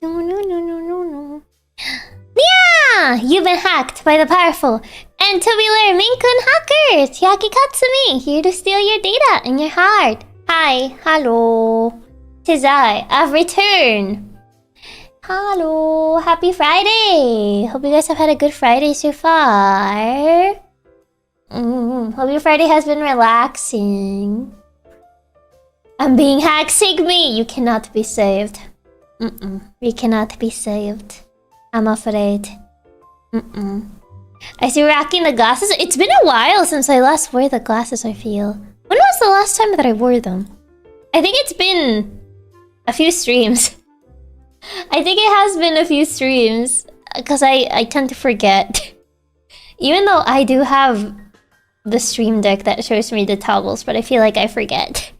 No. Nyaa! You've been hacked by the powerful and tubular Maine Coon hackers! Chiaki Katsumi, here to steal your data and your heart. Hi, hello. 'Tis I've returned. Hello, happy Friday! Hope you guys have had a good Friday so far. Hope your Friday has been relaxing. I'm being hacked, save me! You cannot be saved. We cannot be saved. I'm afraid. I see you rocking the glasses. It's been a while since I last wore the glasses, I feel. When was the last time that I wore them? I think it's been a few streams. I think it has been a few streams. Because I tend to forget. Even though I do have the stream deck that shows me the toggles, but I feel like I forget.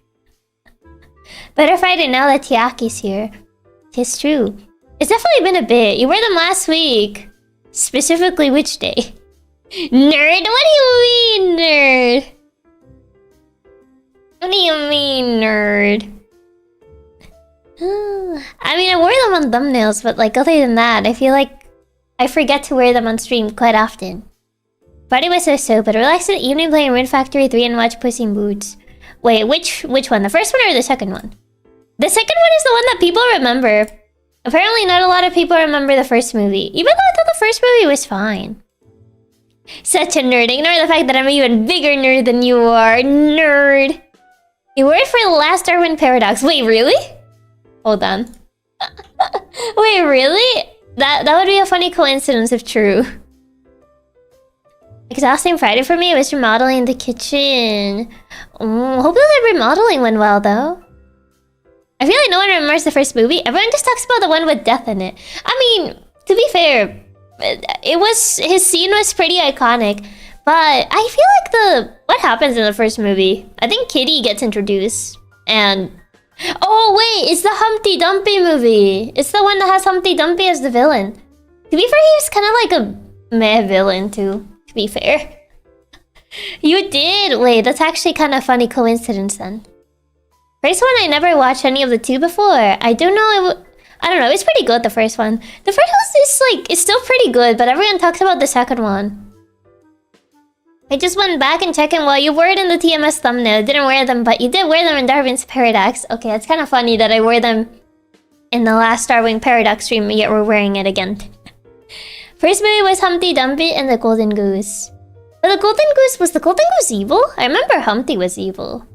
Better Friday now that Chiaki's here. It's true. It's definitely been a bit. You wore them last week. Specifically which day? Nerd? What do you mean, nerd? What do you mean, nerd? I mean, I wore them on thumbnails, but like other than that, I feel like I forget to wear them on stream quite often. Friday was so, but relax in the evening playing Wind Factory 3 and watch Puss in Boots. Wait, which one? The first one or the second one? The second one is the one that people remember. Apparently not a lot of people remember the first movie. Even though I thought the first movie was fine. Such a nerd. Ignore the fact that I'm an even bigger nerd than you are. Nerd. You wore it for the last Darwin's Paradox. Wait, really? Hold on. Wait, really? That would be a funny coincidence if true. Exhausting Friday for me. I was remodeling the kitchen. Hopefully the remodeling went well though. I feel like no one remembers the first movie. Everyone just talks about the one with death in it. I mean, to be fair, his scene was pretty iconic. But I feel like what happens in the first movie? I think Kitty gets introduced. And... oh wait, it's the Humpty Dumpty movie. It's the one that has Humpty Dumpty as the villain. To be fair, he was kind of like a meh villain too, to be fair. You did? Wait, that's actually kind of a funny coincidence then. First one, I never watched any of the two before. I don't know, I don't know, it's pretty good, the first one. The first one is like, it's still pretty good, but everyone talks about the second one. I just went back and checked in while you wore it in the TMS thumbnail. Didn't wear them, but you did wear them in Darwin's Paradox. Okay, it's kind of funny that I wore them in the last Darwin Paradox stream, yet we're wearing it again. First movie was Humpty Dumpty and the Golden Goose. But the Golden Goose, was the Golden Goose evil? I remember Humpty was evil.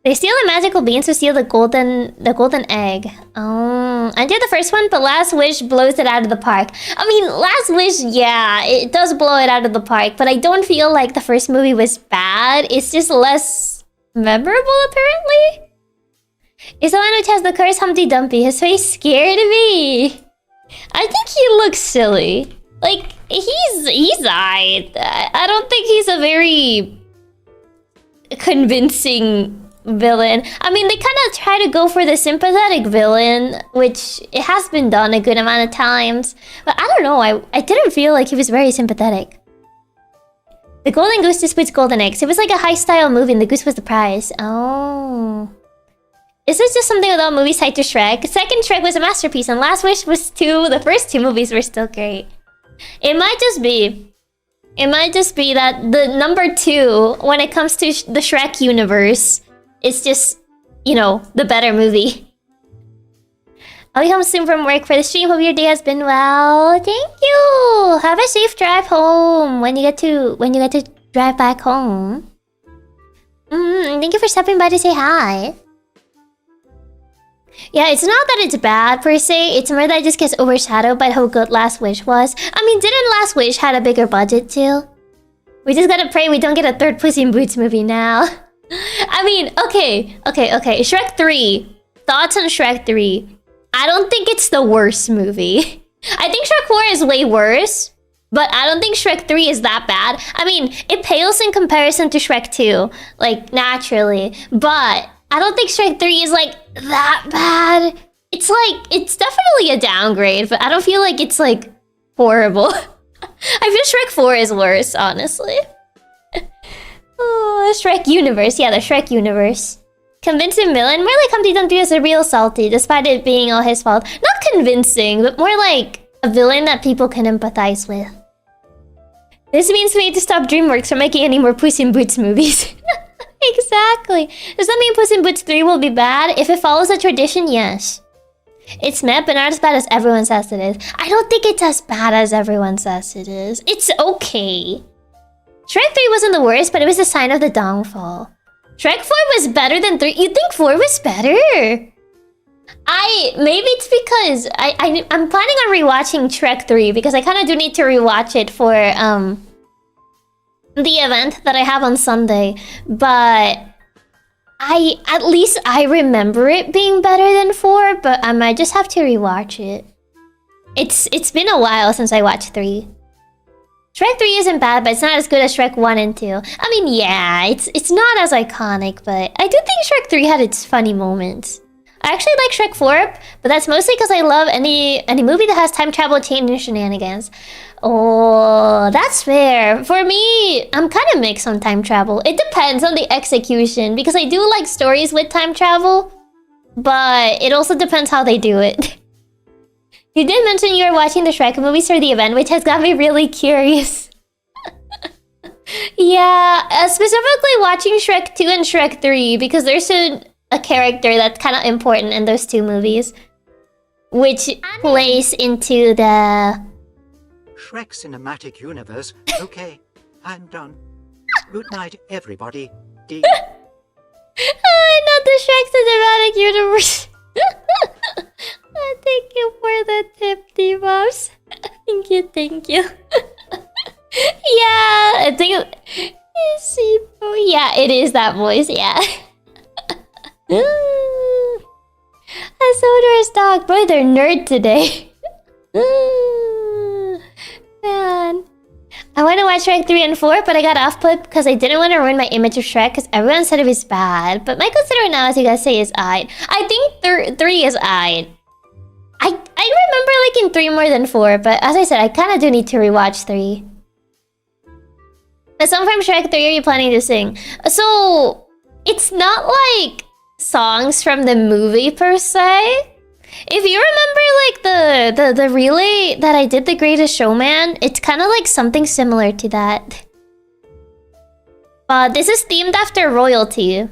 They steal the magical beans to steal the golden egg. Oh, I did the first one, but Last Wish blows it out of the park. I mean, Last Wish, yeah, it does blow it out of the park, but I don't feel like the first movie was bad. It's just less memorable, apparently. It's the one which has the cursed Humpty Dumpty. His face scared me. I think he looks silly. Like, he's alright. I don't think he's a very convincing villain. I mean, they kind of try to go for the sympathetic villain, which it has been done a good amount of times. But I don't know, I didn't feel like he was very sympathetic. The golden goose disputes golden eggs. It was like a high-style movie and the goose was the prize. Oh. Is this just something with all movies tied to Shrek? Second Shrek was a masterpiece and Last Wish was 2. The first 2 movies were still great. It might just be that the number 2, when it comes to the Shrek universe, is just, you know, the better movie. I'll be home soon from work for the stream. Hope your day has been well. Thank you. Have a safe drive home when you get to drive back home. Thank you for stopping by to say hi. Yeah, it's not that it's bad per se, it's more that it just gets overshadowed by how good Last Wish was. I mean, didn't Last Wish had a bigger budget too? We just gotta pray we don't get a third Puss in Boots movie now. I mean, okay. Shrek 3. Thoughts on Shrek 3. I don't think it's the worst movie. I think Shrek 4 is way worse, but I don't think Shrek 3 is that bad. I mean, it pales in comparison to Shrek 2, like, naturally, but I don't think Shrek 3 is, like, that bad. It's, like, it's definitely a downgrade, but I don't feel like it's, like, horrible. I feel Shrek 4 is worse, honestly. Oh, the Shrek universe. Yeah, the Shrek universe. Convincing villain? More like Humpty Dumpty was a real salty, despite it being all his fault. Not convincing, but more like a villain that people can empathize with. This means we need to stop DreamWorks from making any more Puss in Boots movies. Exactly. Does that mean Puss in Boots 3 will be bad? If it follows a tradition, yes. It's meh, but not as bad as everyone says it is. I don't think it's as bad as everyone says it is. It's okay. Shrek 3 wasn't the worst, but it was a sign of the downfall. Shrek 4 was better than 3. You think 4 was better? Maybe it's because I'm planning on rewatching Shrek 3 because I kind of do need to rewatch it for the event that I have on Sunday, but at least I remember it being better than 4, but I might just have to rewatch it. It's been a while since I watched 3. Shrek 3 isn't bad, but it's not as good as Shrek 1 and 2. I mean, yeah, it's not as iconic, but I do think Shrek 3 had its funny moments. I actually like Shrek 4, but that's mostly because I love any movie that has time travel, change, and shenanigans. Oh, that's fair. For me, I'm kind of mixed on time travel. It depends on the execution, because I do like stories with time travel, but it also depends how they do it. You did mention you were watching the Shrek movies for the event, which has got me really curious. Yeah, specifically watching Shrek 2 and Shrek 3, because there's a character that's kind of important in those 2 movies, which plays into the Shrek cinematic universe. Okay, I'm done. Good night, everybody. D. Not the Shrek cinematic universe. Thank you for the tip, D-Bobs. Thank you. Yeah, I think yeah, it is that voice, yeah. A Sonor's dog. Boy, they're nerd today. Man. I want to watch Shrek 3 and 4, but I got off-put because I didn't want to ruin my image of Shrek because everyone said it was bad. But my consider now, as you guys say, is aight. I think 3 is aight. I remember liking 3 more than 4, but as I said, I kind of do need to rewatch 3. A song from Shrek 3 are you planning to sing? So, it's not like songs from the movie per se. If you remember like the relay that I did, The Greatest Showman, it's kind of like something similar to that. This is themed after royalty.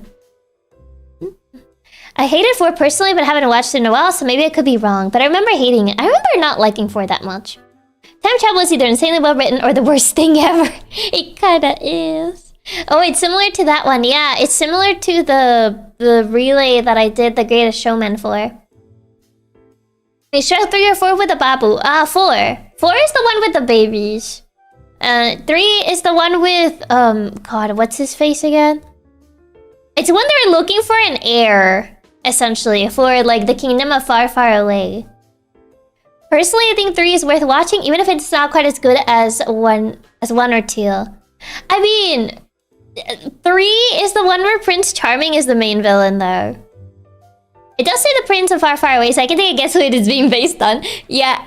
I hated 4 personally, but haven't watched it in a while, so maybe I could be wrong. But I remember hating it. I remember not liking 4 that much. Time travel is either insanely well written or the worst thing ever. It kinda is. Oh, it's similar to that one. Yeah, it's similar to the relay that I did The Greatest Showman for. Is Shrek 3 or 4 with the babu? 4. 4 is the one with the babies. 3 is the one with, God, what's his face again? It's when they're looking for an heir, essentially, for, like, the kingdom of far, far away. Personally, I think 3 is worth watching, even if it's not quite as good as 1 or 2. I mean, 3 is the one where Prince Charming is the main villain, though. It does say the Prince of Far, Far Away, so I can take a guess who it is being based on. Yeah.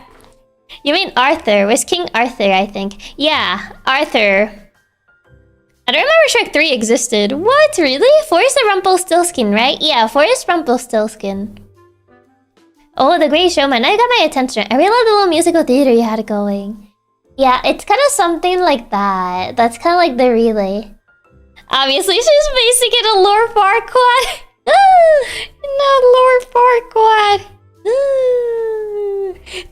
You mean Arthur? Where's King Arthur, I think? Yeah, Arthur. I don't remember Shrek 3 existed. What? Really? 4 is the Rumpelstiltskin, right? Yeah, 4 is Rumpelstiltskin. Oh, The Great Showman. Now you got my attention. I really love the little musical theater you had going. Yeah, it's kind of something like that. That's kind of like the relay. Obviously, she's basing it on Lord Farquaad. Not Lord Farquaad.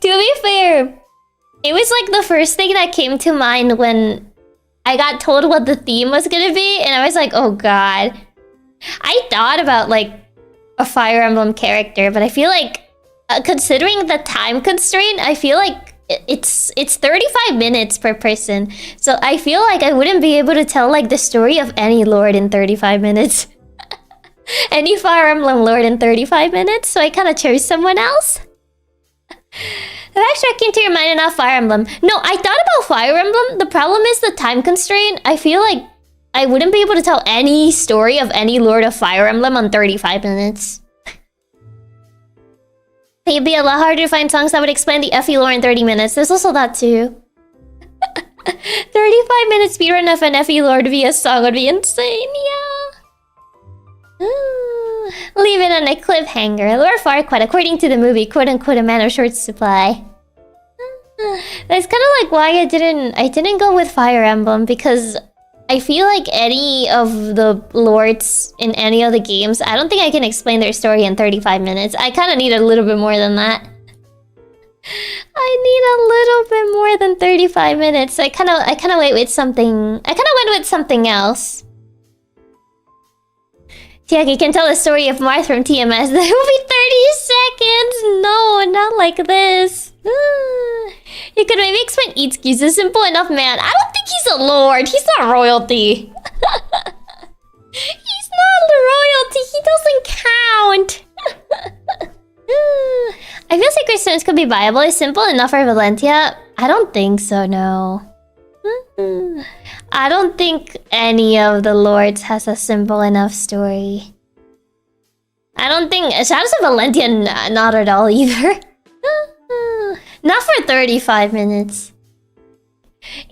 To be fair, it was like the first thing that came to mind when I got told what the theme was gonna be, and I was like, oh god. I thought about like a Fire Emblem character, but I feel like considering the time constraint, I feel like it's 35 minutes per person. So I feel like I wouldn't be able to tell like the story of any lord in 35 minutes. Any Fire Emblem lord in 35 minutes, so I kind of chose someone else. The fact Shrek came to your mind and not Fire Emblem. No, I thought about Fire Emblem. The problem is the time constraint. I feel like I wouldn't be able to tell any story of any lord of Fire Emblem on 35 minutes. It'd be a lot harder to find songs that would explain the FE lore in 30 minutes. There's also that too. 35 minutes speedrun of an FE lore via song would be insane, yeah. Leave it on a cliffhanger. Lord Farquaad, according to the movie, quote-unquote, a man of short supply. That's kind of like why I didn't go with Fire Emblem, because I feel like any of the lords in any of the games, I don't think I can explain their story in 35 minutes. I kind of need a little bit more than that. I need a little bit more than 35 minutes. So I kind of went with something. I kind of went with something else. Chiaki can tell the story of Marth from TMS. That will be 30 seconds. No, not like this. You could maybe explain Itsuki's a simple enough man. I don't think he's a lord. He's not royalty. He's not royalty. He doesn't count. I feel Sacred Stones could be viable. Is simple enough for Valentia? I don't think so, no. I don't think any of the lords has a simple enough story. I don't think... Shadows of Valentia, not at all either. Not for 35 minutes.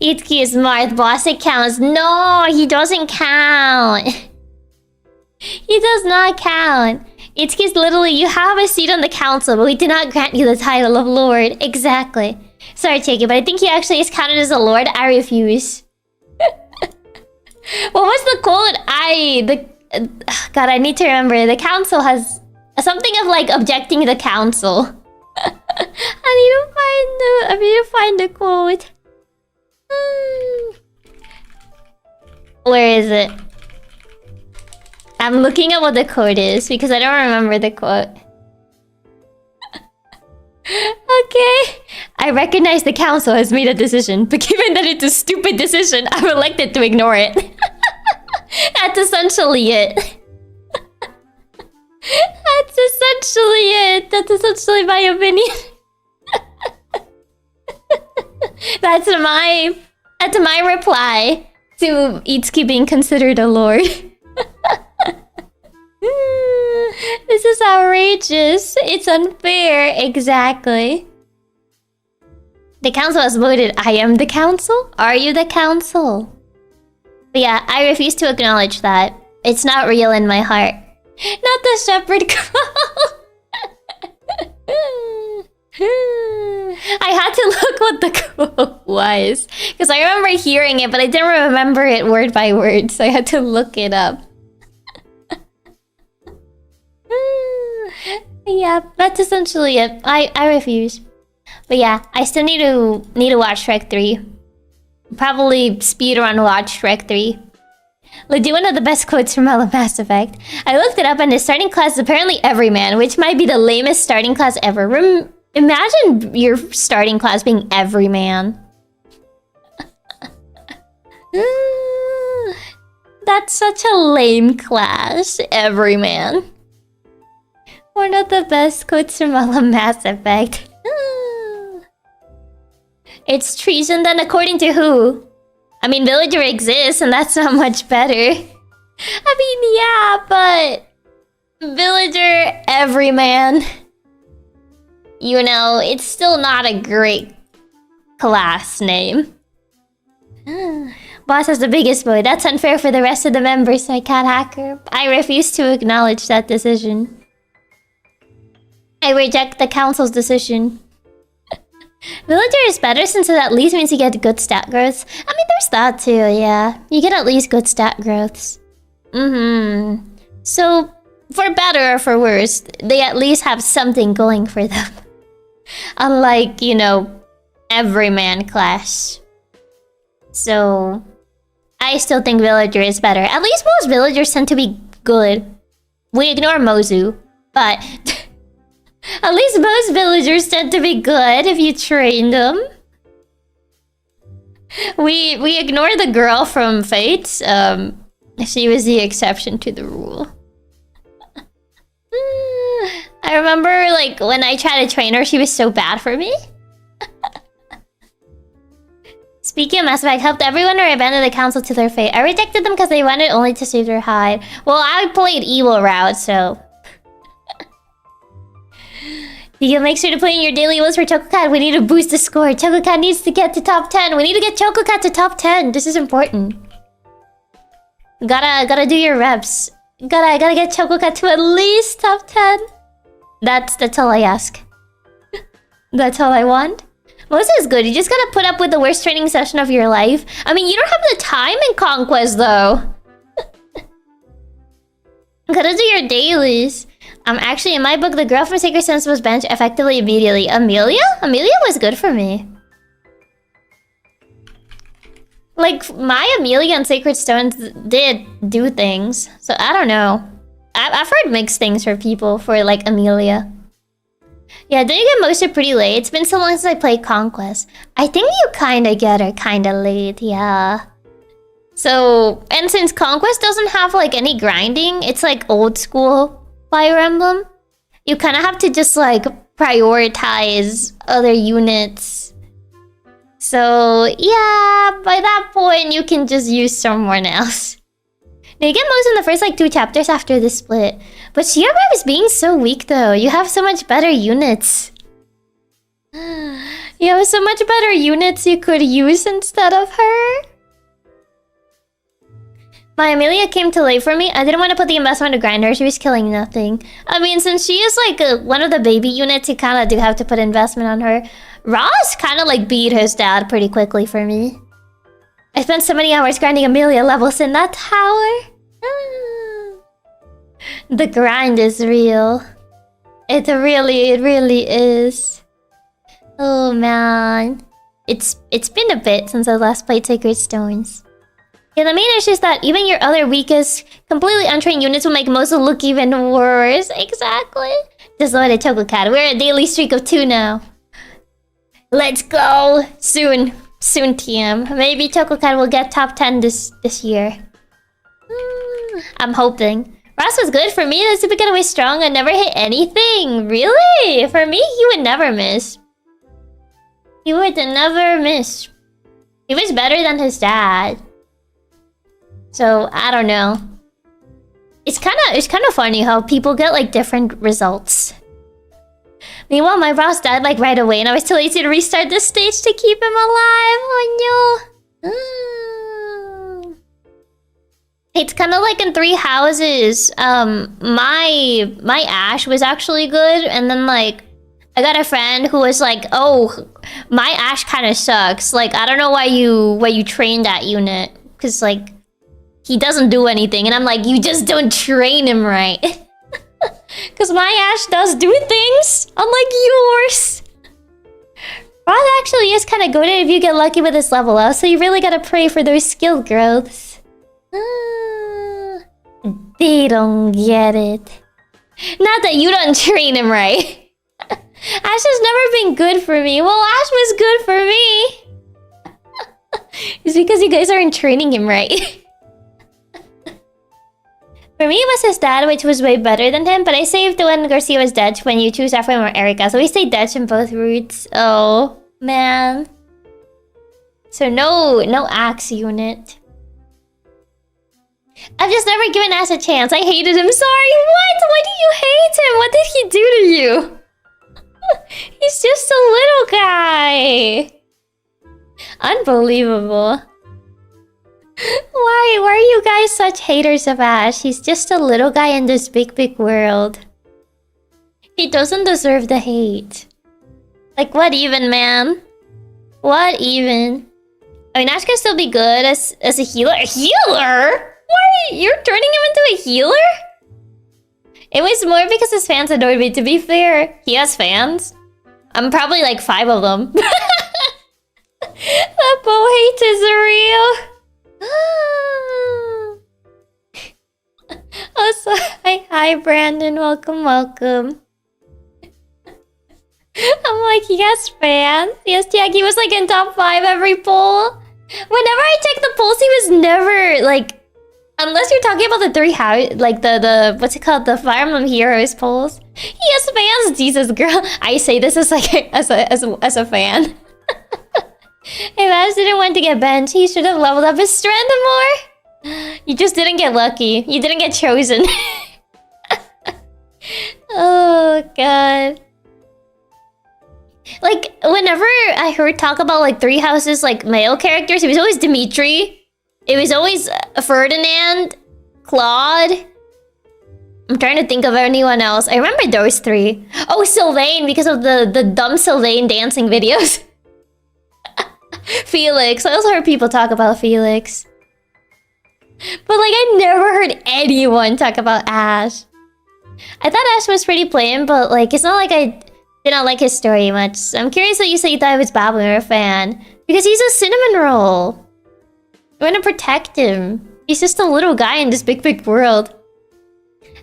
Itsuki is Marth. Boss, it counts. No, he doesn't count. He does not count. Itsuki is literally, you have a seat on the council, but we did not grant you the title of lord. Exactly. Sorry, Chiaki, but I think he actually is counted as a lord. I refuse. What was the quote? God, I need to remember. The council has something of like objecting the council. I need to find the quote. Where is it? I'm looking at what the quote is because I don't remember the quote. Okay. I recognize the council has made a decision, but given that it's a stupid decision, I'm elected to ignore it. That's essentially it. That's essentially it. That's essentially my opinion. That's my reply to Itsuki being considered a lord. This is outrageous. It's unfair. Exactly. The council has voted. I am the council? Are you the council? But yeah, I refuse to acknowledge that. It's not real in my heart. Not the shepherd crow. I had to look what the quote was. Because I remember hearing it, but I didn't remember it word by word. So I had to look it up. Yeah, that's essentially it. I refuse. But yeah, I still need to watch Shrek 3. Probably speedrun watch Shrek 3. Like, one of the best quotes from Mass Effect. I looked it up and the starting class is apparently Everyman, which might be the lamest starting class ever. Imagine your starting class being Everyman. That's such a lame class, Everyman. One of the best quotes from Mass Effect. It's treason then according to who? I mean, Villager exists, and that's not much better. I mean, yeah, but... Villager, everyman. You know, it's still not a great class name. Boss has the biggest boy. That's unfair for the rest of the members, my cat hacker. I refuse to acknowledge that decision. I reject the council's decision. Villager is better since it at least means you get good stat growths. I mean, there's that too, yeah. You get at least good stat growths. So, for better or for worse, they at least have something going for them. Unlike, you know, everyman class. So, I still think Villager is better. At least most villagers tend to be good. We ignore Mozu, but... At least most villagers tend to be good if you train them. We ignore the girl from Fate. She was the exception to the rule. I remember, like, when I tried to train her, she was so bad for me. Speaking of Mass Effect, helped everyone or abandoned the council to their fate. I rejected them because they wanted only to save their hide. Well, I played evil route, so... You can make sure to put in your daily list for Chococat. We need to boost the score. Chococat needs to get to top 10. We need to get Chococat to top 10. This is important. Gotta do your reps. Gotta get Chococat to at least top 10. That's all I ask. That's all I want. Most is good. You just gotta put up with the worst training session of your life. I mean, you don't have the time in Conquest, though. Gotta do your dailies. Actually, in my book, the girl from Sacred Stones was benched effectively immediately. Amelia? Amelia was good for me. Like, my Amelia and Sacred Stones did do things. So, I don't know. I've heard mixed things for people for, like, Amelia. Yeah, didn't you get Moser pretty late? It's been so long since I played Conquest. I think you kinda get her kinda late, yeah. So, and since Conquest doesn't have, like, any grinding, it's, like, old school Fire Emblem. You kind of have to just, like, prioritize other units. So, yeah, by that point, you can just use someone else. Now, you get most in the first, like, 2 chapters after the split. But Shia is being so weak, though. You have so much better units. You have so much better units you could use instead of her. My Amelia came too late for me. I didn't want to put the investment to grind her. She was killing nothing. I mean, since she is like one of the baby units, you kind of do have to put investment on her. Ross kind of like beat his dad pretty quickly for me. I spent so many hours grinding Amelia levels in that tower. The grind is real. It really is. Oh man. It's been a bit since I last played Sacred Stones. Yeah, the main issue is that even your other weakest, completely untrained units will make Mozo look even worse. Exactly. Just loaded Chococat. We're at a daily streak of 2 now. Let's go. Soon, TM. Maybe Chococat will get top 10 this year. I'm hoping. Ross was good for me. The super getaway strong and never hit anything. Really? For me, he would never miss. He would never miss. He was better than his dad. So, I don't know. It's kind of funny how people get, like, different results. Meanwhile, my Ross died, like, right away, and I was too lazy to restart this stage to keep him alive. Oh, no. It's kind of like in 3 houses. My Ashe was actually good, and then, like, I got a friend who was like, oh, my Ashe kind of sucks. Like, I don't know why you trained that unit. Because, like... He doesn't do anything, and I'm like, you just don't train him right. Because my Ashe does do things, unlike yours. Ross actually is kind of goated if you get lucky with this level up, so you really gotta pray for those skill growths. They don't get it. Not that you don't train him right. Ashe has never been good for me. Well, Ashe was good for me. It's because you guys aren't training him right. For me, it was his dad, which was way better than him, but I saved when Garcia was dead when you choose Refrain or Erica, so we stayed Dutch in both routes. Oh, man. So no axe unit. I've just never given Ashe a chance. I hated him. Sorry, what? Why do you hate him? What did he do to you? He's just a little guy. Unbelievable. Why are you guys such haters of Ashe? He's just a little guy in this big world. He doesn't deserve the hate. Like, what even, man? What even? I mean, Ashe can still be good as a healer. A healer? Why? You're turning him into a healer? It was more because his fans adored me, to be fair. He has fans. I'm probably like 5 of them. That bow hate is real. Also, hi Brandon, welcome. I'm like, he has fans. Yes, Chiaki was like in top 5 every poll. Whenever I check the polls, he was never like, unless you're talking about the 3 house, like the what's it called, the Fire Emblem Heroes polls. He has fans, Jesus girl. I say this as like as a fan. If Ashe didn't want to get banned, he should have leveled up his strength more. You just didn't get lucky. You didn't get chosen. Oh god. Like, whenever I heard talk about like 3 houses, like male characters, it was always Dimitri. It was always Ferdinand, Claude. I'm trying to think of anyone else. I remember those 3. Oh, Sylvain, because of the dumb Sylvain dancing videos. Felix. I also heard people talk about Felix. But like, I never heard anyone talk about Ashe. I thought Ashe was pretty plain, but like, it's not like I did not like his story much. So I'm curious that you say you thought I was bad when you were a fan. Because he's a cinnamon roll. You want to protect him. He's just a little guy in this big world.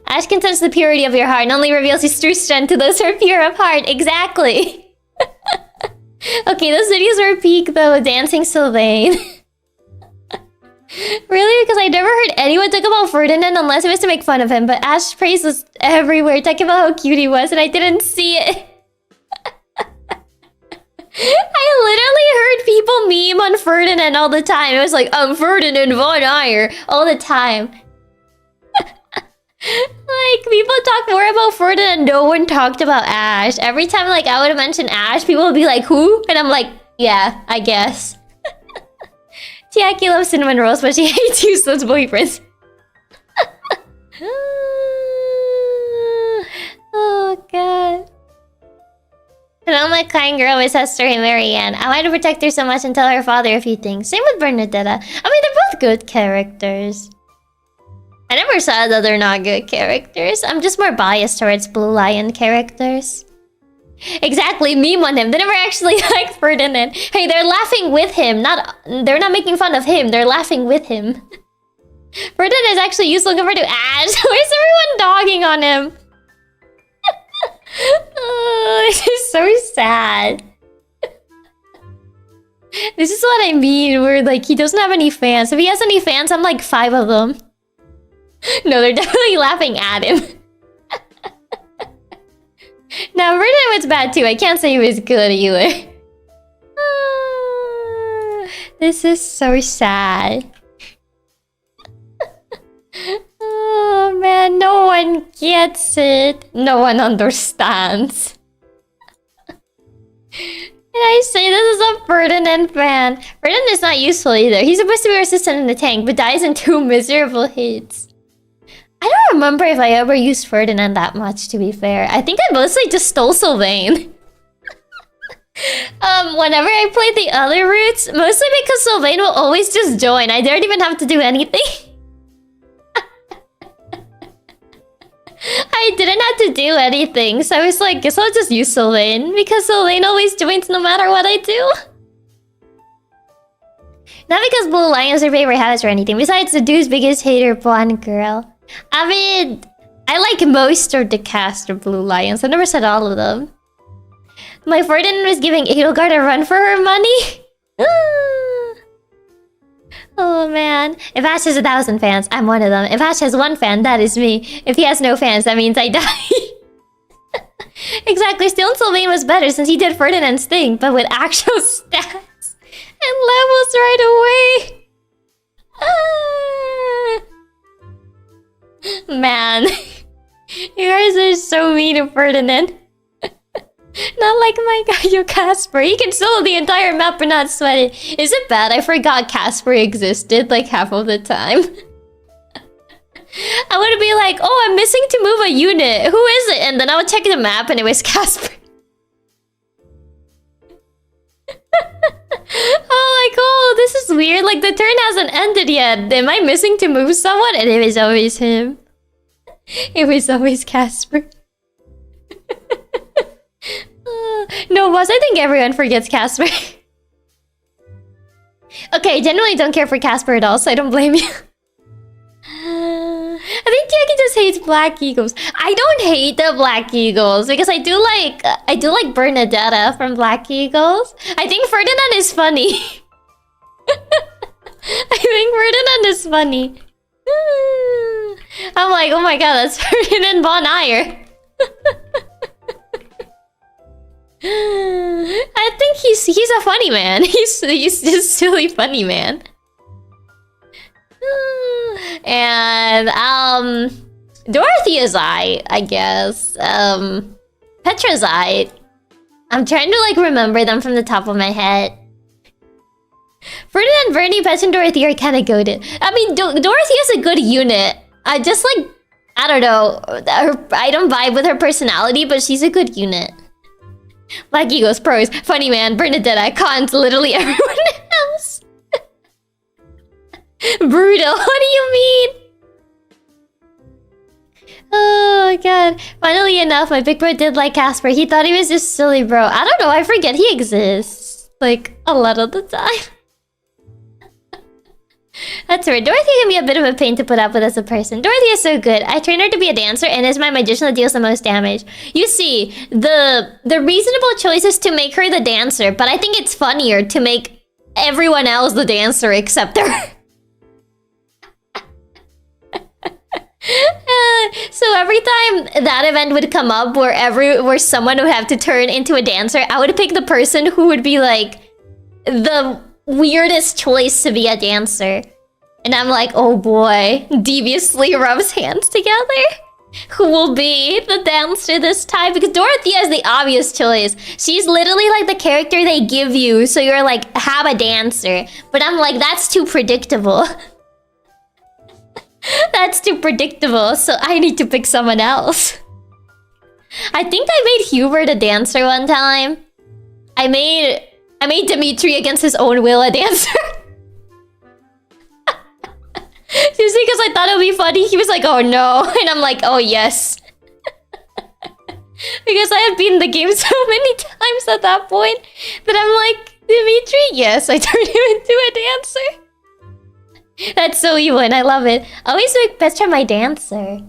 Ashe can sense the purity of your heart and only reveals his true strength to those who are pure of heart. Exactly. Okay, those videos were peak though, dancing Sylvain. Really? Because I never heard anyone talk about Ferdinand unless it was to make fun of him, but Ashe praise was everywhere, talking about how cute he was, and I didn't see it. I literally heard people meme on Ferdinand all the time. It was like, I'm Ferdinand von Eyre all the time. Like, people talk more about Ferdinand, no one talked about Ashe. Every time like I would mention Ashe, people would be like, who? And I'm like, yeah, I guess. Chiaki loves cinnamon rolls, but she hates useless boyfriends. Oh god. And I'm a kind girl with Hester and Marianne. I wanted to protect her so much and tell her father a few things. Same with Bernadetta. I mean, they're both good characters. I never said that they're not good characters. I'm just more biased towards Blue Lion characters. Exactly, meme on him. They never actually like Ferdinand. Hey, they're laughing with him. They're not making fun of him. They're laughing with him. Ferdinand is actually useful compared to Ashe. Why is everyone dogging on him? Oh, this is so sad. This is what I mean, where like he doesn't have any fans. If he has any fans, I'm like 5 of them. No, they're definitely laughing at him. Now, Ferdinand was bad too. I can't say he was good either. This is so sad. Oh man, no one gets it. No one understands. And I say this is a Ferdinand fan. Ferdinand is not useful either. He's supposed to be resistant in the tank, but dies in 2 miserable hits. I don't remember if I ever used Ferdinand that much, to be fair. I think I mostly just stole Sylvain. Whenever I played the other routes, mostly because Sylvain will always just join. I didn't even have to do anything. I didn't have to do anything, so I was like, guess I'll just use Sylvain, because Sylvain always joins no matter what I do. Not because Blue Lion is her favorite house or anything, besides the dude's biggest hater, blonde girl. I mean, I like most of the cast of Blue Lions. I never said all of them. My Ferdinand was giving Edelgard a run for her money. Oh man. If Ashe has 1,000 fans, I'm one of them. If Ashe has 1 fan, that is me. If he has no fans, that means I die. Exactly. Still, Sylvain was better since he did Ferdinand's thing, but with actual stats. And levels right away. Man, you guys are so mean to Ferdinand. Not like my guy, you Casper. He can solo the entire map but not sweat it. Is it bad? I forgot Casper existed like half of the time. I would be like, oh, I'm missing to move a unit. Who is it? And then I would check the map and it was Casper. Oh, like, oh, this is weird. Like, the turn hasn't ended yet. Am I missing to move someone? And it was always him. It was always Casper. No, boss, I think everyone forgets Casper. Okay, generally don't care for Casper at all, so I don't blame you. I think Chiaki just hates Black Eagles. I don't hate the Black Eagles because I do like Bernadetta from Black Eagles. I think Ferdinand is funny. I think Ferdinand is funny. I'm like, oh my god, that's Ferdinand Von Ayer. I think he's a funny man. He's just silly funny man. And Dorothea's I guess. Petra's I'm trying to like remember them from the top of my head. Ferdinand, Bernie, Petra, and Dorothea are kind of goated. I mean, Dorothea's a good unit. I just like, I don't know. I don't vibe with her personality, but she's a good unit. Black Eagles, pros, funny man, Bernadetta, cons, literally everyone else. Brutal, what do you mean? Oh god. Funnily enough, my big bro did like Casper. He thought he was just silly, bro. I don't know, I forget he exists. Like, a lot of the time. That's right. Dorothy can be a bit of a pain to put up with as a person. Dorothy is so good. I trained her to be a dancer and is my magician that deals the most damage. You see, the reasonable choice is to make her the dancer, but I think it's funnier to make everyone else the dancer except her. So every time that event would come up where someone would have to turn into a dancer, I would pick the person who would be like the weirdest choice to be a dancer. And I'm like, oh boy, deviously rubs hands together. Who will be the dancer this time? Because Dorothea is the obvious choice. She's literally like the character they give you, so you're like, have a dancer. But I'm like, that's too predictable. That's too predictable, so I need to pick someone else. I think I made Hubert a dancer one time. I made Dimitri against his own will a dancer. Just because I thought it would be funny, he was like, oh no. And I'm like, oh yes. Because I had beaten the game so many times at that point that I'm like, Dimitri? Yes, I turned him into a dancer. That's so evil and I love it. Always make Petra my dancer.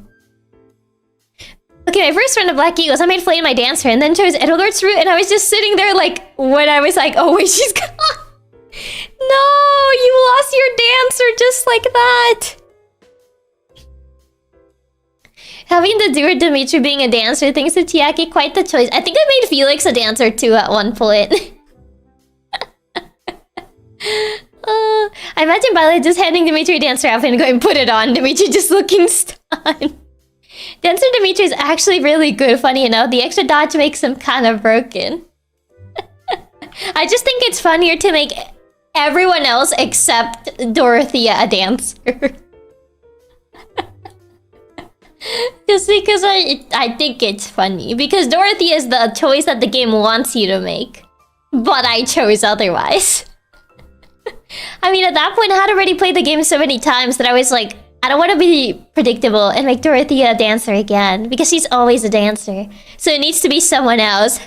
Okay, my first run of Black Eagles, I made Flame my dancer and then chose Edelgard's route and I was just sitting there like, when I was like, oh wait, she's gone. No, you lost your dancer just like that. Having to do with Dimitri being a dancer, thanks to Chiaki, quite the choice. I think I made Felix a dancer too at one point. I imagine Violet just handing Dimitri a dancer outfit and going, put it on. Dimitri just looking stunned. Dancer Dimitri is actually really good, funny enough. The extra dodge makes him kind of broken. I just think it's funnier to make everyone else except Dorothea a dancer. Just because I think it's funny. Because Dorothea is the choice that the game wants you to make. But I chose otherwise. I mean, at that point, I had already played the game so many times that I was like, I don't want to be predictable and make Dorothea a dancer again. Because she's always a dancer. So it needs to be someone else.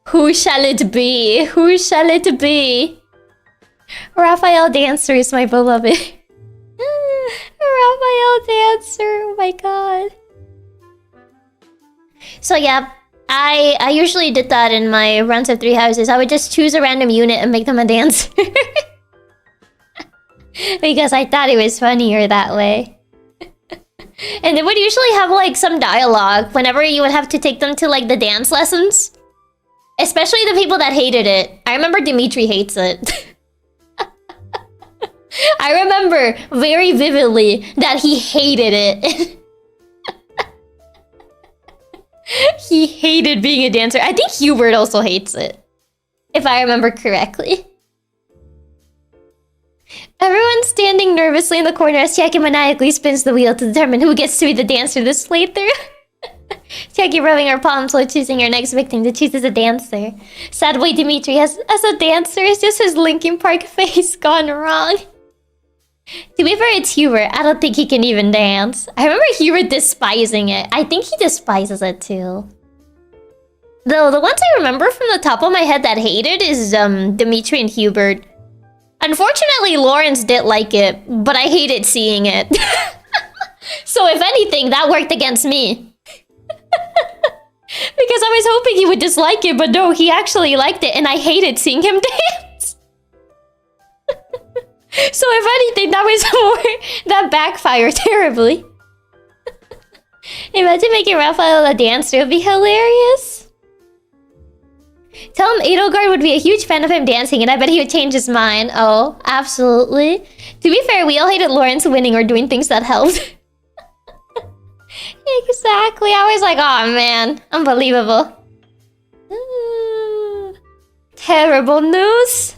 Who shall it be? Who shall it be? Raphael Dancer is my beloved. Raphael Dancer, oh my god. So yeah, I usually did that in my runs of 3 houses. I would just choose a random unit and make them a dancer. Because I thought it was funnier that way. And they would usually have like some dialogue whenever you would have to take them to like the dance lessons. Especially the people that hated it. I remember Dimitri hates it. I remember very vividly that he hated it. He hated being a dancer. I think Hubert also hates it, if I remember correctly. Everyone standing nervously in the corner as Chiaki maniacally spins the wheel to determine who gets to be the dancer this playthrough. Chiaki rubbing her palms while choosing her next victim to choose as a dancer. Sad boy Dimitri as a dancer is just his Linkin Park face gone wrong. To be fair, it's Hubert. I don't think he can even dance. I remember Hubert despising it. I think he despises it too. Though the ones I remember from the top of my head that hated is Dimitri and Hubert. Unfortunately, Lawrence did like it, but I hated seeing it. So if anything, that worked against me. Because I was hoping he would dislike it, but no, he actually liked it, and I hated seeing him dance. So if anything, that was more... that backfired terribly. Imagine making Raphael a dancer, it would be hilarious. Tell him Edelgard would be a huge fan of him dancing, and I bet he would change his mind. Oh, absolutely. To be fair, we all hated Lawrence winning or doing things that helped. Exactly. I was like, oh man, unbelievable. Terrible news.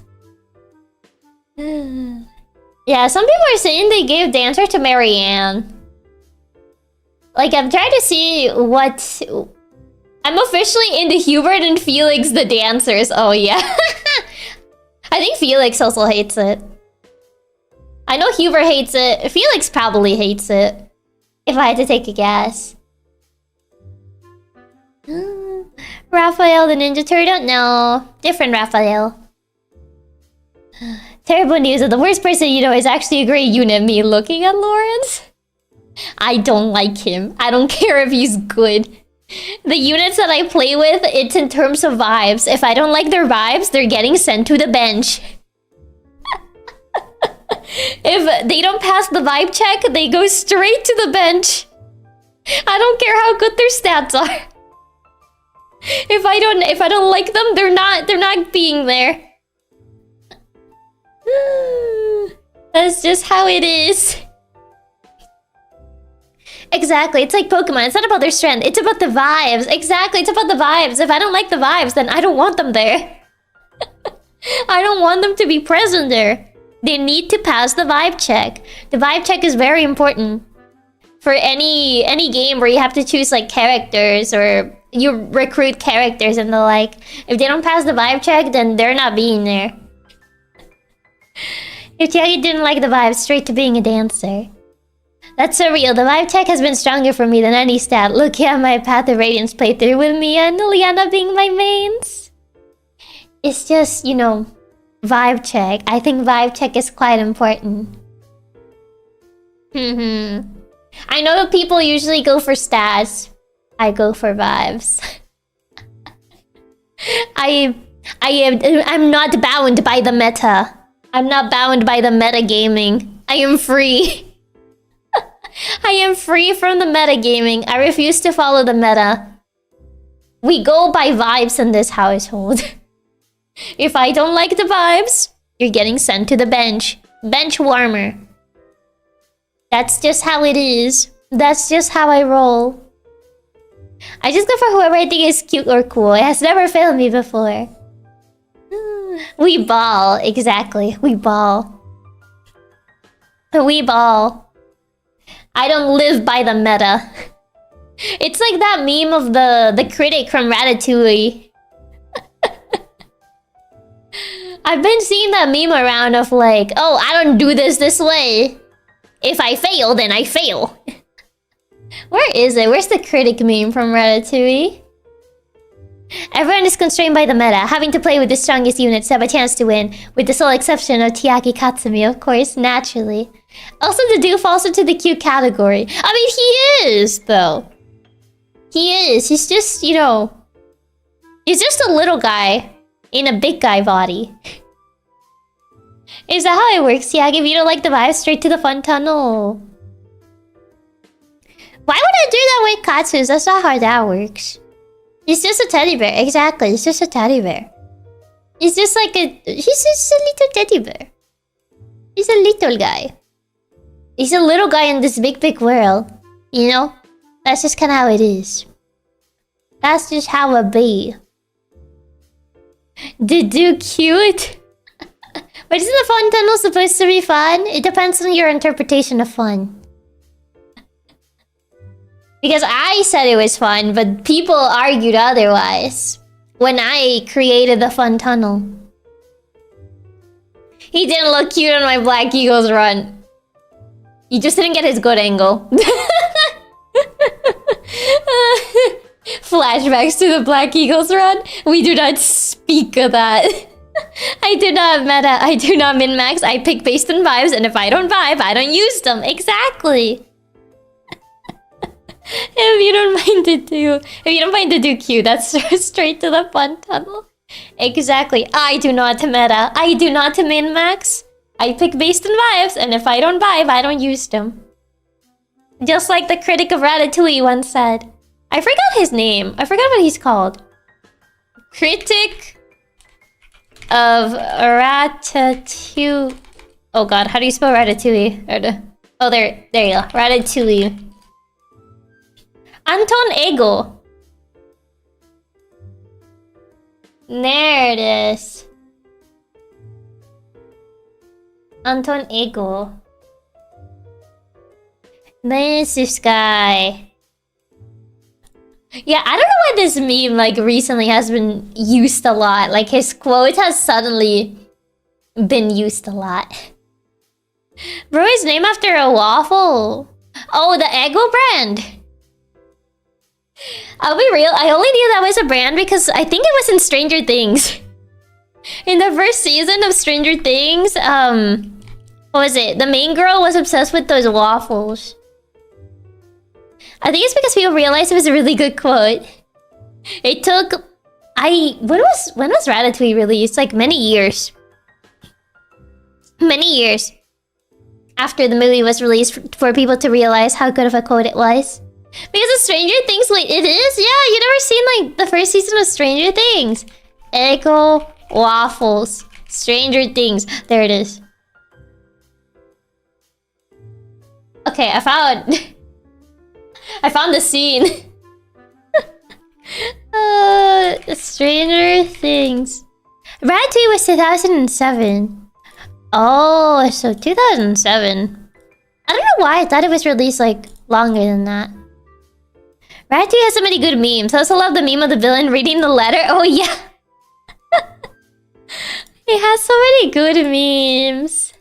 Yeah, some people are saying they gave Dancer to Marianne. Like, I'm trying to see what... I'm officially into Hubert and Felix the dancers. Oh, yeah. I think Felix also hates it. I know Hubert hates it. Felix probably hates it. If I had to take a guess. Raphael the Ninja Turtle? No. Different Raphael. Terrible news that the worst person you know is actually a great unit. Me looking at Lawrence? I don't like him. I don't care if he's good. The units that I play with, it's in terms of vibes. If I don't like their vibes, they're getting sent to the bench. If they don't pass the vibe check, they go straight to the bench. I don't care how good their stats are. If I don't like them, they're not being there. That's just how it is. Exactly, it's like Pokemon. It's not about their strength, it's about the vibes. Exactly, it's about the vibes. If I don't like the vibes, then I don't want them there. I don't want them to be present there. They need to pass the vibe check. The vibe check is very important. For any game where you have to choose like characters or you recruit characters and the like. If they don't pass the vibe check, then they're not being there. If Chiaki didn't like the vibes, straight to being a dancer. That's so real. The vibe check has been stronger for me than any stat. Look at my Path of Radiance playthrough with Mia and Liliana being my mains. It's just, you know, vibe check. I think vibe check is quite important. I know that people usually go for stats. I go for vibes. I'm not bound by the meta. I'm not bound by the metagaming. I am free. I am free from the metagaming. I refuse to follow the meta. We go by vibes in this household. If I don't like the vibes, you're getting sent to the bench. Bench warmer. That's just how it is. That's just how I roll. I just go for whoever I think is cute or cool. It has never failed me before. We ball. Exactly. We ball. We ball. I don't live by the meta. It's like that meme of the critic from Ratatouille. I've been seeing that meme around of like, oh, I don't do this way. If I fail, then I fail. Where is it? Where's the critic meme from Ratatouille? Everyone is constrained by the meta, having to play with the strongest units to have a chance to win, with the sole exception of Chiaki Katsumi, of course, naturally. Also, the dude falls into the cute category. I mean, he is, though. He is. He's just, you know... He's just a little guy in a big guy body. Is that how it works, Chiaki? If you don't like the vibe, straight to the fun tunnel. Why would I do that with Katsus? That's not how that works. He's just a teddy bear. Exactly, he's just a teddy bear. He's just like a... He's just a little teddy bear. He's a little guy. He's a little guy in this big, big world. You know? That's just kind of how it is. That's just how it be. Did do cute? But isn't the fun tunnel supposed to be fun? It depends on your interpretation of fun. Because I said it was fun, but people argued otherwise when I created the fun tunnel. He didn't look cute on my Black Eagles run. You just didn't get his good angle. Flashbacks to the Black Eagles run? We do not speak of that. I do not meta, I do not min-max, I pick based on vibes, and if I don't vibe, I don't use them. Exactly. If you don't mind to do Q, that's straight to the fun tunnel. Exactly. I do not meta, I do not min-max. I pick based on vibes, and if I don't vibe, I don't use them. Just like the critic of Ratatouille once said. I forgot his name. I forgot what he's called. Critic of Ratatouille. Oh god, how do you spell Ratatouille? Oh, there you go. Ratatouille. Anton Eggo. There it is. Anton Eggo. This guy. Yeah, I don't know why this meme, like, recently has been used a lot. Like, his quote has suddenly been used a lot. Bro is named after a waffle. Oh, the Eggo brand. I'll be real, I only knew that was a brand because I think it was in Stranger Things. In the first season of Stranger Things, what was it? The main girl was obsessed with those waffles. I think it's because people realized it was a really good quote. It took... When was Ratatouille released? Like, many years. Many years after the movie was released for people to realize how good of a quote it was. Because of Stranger Things, wait, it is? Yeah, you never seen, like, the first season of Stranger Things. Eggo, waffles, Stranger Things. There it is. Okay, I found the scene. Stranger Things. Ratatouille was 2007. Oh, so 2007. I don't know why I thought it was released, like, longer than that. Ratatouille has so many good memes. I also love the meme of the villain reading the letter. Oh, yeah. It has so many good memes.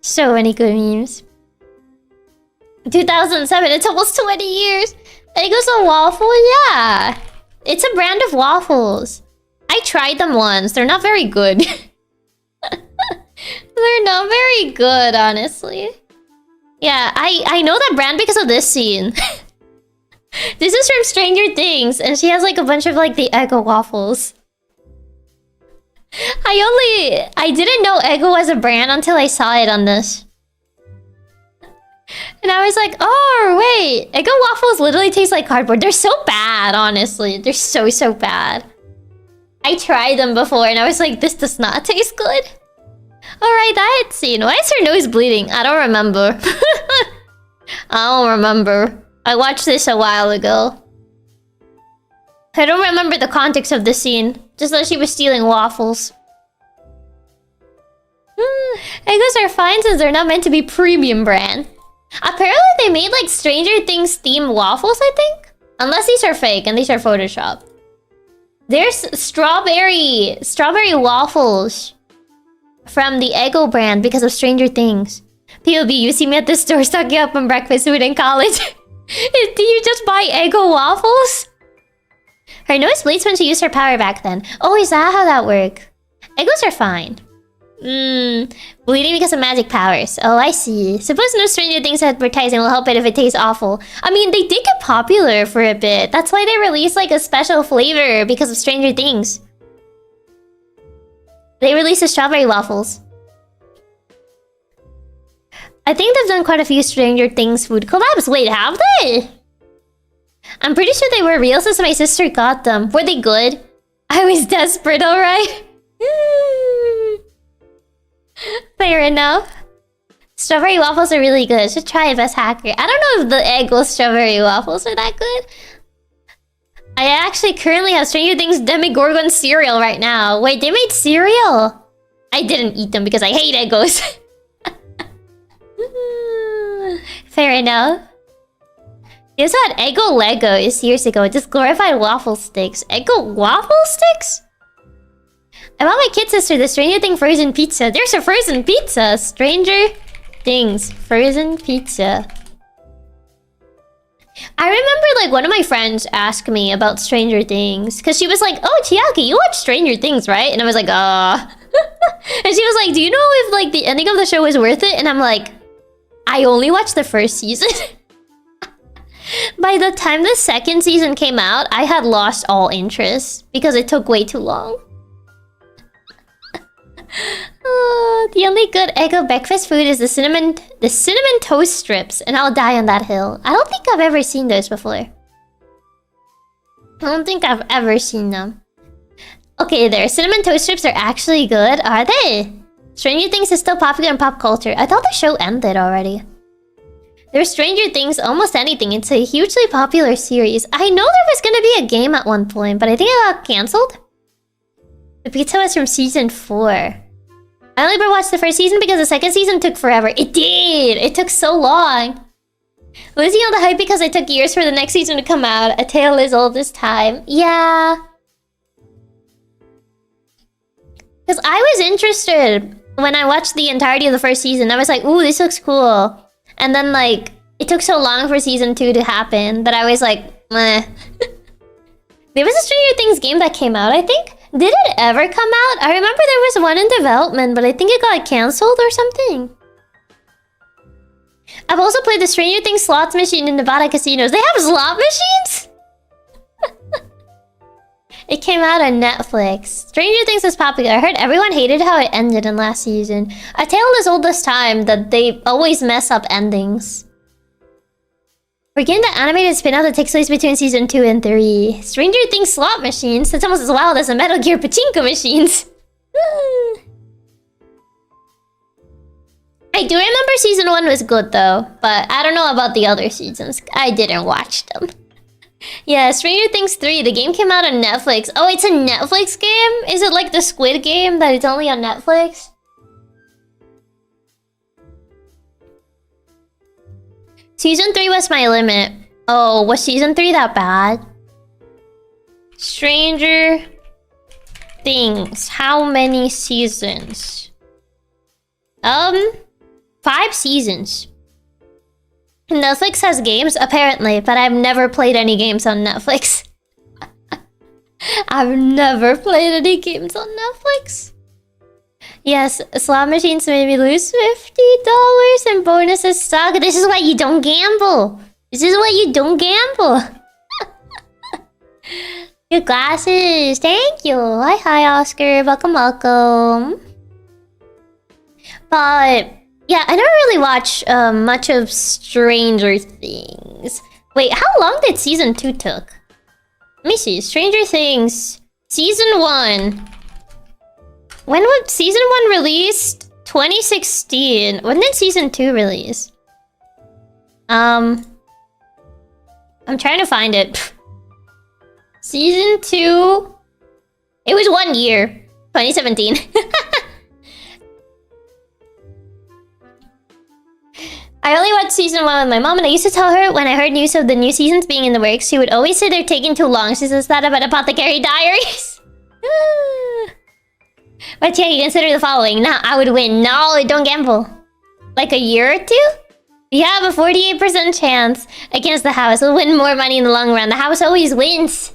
So many good memes. 2007, it's almost 20 years. Eggo's a waffle? Yeah. It's a brand of waffles. I tried them once. They're not very good. They're not very good, honestly. Yeah, I know that brand because of this scene. This is from Stranger Things, and she has like a bunch of like the Eggo waffles. I didn't know Eggo was a brand until I saw it on this. And I was like, oh, wait. Eggo waffles literally taste like cardboard. They're so bad, honestly. They're so bad. I tried them before and I was like, this does not taste good. Alright, that scene. Why is her nose bleeding? I don't remember. I don't remember. I watched this a while ago. I don't remember the context of the scene. Just that she was stealing waffles. Eggos are fine since they're not meant to be premium brand. Apparently they made like Stranger Things themed waffles, I think? Unless these are fake and these are Photoshop. There's strawberry waffles from the Eggo brand because of Stranger Things. POB, you see me at the store stocking up on breakfast food in college. Do you just buy Eggo waffles? Her nose bleeds when she used her power back then. Oh, is that how that works? Eggos are fine. Bleeding because of magic powers. Oh, I see. Suppose no Stranger Things advertising will help it if it tastes awful. I mean, they did get popular for a bit. That's why they released like a special flavor because of Stranger Things. They released the strawberry waffles. I think they've done quite a few Stranger Things food collabs. Wait, have they? I'm pretty sure they were real since my sister got them. Were they good? I was desperate, alright? Fair enough. Strawberry waffles are really good. Should try it, best hacker. I don't know if the Eggo strawberry waffles are that good. I actually currently have Stranger Things Demigorgon cereal right now. Wait, they made cereal? I didn't eat them because I hate Eggos. Fair enough. You also had Eggo Legos years ago. Just glorified waffle sticks. Eggo waffle sticks? I bought my kid sister the Stranger Thing frozen pizza. There's a frozen pizza. Stranger Things frozen pizza. I remember like one of my friends asked me about Stranger Things because she was like, "Oh, Chiaki, you watch Stranger Things, right?" And I was like, and she was like, "Do you know if like the ending of the show is worth it?" And I'm like, "I only watched the first season." By the time the second season came out, I had lost all interest because it took way too long. The only good Eggo breakfast food is the cinnamon toast strips, and I'll die on that hill. I don't think I've ever seen those before. I don't think I've ever seen them. Okay, their cinnamon toast strips are actually good, are they? Stranger Things is still popular in pop culture. I thought the show ended already. There's Stranger Things Almost Anything. It's a hugely popular series. I know there was gonna be a game at one point, but I think it got cancelled. The pizza was from season 4. I only ever watched the first season because the second season took forever. It did! It took so long. Losing all the hype because it took years for the next season to come out. A tale as old as time. Yeah. Because I was interested when I watched the entirety of the first season. I was like, ooh, this looks cool. And then like, it took so long for season 2 to happen that I was like, meh. There was a Stranger Things game that came out, I think. Did it ever come out? I remember there was one in development, but I think it got cancelled or something. I've also played the Stranger Things slots machine in Nevada casinos. They have slot machines? It came out on Netflix. Stranger Things was popular. I heard everyone hated how it ended in last season. A tale as old as time that they always mess up endings. We're getting the animated spin-off that takes place between season 2 and 3. Stranger Things slot machines. That's almost as wild as the Metal Gear pachinko machines. I do remember season 1 was good though, but I don't know about the other seasons. I didn't watch them. Yeah, Stranger Things 3, the game came out on Netflix. Oh, it's a Netflix game? Is it like the Squid Game that it's only on Netflix? Season 3 was my limit. Oh, was season 3 that bad? Stranger Things. How many seasons? 5 seasons. Netflix has games, apparently, but I've never played any games on Netflix. I've never played any games on Netflix. Yes, slot machines made me lose $50 and bonuses suck. This is why you don't gamble. This is why you don't gamble. Your glasses. Thank you. Hi, Oscar. Welcome, welcome. But yeah, I never really watch much of Stranger Things. Wait, how long did season 2 took? Let me see. Stranger Things season 1. When was season 1 released? 2016. When did season 2 release? I'm trying to find it. Season 2. It was 1 year. 2017. I only watched season 1 with my mom, and I used to tell her when I heard news of the new seasons being in the works, she would always say they're taking too long. She says that about Apothecary Diaries. But yeah, you consider the following. Nah, I would win. No, don't gamble. Like a year or 2? You have a 48% chance against the house. We'll win more money in the long run. The house always wins.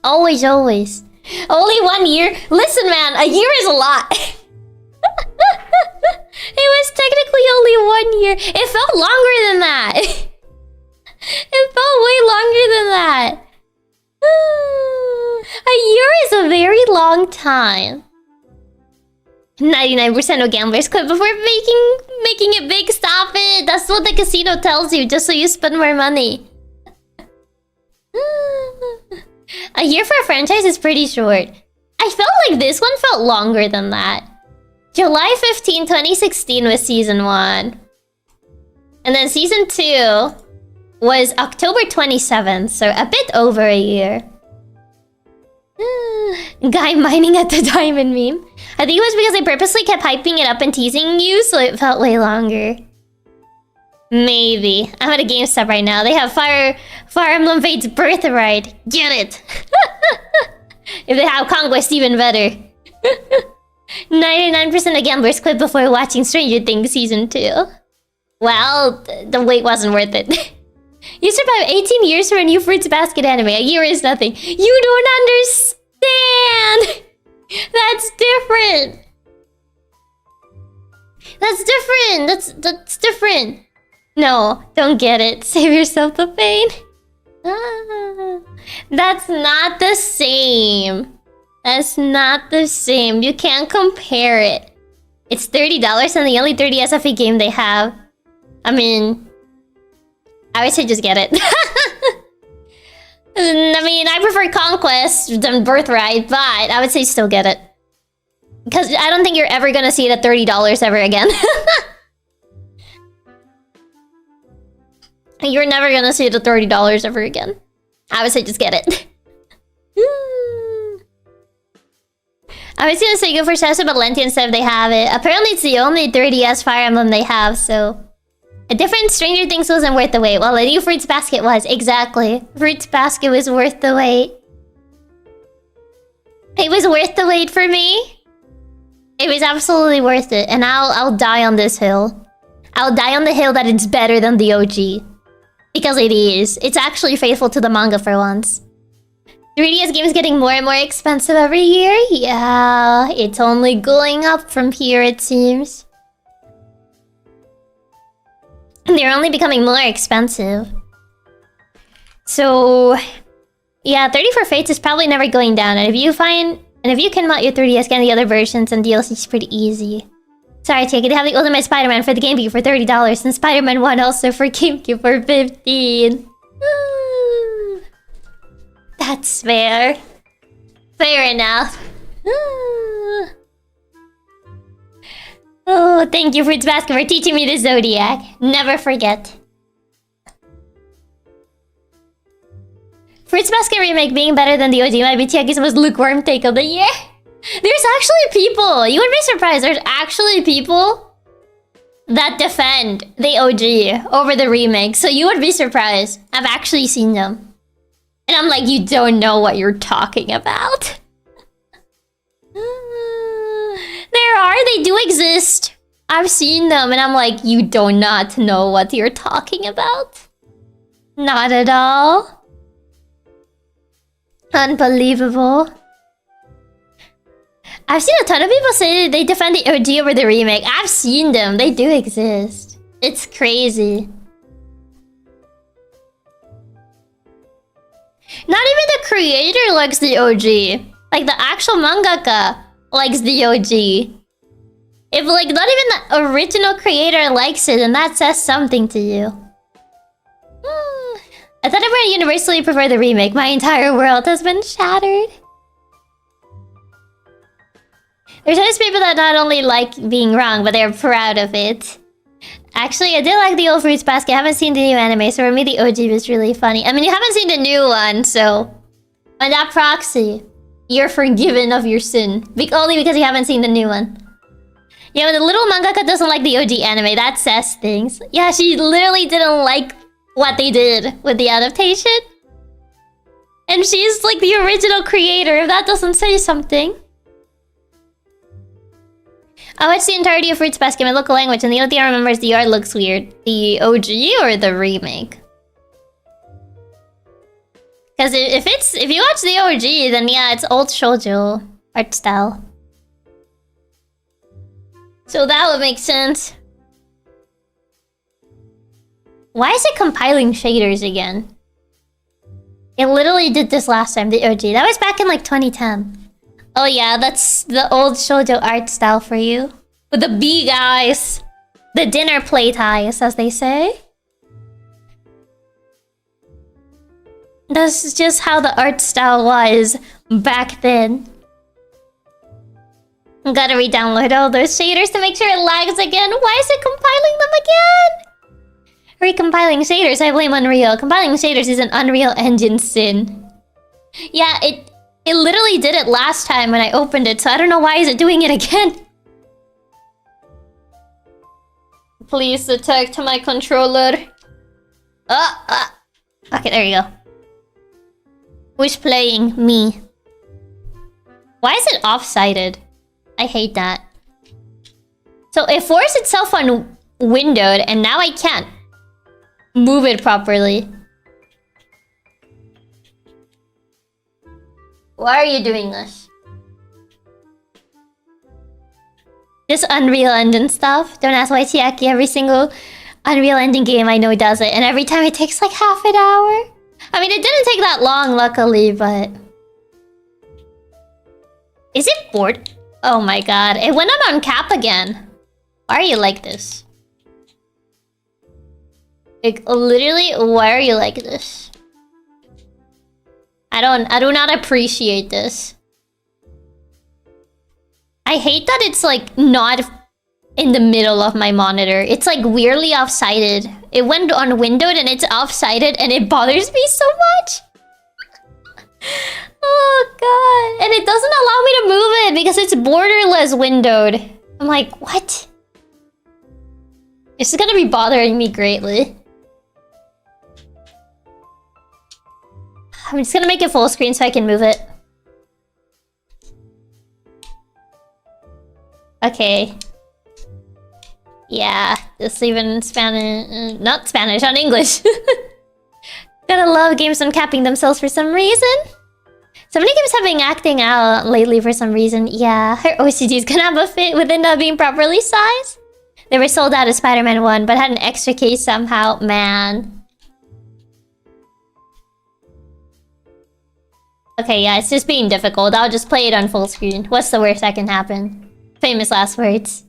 Always, always. Only 1 year? Listen, man, a year is a lot. It was technically only 1 year. It felt longer than that. It felt way longer than that. A year is a very long time. 99% of gamblers quit before making it big. Stop it. That's what the casino tells you, just so you spend more money. A year for a franchise is pretty short. I felt like this one felt longer than that. July 15, 2016 was season 1. And then season 2 was October 27th, so a bit over a year. Guy mining at the diamond meme. I think it was because they purposely kept hyping it up and teasing you, so it felt way longer. Maybe. I'm at a GameStop right now. They have Fire Emblem Fate's Birthright. Get it! If they have Conquest, even better. 99% of gamblers quit before watching Stranger Things Season 2. Well, the wait wasn't worth it. You survived 18 years for a new Fruits Basket anime. A year is nothing. You don't understand! That's different! That's different! That's different! No, don't get it. Save yourself the pain. That's not the same. That's not the same. You can't compare it. It's $30 and the only 30 SFE game they have. I mean, I would say just get it. I mean, I prefer Conquest than Birthright, but I would say still get it. Because I don't think you're ever gonna see it at $30 ever again. You're never gonna see it at $30 ever again. I would say just get it. I was gonna say go for Shasa Valenti instead if they have it. Apparently it's the only 3DS Fire Emblem they have, so... A different Stranger Things wasn't worth the wait. Well, a new Fruits Basket was. Exactly. Fruits Basket was worth the wait. It was worth the wait for me. It was absolutely worth it. And I'll die on this hill. I'll die on the hill that it's better than the OG. Because it is. It's actually faithful to the manga for once. 3DS games getting more and more expensive every year? Yeah, it's only going up from here, it seems. They're only becoming more expensive. So... yeah, 30 for Fates is probably never going down. And if you can mod your 3DS, get the other versions and DLC is pretty easy. Sorry, Chiaki, they have the Ultimate Spider-Man for the GameCube for $30 and Spider-Man 1 also for GameCube for $15. That's fair. Fair enough. Oh, thank you, Fruits Basket, for teaching me the Zodiac. Never forget. Fruits Basket remake being better than the OG might be Chiaki's most lukewarm take of the year. There's actually people, you would be surprised, there's actually people that defend the OG over the remake. So you would be surprised. I've actually seen them. And I'm like, you don't know what you're talking about. They do exist. I've seen them and I'm like, you do not know what you're talking about. Not at all. Unbelievable. I've seen a ton of people say they defend the OG over the remake. I've seen them. They do exist. It's crazy. Not even the creator likes the OG. Like the actual mangaka likes the OG. If like not even the original creator likes it, then that says something to you. I thought everyone universally preferred the remake. My entire world has been shattered. There's always people that not only like being wrong, but they're proud of it. Actually, I did like the old Fruits Basket. I haven't seen the new anime, so for me the OG was really funny. I mean, you haven't seen the new one, so... on that proxy, you're forgiven of your sin. Only because you haven't seen the new one. Yeah, but the little mangaka doesn't like the OG anime. That says things. Yeah, she literally didn't like what they did with the adaptation. And she's like the original creator, if that doesn't say something. I watched the entirety of Fruits Basket in my local language, and the only thing I remember is the art looks weird. The OG or the remake? Because if you watch the OG, then yeah, it's old shoujo art style. So that would make sense. Why is it compiling shaders again? It literally did this last time, the OG. That was back in like 2010. Oh yeah, that's the old shoujo art style for you. With the big eyes. The dinner plate eyes, as they say. That's just how the art style was back then. Gotta re-download all those shaders to make sure it lags again. Why is it compiling them again? Recompiling shaders, I blame Unreal. Compiling shaders is an Unreal Engine sin. Yeah, it literally did it last time when I opened it, so I don't know why is it doing it again. Please detect my controller. Okay, there you go. Who's playing? Me. Why is it off-sided? I hate that. So it forced itself on windowed, and now I can't move it properly. Why are you doing this? This Unreal Engine stuff. Don't ask why Chiaki. Every single Unreal Engine game I know does it. And every time it takes like half an hour. I mean, it didn't take that long, luckily, but... Is it bored? Oh my god. It went on cap again. Why are you like this? Like, literally, why are you like this? I do not appreciate this. I hate that it's like not in the middle of my monitor. It's like weirdly off-sided. It went on windowed and it's off-sided and it bothers me so much. Oh god. And it doesn't allow me to move it because it's borderless windowed. I'm like, what? This is gonna be bothering me greatly. I'm just gonna make it full screen so I can move it. Okay. Yeah, just even Spanish... not Spanish, on English. Gotta love games uncapping themselves for some reason. So many games have been acting out lately for some reason. Yeah, her OCD is gonna have a fit within not being properly sized. They were sold out of Spider-Man 1, but had an extra case somehow. Man. Okay, yeah, it's just being difficult. I'll just play it on full screen. What's the worst that can happen? Famous last words.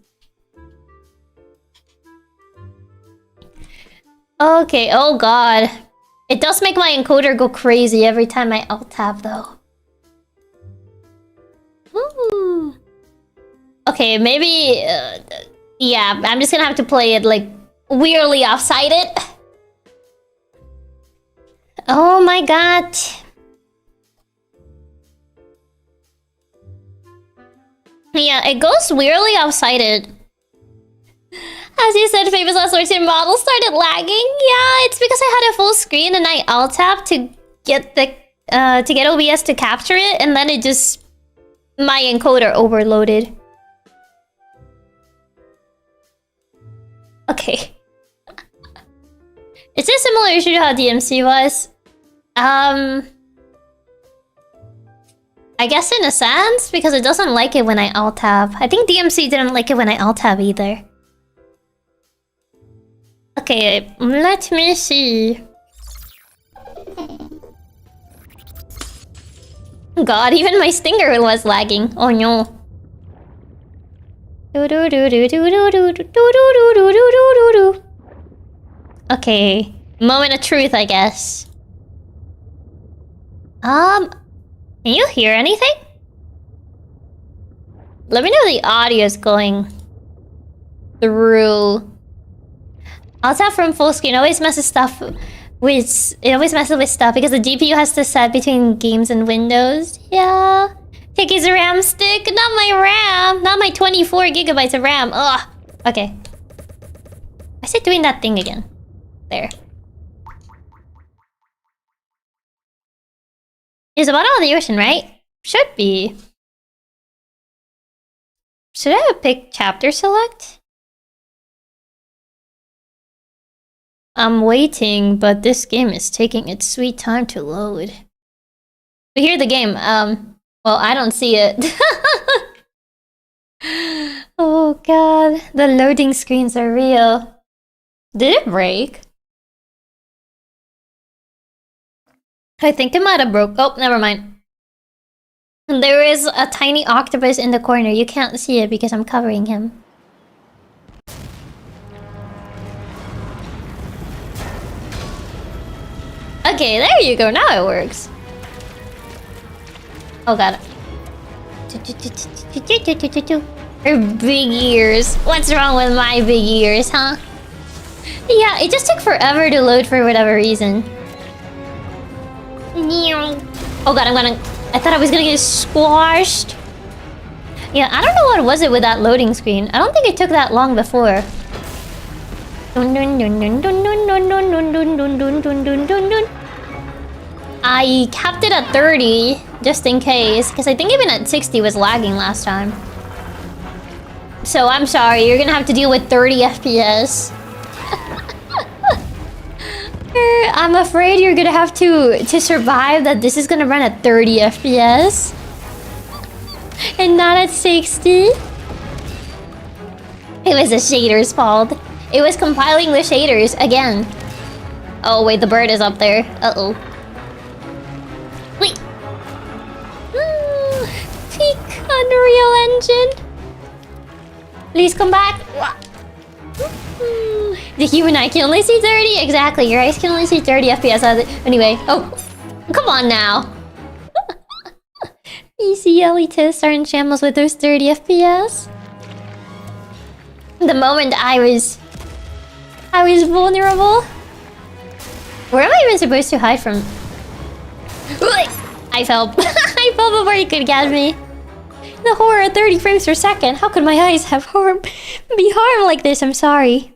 Okay, oh god. It does make my encoder go crazy every time I alt-tab, though. Ooh. Okay, maybe... yeah, I'm just gonna have to play it, like, weirdly off-sided. Oh my god. Yeah, it goes weirdly off-sided. As you said, famous last words, your model started lagging. Yeah, it's because I had a full screen and I alt-tabbed to get the to get OBS to capture it, and then it just my encoder overloaded. Okay. It's a similar issue to how DMC was. I guess in a sense, because it doesn't like it when I alt-tab. I think DMC didn't like it when I alt-tab either. Okay, let me see. God, even my stinger was lagging. Oh no. Okay, moment of truth, I guess. Can you hear anything? Let me know if the audio is going through. Alt-tab from full screen always messes stuff with... It always messes with stuff because the GPU has to set between games and windows. Yeah. Take his RAM stick, not my RAM. Not my 24 gigabytes of RAM. Ugh. Okay. I said doing that thing again. There. It's the bottom of the ocean, right? Should be. Should I have picked chapter select? I'm waiting, but this game is taking its sweet time to load. We hear the game. Well, I don't see it. Oh god, the loading screens are real. Did it break? I think it might have broke. Oh, never mind. There is a tiny octopus in the corner. You can't see it because I'm covering him. Okay, there you go. Now it works. Oh god. Her big ears. What's wrong with my big ears, huh? Yeah, it just took forever to load for whatever reason. Oh god, I thought I was gonna get squashed. Yeah, I don't know what was it with that loading screen. I don't think it took that long before. I capped it at 30, just in case, because I think even at 60 was lagging last time. So I'm sorry, you're gonna have to deal with 30 FPS. I'm afraid you're gonna have to survive that this is gonna run at 30 FPS. And not at 60. It was the shader's fault. It was compiling the shaders again. Oh wait, the bird is up there. Uh-oh. Wait. Peak Unreal Engine. Please come back. The human eye can only see 30? Exactly, your eyes can only see 30 FPS. Anyway, oh, come on now. Easy elitists are in shambles with those 30 FPS. The moment I was vulnerable. Where am I even supposed to hide from? I fell. I fell before he could get me. The horror at 30 frames per second. How could my eyes have be harmed like this? I'm sorry.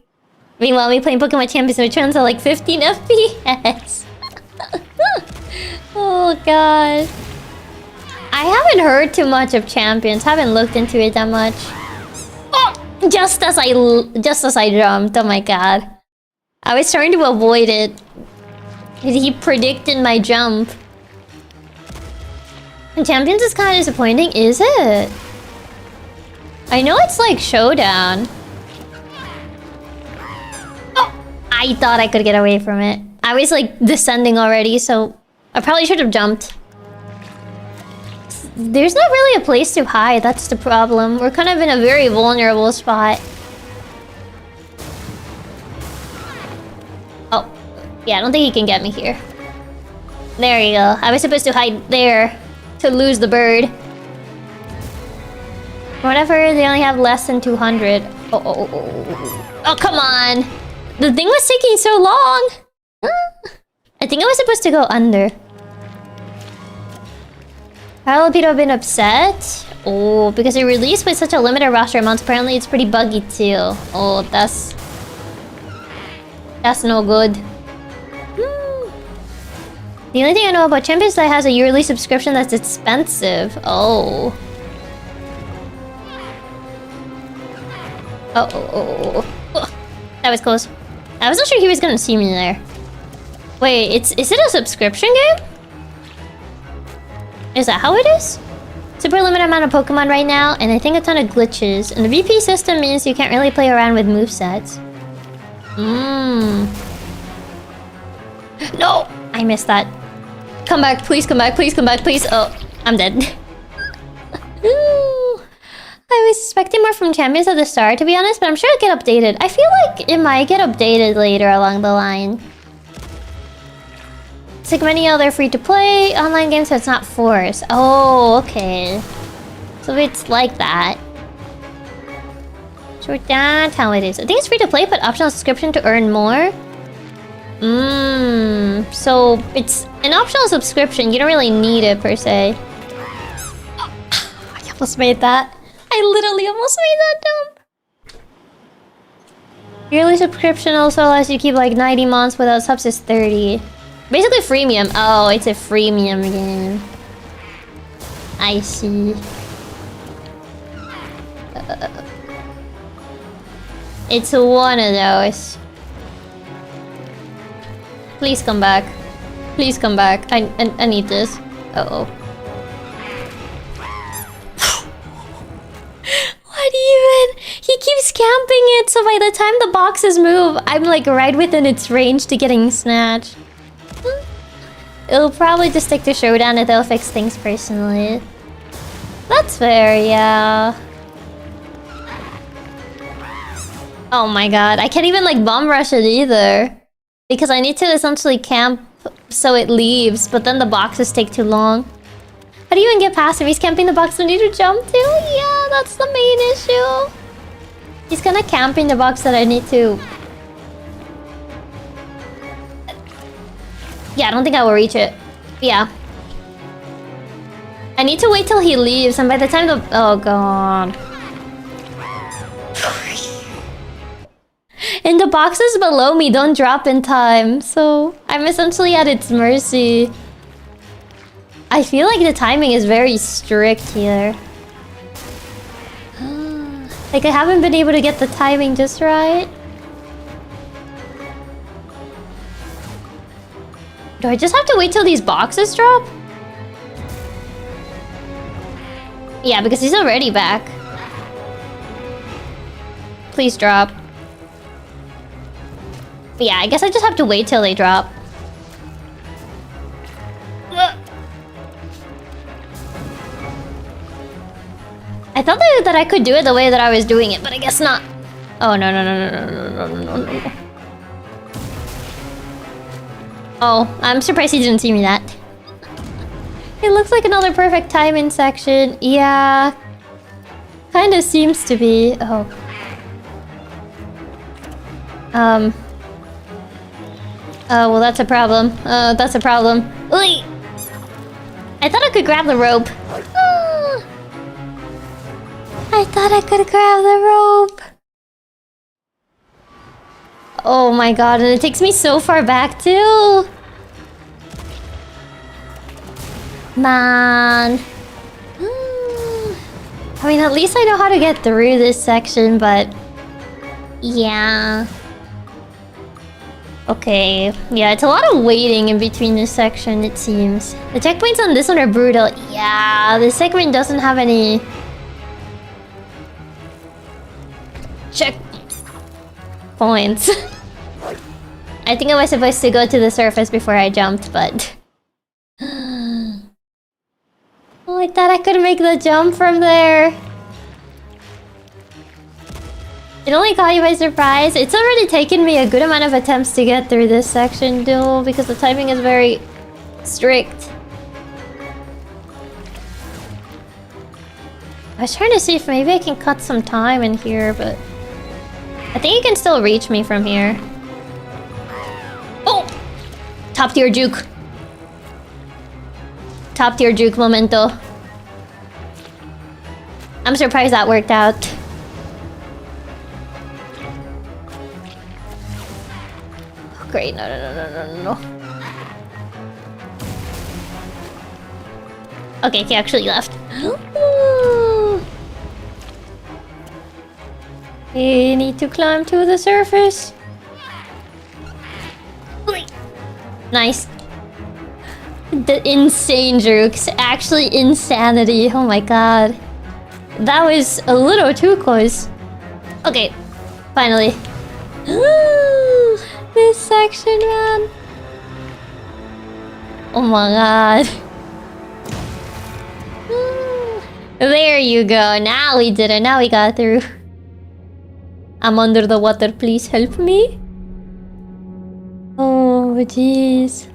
Meanwhile, me playing Pokemon Champions and Returns at like 15 FPS. Oh god. I haven't heard too much of Champions. Haven't looked into it that much. Oh, just as I jumped. Oh my god. I was trying to avoid it. He predicted my jump. And Champions is kind of disappointing, is it? I know it's like Showdown. Oh, I thought I could get away from it. I was like descending already, so I probably should have jumped. There's not really a place to hide, that's the problem. We're kind of in a very vulnerable spot. Oh, yeah, I don't think he can get me here. There you go. I was supposed to hide there to lose the bird. Whatever, they only have less than 200. Oh, come on. The thing was taking so long. I think I was supposed to go under. Paralapito have been upset? Oh, because it released with such a limited roster amount. Apparently it's pretty buggy too. Oh, that's no good. The only thing I know about Champions is that it has a yearly subscription that's expensive. Oh. Oh. That was close. I wasn't sure he was gonna see me there. Wait, is it a subscription game? Is that how it is? Super limited amount of Pokemon right now, and I think a ton of glitches. And the VP system means you can't really play around with movesets. No! I missed that. Come back, please come back, please come back, please. Oh, I'm dead. I was expecting more from Champions at the start, to be honest, but I'm sure it'll get updated. I feel like it might get updated later along the line. It's like many other free-to-play online games, so it's not forced. Oh, okay. So it's like that. So that's how it is. I think it's free-to-play, but optional subscription to earn more. So it's an optional subscription. You don't really need it, per se. Oh, I almost made that. I literally almost made that jump. Yearly subscription also allows you to keep like 90 months without subs is 30. Basically freemium. Oh, it's a freemium game. I see. It's one of those. Please come back. Please come back. I need this. Uh-oh. What even? He keeps camping it, so by the time the boxes move, I'm like right within its range to getting snatched. It'll probably just stick to Showdown if they'll fix things personally. That's fair, yeah. Oh my god, I can't even like bomb rush it either. Because I need to essentially camp so it leaves, but then the boxes take too long. How do you even get past him? He's camping the box we need to jump to? Yeah, that's the main issue. He's gonna camp in the box that I need to... Yeah, I don't think I will reach it. Yeah. I need to wait till he leaves, and by the time the... Oh, God. And the boxes below me don't drop in time, so I'm essentially at its mercy. I feel like the timing is very strict here. Like, I haven't been able to get the timing just right. Do I just have to wait till these boxes drop? Yeah, because he's already back. Please drop. Yeah, I guess I just have to wait till they drop. I thought that I could do it the way that I was doing it, but I guess not. Oh, no, no, no, no, no, no, no, no, no. Oh, I'm surprised he didn't see me that. It looks like another perfect timing section. Yeah. Kinda seems to be. Oh. Oh, well, that's a problem. That's a problem. Oi! I thought I could grab the rope. I thought I could grab the rope. Oh my god, and it takes me so far back too. Man. I mean, at least I know how to get through this section, but... Yeah. Okay. Yeah, it's a lot of waiting in between this section, it seems. The checkpoints on this one are brutal. Yeah, this segment doesn't have any... checkpoints. I think I was supposed to go to the surface before I jumped, but... Oh, I thought I could make the jump from there. It only caught you by surprise. It's already taken me a good amount of attempts to get through this section, though, because the timing is very strict. I was trying to see if maybe I can cut some time in here, but... I think you can still reach me from here. Oh! Top tier juke. Top tier juke momento. I'm surprised that worked out. Oh, great. No, no, no, no, no, no. Okay, he actually left. You need to climb to the surface. Nice. The insane jukes. Actually insanity. Oh my god. That was a little too close. Okay. Finally. This section, man. Oh my god. There you go. Now we did it. Now we got through. I'm under the water. Please help me. Oh, jeez.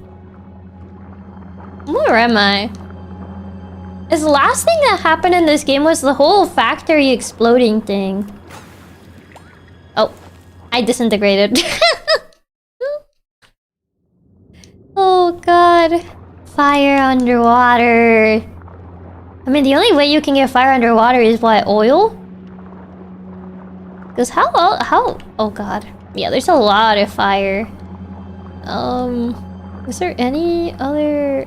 Where am I? This last thing that happened in this game was the whole factory exploding thing. Oh, I disintegrated. Oh god. Fire underwater. I mean, the only way you can get fire underwater is what, oil? Because how... Oh god. Yeah, there's a lot of fire. Is there any other...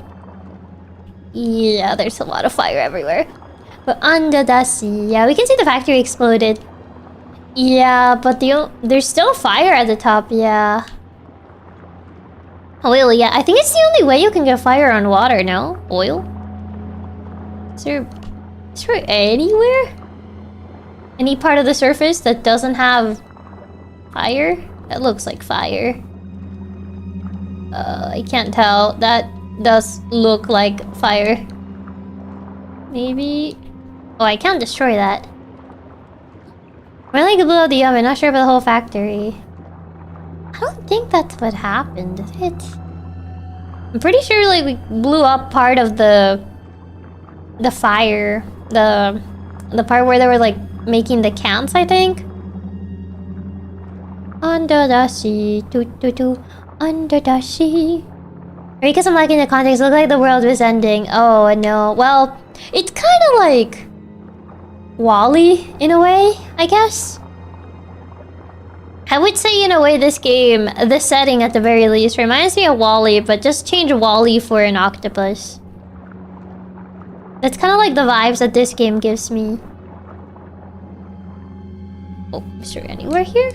Yeah, there's a lot of fire everywhere. But under the sea... Yeah, we can see the factory exploded. Yeah, but there's still fire at the top, yeah. Oil, yeah. I think it's the only way you can get fire on water, no? Oil? Is there anywhere? Any part of the surface that doesn't have fire? That looks like fire. I can't tell. That does look like fire. Maybe... Oh, I can't destroy that. Really blew up the oven. Not sure about the whole factory. I don't think that's what happened, did it? I'm pretty sure, like, we blew up part of the the fire, the part where they were like making the cans, I think. Under the sea, under the sea. Or because I'm liking the context, it looked like the world was ending. Oh no. Well, it's kind of like WALL-E in a way, I guess. I would say in a way this game, the setting at the very least, reminds me of WALL-E, but just change WALL-E for an octopus. That's kind of like the vibes that this game gives me. Oh, is there anywhere here?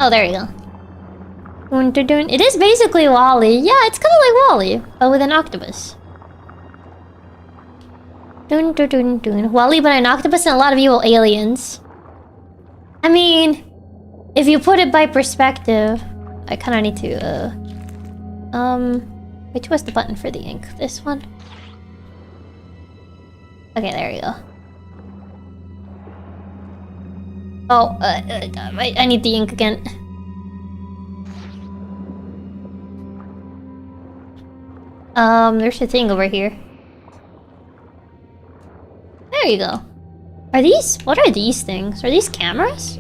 Oh, there you go. Dun, dun, dun. It is basically WALL-E. Yeah, it's kind of like WALL-E, but with an octopus. Dun, dun, dun, dun. WALL-E, but an octopus and a lot of evil aliens. I mean, if you put it by perspective, I kind of need to, which was the button for the ink? This one? Okay, there you go. Oh, I need the ink again. There's a thing over here. There you go. Are these... what are these things? Are these cameras?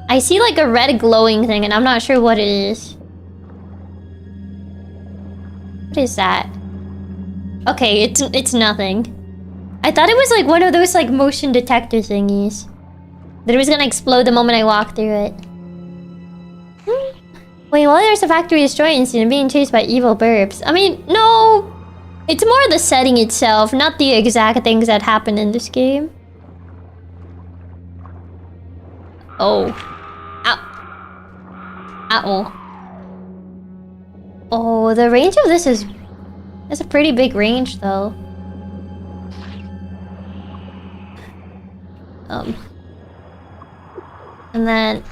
I see like a red glowing thing and I'm not sure what it is. What is that? Okay, it's nothing. I thought it was like one of those like motion detector thingies. That it was gonna explode the moment I walked through it. Wait, while there's a factory destroyed incident being chased by evil burbs. I mean, no! It's more the setting itself, not the exact things that happen in this game. Oh. Ow. Ow. Oh, the range of this is... that's a pretty big range, though. And then...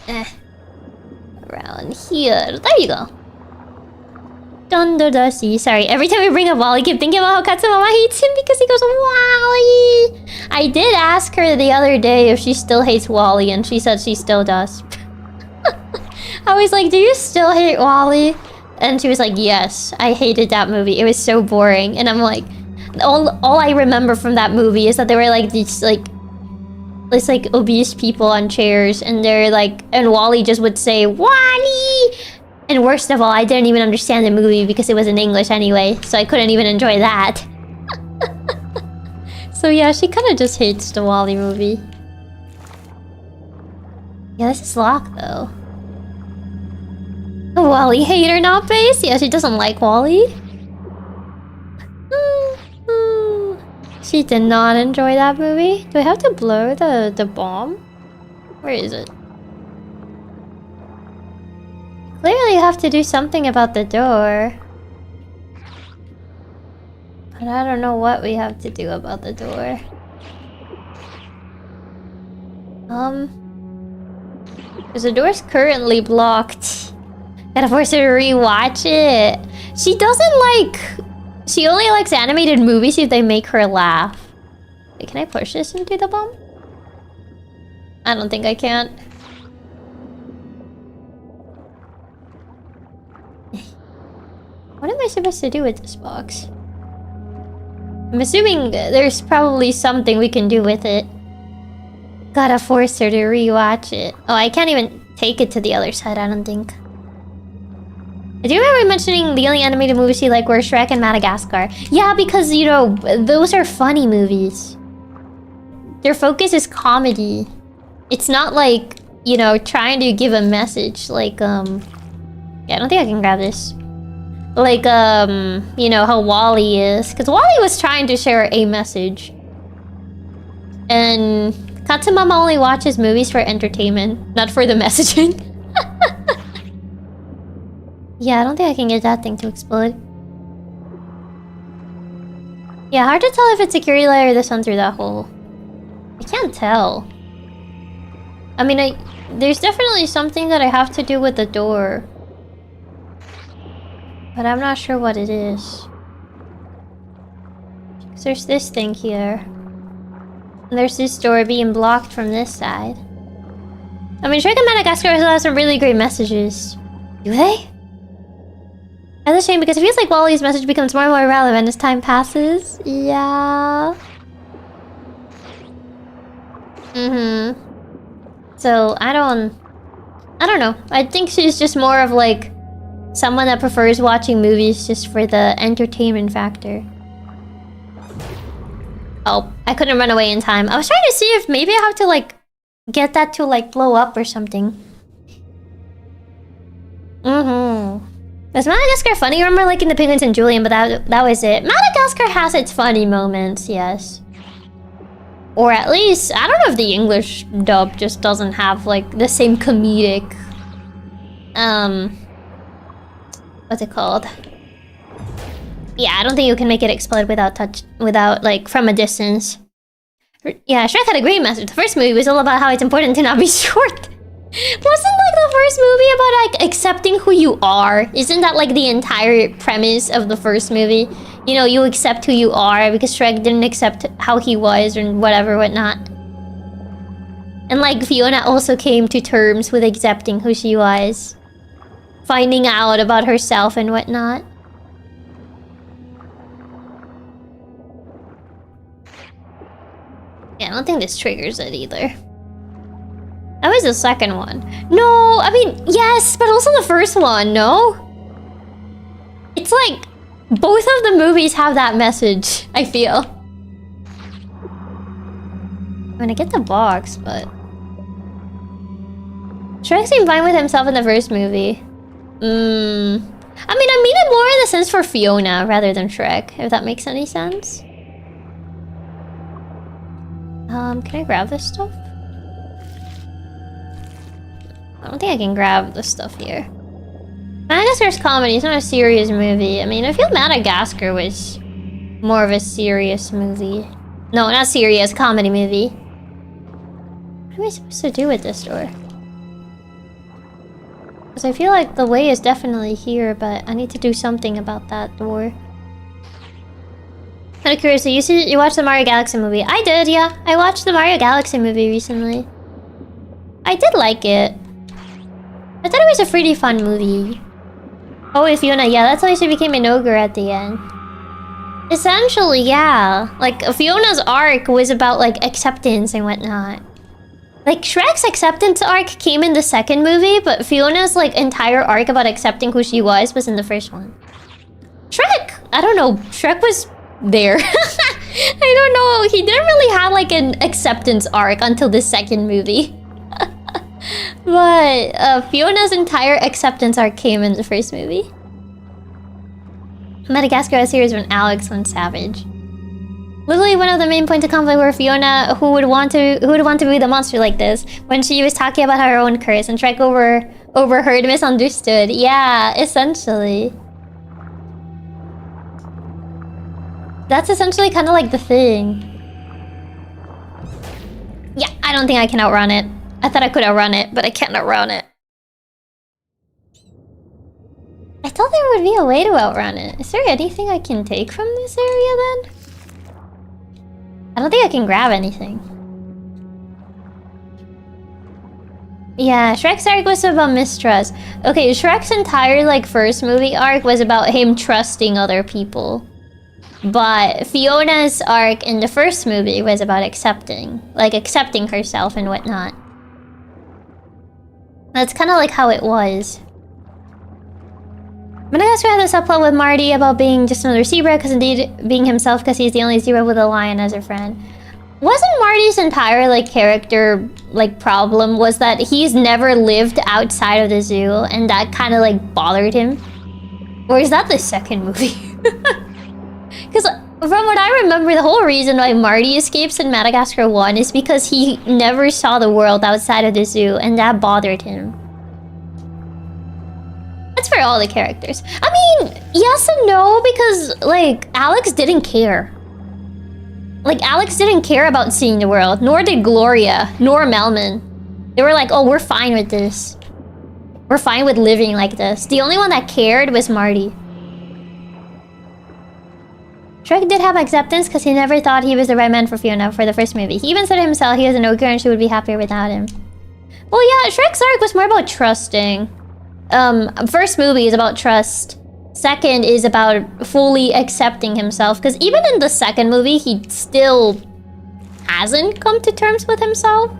around here. There you go. Under the sea. Sorry, every time we bring up WALL-E, I keep thinking about how Katsumama hates him because he goes, WALL-E! I did ask her the other day if she still hates WALL-E, and she said she still does. I was like, do you still hate WALL-E? And she was like, yes, I hated that movie. It was so boring. And I'm like, all I remember from that movie is that they were like these like obese people on chairs, and they're like, and WALL-E just would say, WALL-E! And worst of all, I didn't even understand the movie because it was in English anyway, so I couldn't even enjoy that. So yeah, she kind of just hates the WALL-E movie. Yeah, this is locked though. A WALL-E hater, not base? Yeah, she doesn't like WALL-E. She did not enjoy that movie. Do I have to blow the bomb? Where is it? Clearly you have to do something about the door. But I don't know what we have to do about the door. Because the door's currently blocked. Gotta force her to rewatch it. She doesn't like... she only likes animated movies if they make her laugh. Wait, can I push this into the bomb? I don't think I can. What am I supposed to do with this box? I'm assuming there's probably something we can do with it. Gotta force her to rewatch it. Oh, I can't even take it to the other side, I don't think. I do remember mentioning the only animated movies you like were Shrek and Madagascar. Yeah, because, you know, those are funny movies. Their focus is comedy. It's not like, you know, trying to give a message. Like, yeah, I don't think I can grab this. Like, you know, how WALL-E is. Because WALL-E was trying to share a message. And Katsumama only watches movies for entertainment, not for the messaging. Yeah, I don't think I can get that thing to explode. Yeah, hard to tell if it's security light or this one through that hole. I can't tell. I mean, there's definitely something that I have to do with the door. But I'm not sure what it is. 'Cause there's this thing here. And there's this door being blocked from this side. I mean, Shrek and Madagascar also have some really great messages. Do they? That's a shame because it feels like Wally's message becomes more and more relevant as time passes. Yeah. So, I don't know. I think she's just more of like someone that prefers watching movies just for the entertainment factor. Oh, I couldn't run away in time. I was trying to see if maybe I have to like get that to like blow up or something. Was Madagascar funny? I remember liking the Penguins and Julian, but that was it. Madagascar has its funny moments, yes. Or at least, I don't know if the English dub just doesn't have like the same comedic what's it called? Yeah, I don't think you can make it explode without like from a distance. Yeah, Shrek had a great message. The first movie was all about how it's important to not be short. Wasn't like the first movie about like accepting who you are? Isn't that like the entire premise of the first movie? You know, you accept who you are because Shrek didn't accept how he was or whatnot. And like Fiona also came to terms with accepting who she was. Finding out about herself and whatnot. Yeah, I don't think this triggers it either. That was the second one. No, I mean, yes, but also the first one, no? It's like, both of the movies have that message, I feel. I'm gonna get the box, but... Shrek seemed fine with himself in the first movie. I mean, I mean it more in the sense for Fiona rather than Shrek, if that makes any sense. Can I grab this stuff? I don't think I can grab the stuff here. Madagascar's comedy, it's not a serious movie. I mean, I feel Madagascar was more of a serious movie. No, not serious, comedy movie. What am I supposed to do with this door? Because I feel like the way is definitely here, but I need to do something about that door. Kind of curious, so you watched the Mario Galaxy movie? I did, yeah. I watched the Mario Galaxy movie recently. I did like it. I thought it was a pretty fun movie. Oh, with Fiona, yeah, that's why she became an ogre at the end. Essentially, yeah. Like, Fiona's arc was about, like, acceptance and whatnot. Like, Shrek's acceptance arc came in the second movie, but Fiona's, like, entire arc about accepting who she was in the first one. Shrek! I don't know. Shrek was there. I don't know. He didn't really have, like, an acceptance arc until the second movie. But Fiona's entire acceptance arc came in the first movie. Madagascar has series when Alex went savage. Literally one of the main points of conflict were Fiona, who would want to be the monster like this, when she was talking about her own curse, and Shrek overheard, misunderstood. Yeah, essentially. That's essentially kind of like the thing. Yeah, I don't think I can outrun it. I thought I could outrun it, but I can't outrun it. I thought there would be a way to outrun it. Is there anything I can take from this area then? I don't think I can grab anything. Yeah, Shrek's arc was about mistrust. Okay, Shrek's entire like first movie arc was about him trusting other people. But Fiona's arc in the first movie was about accepting herself and whatnot. That's kind of like how it was. Madagascar had a subplot with Marty about being just another zebra, because indeed being himself, because he's the only zebra with a lion as a friend. Wasn't Marty's entire like character like problem was that he's never lived outside of the zoo, and that kind of like bothered him? Or is that the second movie? Because from what I remember, the whole reason why Marty escapes in Madagascar 1 is because he never saw the world outside of the zoo, and that bothered him. That's for all the characters. I mean, yes and no, because, like, Alex didn't care. Like, Alex didn't care about seeing the world, nor did Gloria, nor Melman. They were like, oh, we're fine with this. We're fine with living like this. The only one that cared was Marty. Shrek did have acceptance because he never thought he was the right man for Fiona for the first movie. He even said himself he was an ogre and she would be happier without him. Well, yeah, Shrek's arc was more about trusting. First movie is about trust. second is about fully accepting himself. Because even in the second movie, he still hasn't come to terms with himself.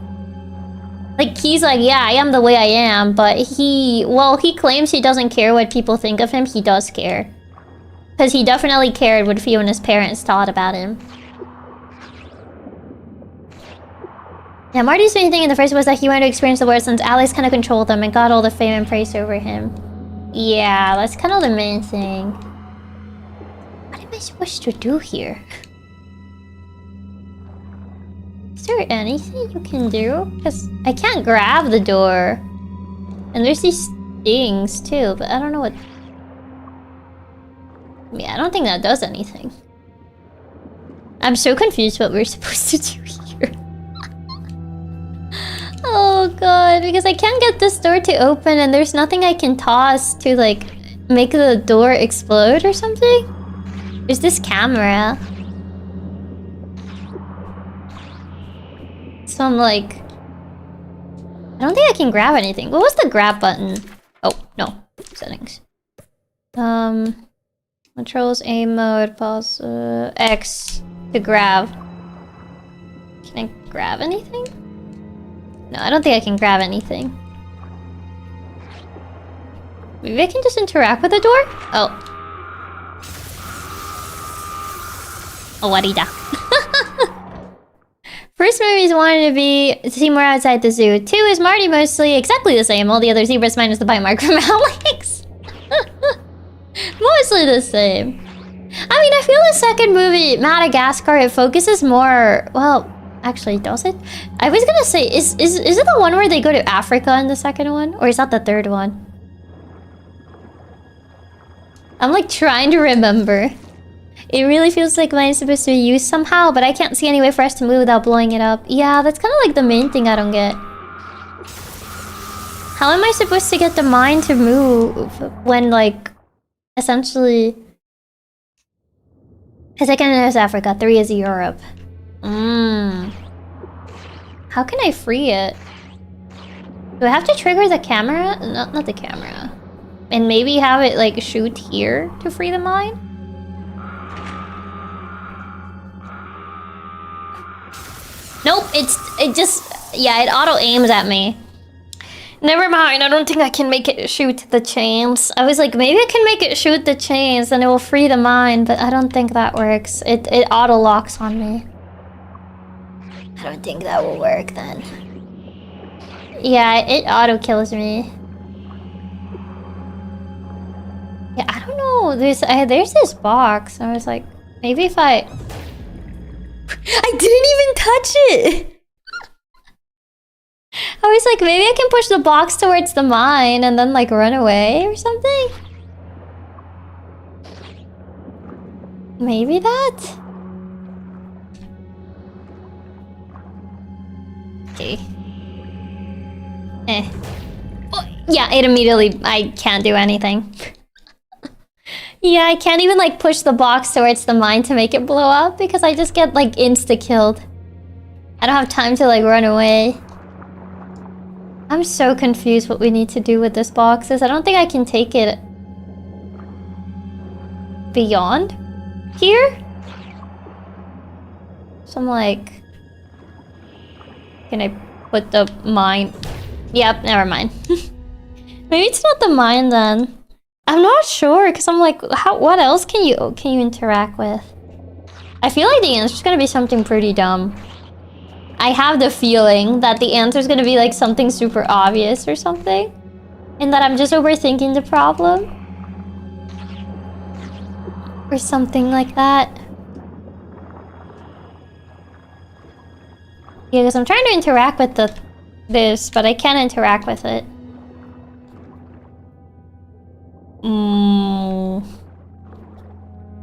Like, he's like, yeah, I am the way I am, but he claims he doesn't care what people think of him. He does care. Because he definitely cared what Fiona's parents thought about him. Yeah, Marty's main thing in the first was that he wanted to experience the world since Alex kind of controlled them and got all the fame and praise over him. Yeah, that's kind of the main thing. What am I supposed to do here? Is there anything you can do? Because I can't grab the door. And there's these things too, but I don't know what... Yeah, I don't think that does anything. I'm so confused what we're supposed to do here. Oh god, because I can't get this door to open and there's nothing I can toss to like make the door explode or something. There's this camera. So I'm like... I don't think I can grab anything. What was the grab button? Oh, no. Settings. Controls, aim mode, pause, X to grab. Can I grab anything? No, I don't think I can grab anything. Maybe I can just interact with the door? Oh. Oh, what-da. First movies wanted to see more outside the zoo. 2 is Marty mostly exactly the same. All the other zebras minus the bite mark from Alex. Mostly the same. I mean, I feel the second movie, Madagascar, it focuses more... Well, actually, does it? I was gonna say, is it the one where they go to Africa in the second one? Or is that the third one? I'm like trying to remember. It really feels like mine's supposed to be used somehow, but I can't see any way for us to move without blowing it up. Yeah, that's kind of like the main thing I don't get. How am I supposed to get the mine to move when, like, essentially... The second is Africa, 3 is Europe. How can I free it? Do I have to trigger the camera? Not the camera. And maybe have it, like, shoot here to free the mine? Nope, it just... Yeah, it auto-aims at me. Never mind, I don't think I can make it shoot the chains. I was like, maybe I can make it shoot the chains and it will free the mine, but I don't think that works. It auto-locks on me. I don't think that will work then. Yeah, it auto-kills me. Yeah, I don't know. There's this box. I was like, maybe if I... I didn't even touch it! I was like, maybe I can push the box towards the mine and then like run away or something? Maybe that? Okay. Oh, yeah, it immediately... I can't do anything. Yeah, I can't even like push the box towards the mine to make it blow up because I just get like insta-killed. I don't have time to like run away. I'm so confused what we need to do with this box is I don't think I can take it beyond here. So I'm like, can I put the mine? Yep, never mind. Maybe it's not the mine then. I'm not sure because I'm like, what else can you interact with? I feel like the answer's gonna be something pretty dumb. I have the feeling that the answer's gonna be like something super obvious or something. And that I'm just overthinking the problem. Or something like that. Yeah, because I'm trying to interact with this, but I can't interact with it.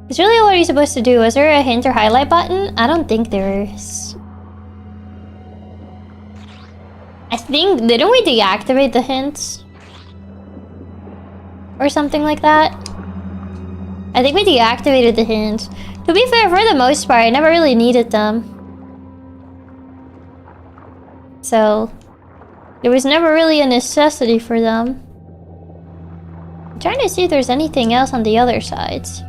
It's really what are you supposed to do? Is there a hint or highlight button? I don't think there is. I think, didn't we deactivate the hints? Or something like that? I think we deactivated the hints. To be fair, for the most part, I never really needed them. So, there was never really a necessity for them. I'm trying to see if there's anything else on the other sides.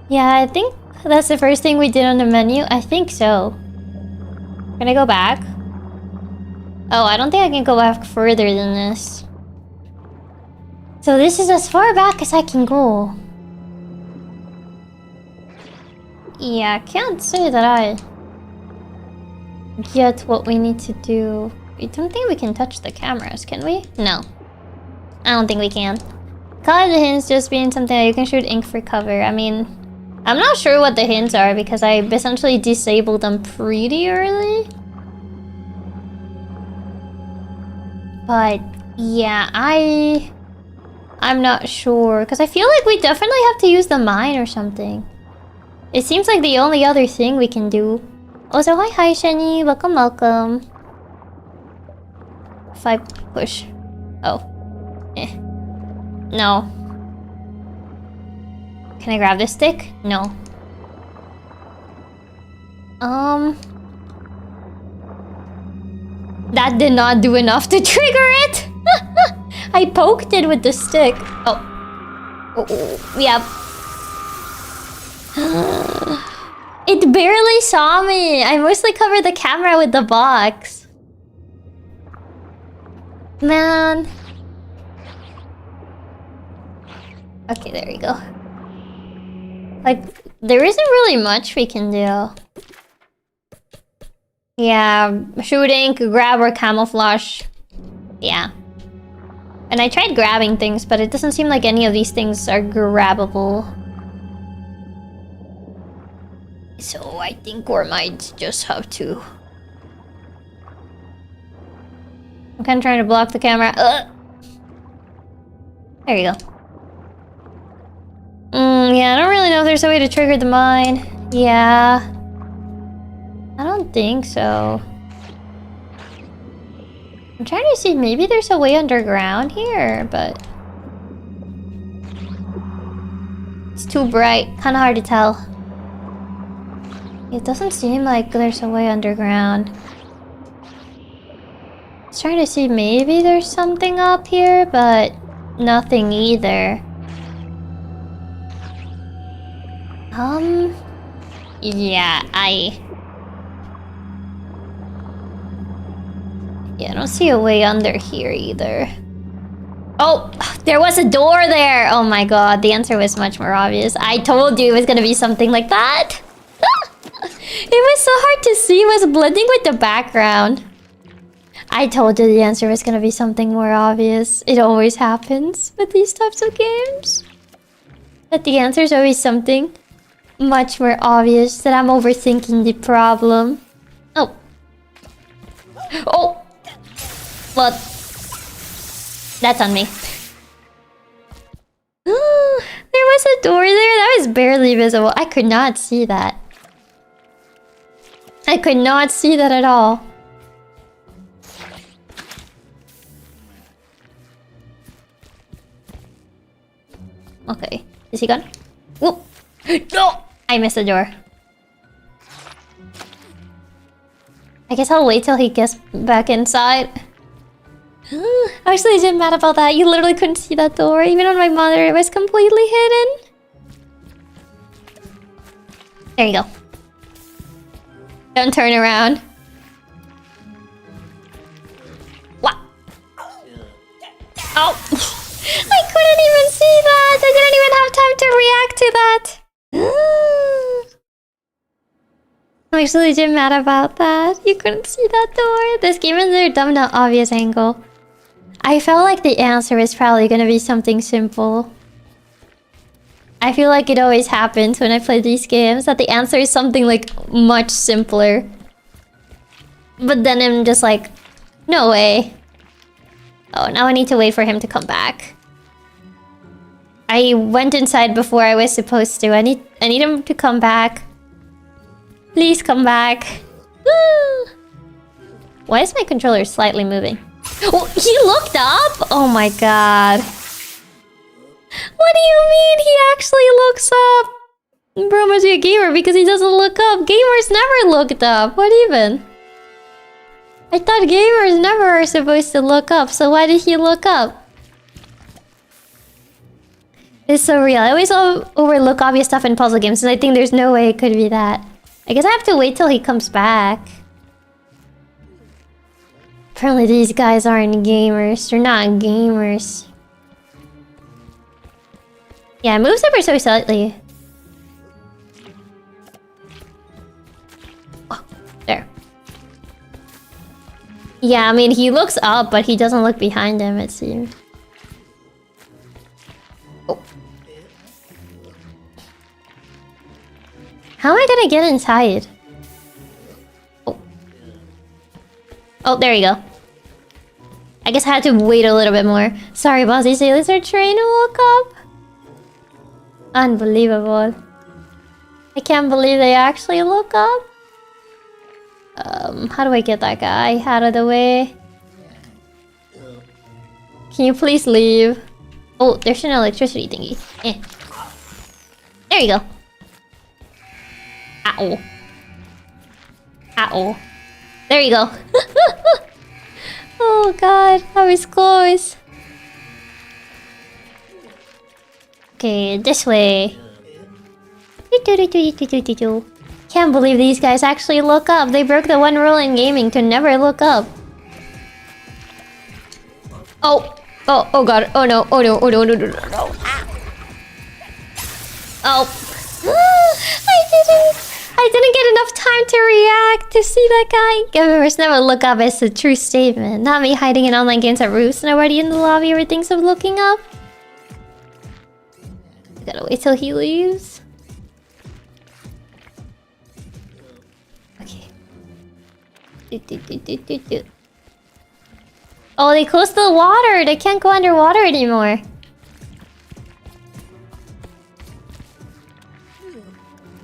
Yeah, I think that's the first thing we did on the menu. I think so. Can I go back? Oh, I don't think I can go back further than this. So this is as far back as I can go. Yeah, I can't say that I get what we need to do. I don't think we can touch the cameras, can we? No. I don't think we can. Color the hints just being something that you can shoot ink for cover. I mean, I'm not sure what the hints are because I essentially disabled them pretty early. But yeah, I'm not sure because I feel like we definitely have to use the mine or something. It seems like the only other thing we can do. Also, hi Shani, welcome. If I push, oh, no. Can I grab this stick? No. That did not do enough to trigger it. I poked it with the stick. Oh, yep. It barely saw me. I mostly covered the camera with the box. Man. Okay, there we go. Like, there isn't really much we can do. Yeah, shooting, grab, or camouflage. Yeah. And I tried grabbing things, but it doesn't seem like any of these things are grabbable. So I think we might just have to... I'm kind of trying to block the camera. There you go. Yeah, I don't really know if there's a way to trigger the mine. Yeah. I don't think so. I'm trying to see, maybe there's a way underground here, but... it's too bright, kind of hard to tell. It doesn't seem like there's a way underground. I was trying to see, maybe there's something up here, but nothing either. Yeah, I don't see a way under here either. Oh, there was a door there! Oh my god, the answer was much more obvious. I told you it was gonna be something like that! It was so hard to see, it was blending with the background. I told you the answer was gonna be something more obvious. It always happens with these types of games. That the answer is always something much more obvious, that I'm overthinking the problem. Oh. Oh! Well, that's on me. There was a door there that was barely visible. I could not see that. I could not see that at all. Okay, is he gone? Whoop! No! I missed the door. I guess I'll wait till he gets back inside. Actually, I didn't mad about that. You literally couldn't see that door. Even on my monitor, it was completely hidden. There you go. Don't turn around. What? Oh! I couldn't even see that! I didn't even have time to react to that! I'm actually legit mad about that. You couldn't see that door. This game is a dumb, not obvious angle. I felt like the answer is probably gonna be something simple. I feel like it always happens when I play these games, that the answer is something like much simpler. But then I'm just like, no way. Oh, now I need to wait for him to come back. I went inside before I was supposed to. I need him to come back. Please come back. Why is my controller slightly moving? Oh, he looked up? Oh my god. What do you mean he actually looks up? Bro must be a gamer because he doesn't look up. Gamers never looked up. What even? I thought gamers never are supposed to look up, so why did he look up? It's so real. I always overlook obvious stuff in puzzle games, and I think there's no way it could be that. I guess I have to wait till he comes back. Apparently these guys aren't gamers. They're not gamers. Yeah, it moves ever so slightly. Oh, there. Yeah, I mean, he looks up, but he doesn't look behind him, it seems. Oh. How am I gonna get inside? Oh. Oh, there you go. I guess I had to wait a little bit more. Sorry, boss, these sailors are trained to look up. Unbelievable. I can't believe they actually look up. How do I get that guy out of the way? Can you please leave? Oh, there's an electricity thingy. Eh. There you go. Ow. Ow. There you go. Oh god, that was close. Okay, this way. Can't believe these guys actually look up. They broke the one rule in gaming to never look up. Oh. Oh god. Oh no. Oh no. Oh no. No. No. No. No. Oh. I didn't get enough time to react to see that guy. Gamers never look up is a true statement. Not me hiding in online games at Roost. Nobody in the lobby ever thinks of looking up. I gotta wait till he leaves. Okay. Oh, they closed the water. They can't go underwater anymore.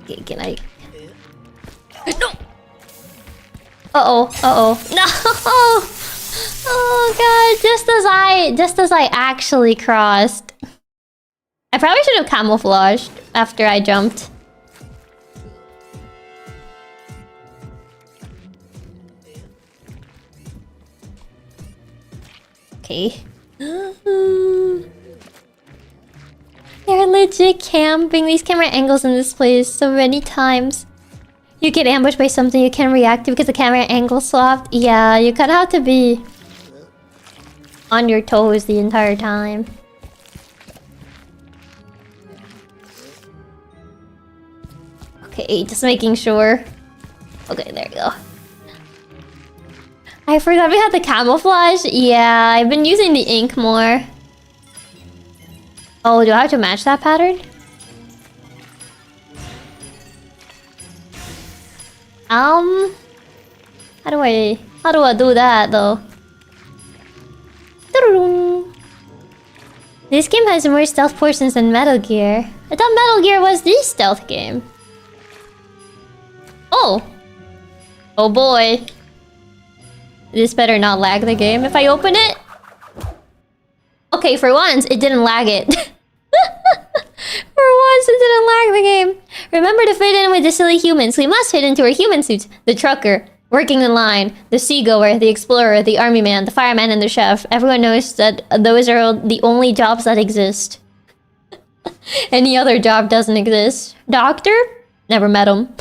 Okay, can I... No! Uh-oh. Uh-oh. No! Oh god, just as I actually crossed. I probably should have camouflaged after I jumped. Okay. They're legit camping. These camera angles in this place so many times. You get ambushed by something you can't react to because the camera angle swapped. Yeah, you kind of have to be on your toes the entire time. Okay, just making sure. Okay, there you go. I forgot we had the camouflage. Yeah, I've been using the ink more. Oh, do I have to match that pattern? How do I do that though? This game has more stealth portions than Metal Gear. I thought Metal Gear was the stealth game. Oh! Oh boy. This better not lag the game if I open it. Okay, for once, it didn't lag it. For once, it didn't lag the game. Remember to fit in with the silly humans. We must fit into our human suits. The trucker, working in line, the seagoer, the explorer, the army man, the fireman, and the chef. Everyone knows that those are the only jobs that exist. Any other job doesn't exist. Doctor? Never met him.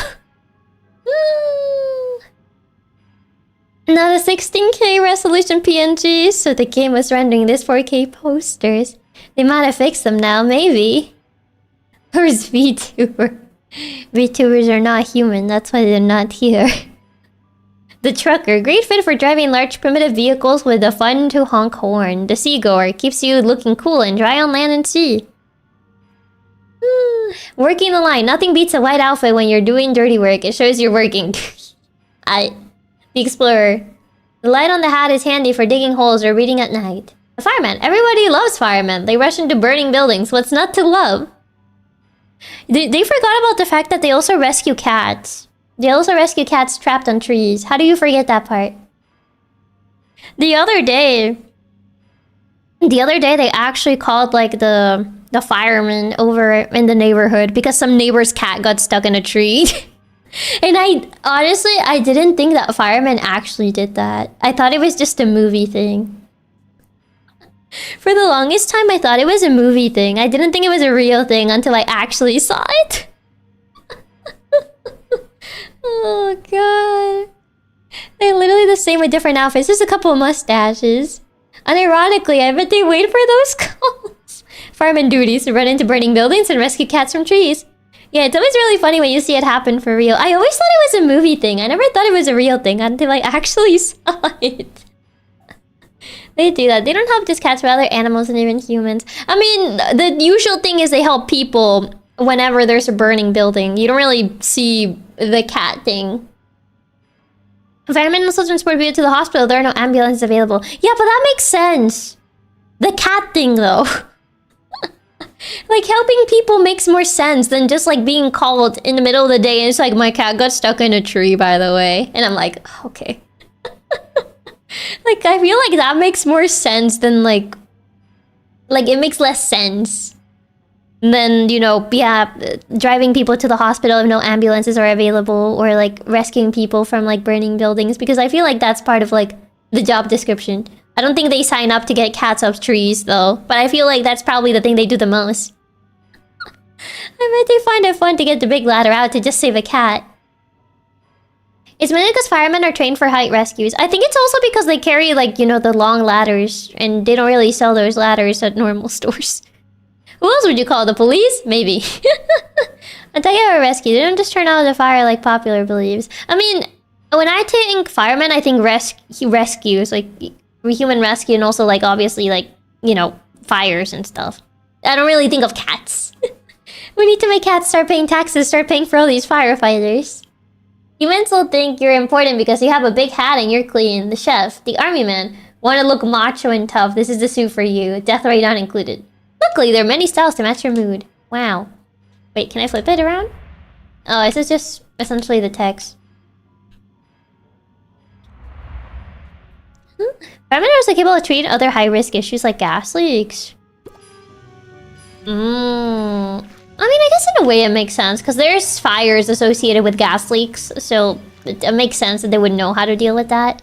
Not a 16K resolution PNG, so the game was rendering this 4K posters. They might have fixed them now, maybe. Where's Vtuber? Vtubers are not human, that's why they're not here. The trucker, great fit for driving large primitive vehicles with a fun to honk horn. The seagoer keeps you looking cool and dry on land and sea. Working the line, nothing beats a white outfit when you're doing dirty work. It shows you're working. The explorer. The light on the hat is handy for digging holes or reading at night. The fireman. Everybody loves firemen. They rush into burning buildings. What's not to love? They forgot about the fact that they also rescue cats. They also rescue cats trapped on trees. How do you forget that part? The other day they actually called like the firemen over in the neighborhood because some neighbor's cat got stuck in a tree. And I honestly, I didn't think that firemen actually did that. I thought it was just a movie thing. For the longest time, I thought it was a movie thing. I didn't think it was a real thing until I actually saw it. Oh god. They're literally the same with different outfits. Just a couple of mustaches. Unironically, I bet they wait for those calls. Fireman duties to run into burning buildings and rescue cats from trees. Yeah, it's always really funny when you see it happen for real. I always thought it was a movie thing. I never thought it was a real thing until I actually saw it. They do that. They don't help just cats, but other animals and even humans. I mean, the usual thing is they help people whenever there's a burning building. You don't really see the cat thing. Firemen also transport people to the hospital. There are no ambulances available. Yeah, but that makes sense. The cat thing, though. Like, helping people makes more sense than just, like, being called in the middle of the day and it's like, my cat got stuck in a tree, by the way. And I'm like, okay. Like, I feel like that makes more sense than, like, it makes less sense than, you know, yeah, driving people to the hospital if no ambulances are available, or, like, rescuing people from, like, burning buildings, because I feel like that's part of, like, the job description. I don't think they sign up to get cats off trees, though, but I feel like that's probably the thing they do the most. I bet they find it fun to get the big ladder out to just save a cat. It's mainly because firemen are trained for height rescues. I think it's also because they carry, like, you know, the long ladders, and they don't really sell those ladders at normal stores. Who else would you call? The police? Maybe. I tell you, a rescue. They don't just turn out the fire like Popular believes. I mean, when I think firemen, I think rescues, like human rescue, and also, like, obviously, like, you know, fires and stuff. I don't really think of cats. We need to make cats start paying taxes, start paying for all these firefighters. Humans will think you're important because you have a big hat and you're clean. The chef, the army man, want to look macho and tough. This is the suit for you. Death ray not included. Luckily, there are many styles to match your mood. Wow. Wait, can I flip it around? Oh, this is just essentially the text. Firemen are also capable of treating other high-risk issues like gas leaks. I mean, I guess in a way it makes sense, because there's fires associated with gas leaks, so it makes sense that they would know how to deal with that.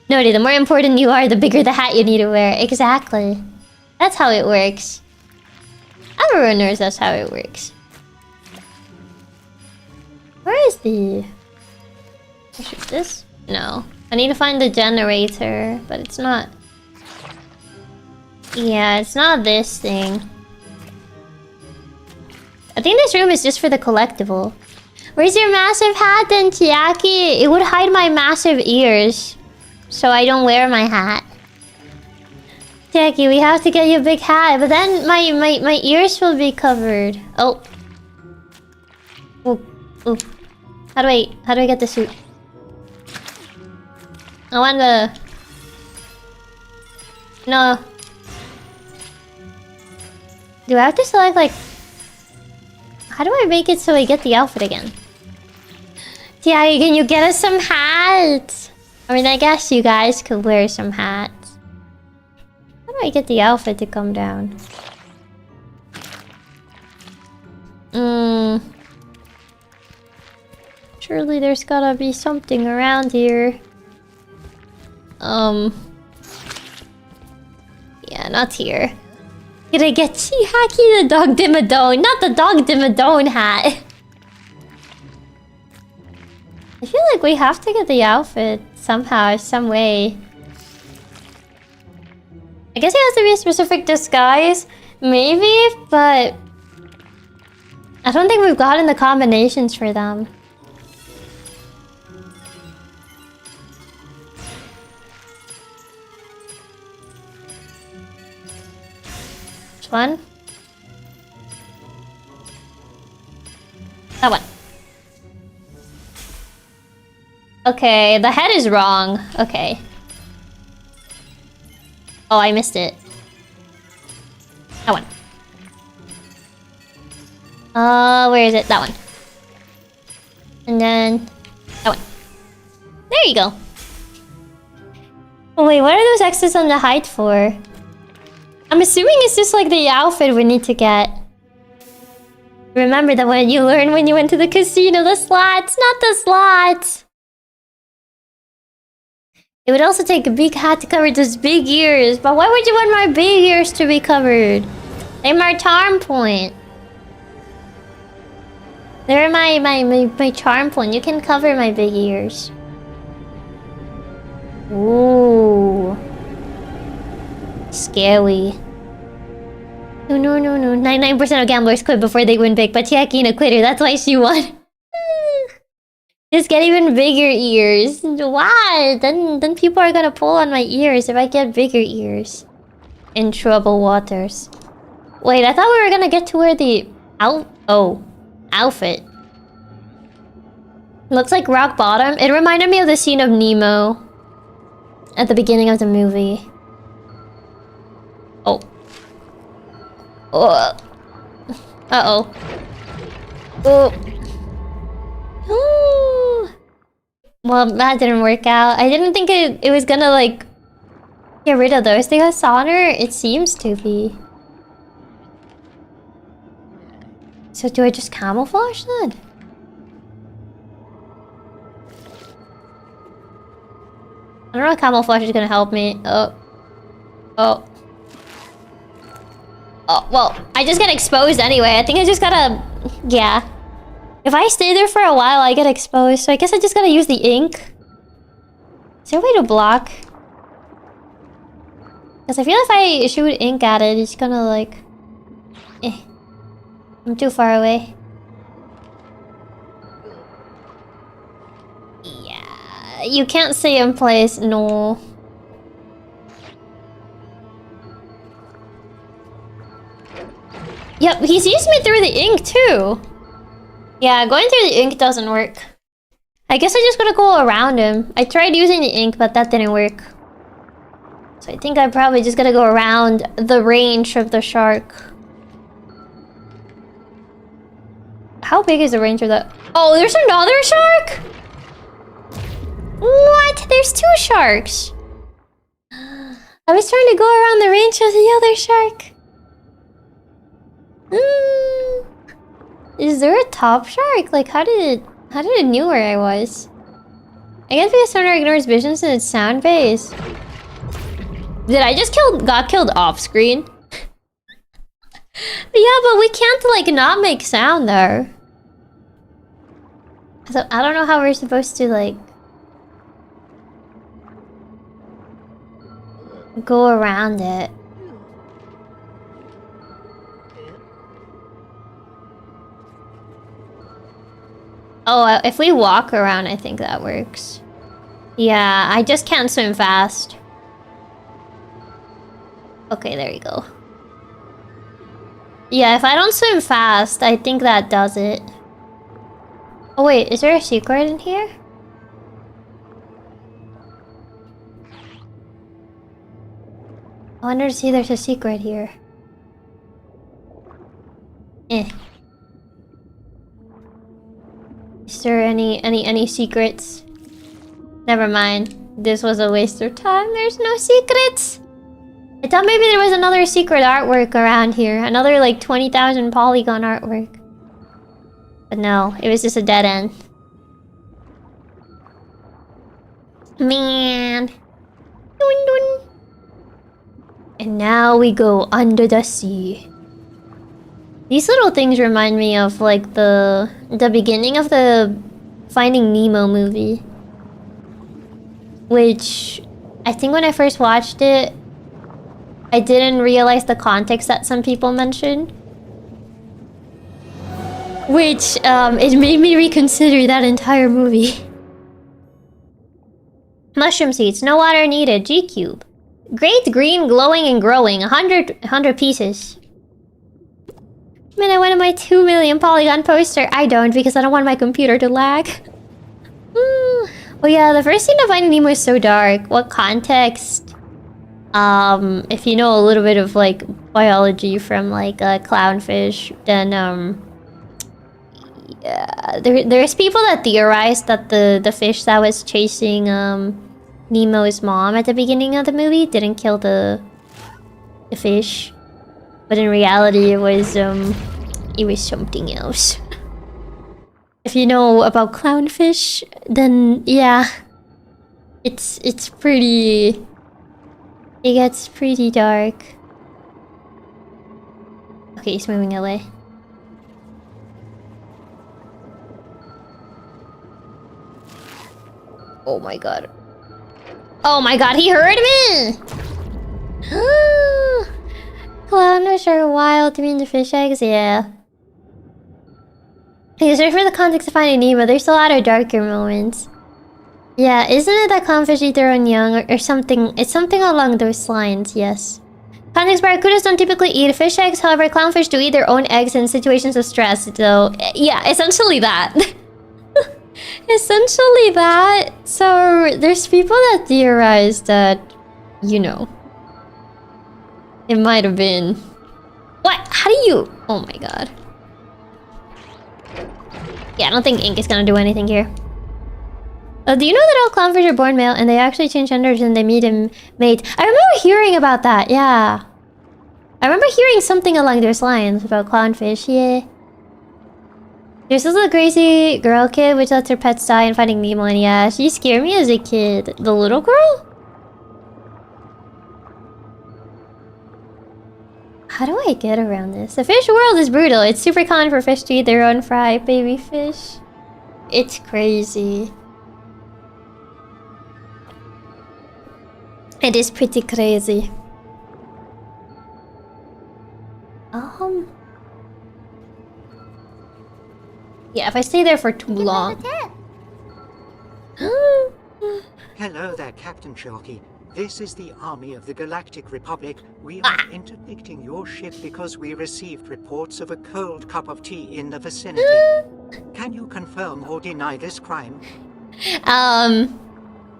Noted, the more important you are, the bigger the hat you need to wear. Exactly. That's how it works. Everyone knows that's how it works. Where is the... Is it this? No. I need to find the generator, but it's not... Yeah, it's not this thing. I think this room is just for the collectible. Where's your massive hat then, Chiaki? It would hide my massive ears, so I don't wear my hat. Chiaki, we have to get you a big hat, but then my ears will be covered. Oh. Ooh. How do I get the suit? I want the... No. Do I have to select, like... How do I make it so I get the outfit again? Tiagi, can you get us some hats? I mean, I guess you guys could wear some hats. How do I get the outfit to come down? Surely there's gotta be something around here. Yeah, not here. Did I get Chiaki the dog Dimmadome? Not the dog Dimmadome hat. I feel like we have to get the outfit somehow, some way. I guess it has to be a specific disguise, maybe, but I don't think we've gotten the combinations for them. Which one? That one. Okay, the head is wrong. Okay. Oh, I missed it. That one. Where is it? That one. And then... that one. There you go. Oh wait, what are those X's on the height for? I'm assuming it's just like the outfit we need to get. Remember the one you learned when you went to the casino, the slots, not the slots. It would also take a big hat to cover those big ears, but why would you want my big ears to be covered? They're my charm point. They're my charm point. You can cover my big ears. Ooh. Scary. No. 99% of gamblers quit before they win big, but Chiaki a quitter. That's why she won. Just get even bigger ears. Why? Then people are gonna pull on my ears if I get bigger ears. In trouble waters. Wait, I thought we were gonna get to where the outfit. Looks like rock bottom. It reminded me of the scene of Nemo at the beginning of the movie. Oh. Uh-oh. Oh. Ooh. Well, that didn't work out. I didn't think it was gonna, like, get rid of those. They got sonar? It seems to be. So do I just camouflage then? I don't know if camouflage is gonna help me. Oh, well, I just get exposed anyway. I think I just gotta... Yeah. If I stay there for a while, I get exposed. So I guess I just gotta use the ink. Is there a way to block? Because I feel if I shoot ink at it, it's gonna like... I'm too far away. Yeah, you can't stay in place, no. Yep, he sees me through the ink too. Yeah, going through the ink doesn't work. I guess I just gotta go around him. I tried using the ink, but that didn't work. So I think I probably just gotta go around the range of the shark. How big is the range of that? Oh, there's another shark? What? There's two sharks. I was trying to go around the range of the other shark. Is there a top shark? Like, how did it knew where I was? I guess because sonar ignores vision since it's sound based. Did I just got killed off screen? Yeah, but we can't like not make sound there. So I don't know how we're supposed to like go around it. Oh, if we walk around, I think that works. Yeah, I just can't swim fast. Okay, there you go. Yeah, if I don't swim fast, I think that does it. Oh wait, is there a secret in here? I wonder to see if there's a secret here. Is there any secrets? Never mind. This was a waste of time. There's no secrets. I thought maybe there was another secret artwork around here. Another like 20,000 polygon artwork. But no, it was just a dead end. Man. Dun, dun. And now we go under the sea. These little things remind me of like the beginning of the Finding Nemo movie. Which I think when I first watched it, I didn't realize the context that some people mentioned. Which, it made me reconsider that entire movie. Mushroom seeds, no water needed, G-Cube. Great green, glowing and growing, 100 pieces. Man, I wanted my 2 million polygon poster. I don't, because I don't want my computer to lag. Oh yeah, the first scene of Finding Nemo is so dark. What context? If you know a little bit of like biology from like clownfish, then yeah, there's people that theorize that the fish that was chasing Nemo's mom at the beginning of the movie didn't kill the fish, but in reality it was It was something else. If you know about clownfish, then yeah. It's pretty... It gets pretty dark. Okay, he's moving away. Oh my god. Oh my god, he heard me! Clownfish are wild to mean the fish eggs, yeah. Okay, search for the context of Finding Nemo. There's a lot of darker moments. Yeah, isn't it that clownfish eat their own young or something? It's something along those lines, yes. Context: barracudas don't typically eat fish eggs, however, clownfish do eat their own eggs in situations of stress, so... Yeah, essentially that. Essentially that. So, there's people that theorize that, you know... It might have been... What? How do you... Oh my god. Yeah, I don't think ink is gonna do anything here. Do you know that all clownfish are born male and they actually change genders when they meet a mate? I remember hearing about that, yeah. I remember hearing something along those lines about clownfish, yeah. There's this little crazy girl kid which lets her pets die in Finding Nemo, and yeah, she scared me as a kid. The little girl? How do I get around this? The fish world is brutal. It's super common for fish to eat their own fry baby fish. It's crazy. It is pretty crazy. Yeah, if I stay there for too long. Hello there, Captain Chiaki. This is the Army of the Galactic Republic. We are interdicting your ship because we received reports of a cold cup of tea in the vicinity. Can you confirm or deny this crime?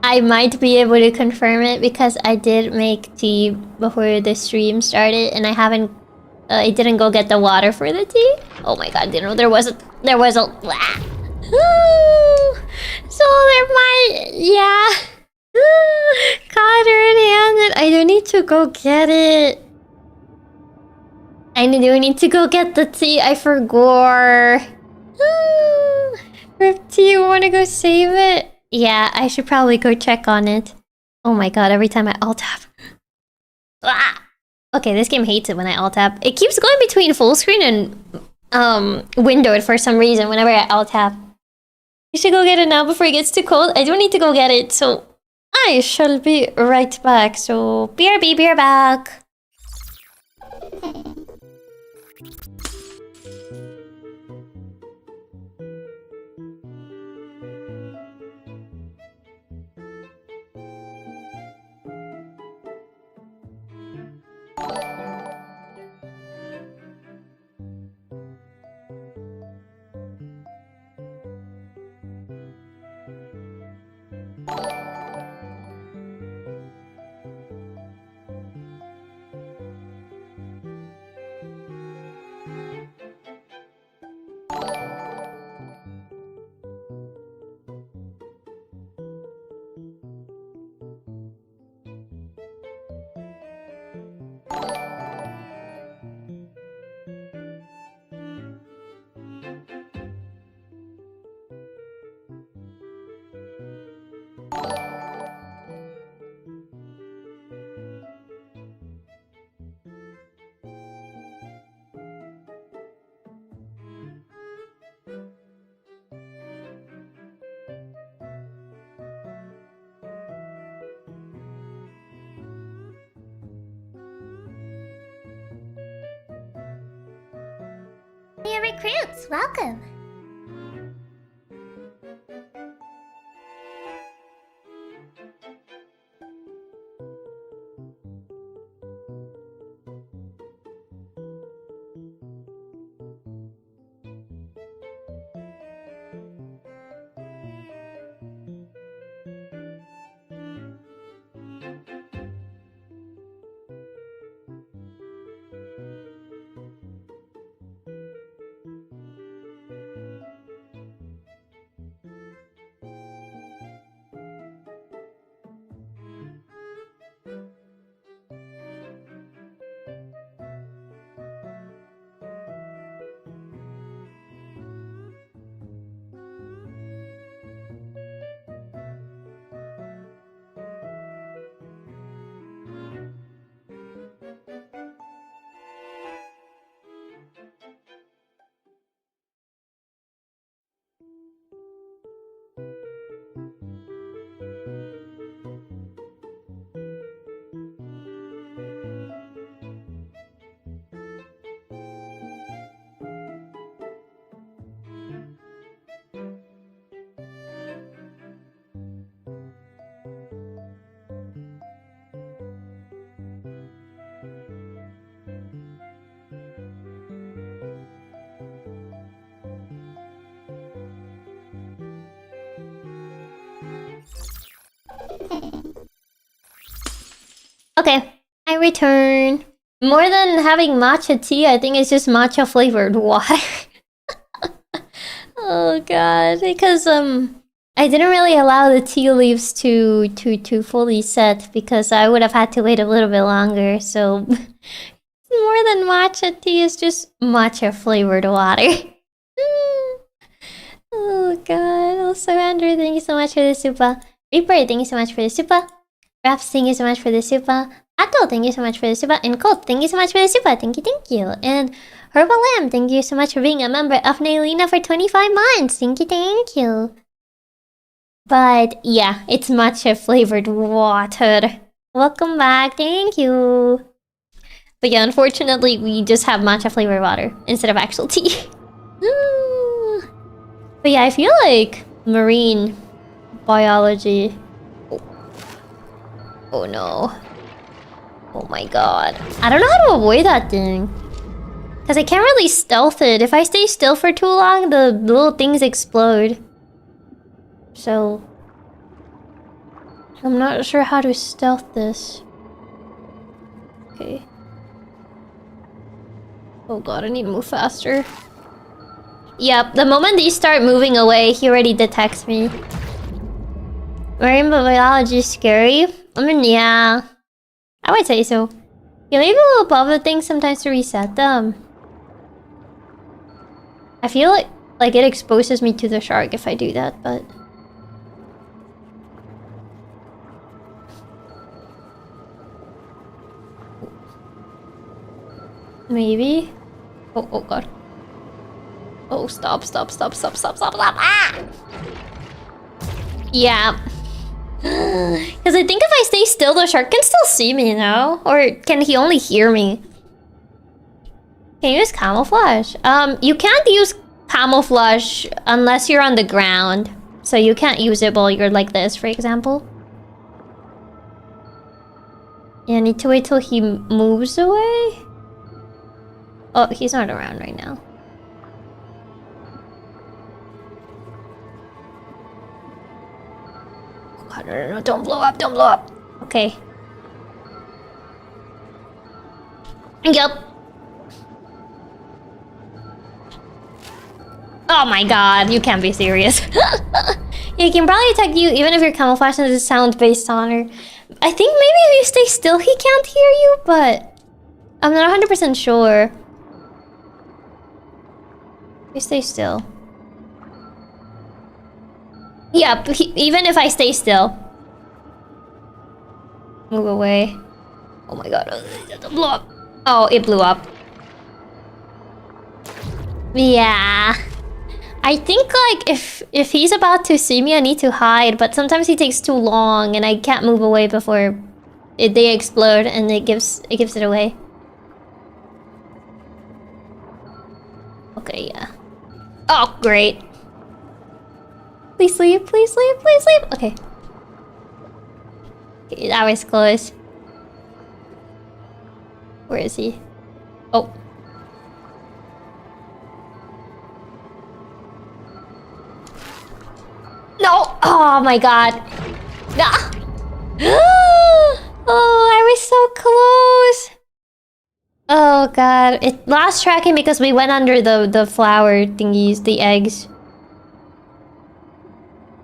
I might be able to confirm it because I did make tea before the stream started, and I haven't. I didn't go get the water for the tea. Oh my god! You know there was a. So there might, yeah. Caught red-handed. I do need to go get it. I do need to go get the tea. I forgot. Rip tea, you wanna go save it? Yeah, I should probably go check on it. Oh my god, every time I alt-tab. Okay, this game hates it when I alt-tab. It keeps going between full screen and windowed for some reason whenever I alt-tab. You should go get it now before it gets too cold. I do need to go get it, so I shall be right back. So, BRB, be right back. New recruits, welcome. Okay, I return. More than having matcha tea, I think it's just matcha flavored water. Oh god, because I didn't really allow the tea leaves to fully set because I would have had to wait a little bit longer. So more than matcha tea is just matcha flavored water. Oh god. Also, Andrew, thank you so much for the super. Reaper, thank you so much for the super. Raps, thank you so much for the super. Atto, thank you so much for the super. And Colt, thank you so much for the super. Thank you. And Herbal Lamb, thank you so much for being a member of Nailina for 25 months. Thank you. But yeah, it's matcha flavored water. Welcome back, thank you. But yeah, unfortunately, we just have matcha flavored water instead of actual tea. But yeah, I feel like marine biology. Oh no. Oh my god. I don't know how to avoid that thing. Because I can't really stealth it. If I stay still for too long, the little things explode. So I'm not sure how to stealth this. Okay. Oh god, I need to move faster. Yep, the moment these start moving away, he already detects me. Marine biology is scary? I mean, yeah. I would say so. You maybe will above the things sometimes to reset them. I feel like it exposes me to the shark if I do that, but... Maybe? Oh god. Oh, stop. Ah! Yeah. Because I think if I stay still, the shark can still see me, no? Or can he only hear me? Can you use camouflage? You can't use camouflage unless you're on the ground. So you can't use it while you're like this, for example. Yeah, I need to wait till he moves away. Oh, he's not around right now. Oh god, no, don't blow up. Okay. Yup. Oh my god, you can't be serious. He can probably attack you even if your camouflage is a sound-based sonar. I think maybe if you stay still he can't hear you, but I'm not 100% sure. You stay still. Yeah, even if I stay still. Move away. Oh my god. It blew up. Oh, it blew up. Yeah. I think like if he's about to see me, I need to hide, but sometimes he takes too long and I can't move away before they explode and it gives it away. Okay, yeah. Oh, great. Please sleep. Okay. Okay, that was close. Where is he? Oh. No! Oh my god. Ah. Oh, I was so close. Oh god. It lost tracking because we went under the flower thingies, the eggs.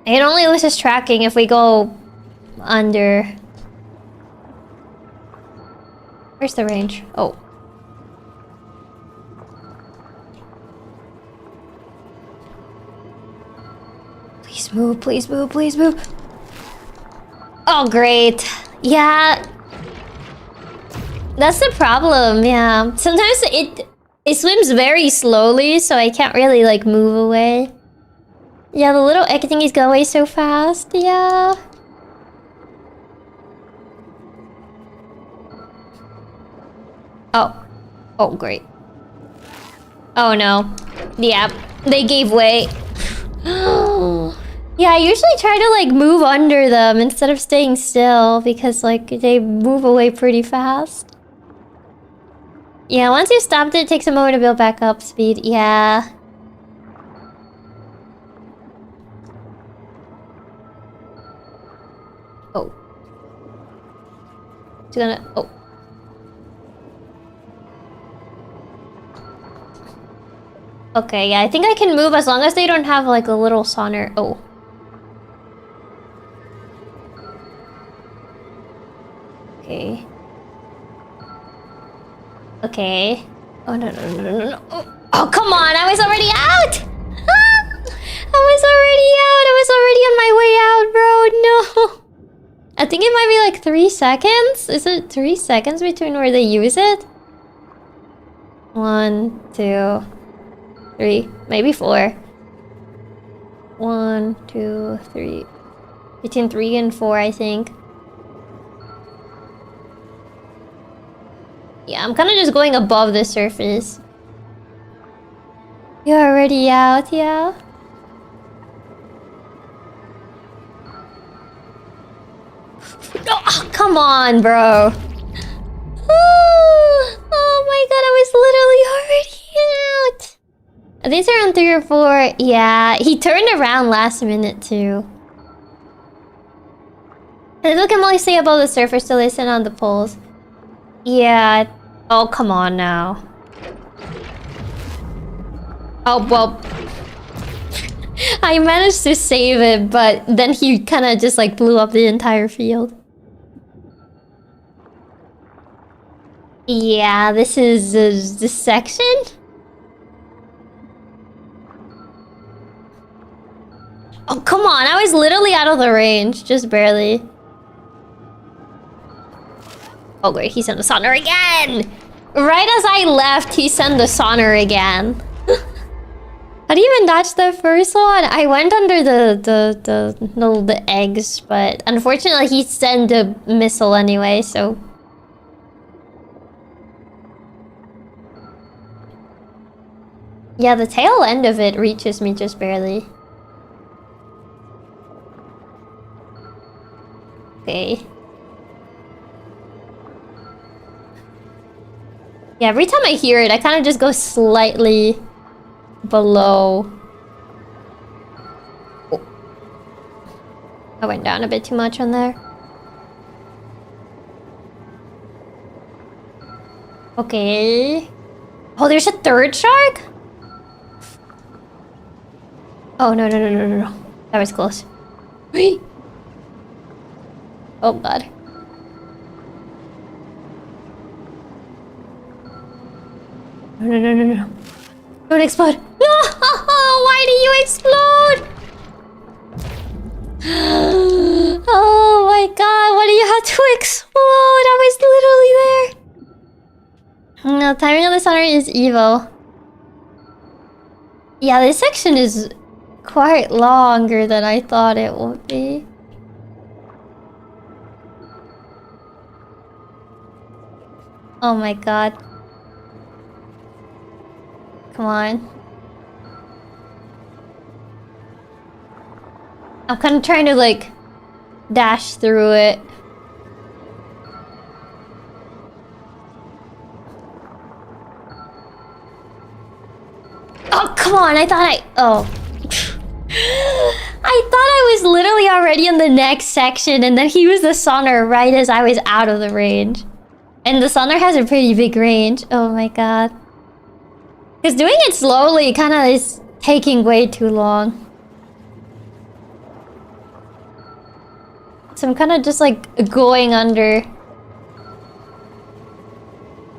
It only loses tracking if we go under. Where's the range? Oh. Please move. Oh, great. Yeah. That's the problem, yeah. Sometimes it swims very slowly, so I can't really, like, move away. Yeah, the little egg thingies go away so fast, yeah. Oh. Oh, great. Oh, no. Yeah, they gave way. Yeah, I usually try to, like, move under them instead of staying still because, like, they move away pretty fast. Yeah, once you stopped it takes a moment to build back up speed. Yeah. Oh. She's gonna... Oh. Okay, yeah, I think I can move as long as they don't have like a little sonar. Oh. Okay. Okay. Oh, no. Oh, come on, I was already out! I was already on my way out, bro. No. I think it might be like 3 seconds. Is it 3 seconds between where they use it? 1, 2, 3, maybe 4. 1, 2, 3. Between 3 and 4, I think. Yeah, I'm kind of just going above the surface. You're already out, yeah? Oh, come on, bro. Oh my god, I was literally already out. Are these around 3 or 4? Yeah, he turned around last minute too. And look, I'm only stay above the surface to listen on the poles. Yeah. Oh, come on now. Oh, well. I managed to save it, but then he kind of just like blew up the entire field. Yeah, this is this section? Oh, come on. I was literally out of the range. Just barely. Oh, great. He sent the sonar again! Right as I left, he sent the sonar again. I didn't even dodge the first one. I went under the eggs, but unfortunately he sent a missile anyway, so... Yeah, the tail end of it reaches me just barely. Okay. Yeah, every time I hear it, I kind of just go slightly below. Oh. I went down a bit too much on there. Okay. Oh, there's a third shark? Oh, no. That was close. Wait. Oh, God. No. Don't explode. No! Why do you explode? Oh my god, why do you have to explode? I was literally there. No, timing of the sonar is evil. Yeah, this section is quite longer than I thought it would be. Oh my god. Come on. I'm kind of trying to like dash through it. Oh, come on. I thought oh. I thought I was literally already in the next section and then he used the sonar right as I was out of the range. And the sonar has a pretty big range. Oh my god. Because doing it slowly kind of is taking way too long. So I'm kind of just like going under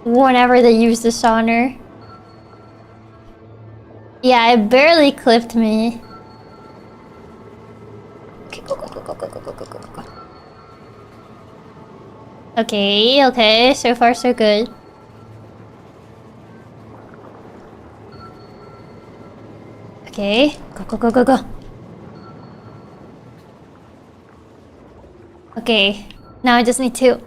whenever they use the sonar. Yeah, it barely clipped me. Okay, go. Okay, so far so good. Okay, go. Okay, now I just need to...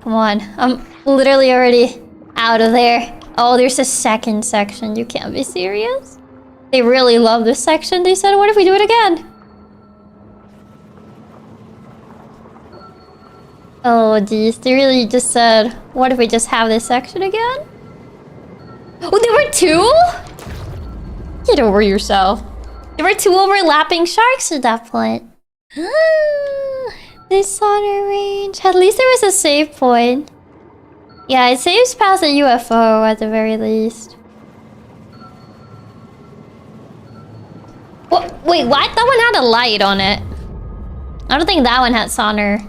Come on, I'm literally already out of there. Oh, there's a second section. You can't be serious? They really love this section. They said, what if we do it again? Oh, geez. They really just said, what if we just have this section again? Oh, there were two? Get over yourself. There were two overlapping sharks at that point. This sonar range. At least there was a save point. Yeah, it saves past a UFO at the very least. What? Wait, what? That one had a light on it. I don't think that one had sonar.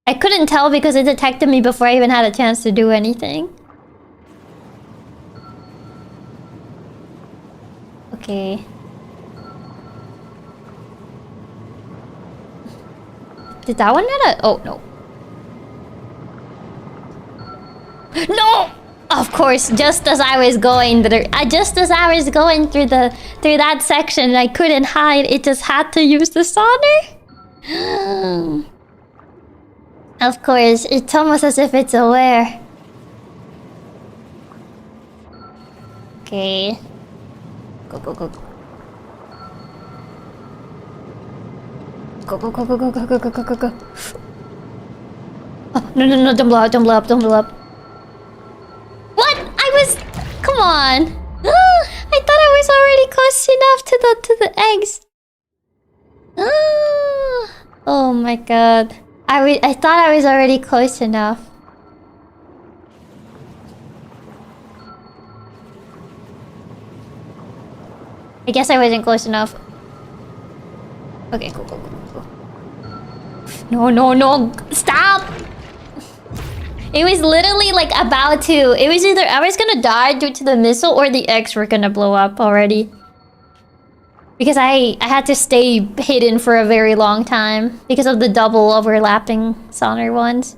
I couldn't tell because it detected me before I even had a chance to do anything. Okay. Did that one have a... Oh, no. No! Of course, just as I was going through... just as I was going through that section, I couldn't hide. It just had to use the sonar. Of course, it's almost as if it's aware. Okay. Go, go, go. Go, go, go, go, go, go, go, go, go, go, go. Oh, no, no, no, don't blow up, don't blow up, don't blow up. What? I was... Come on. I thought I was already close enough to the eggs. Oh my god. I thought I was already close enough. I guess I wasn't close enough. Okay, go, go, go, go. No, no, no. Stop! It was literally like about to. It was either I was gonna die due to the missile or the eggs were gonna blow up already. Because I had to stay hidden for a very long time because of the double overlapping sonar ones.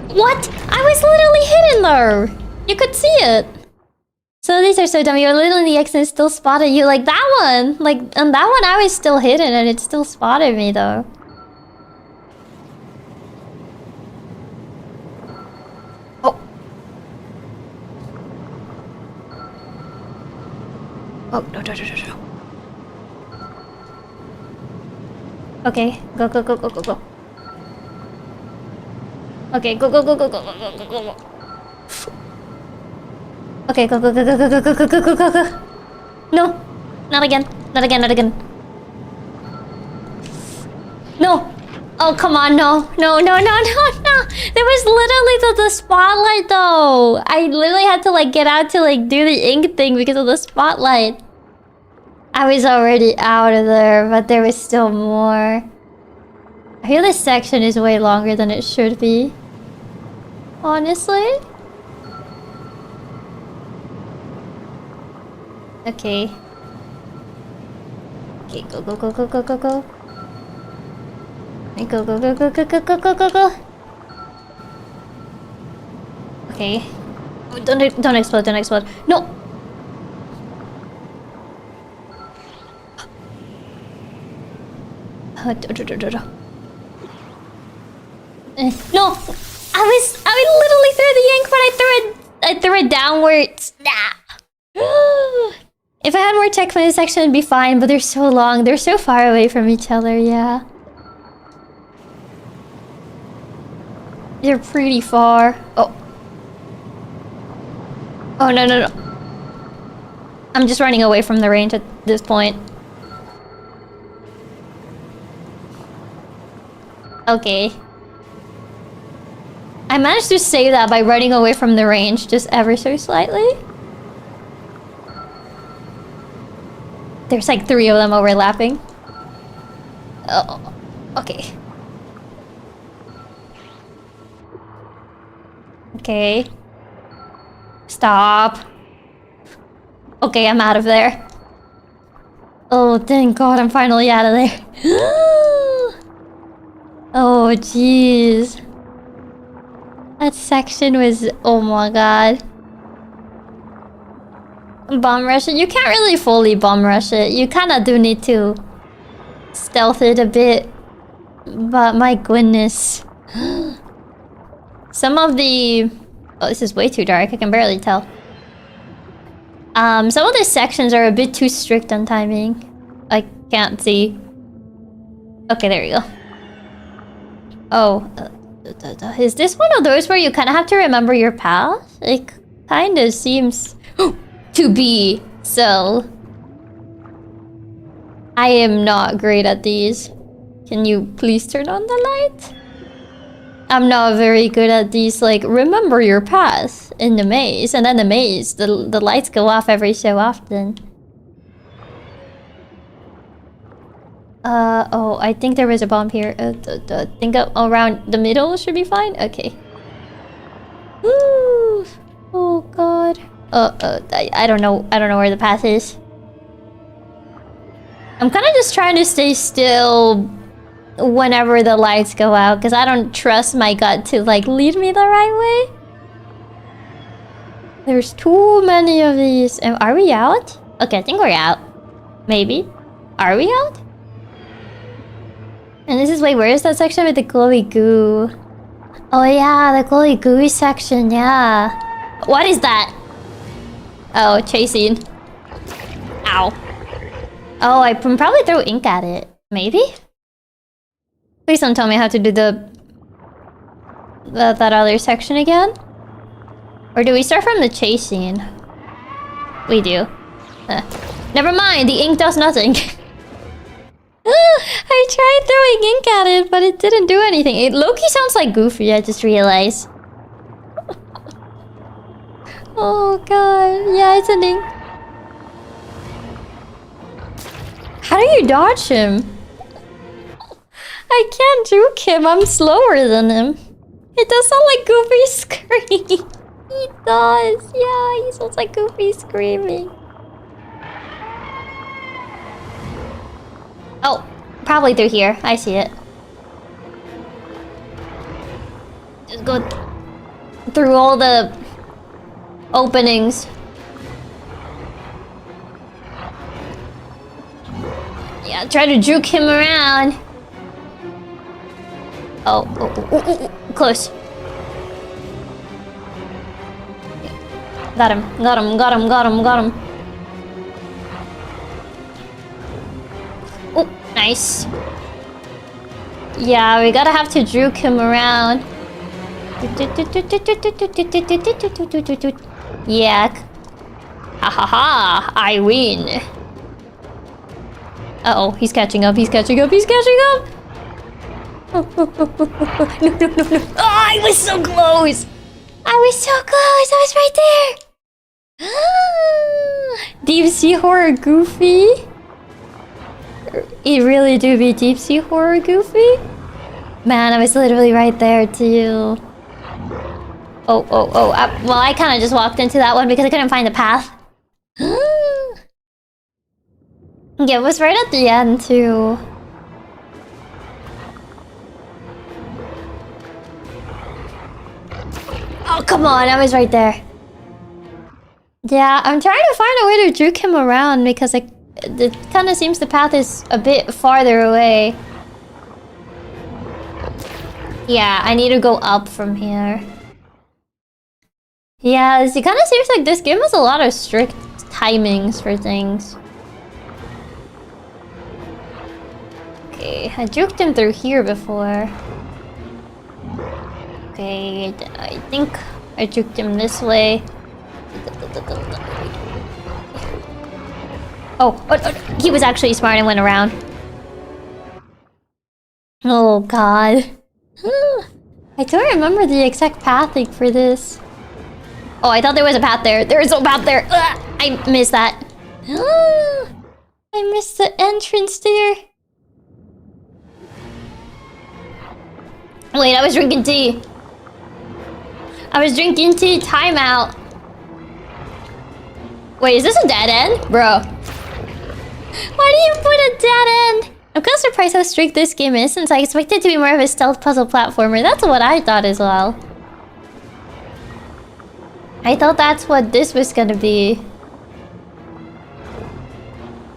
What? I was literally hidden there! You could see it! So these are so dumb. You're literally the X and it still spotted you. Like that one! Like, and that one I was still hidden and it still spotted me though. Oh. Oh, no, no, no, no, no. Okay, go, go, go, go, go, go. Okay, go, go, go, go, go, go, go, go, go. Okay, go, go, go, go, go, go, go, go, go, go, go, go. No, not again, not again, not again. No. Oh, come on, no, no, no, no, no, no. There was literally the spotlight though. I literally had to like get out to like do the ink thing because of the spotlight. I was already out of there, but there was still more. I feel this section is way longer than it should be. Honestly. Okay. Okay, go, go, go, go, go, go, go. Go, go, go, go, go, go, go, go, go, go. Okay. Oh, don't explode, don't explode. No! No! I literally threw the ink, but I threw it downwards. Nah. If I had more checkpoints, this section would be fine, but they're so long. They're so far away from each other, yeah. They're pretty far. Oh. Oh, no, no, no. I'm just running away from the range at this point. Okay. I managed to save that by running away from the range just ever so slightly. There's like 3 of them overlapping. Oh, okay. Okay. Stop. Okay, I'm out of there. Oh, thank God, I'm finally out of there. Oh, jeez. That section was... Oh my God. Bomb rush it? You can't really fully bomb rush it. You kind of do need to stealth it a bit. But my goodness. Some of the... Oh, this is way too dark. I can barely tell. Some of the sections are a bit too strict on timing. I can't see. Okay, there you go. Oh. Is this one of those where you kind of have to remember your path? It kind of seems... to be. So I am not great at these. Can you please turn on the light? I'm not very good at these, like, remember your path in the maze. And then the maze, the lights go off every so often. Oh, I think there was a bomb here. I think around the middle should be fine? Okay. Ooh. Oh god. I don't know where the path is. I'm kind of just trying to stay still whenever the lights go out, because I don't trust my gut to, like, lead me the right way. There's too many of these. Are we out? Okay, I think we're out. Maybe. Are we out? And this is, wait, where is that section with the glowy goo? Oh yeah, the glowy gooey section, yeah. What is that? Oh, chasing. Ow. Oh, I can probably throw ink at it. Maybe? Please don't tell me how to do that other section again. Or do we start from the chasing? We do. Never mind, the ink does nothing. I tried throwing ink at it, but it didn't do anything. It low-key sounds like Goofy, I just realized. Oh god, yeah, it's an ink. How do you dodge him? I can't juke him, I'm slower than him. It does sound like Goofy screaming. He does, yeah, he sounds like Goofy screaming. Oh, probably through here. I see it. Just go through all the openings. Yeah, try to juke him around. Oh, close. Got him. Oh, nice. Yeah, we gotta have to juke him around. Yak. Ha ha ha, I win. Uh-oh, he's catching up. No. Oh, I was so close! I was right there! Deep sea horror Goofy? It really do be deep sea horror Goofy? Man, I was literally right there too. Oh. Well, I kind of just walked into that one because I couldn't find the path. Yeah, it was right at the end too. Oh, come on, I was right there. Yeah, I'm trying to find a way to juke him around because it kind of seems the path is a bit farther away. Yeah, I need to go up from here. Yeah, it kind of seems like this game has a lot of strict timings for things. Okay, I juked him through here before. Okay, I think I juked him this way. Oh, he was actually smart and went around. Oh god. I don't remember the exact pathing for this. Oh, I thought there was a path there. There is no path there. I missed that. I missed the entrance there. Wait, I was drinking tea. Timeout. Wait, is this a dead end? Bro. Why do you put a dead end? I'm kind of surprised how strict this game is, since I expected it to be more of a stealth puzzle platformer. That's what I thought as well. I thought that's what this was gonna be.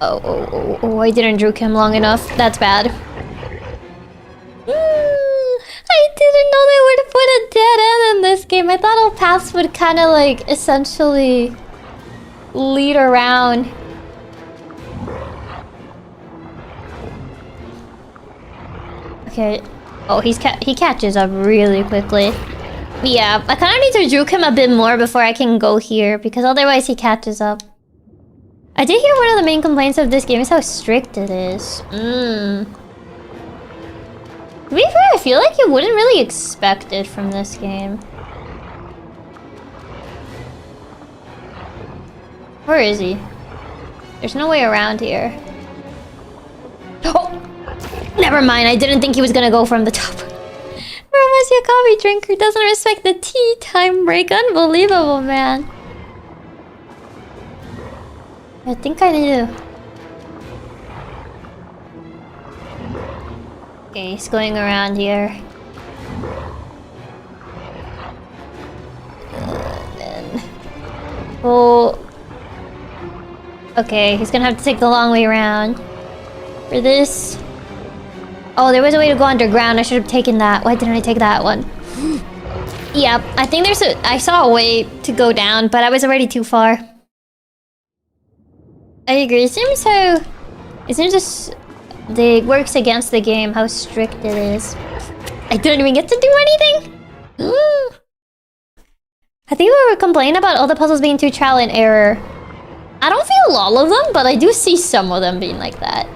Oh, I didn't juke him long enough. That's bad. I didn't know they would put a dead end in this game. I thought all paths would kind of like essentially lead around. Okay. Oh, he catches up really quickly. Yeah, I kind of need to juke him a bit more before I can go here, because otherwise he catches up. I did hear one of the main complaints of this game is how strict it is. To be fair, I feel like you wouldn't really expect it from this game. Where is he? There's no way around here. Oh! Never mind, I didn't think he was gonna go from the top. Was he a coffee drinker? Doesn't respect the tea time break. Unbelievable, man. I think I do. Okay, he's going around here. Then... Oh. Okay, he's gonna have to take the long way around. For this... Oh, there was a way to go underground. I should have taken that. Why didn't I take that one? Yep, I think there's a... I saw a way to go down, but I was already too far. I agree. It seems just... It works against the game, how strict it is. I didn't even get to do anything? I think we were complaining about all the puzzles being too trial and error. I don't feel all of them, but I do see some of them being like that.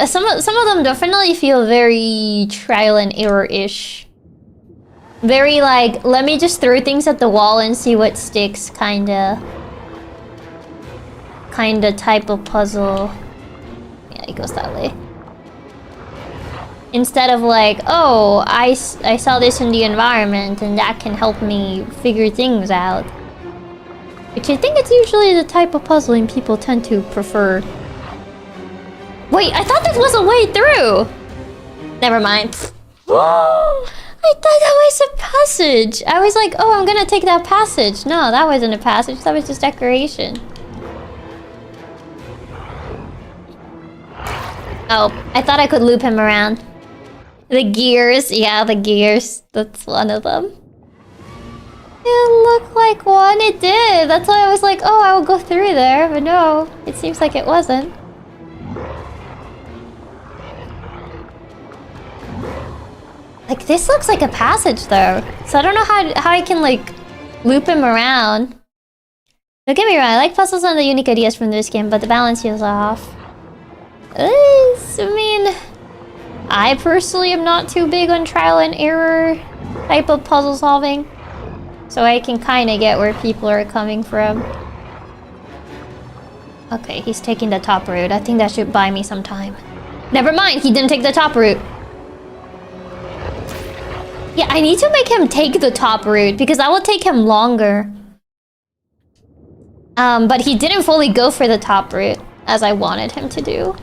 Some of them definitely feel very trial and error-ish. Very like, let me just throw things at the wall and see what sticks, kinda type of puzzle. Yeah, it goes that way. Instead of like, oh, I saw this in the environment and that can help me figure things out. Which I think it's usually the type of puzzling people tend to prefer. Wait, I thought that was a way through! Never mind. I thought that was a passage! I was like, oh, I'm gonna take that passage. No, that wasn't a passage, that was just decoration. Oh, I thought I could loop him around. The gears, yeah, the gears. That's one of them. It looked like one, it did! That's why I was like, oh, I will go through there, but no, it seems like it wasn't. Like, this looks like a passage, though. So I don't know how I can, like, loop him around. Don't get me wrong, I like puzzles and the unique ideas from this game, but the balance feels off. I mean... I personally am not too big on trial and error type of puzzle solving. So I can kind of get where people are coming from. Okay, he's taking the top route. I think that should buy me some time. Never mind, he didn't take the top route. Yeah, I need to make him take the top route because that will take him longer. But he didn't fully go for the top route as I wanted him to do.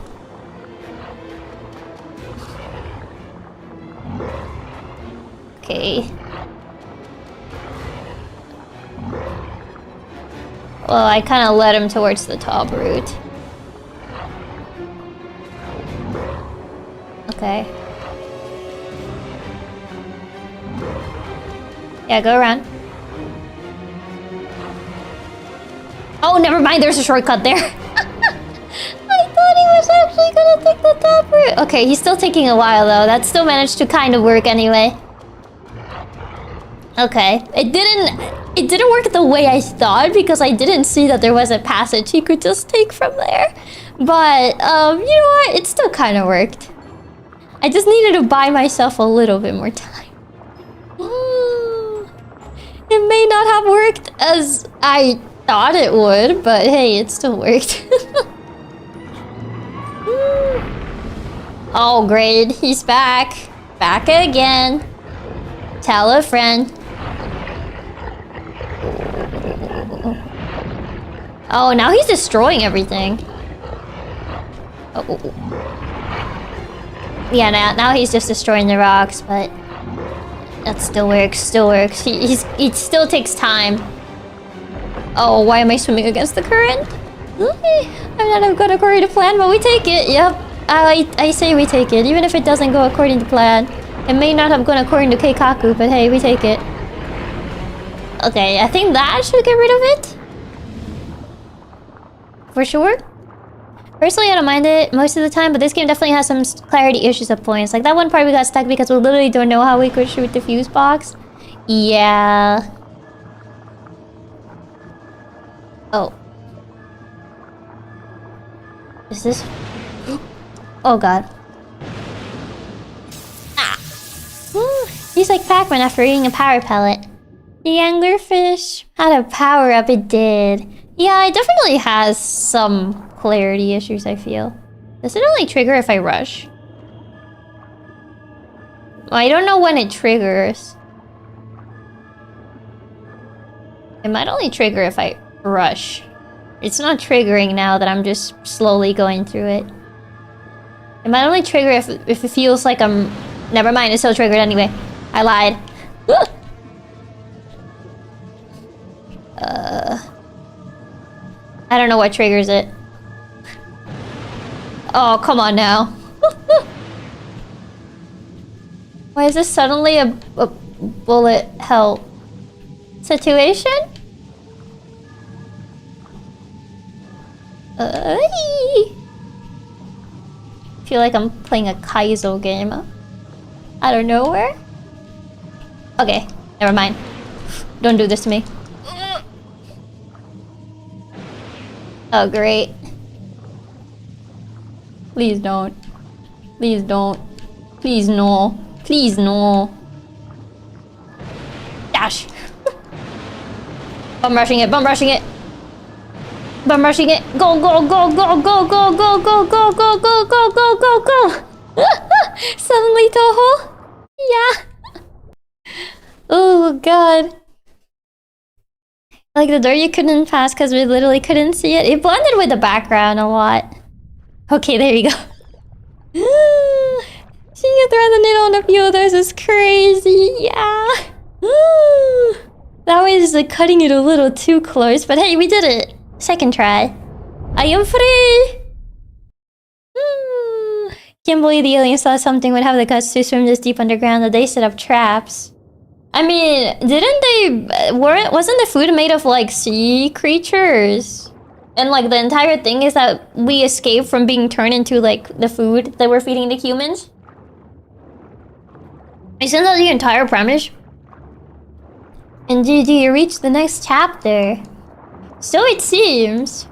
Okay. Well, I kind of led him towards the top route. Okay. Yeah, go around. Oh, never mind, there's a shortcut there. I thought he was actually gonna take the top route. Okay, he's still taking a while though. That still managed to kind of work anyway. Okay, it didn't work the way I thought because I didn't see that there was a passage he could just take from there. But, you know what? It still kind of worked. I just needed to buy myself a little bit more time. It may not have worked as I thought it would, but hey, it still worked. Oh, great. He's back. Back again. Tell a friend. Oh, now he's destroying everything. Oh. Yeah, now he's just destroying the rocks, but that still works, still works. It still takes time. Oh, why am I swimming against the current? I'm not going according to plan, but we take it. Yep, I say we take it, even if it doesn't go according to plan. It may not have gone according to Keikaku, but hey, we take it. Okay, I think that should get rid of it. For sure. Personally, I don't mind it most of the time, but this game definitely has some clarity issues at points. Like that one part we got stuck because we literally don't know how we could shoot the fuse box. Yeah. Oh. Is this... Oh god. Ah! Woo. He's like Pac-Man after eating a power pellet. The anglerfish had a power-up, it did. Yeah, it definitely has some clarity issues, I feel. Does it only trigger if I rush? Well, I don't know when it triggers. It might only trigger if I rush. It's not triggering now that I'm just slowly going through it. It might only trigger if it feels like I'm... Never mind, it's still triggered anyway. I lied. I don't know what triggers it. Oh, come on now. Why is this suddenly a bullet hell situation? I feel like I'm playing a Kaizo game. Out of nowhere? Okay, never mind. Don't do this to me. Oh, great. Please don't. Please don't. Please no. Please no. Dash. Bum rushing it. Bum rushing it. Bum rushing it. Go, go, go, go, go, go, go, go, go, go, go, go, go, go, go. Suddenly Toho. Yeah. Oh, God. Like the door you couldn't pass because we literally couldn't see it. It blended with the background a lot. Okay, there you go. Seeing it thread the needle on a few of those is crazy. Yeah. That was like cutting it a little too close, but hey, we did it. Second try. I am free. Can't believe the aliens thought something would have the guts to swim this deep underground that they set up traps. I mean, didn't they... Wasn't the food made of, like, sea creatures? And, like, the entire thing is that we escape from being turned into, like, the food that we're feeding the humans? Isn't that the entire premise? And do you reach the next chapter? So it seems.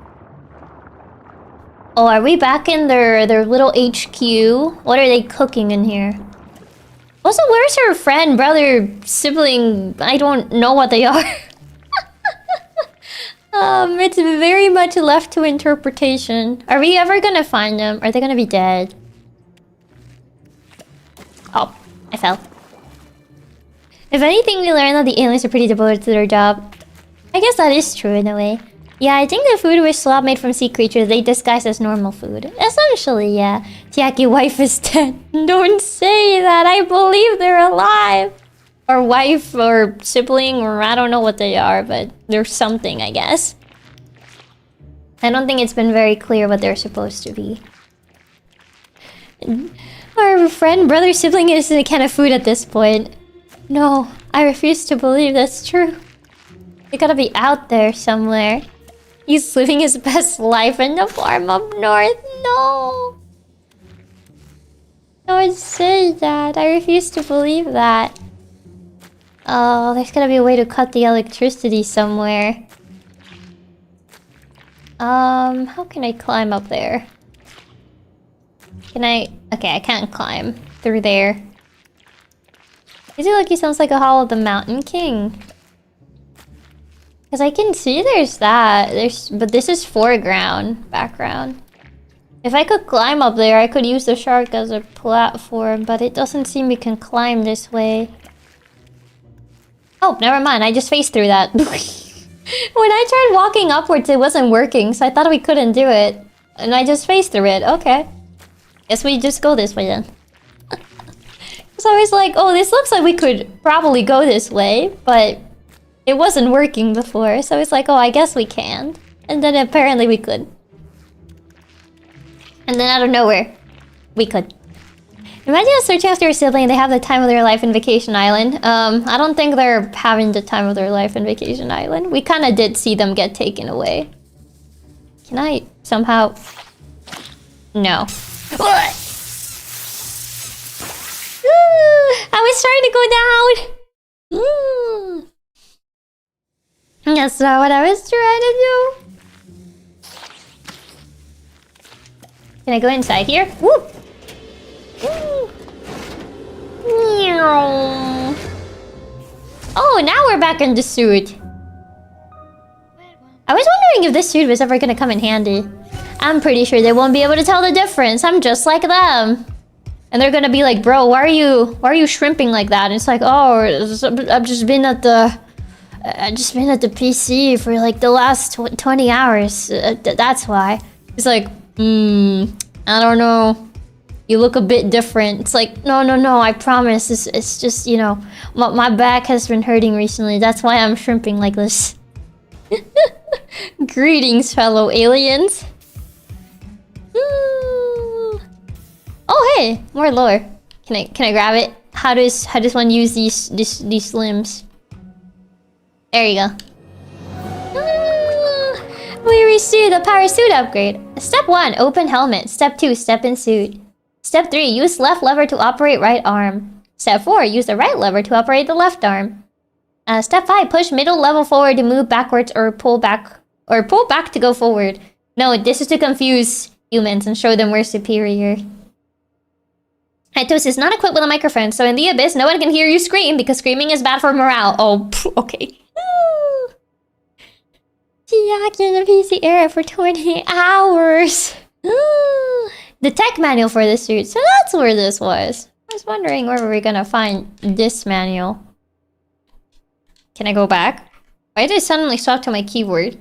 Oh, are we back in their little HQ? What are they cooking in here? Also, where's her friend, brother, sibling? I don't know what they are. It's very much left to interpretation. Are we ever gonna find them? Are they gonna be dead? Oh, I fell. If anything, we learned that the aliens are pretty devoted to their job. I guess that is true in a way. Yeah, I think the food was slop made from sea creatures they disguise as normal food. Essentially, yeah. Chiaki, wife is dead. Don't say that. I believe they're alive. Or wife, or sibling, or I don't know what they are, but they're something, I guess. I don't think it's been very clear what they're supposed to be. Our friend, brother, sibling is a can of food at this point. No, I refuse to believe that's true. They gotta be out there somewhere. He's living his best life in the farm up north. No. Don't say that. I refuse to believe that. Oh, there's gotta be a way to cut the electricity somewhere. How can I climb up there? Can I... Okay, I can't climb through there. Is it like he sounds like a Hall of the Mountain King? Because I can see there's that. But this is foreground, background. If I could climb up there, I could use the shark as a platform, but it doesn't seem we can climb this way. Oh, never mind. I just faced through that. When I tried walking upwards, it wasn't working, so I thought we couldn't do it. And I just faced through it. Okay. Guess we just go this way then. So I was like, oh, this looks like we could probably go this way, but it wasn't working before. So I was like, oh, I guess we can. And then apparently we could. And then out of nowhere, we could. Imagine us searching after a sibling and they have the time of their life in Vacation Island. I don't think they're having the time of their life in Vacation Island. We kind of did see them get taken away. Can I somehow... No. I was trying to go down. That's not what I was trying to do. Can I go inside here? Whoop. Oh, now we're back in the suit. I was wondering if this suit was ever gonna come in handy. I'm pretty sure they won't be able to tell the difference. I'm just like them. And they're gonna be like, bro, why are you shrimping like that? And it's like, oh, I've just been at the PC for like the last 20 hours. That's why. It's like, I don't know. You look a bit different. It's like, no, I promise. It's just, you know, my back has been hurting recently. That's why I'm shrimping like this. Greetings, fellow aliens. Oh, hey, more lore. Can I grab it? How does one use these limbs? There you go. We received a power suit upgrade. Step 1, open helmet. Step 2, step in suit. Step 3, use left lever to operate right arm. Step 4, use the right lever to operate the left arm. Step 5, push middle level forward to move backwards or pull back to go forward. No, this is to confuse humans and show them we're superior. Hytos is not equipped with a microphone, so in the abyss, no one can hear you scream because screaming is bad for morale. Oh, okay. Chiaki in the PC era for 20 hours. The tech manual for the suit, so that's where this was. I was wondering where we're gonna find this manual. Can I go back? Why did I suddenly swap to my keyboard?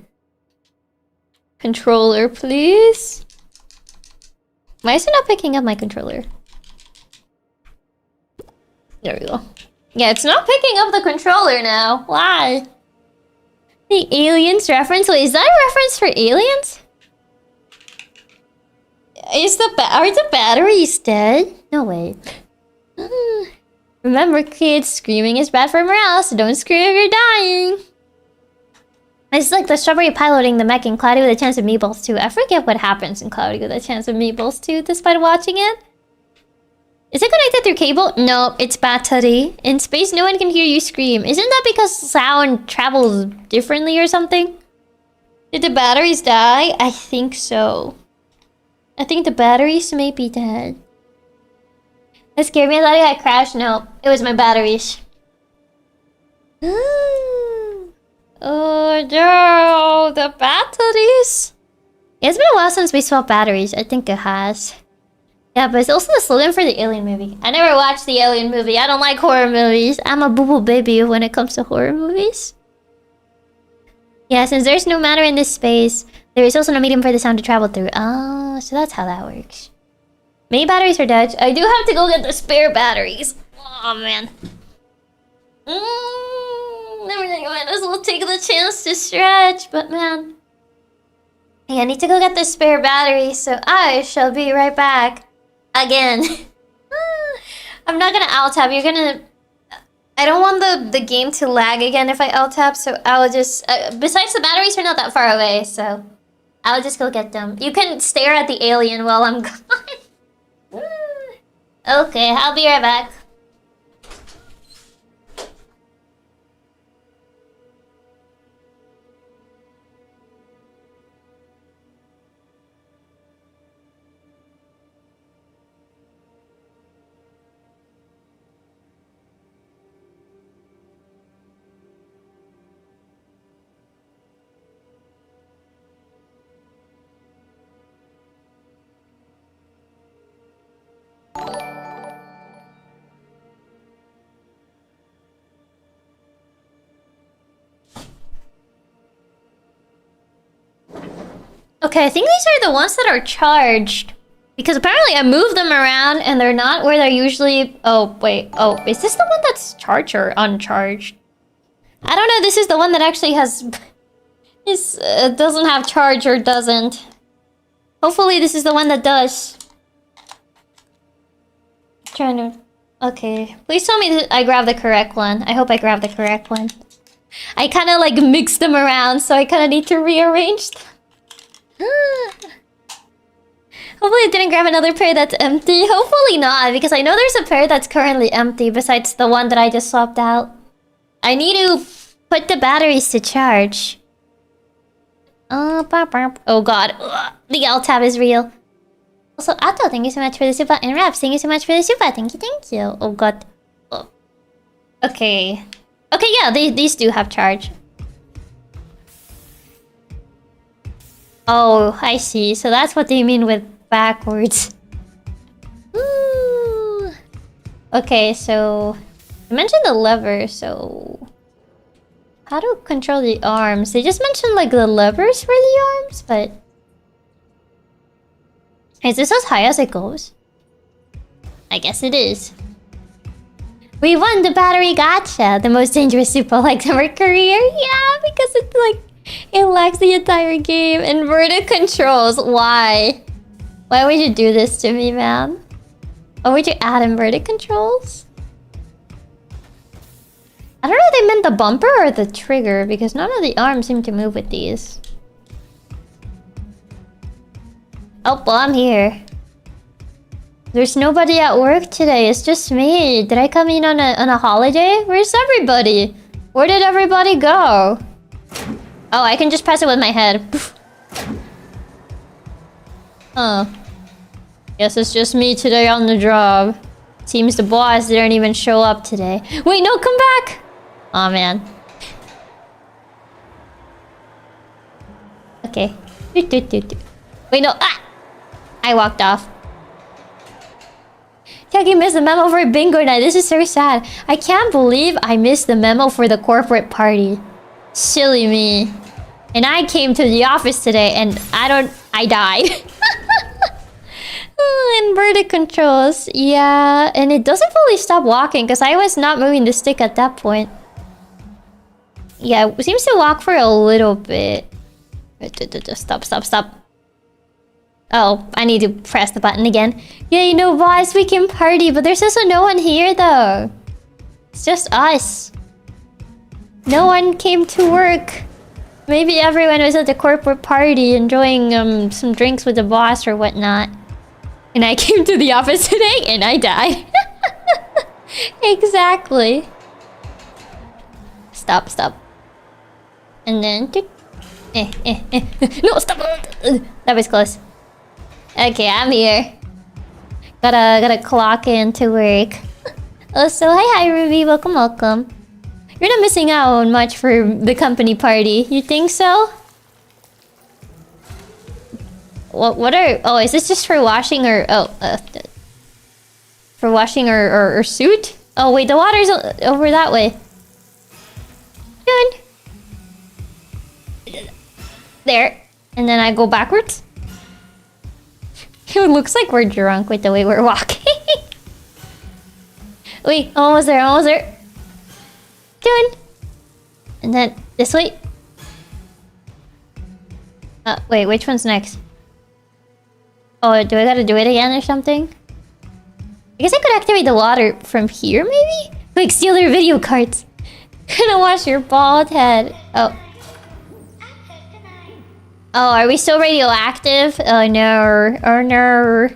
Controller, please. Why is it not picking up my controller? There we go. Yeah, it's not picking up the controller now. Why? The aliens reference? Wait, is that a reference for aliens? Are the batteries dead? No way. Remember, kids, screaming is bad for morale, so don't scream if you're dying. It's like the strawberry piloting the mech in Cloudy with a Chance of Meatballs 2. I forget what happens in Cloudy with a Chance of Meatballs 2 despite watching it. Is it connected through cable? No, it's battery. In space, no one can hear you scream. Isn't that because sound travels differently or something? Did the batteries die? I think so. I think the batteries may be dead. That scared me. I thought I had crashed. No, it was my batteries. Oh no, the batteries. It's been a while since we swapped batteries. I think it has. Yeah, but it's also the slogan for the Alien movie. I never watched the Alien movie. I don't like horror movies. I'm a boo-boo baby when it comes to horror movies. Yeah, since there's no matter in this space, there is also no medium for the sound to travel through. Oh, so that's how that works. Many batteries are dead. I do have to go get the spare batteries. Oh, man. Everything might as well take the chance to stretch, but man. Hey, I need to go get the spare batteries, so I shall be right back. Again. I'm not gonna alt-tab. You're gonna... I don't want the game to lag again if I alt-tab, so I'll just... besides, the batteries are not that far away, so... I'll just go get them. You can stare at the alien while I'm gone. Okay, I'll be right back. Okay, I think these are the ones that are charged. Because apparently I moved them around and they're not where they're usually... Oh, wait. Oh, is this the one that's charged or uncharged? I don't know. This is the one that actually has... doesn't have charge or doesn't. Hopefully this is the one that does. Trying to... Okay. Please tell me that I grabbed the correct one. I hope I grabbed the correct one. I kind of like mixed them around, so I kind of need to rearrange them. Hopefully I didn't grab another pair that's empty. Hopefully not, because I know there's a pair that's currently empty besides the one that I just swapped out. I need to put the batteries to charge. Oh god. Ugh. The L tab is real. Also, Atto, thank you so much for the super. And Raps, thank you so much for the super. Thank you. Oh god. Oh. Okay. Okay, yeah, these do have charge. Oh, I see. So that's what they mean with backwards. Ooh. Okay, so... I mentioned the lever, so... How to control the arms? They just mentioned, like, the levers for the arms, but... Is this as high as it goes? I guess it is. We won the battery gacha! The most dangerous super like of our career? Yeah, because it's like... It lags the entire game. Inverted controls. Why? Why would you do this to me, man? Why would you add inverted controls? I don't know if they meant the bumper or the trigger, because none of the arms seem to move with these. Oh, well, I'm here. There's nobody at work today. It's just me. Did I come in on a holiday? Where's everybody? Where did everybody go? Oh, I can just press it with my head. Huh. Guess it's just me today on the job. Seems the boss didn't even show up today. Wait, no, come back! Aw, man. Okay. Wait, no. Ah! I walked off. Chiaki missed the memo for bingo night. This is so sad. I can't believe I missed the memo for the corporate party. Silly me. And I came to the office today and I died. Inverted controls. Yeah, and it doesn't fully stop walking because I was not moving the stick at that point. Yeah, it seems to walk for a little bit. Stop. Oh, I need to press the button again. Yeah, you know, boss, we can party, but there's also no one here though. It's just us. No one came to work. Maybe everyone was at the corporate party enjoying some drinks with the boss or whatnot. And I came to the office today and I died. Exactly. Stop. And then... No, stop! That was close. Okay, I'm here. Gotta clock in to work. Oh, so hi Ruby, welcome. You're not missing out on much for the company party. You think so? What are... Oh, is this just for washing or... for washing or suit? Oh, wait, the water's over that way. Good. There. And then I go backwards. It looks like we're drunk with the way we're walking. Wait, almost there. Good. And then this way. Wait, which one's next? Oh, do I gotta do it again or something? I guess I could activate the water from here, maybe? Quick, steal their video cards. Gonna wash your bald head. Oh. Oh, are we still radioactive? Oh no. Oh no.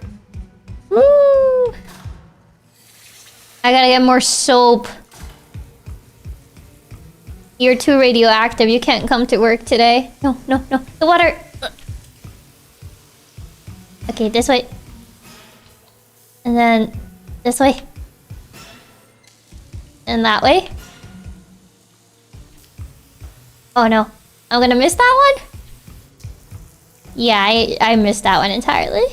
Woo! I gotta get more soap. You're too radioactive. You can't come to work today. No. The water. Okay, this way. And then this way. And that way. Oh no. I'm gonna miss that one? Yeah, I missed that one entirely.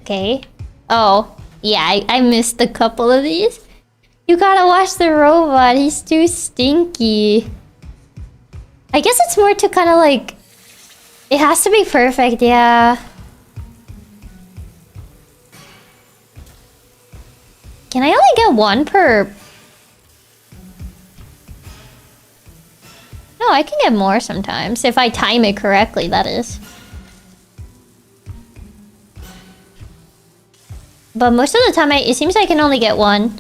Okay. Oh, yeah, I missed a couple of these. You gotta watch the robot. He's too stinky. I guess it's more to kind of like... It has to be perfect, yeah. Can I only get one per... No, I can get more sometimes. If I time it correctly, that is. But most of the time, it seems I can only get one.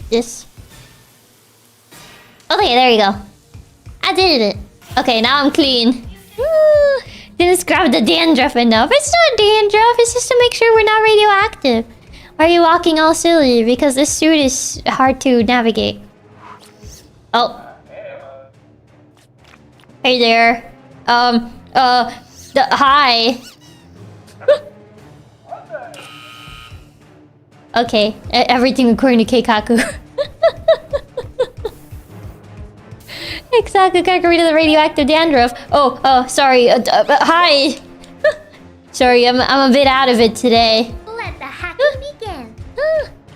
This. Okay, there you go. I did it. Okay, now I'm clean. Woo! Didn't scrub the dandruff enough. It's not dandruff, it's just to make sure we're not radioactive. Why are you walking all silly? Because this suit is hard to navigate. Oh. Hey there. Hi. Okay, everything according to Keikaku. Exactly, gotta get rid of the radioactive dandruff. Oh, sorry. Hi. Sorry, I'm a bit out of it today. Let the hacking begin.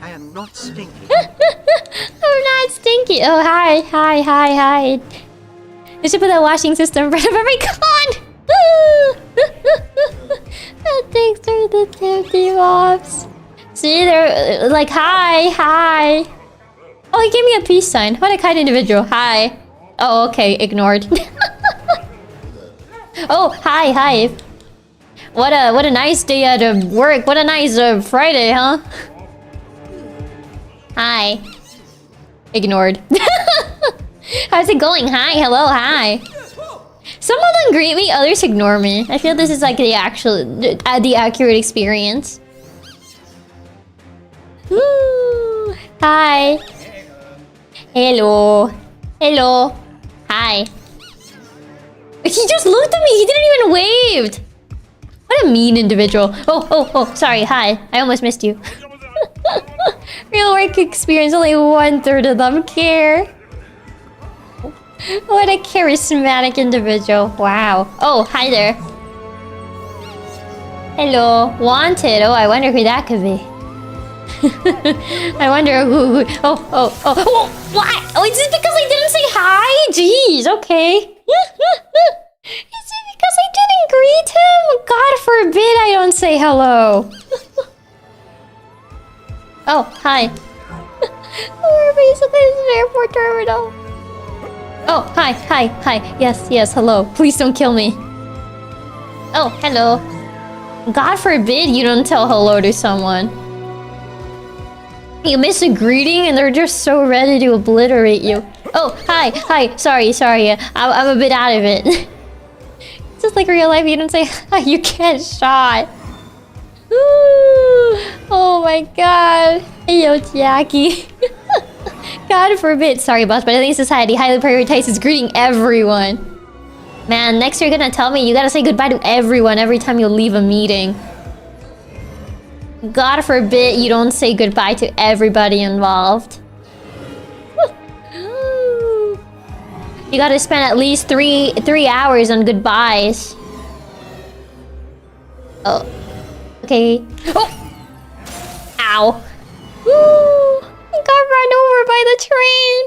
I am not stinky. I'm not stinky. Oh, hi. I should put that washing system in front of every con. Thanks for the tip, D-Wops. See, they're like, hi. Oh, he gave me a peace sign. What a kind individual. Hi. Oh, okay, ignored. Oh, hi. What a nice day at work. What a nice Friday, huh? Hi. Ignored. How's it going? Hi, hello, hi. Some of them greet me, others ignore me. I feel this is like the accurate experience. Woo. Hi. Hello. Hi. He just looked at me. He didn't even wave. What a mean individual. Oh, sorry. Hi. I almost missed you. Real work experience, only 1/3 of them care. What a charismatic individual. Wow. Oh, hi there. Hello. Wanted. Oh, I wonder who that could be. I wonder who... Oh, what? Oh, is it because I didn't say hi? Jeez, okay. Is it because I didn't greet him? God forbid I don't say hello. Oh, hi. We're basically in an airport terminal. Oh, hi. Yes, hello. Please don't kill me. Oh, hello. God forbid you don't tell hello to someone. You miss a greeting and they're just so ready to obliterate you. Oh, hi. Sorry. I'm a bit out of it. Just like real life, you don't say, you get shot. Ooh, oh my god. Yo, Chiaki. God forbid. Sorry, boss, but I think society highly prioritizes greeting everyone. Man, next you're gonna tell me you gotta say goodbye to everyone every time you leave a meeting. God forbid you don't say goodbye to everybody involved. You gotta spend at least three hours on goodbyes. Oh. Okay. Oh! Ow. Woo! I got run over by the train.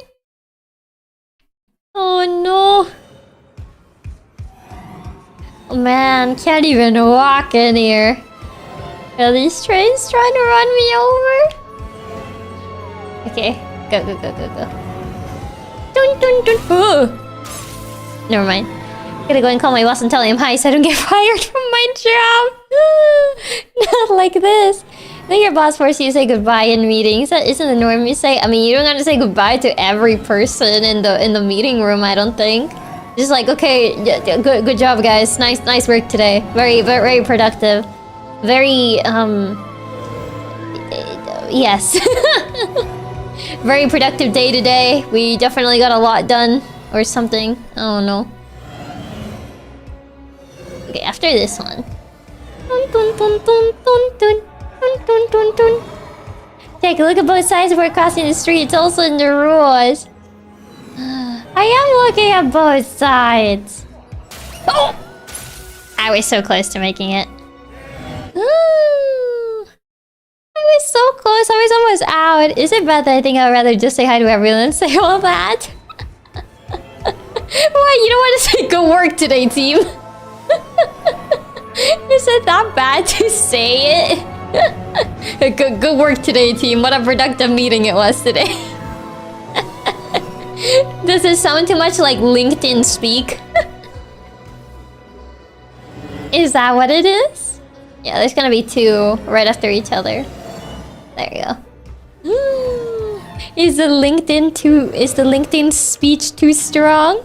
Oh no. Oh man, can't even walk in here. Are these trains trying to run me over? Okay, go. Dun. Oh. Never mind. Gotta go and call my boss and tell him hi so I don't get fired from my job. Not like this. I think your boss forces you to say goodbye in meetings. That isn't the norm you say. I mean, you don't gotta say goodbye to every person in the meeting room, I don't think. Just like, okay, good job guys. Nice work today. Very productive. Very yes. Very productive day today. We definitely got a lot done or something. I don't know. Okay, after this one. Take a look at both sides before crossing the street. It's also in the rules. I am looking at both sides. Oh! I was so close to making it. I was so close. I was almost out. Is it bad that I think I'd rather just say hi to everyone and say all that? Why? You don't want to say good work today, team? Is it that bad to say it? Good work today, team. What a productive meeting it was today. Does it sound too much like LinkedIn speak? Is that what it is? Yeah, there's gonna be two right after each other. There you go. Is the LinkedIn speech too strong?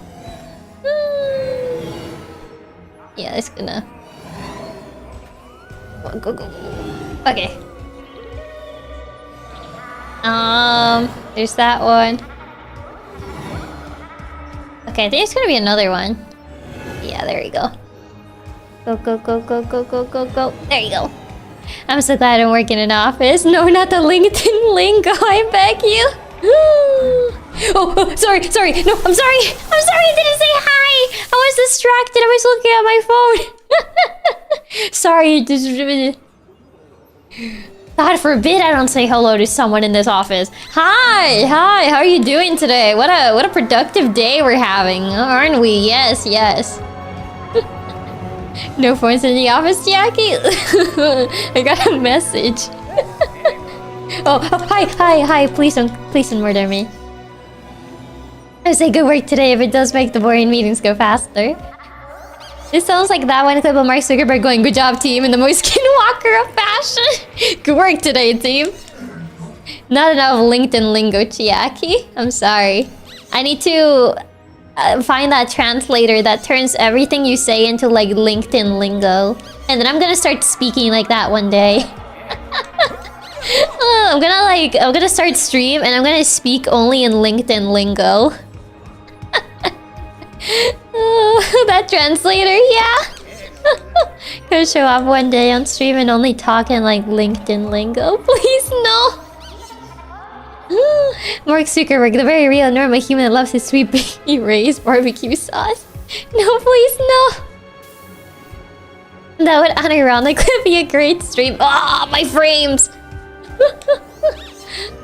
Yeah, it's gonna... Go. Okay. There's that one. Okay, I think it's gonna be another one. Yeah, there you go. Go. There you go. I'm so glad I don't work in an office. No, not the LinkedIn lingo, I beg you. Oh, sorry. No, I'm sorry. I didn't say hi. I was distracted. I was looking at my phone. Sorry. God forbid I don't say hello to someone in this office. Hi. How are you doing today? What a productive day we're having, aren't we? Yes. No phones in the office, Chiaki? I got a message. Oh, hi. Please don't murder me. I say good work today if it does make the boring meetings go faster. This sounds like that one clip of Mark Zuckerberg going, good job, team, in the most skinwalker of fashion. Good work today, team. Not enough LinkedIn lingo, Chiaki. I'm sorry. I need to find that translator that turns everything you say into like LinkedIn lingo. And then I'm gonna start speaking like that one day. I'm gonna start stream and I'm gonna speak only in LinkedIn lingo. That translator, yeah. Gonna show up one day on stream and only talk in like LinkedIn lingo. Please no. Mark Zuckerberg, the very real normal human that loves his sweet baby Ray's barbecue sauce. No, please no. That would unironically be a great stream. Ah, my frames.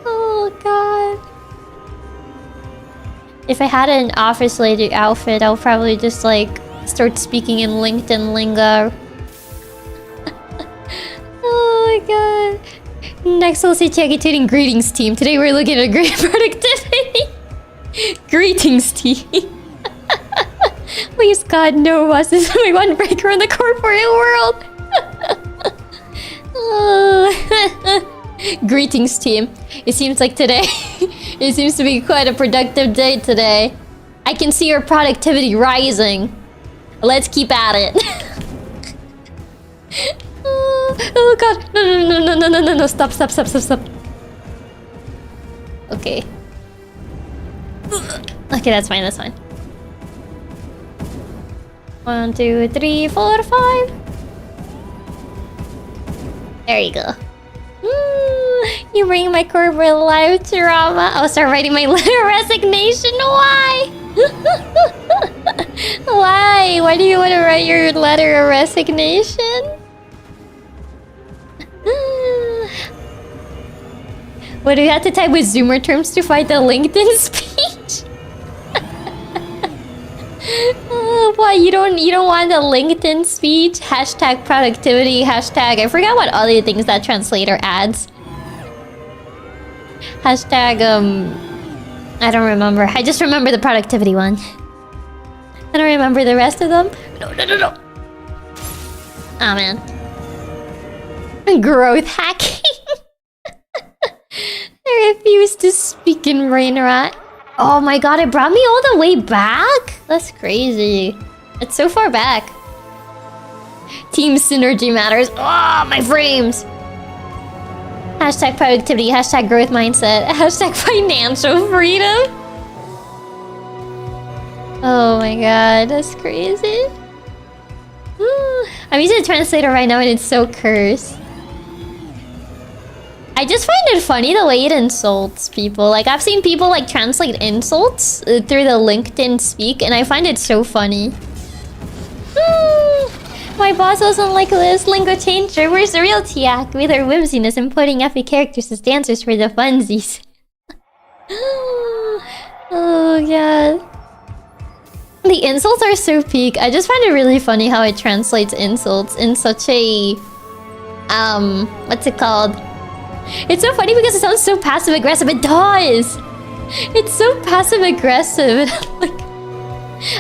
Oh god. If I had an office lady outfit, I'll probably just like start speaking in LinkedIn lingo. Oh my god. Next we'll see Chiaki tweeting greetings team. Today we're looking at great productivity. Greetings team. Please God, no boss. This is my one breaker in the corporate world. Greetings team. It seems like today it seems to be quite a productive day today. I can see your productivity rising. Let's keep at it. Oh god. No. Stop. Okay. Okay, that's fine. 1, 2, 3, 4, 5. There you go. You bring my corporate life drama. I'll start writing my letter of resignation. Why? Why? Why do you want to write your letter of resignation? What do you have to type with Zoomer terms to find the LinkedIn speech? Why you don't want the LinkedIn speech? Hashtag productivity. Hashtag I forgot what other things that translator adds. Hashtag I don't remember. I just remember the productivity one. I don't remember the rest of them. No. Oh man. Growth hacking. I refuse to speak in Rain Rat. Oh my god, it brought me all the way back? That's crazy. It's so far back. Team synergy matters. Oh, my frames. Hashtag productivity, hashtag growth mindset, hashtag financial freedom. Oh my god, that's crazy. I'm using a translator right now and it's so cursed. I just find it funny the way it insults people. Like, I've seen people, like, translate insults through the LinkedIn speak, and I find it so funny. My boss wasn't like this. Lingo changer. Where's the real Tiak? With her whimsiness and putting effy characters as dancers for the funsies. Oh, god. The insults are so peak. I just find it really funny how it translates insults in such a... what's it called? It's so funny because it sounds so passive-aggressive. It does! It's so passive-aggressive. Like,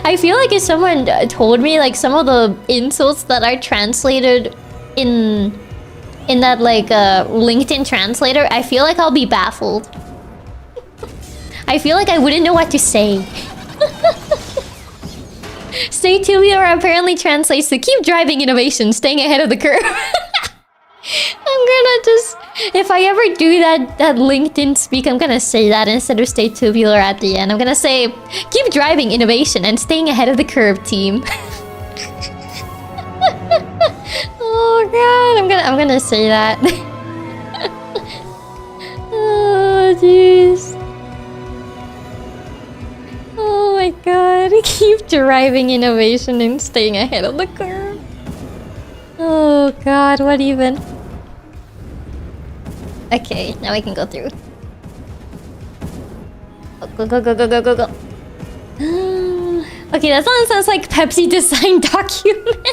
I feel like if someone told me, like, some of the insults that are translated in that, like, LinkedIn translator, I feel like I'll be baffled. I feel like I wouldn't know what to say. Stay tubular apparently translates to keep driving innovation, staying ahead of the curve. I'm gonna just... If I ever do that LinkedIn speak, I'm gonna say that instead of stay tubular at the end. I'm gonna say, keep driving innovation and staying ahead of the curve, team. Oh god, I'm gonna say that. Oh jeez. Oh my god, keep driving innovation and staying ahead of the curve. Oh god, what even? Okay, now we can go through. Oh, go, go, go, go, go, go, go. Okay, that sounds like Pepsi design document.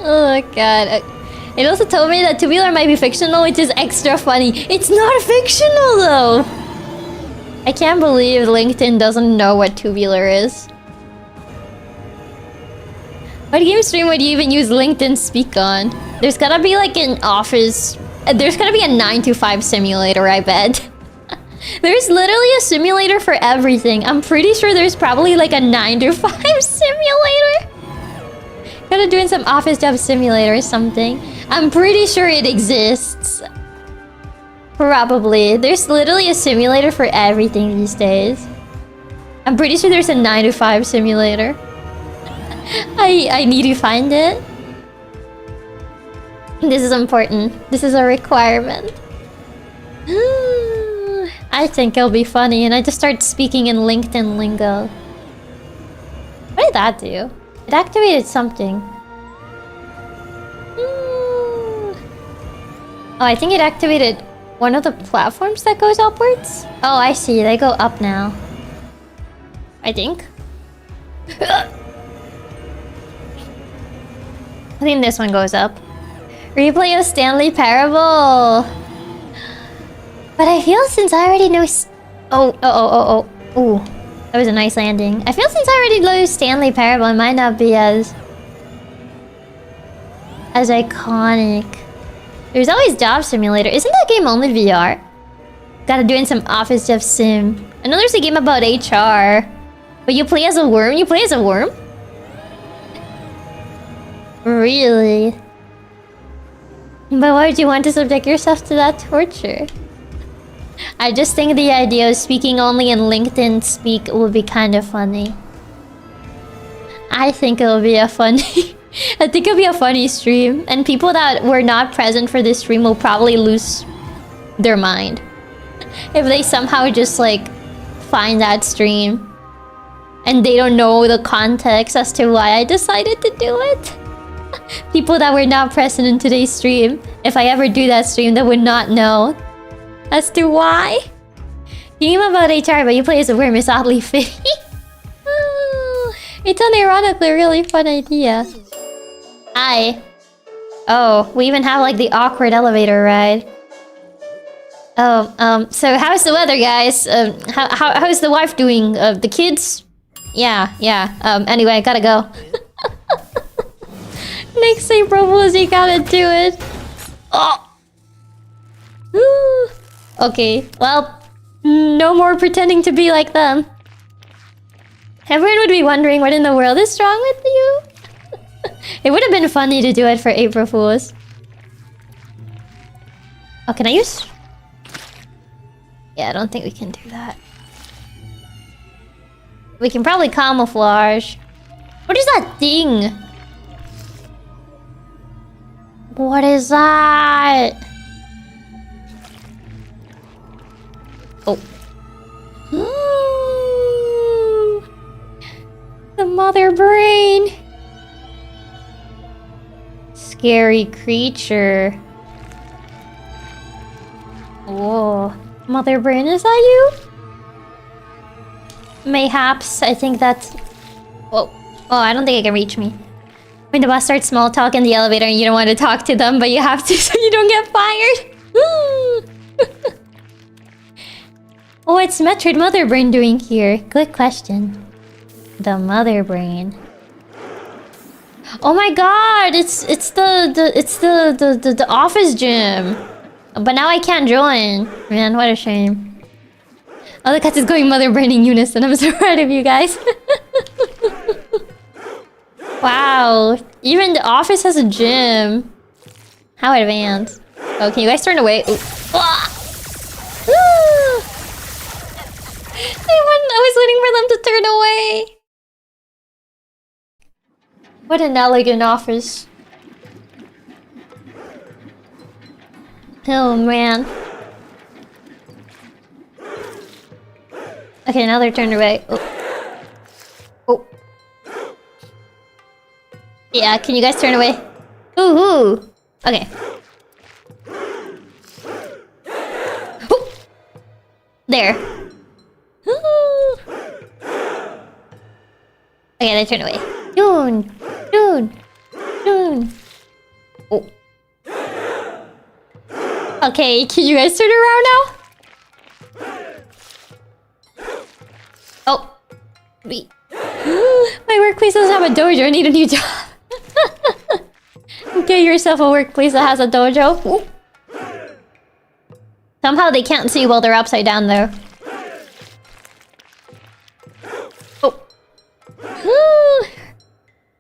Oh god. It also told me that tubular might be fictional, which is extra funny. It's not fictional though! I can't believe LinkedIn doesn't know what tubular is. What game stream would you even use LinkedIn speak on? There's gotta be like an office... There's gotta be a 9 to 5 simulator, I bet. There's literally a simulator for everything. I'm pretty sure there's probably like a 9 to 5 simulator. Gotta doing some office job simulator or something. I'm pretty sure it exists. Probably. There's literally a simulator for everything these days. I'm pretty sure there's a 9 to 5 simulator. I need to find it. This is important. This is a requirement. I think it'll be funny and I just start speaking in LinkedIn lingo. What did that do? It activated something. Oh, I think it activated one of the platforms that goes upwards? Oh, I see. They go up now. I think. I think this one goes up. Replay of Stanley Parable. But I feel since I already know... Oh. Ooh. That was a nice landing. I feel since I already know Stanley Parable, it might not be as iconic. There's always Job Simulator. Isn't that game only VR? Gotta do in some office job sim. I know there's a game about HR. But you play as a worm? You play as a worm? Really? But why would you want to subject yourself to that torture? I just think the idea of speaking only in LinkedIn speak would be kind of funny. I think it'll be a funny... I think it'll be a funny stream. And people that were not present for this stream will probably lose their mind. If they somehow just like find that stream. And they don't know the context as to why I decided to do it. People that were not present in today's stream. If I ever do that stream, they would not know as to why. Game about HR, but you play as a worm is oddly fitting. It's unironically a really fun idea. Oh, we even have like the awkward elevator ride. Oh, so how's the weather, guys? How's the wife doing? The kids? Yeah. Anyway, I gotta go. Next April Fools, you gotta do it. Oh. Ooh. Okay, well, no more pretending to be like them. Everyone would be wondering what in the world is wrong with you. It would have been funny to do it for April Fools. Oh, can I use? Yeah, I don't think we can do that. We can probably camouflage. What is that thing? What is that? Oh. The mother brain. Scary creature. Whoa. Mother brain, is that you? Mayhaps, I think that's... Whoa. Oh, I don't think it can reach me. When the boss starts small talk in the elevator and you don't want to talk to them, but you have to so you don't get fired. Oh, it's Metroid Mother Brain doing here? Good question. The Mother Brain. Oh my god, it's the office gym. But now I can't join. Man, what a shame. Oh, the cat is going Mother Brain in unison. I'm so proud of you guys. Wow. Even the office has a gym. How advanced. Oh, can you guys turn away? Ooh. Ah! I was waiting for them to turn away. What an elegant office. Oh man. Okay, now they're turned away. Oh. Oh. Yeah, can you guys turn away? Ooh, ooh. Okay. Ooh. There. Ooh. Okay, they turn away. Doon. Doon. Doon. Oh. Okay, can you guys turn around now? Oh. Me. My workplace doesn't have a dojo. I need a new job. Get yourself a workplace that has a dojo. Ooh. Somehow they can't see while they're upside down though. Oh.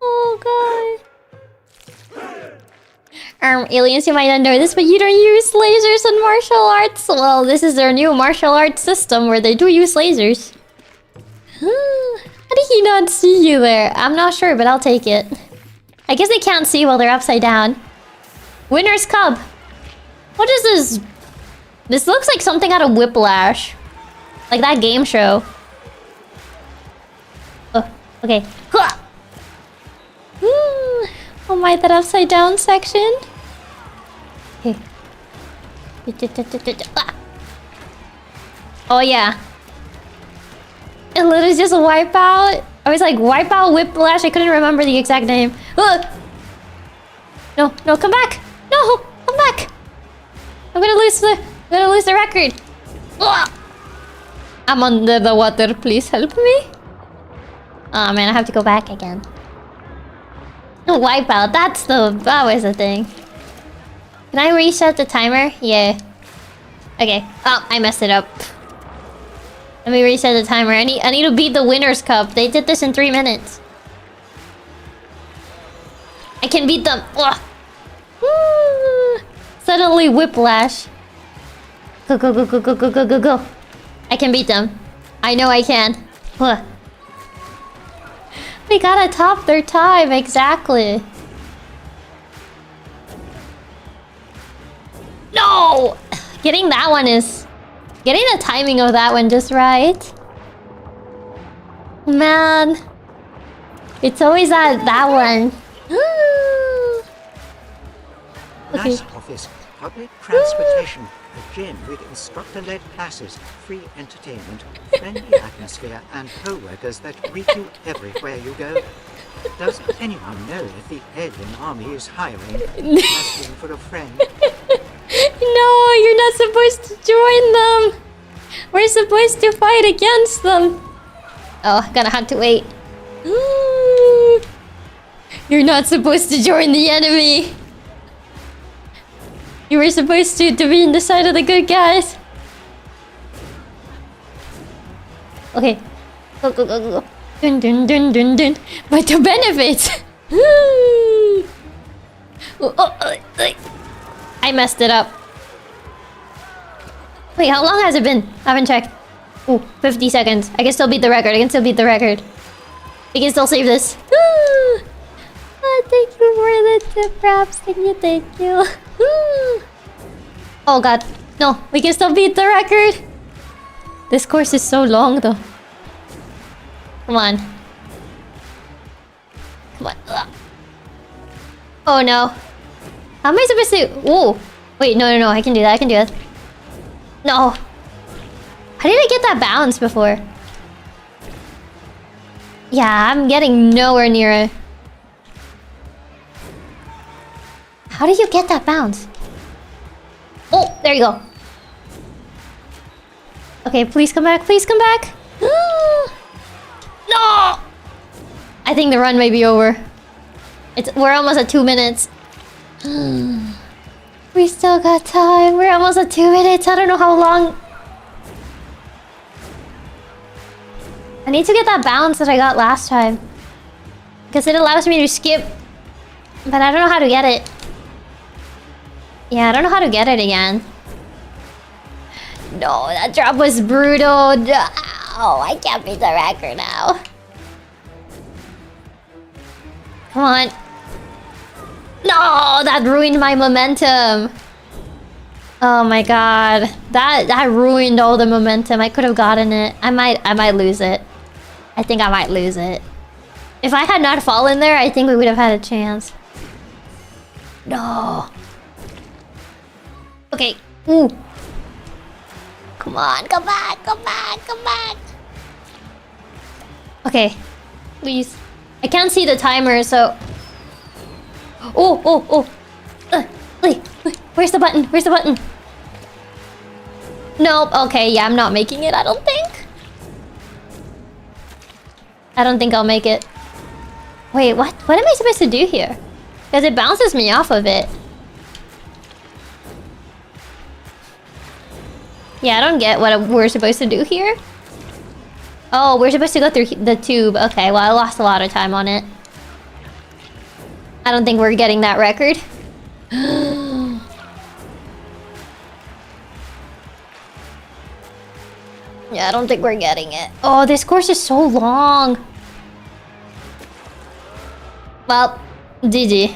Oh god. Aliens, you might not know this, but you don't use lasers in martial arts. Well, this is their new martial arts system where they do use lasers. How did he not see you there? I'm not sure, but I'll take it. I guess they can't see while they're upside down. Winner's Cup. What is this? This looks like something out of Whiplash. Like that game show. Oh, okay. Oh my, that upside down section. Okay. Oh yeah. It literally just wipe out. I was like, wipe out Whiplash. I couldn't remember the exact name. No, no, come back. No, come back. I'm gonna lose the record. I'm under the water. Please help me. Oh man, I have to go back again. Wipeout. That was the thing. Can I reset the timer? Yeah. Okay. Oh, I messed it up. Let me reset the timer. I need to beat the Winner's Cup. They did this in 3 minutes. I can beat them. Ugh. Suddenly Whiplash. Go, go, go, go, go, go, go, go, go. I can beat them. I know I can. Ugh. We gotta top their time, exactly. No! Getting that one is... Getting the timing of that one just right. Man. It's always that one. Okay. Nice office, public transportation, a gym with instructor-led classes, free entertainment, friendly atmosphere, and co-workers that greet you everywhere you go. Does anyone know if the alien army is hiring? Asking for a friend? No, you're not supposed to join them. We're supposed to fight against them. Oh, gonna have to wait. You're not supposed to join the enemy. You were supposed to be in the side of the good guys. Okay. Go, go, go, go. Dun, dun, dun, dun, dun. But the benefits. I messed it up. Wait, how long has it been? I haven't checked. Ooh, 50 seconds. I can still beat the record. I can still beat the record. We can still save this. Thank you for the tip, Raps. Thank you. Oh god. No, we can still beat the record. This course is so long though. Come on. Come on. Oh no. How am I supposed to... Whoa. Wait, no, no, no. I can do that. I can do that. No. How did I get that bounce before? Yeah, I'm getting nowhere near it. How did you get that bounce? Oh, there you go. Okay, please come back. Please come back. No! I think the run may be over. We're almost at 2 minutes. We still got time. We're almost at 2 minutes. I don't know how long. I need to get that bounce that I got last time. Because it allows me to skip. But I don't know how to get it. Yeah, I don't know how to get it again. No, that drop was brutal. No, I can't beat the record now. Come on. No, that ruined my momentum. Oh my god. That ruined all the momentum. I could have gotten it. I might lose it. I think I might lose it. If I had not fallen there, I think we would have had a chance. No. Okay. Ooh. Come on, come back, come back, come back. Okay. Please. I can't see the timer, so... Oh. Wait. Where's the button? Where's the button? Nope. Okay, yeah, I'm not making it, I don't think. I don't think I'll make it. Wait, what? What am I supposed to do here? Because it bounces me off of it. Yeah, I don't get what we're supposed to do here. Oh, we're supposed to go through the tube. Okay, well, I lost a lot of time on it. I don't think we're getting that record. Yeah, I don't think we're getting it. Oh, this course is so long. Well, GG.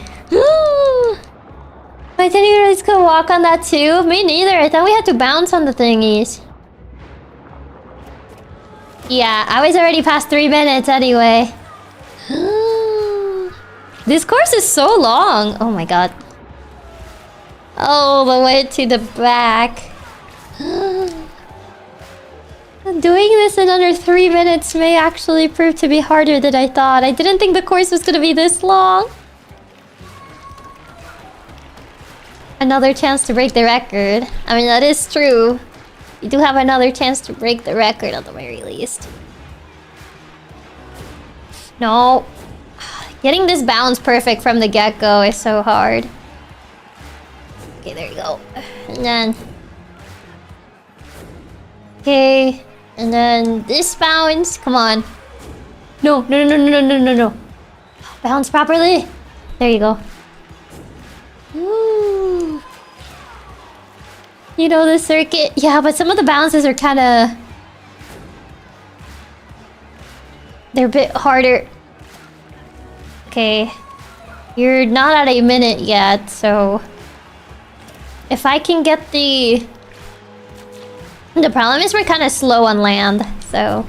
I didn't even realize could walk on that tube. Me neither. I thought we had to bounce on the thingies. Yeah, I was already past 3 minutes anyway. This course is so long. Oh my god. All the way to the back. Doing this in under 3 minutes may actually prove to be harder than I thought. I didn't think the course was gonna be this long. Another chance to break the record. I mean, that is true. You do have another chance to break the record at the very least. No. Getting this bounce perfect from the get-go is so hard. Okay, there you go. And then... Okay. And then this bounce. Come on. No. Bounce properly. There you go. Ooh. You know the circuit? Yeah, but some of the bounces are kind of... They're a bit harder. Okay. You're not at a minute yet, so... If I can get the... The problem is we're kind of slow on land, so...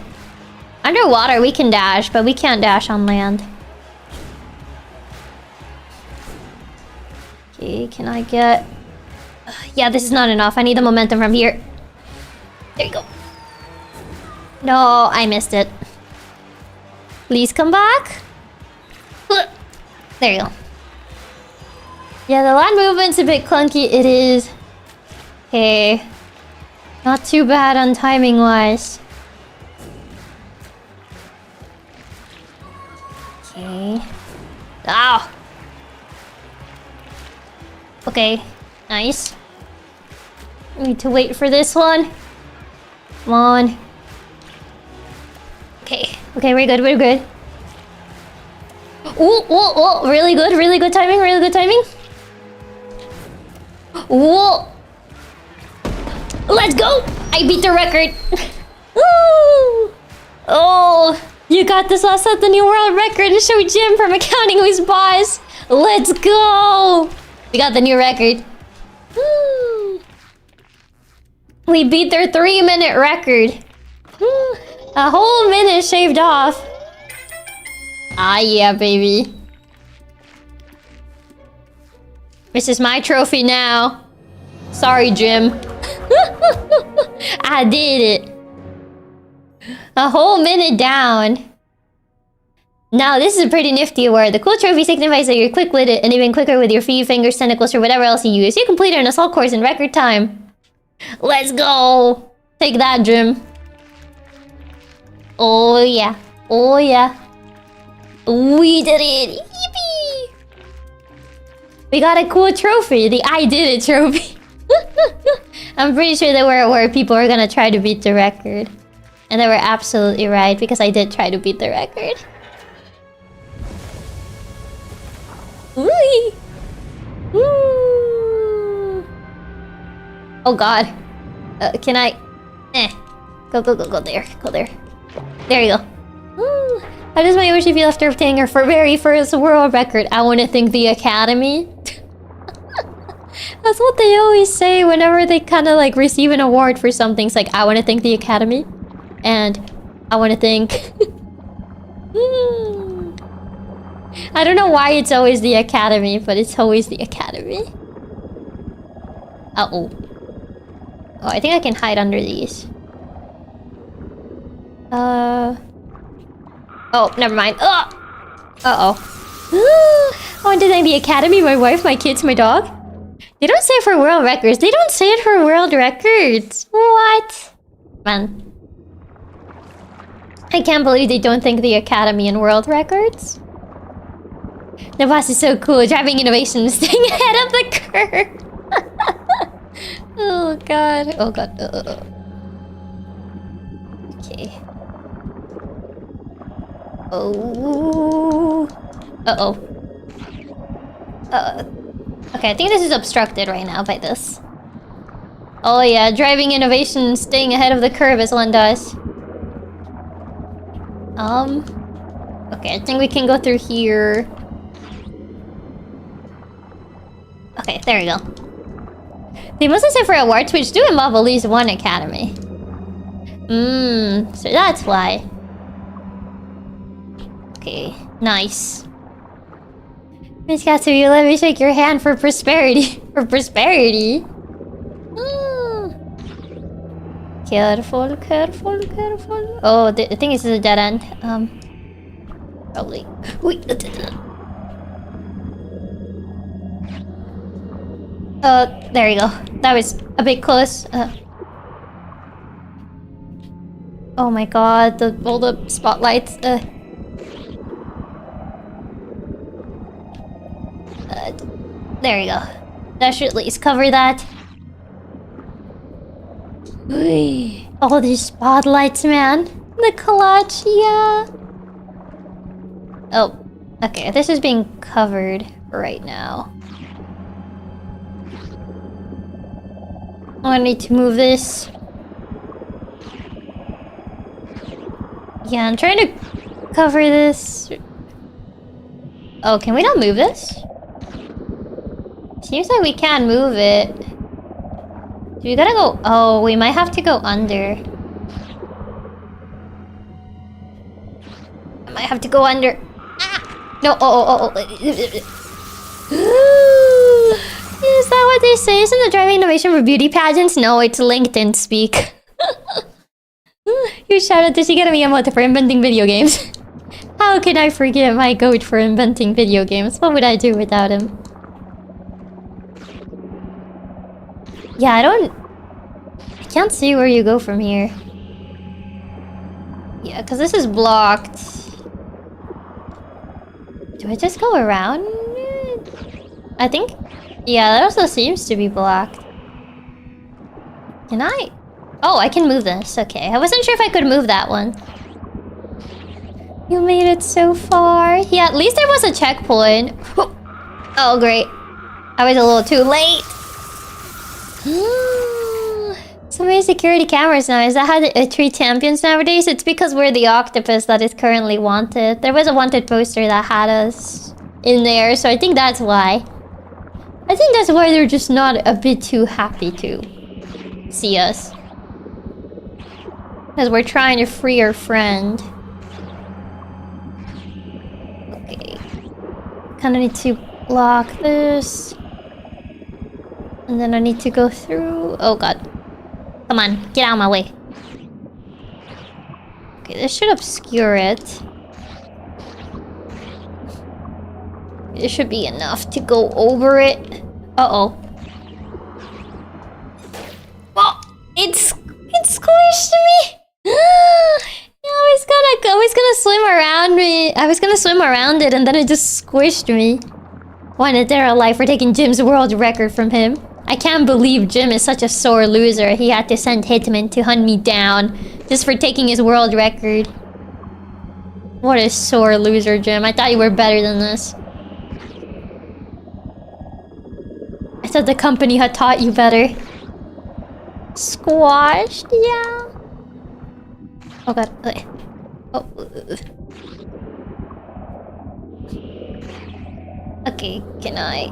Underwater we can dash, but we can't dash on land. Okay, can I get... Yeah, this is not enough. I need the momentum from here. There you go. No, I missed it. Please come back. There you go. Yeah, the land movement's a bit clunky. It is. Okay. Not too bad on timing-wise. Okay. Ow! Okay, nice. Need to wait for this one. Come on. Okay, we're good. Ooh, really good timing. Ooh. Let's go! I beat the record. Woo! Oh, you got this. I'll set the new world record and show Jim from accounting who's boss. Let's go! We got the new record. Woo! We beat their 3-minute record. A whole minute shaved off. Ah, yeah, baby. This is my trophy now. Sorry, Jim. I did it. A whole minute down. Now, this is a pretty nifty award. The cool trophy signifies that you're quick-witted and even quicker with your feet, fingers, tentacles, or whatever else you use. You completed an assault course in record time. Let's go! Take that, Jim. Oh, yeah. We did it! Yippee! We got a cool trophy. The I did it trophy. I'm pretty sure there were people who were gonna try to beat the record. And they were absolutely right, because I did try to beat the record. Oh god. Can I... Go there. Go there. There you go. Ooh. How does Mayoshi feel after obtaining her very first world record? I want to thank the Academy. That's what they always say whenever they kind of like receive an award for something. It's like, I want to thank the Academy. And I want to thank... I don't know why it's always the Academy, but it's always the Academy. Uh-oh. Oh, I think I can hide under these. Oh, never mind. Uh-oh. I want to thank the Academy, my wife, my kids, my dog. They don't say it for world records. They don't say it for world records. What? Man. I can't believe they don't thank the Academy in world records. The boss is so cool. Driving innovation, staying ahead of the curve. Oh god. Oh god. Okay. Oh. Uh-oh. Okay, I think this is obstructed right now by this. Oh yeah, driving innovation, staying ahead of the curve as one does. Okay, I think we can go through here. Okay, there we go. They mostly say for awards which do involve at least one academy. So that's why. Okay, nice. Miss Katsumi, let me shake your hand for prosperity. For prosperity? Careful, careful, careful. Oh, the thing is, this is a dead end. Probably. Wait. There you go. That was a bit close. Oh my god, all the spotlights. There you go. That should at least cover that. All these spotlights, man. The clutch, yeah. Oh, okay. This is being covered right now. I need to move this. Yeah, I'm trying to cover this. Oh, can we not move this? Seems like we can't move it. So we gotta go... Oh, we might have to go under. I might have to go under. Ah! No, oh. Is that what they say? Isn't the driving innovation for beauty pageants? No, it's LinkedIn speak. You shouted to Shigeru Miyamoto for inventing video games. How can I forget my goat for inventing video games? What would I do without him? Yeah, I can't see where you go from here. Yeah, because this is blocked. Do I just go around it? I think... Yeah, that also seems to be blocked. Can I? Oh, I can move this. Okay, I wasn't sure if I could move that one. You made it so far. Yeah, at least there was a checkpoint. Oh, great. I was a little too late. So many security cameras now. Is that how they treat champions nowadays? It's because we're the octopus that is currently wanted. There was a wanted poster that had us in there, so I think that's why. I think that's why they're just not a bit too happy to see us. Because we're trying to free our friend. Okay. Kinda need to block this. And then I need to go through... Oh god. Come on, get out of my way. Okay, this should obscure it. It should be enough to go over it. Uh-oh. Oh, it squished me! I was gonna swim around me. I was gonna swim around it and then it just squished me. Wanted there alive for taking Jim's world record from him. I can't believe Jim is such a sore loser. He had to send hitmen to hunt me down just for taking his world record. What a sore loser, Jim. I thought you were better than this. I thought the company had taught you better. Squashed, yeah. Oh god. Okay. Oh. Okay, can I?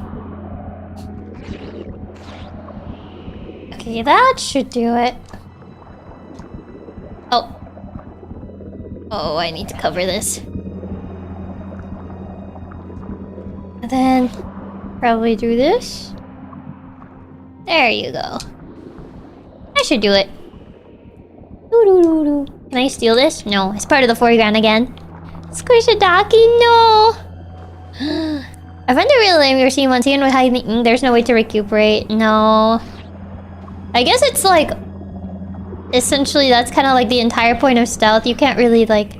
Okay, that should do it. Oh. Oh, I need to cover this. And then probably do this. There you go. I should do it. Can I steal this? No, it's part of the foreground again. Squishadaki, no! I find it really lame you're seeing one scene with hiding. There's no way to recuperate. No. I guess it's like... essentially, that's kind of like the entire point of stealth. You can't really, like...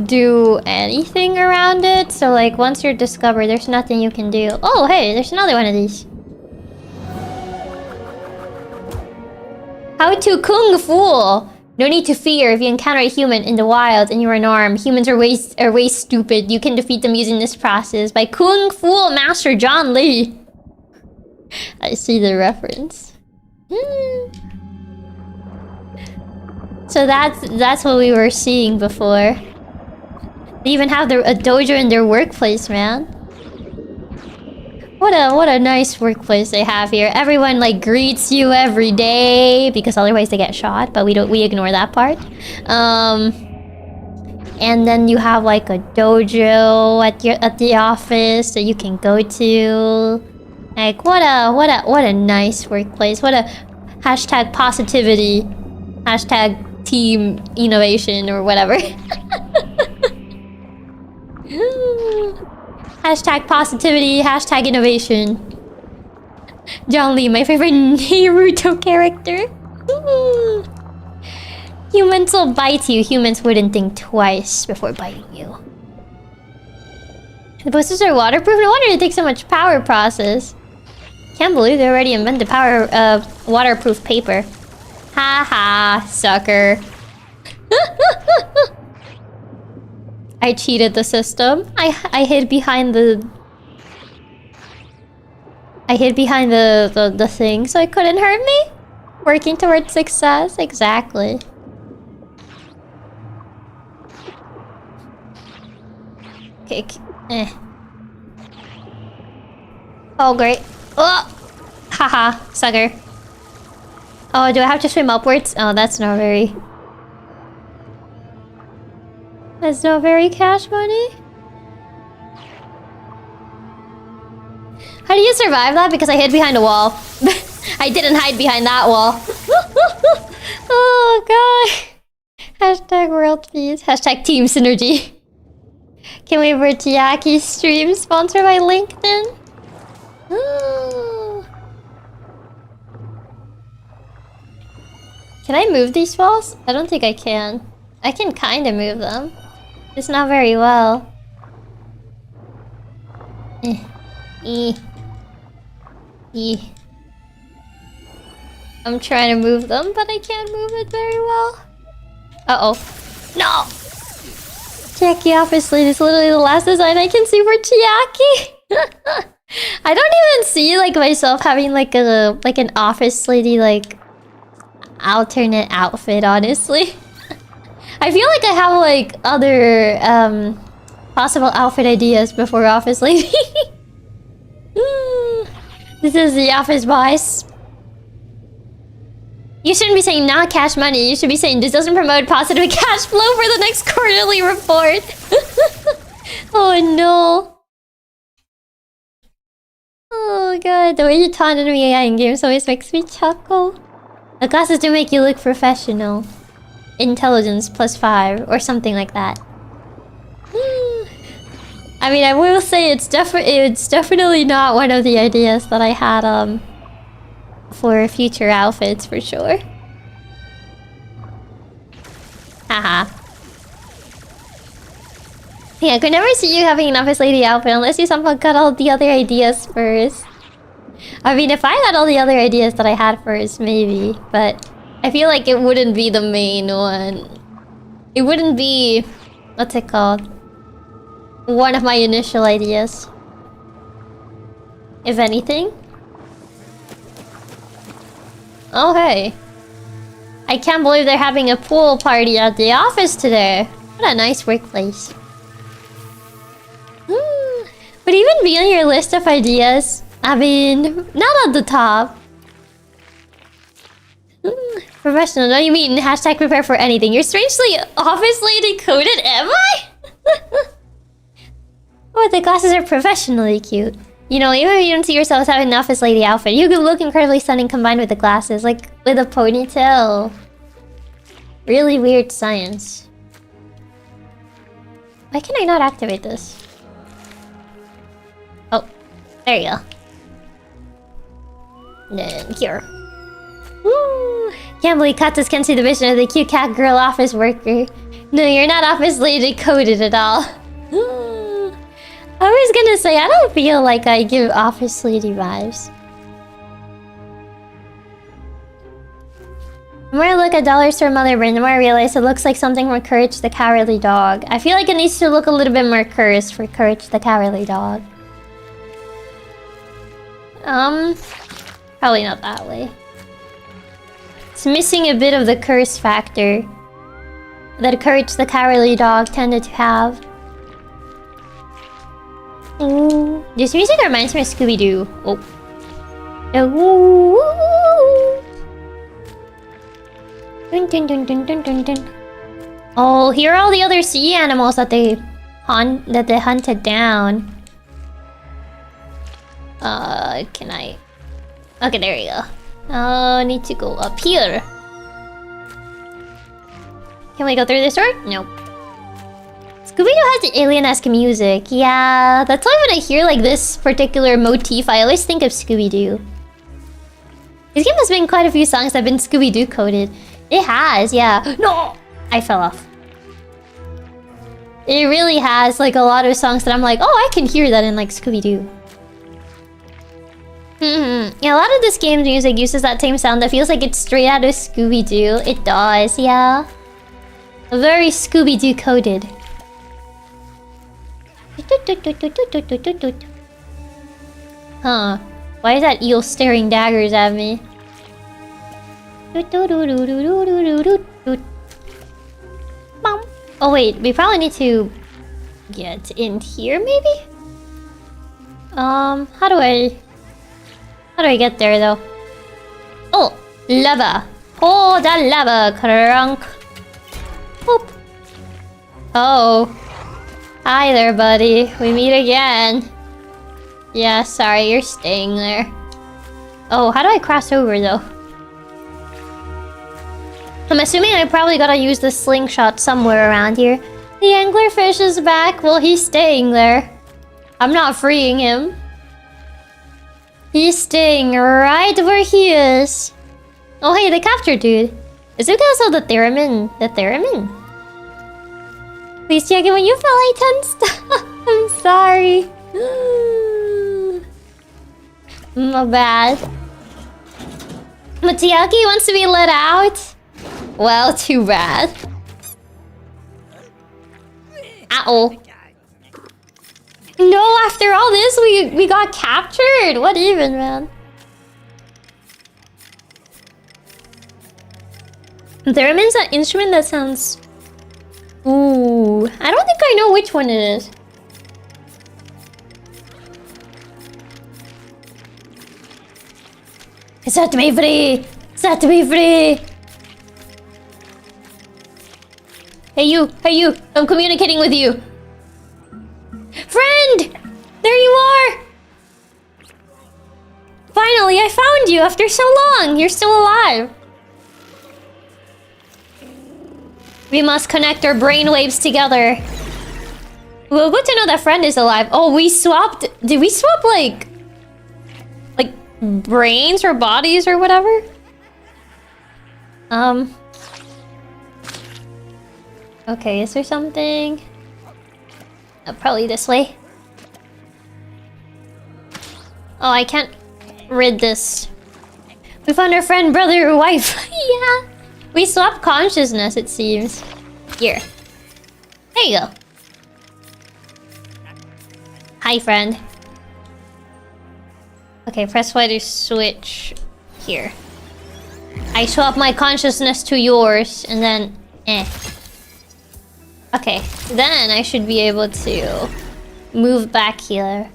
do anything around it. So, like, once you're discovered, there's nothing you can do. Oh, hey, there's another one of these. How to Kung Fu! No need to fear if you encounter a human in the wild and you're unarmed. Humans are way stupid. You can defeat them using this process by Kung Fu Master John Lee. I see the reference. So that's what we were seeing before. They even have a dojo in their workplace, man. What a nice workplace they have here. Everyone like greets you every day because otherwise they get shot, but we ignore that part. And then you have like a dojo at the office that you can go to. Like what a nice workplace. What a hashtag positivity. Hashtag team innovation or whatever. Hashtag positivity, hashtag innovation. John Lee, my favorite Naruto character. Humans will bite you. Humans wouldn't think twice before biting you. The blisters are waterproof? No wonder it takes so much power process. Can't believe they already invented waterproof paper. Ha ha, sucker. I cheated the system. I hid behind the... I hid behind the thing so it couldn't hurt me? Working towards success? Exactly. Okay, Oh, great. Oh! Haha, sucker. Oh, do I have to swim upwards? Oh, that's not very... That's not very cash money. How do you survive that? Because I hid behind a wall. I didn't hide behind that wall. Oh god. Hashtag world peace. Hashtag team synergy. Can we for Chiaki's stream sponsored by LinkedIn? Can I move these walls? I don't think I can. I can kind of move them. It's not very well. I'm trying to move them, but I can't move it very well. Uh-oh. No! Chiaki obviously is literally the last design I can see for Chiaki. I don't even see like myself having like an office lady like alternate outfit, honestly. I feel like I have like other possible outfit ideas before office lady. This is the office boss. You shouldn't be saying not cash money. You should be saying this doesn't promote positive cash flow for the next quarterly report. Oh no. Oh god, the way you taunted me in games always makes me chuckle. The glasses do make you look professional. Intelligence +5 or something like that. I mean, I will say it's definitely not one of the ideas that I had for future outfits for sure. Haha. Yeah, I could never see you having an office lady outfit unless you somehow got all the other ideas first. I mean, if I had all the other ideas that I had first, maybe. But I feel like it wouldn't be the main one. It wouldn't be... what's it called? One of my initial ideas. If anything. Okay. I can't believe they're having a pool party at the office today. What a nice workplace. Would even be on your list of ideas? I mean, not at the top. Professional, no, you mean hashtag prepare for anything. You're strangely office lady coded, am I? Oh, the glasses are professionally cute. You know, even if you don't see yourself as having an office lady outfit, you could look incredibly stunning combined with the glasses, like with a ponytail. Really weird science. Why can I not activate this? Oh, there you go. Then here. Woo! Can't believe Katas can see the vision of the cute cat girl office worker. No, you're not office lady coded at all. I was gonna say, I don't feel like I give office lady vibes. The more I look at Dollar Store Mother Brand, the more I realize it looks like something from Courage the Cowardly Dog. I feel like it needs to look a little bit more cursed for Courage the Cowardly Dog. Probably not that way. It's missing a bit of the curse factor that Courage the Cowardly Dog tended to have. Ooh. This music reminds me of Scooby-Doo. Oh. Ooh. Dun, dun, dun, dun, dun, dun, dun. Oh, here are all the other sea animals that they hunted down. Can I? Okay, there you go. I need to go up here. Can we go through this door? Nope. Scooby-Doo has the alien-esque music. Yeah, that's why when I hear like this particular motif, I always think of Scooby-Doo. This game has been quite a few songs that have been Scooby-Doo coded. It has, yeah. No! I fell off. It really has like a lot of songs that I'm like, oh, I can hear that in like Scooby-Doo. Yeah, a lot of this game's music uses that same sound that feels like it's straight out of Scooby-Doo. It does, yeah. Very Scooby-Doo coded. Huh. Why is that eel staring daggers at me? Oh wait, we probably need to get in here maybe? How do I get there though? Oh, lava. Oh, that lava crunk. Boop. Oh. Hi there, buddy. We meet again. Yeah, sorry, you're staying there. Oh, how do I cross over, though? I'm assuming I probably gotta use the slingshot somewhere around here. The anglerfish is back. Well, he's staying there. I'm not freeing him. He's staying right where he is. Oh, hey, the capture dude. Is it because of the theremin? The theremin? Please check it when you feel like 10 stuff. I'm sorry. My bad. But Chiaki wants to be let out? Well, too bad. Uh-oh. No, after all this, we got captured. What even, man? Theremin's an instrument that sounds... Ooh, I don't think I know which one it is. Set me free! Set me free! Hey you! I'm communicating with you! Friend! There you are! Finally, I found you after so long! You're still alive! We must connect our brainwaves together. Well, good to know that friend is alive. Oh, we swapped... Did we swap, like brains or bodies or whatever? Okay, is there something? Oh, probably this way. Oh, I can't rid this. We found our friend, brother, or wife. Yeah. We swapped consciousness, it seems. Here. There you go. Hi, friend. Okay, press Y to switch here. I swap my consciousness to yours, and then... Okay, then I should be able to move back here.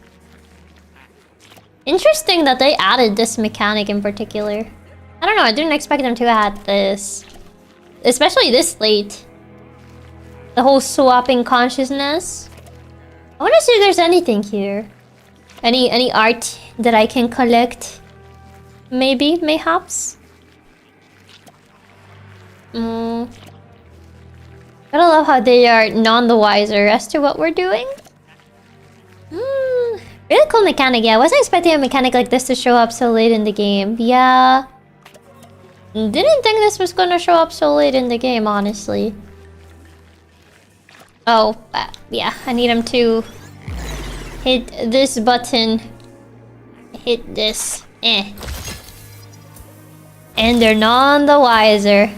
Interesting that they added this mechanic in particular. I don't know, I didn't expect them to add this. Especially this late. The whole swapping consciousness. I wanna see if there's anything here. Any art that I can collect? Maybe, mayhaps? Gotta love how they are none the wiser as to what we're doing. Really cool mechanic, yeah. I wasn't expecting a mechanic like this to show up so late in the game. Yeah. Didn't think this was gonna show up so late in the game, honestly. Oh, yeah. I need him to hit this button. Hit this. And they're none the wiser.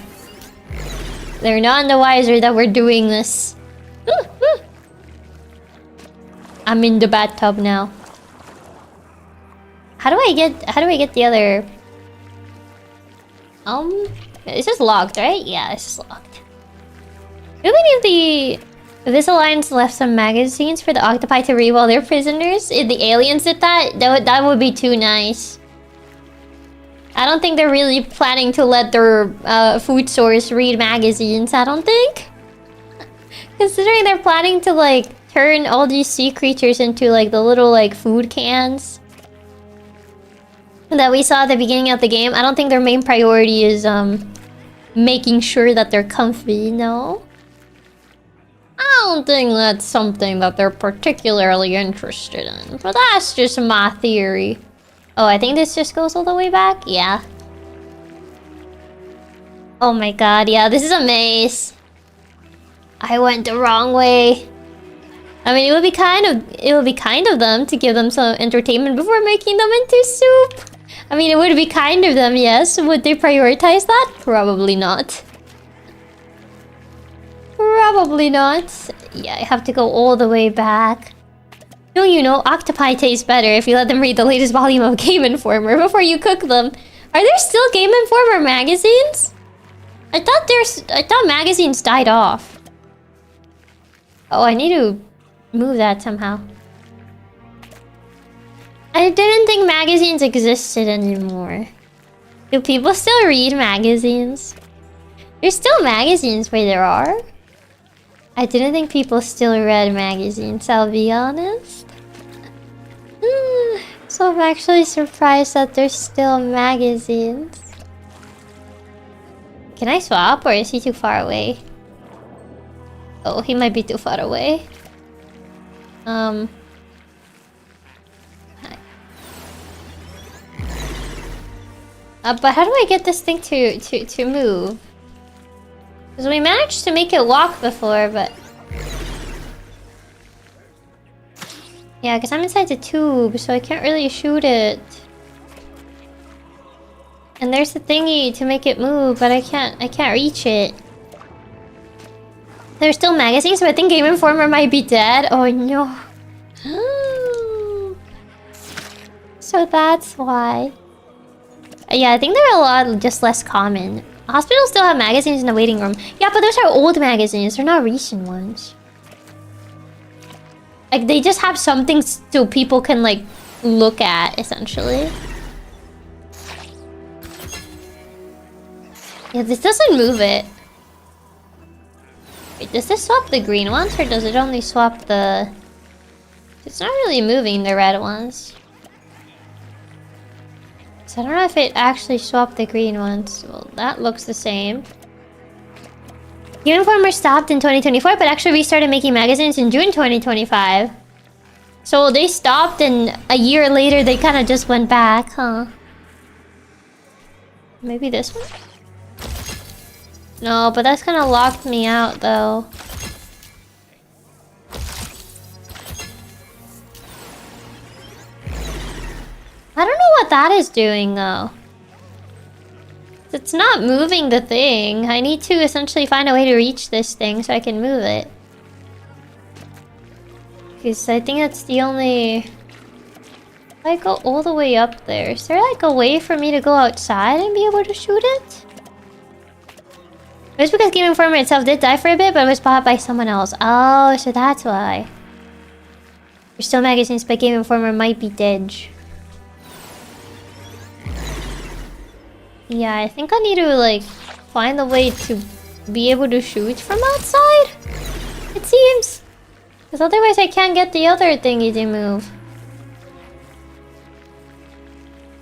They're none the wiser that we're doing this. I'm in the bathtub now. How do I get the other... It's just locked, right? Yeah, it's just locked. Do we need this alliance left some magazines for the octopi to read while they're prisoners? If the aliens did that, that would be too nice. I don't think they're really planning to let their food source read magazines, I don't think. Considering they're planning to, like, turn all these sea creatures into, like, the little, like, food cans that we saw at the beginning of the game. I don't think their main priority is, making sure that they're comfy, no? I don't think that's something that they're particularly interested in, but that's just my theory. Oh, I think this just goes all the way back? Yeah. Oh my god, yeah, this is a maze. I went the wrong way. I mean, it would be kind of them to give them some entertainment before making them into soup. I mean, it would be kind of them, yes. Would they prioritize that? Probably not. Probably not. Yeah, I have to go all the way back. Don't you know, octopi taste better if you let them read the latest volume of Game Informer before you cook them. Are there still Game Informer magazines? I thought magazines died off. Oh, I need to move that somehow. I didn't think magazines existed anymore. Do people still read magazines? There's still magazines where there are. I didn't think people still read magazines, I'll be honest. So I'm actually surprised that there's still magazines. Can I swap, or is he too far away? Oh, he might be too far away. But how do I get this thing to move? Because we managed to make it walk before, but... Yeah, because I'm inside the tube, so I can't really shoot it. And there's the thingy to make it move, but I can't reach it. There's still magazines, so I think Game Informer might be dead. Oh no. So that's why. Yeah, I think they're a lot just less common. Hospitals still have magazines in the waiting room. Yeah, but those are old magazines. They're not recent ones. Like, they just have something so people can, like, look at, essentially. Yeah, this doesn't move it. Wait, does this swap the green ones, or does it only swap the... It's not really moving the red ones. So I don't know if it actually swapped the green ones. Well, that looks the same. Game Informer stopped in 2024, but actually restarted making magazines in June 2025. So they stopped, and a year later they kind of just went back, huh? Maybe this one? No, but that's kind of locked me out, though. I don't know what that is doing, though. It's not moving the thing. I need to essentially find a way to reach this thing so I can move it. Because I think that's the only... If I go all the way up there, is there like a way for me to go outside and be able to shoot it? It was because Game Informer itself did die for a bit, but it was bought by someone else. Oh, so that's why. There's still magazines, but Game Informer might be dead. Yeah, I think I need to, like, find a way to be able to shoot from outside. It seems. Because otherwise I can't get the other thingy to move.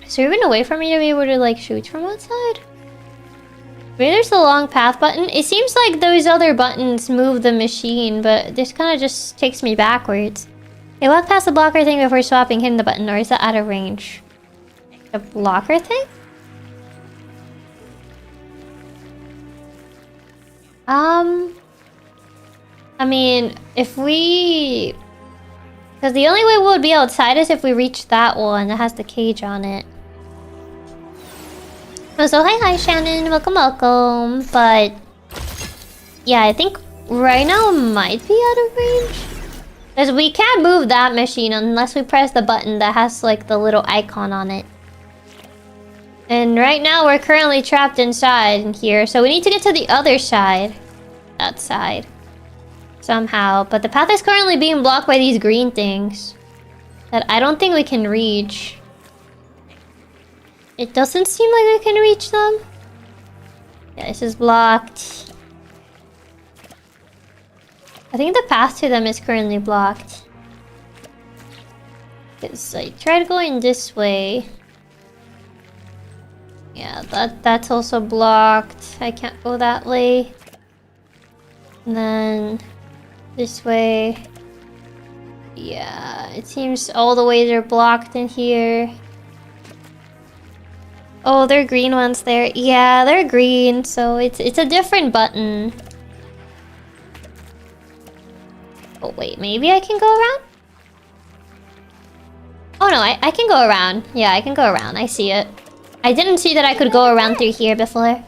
Is there even a way for me to be able to, like, shoot from outside? Maybe there's the long path button. It seems like those other buttons move the machine, but this kind of just takes me backwards. Okay, walk past the blocker thing before swapping, hitting the button, or is that out of range? The blocker thing? I mean, if we... Because the only way we'll be outside is if we reach that one that has the cage on it. Oh, so hi Shannon, welcome. But yeah, I think right now it might be out of range. Because we can't move that machine unless we press the button that has like the little icon on it. And right now we're currently trapped inside in here, so we need to get to the other side. That side. Somehow. But the path is currently being blocked by these green things that I don't think we can reach. It doesn't seem like we can reach them. Yeah, this is blocked. I think the path to them is currently blocked. Because I tried going this way. Yeah, that's also blocked. I can't go that way. And then this way. Yeah, it seems all the ways are blocked in here. Oh, they're green ones there. Yeah, they're green, so it's a different button. Oh wait, maybe I can go around? Oh no, I can go around. Yeah, I can go around. I see it. I didn't see that I could go around through here before.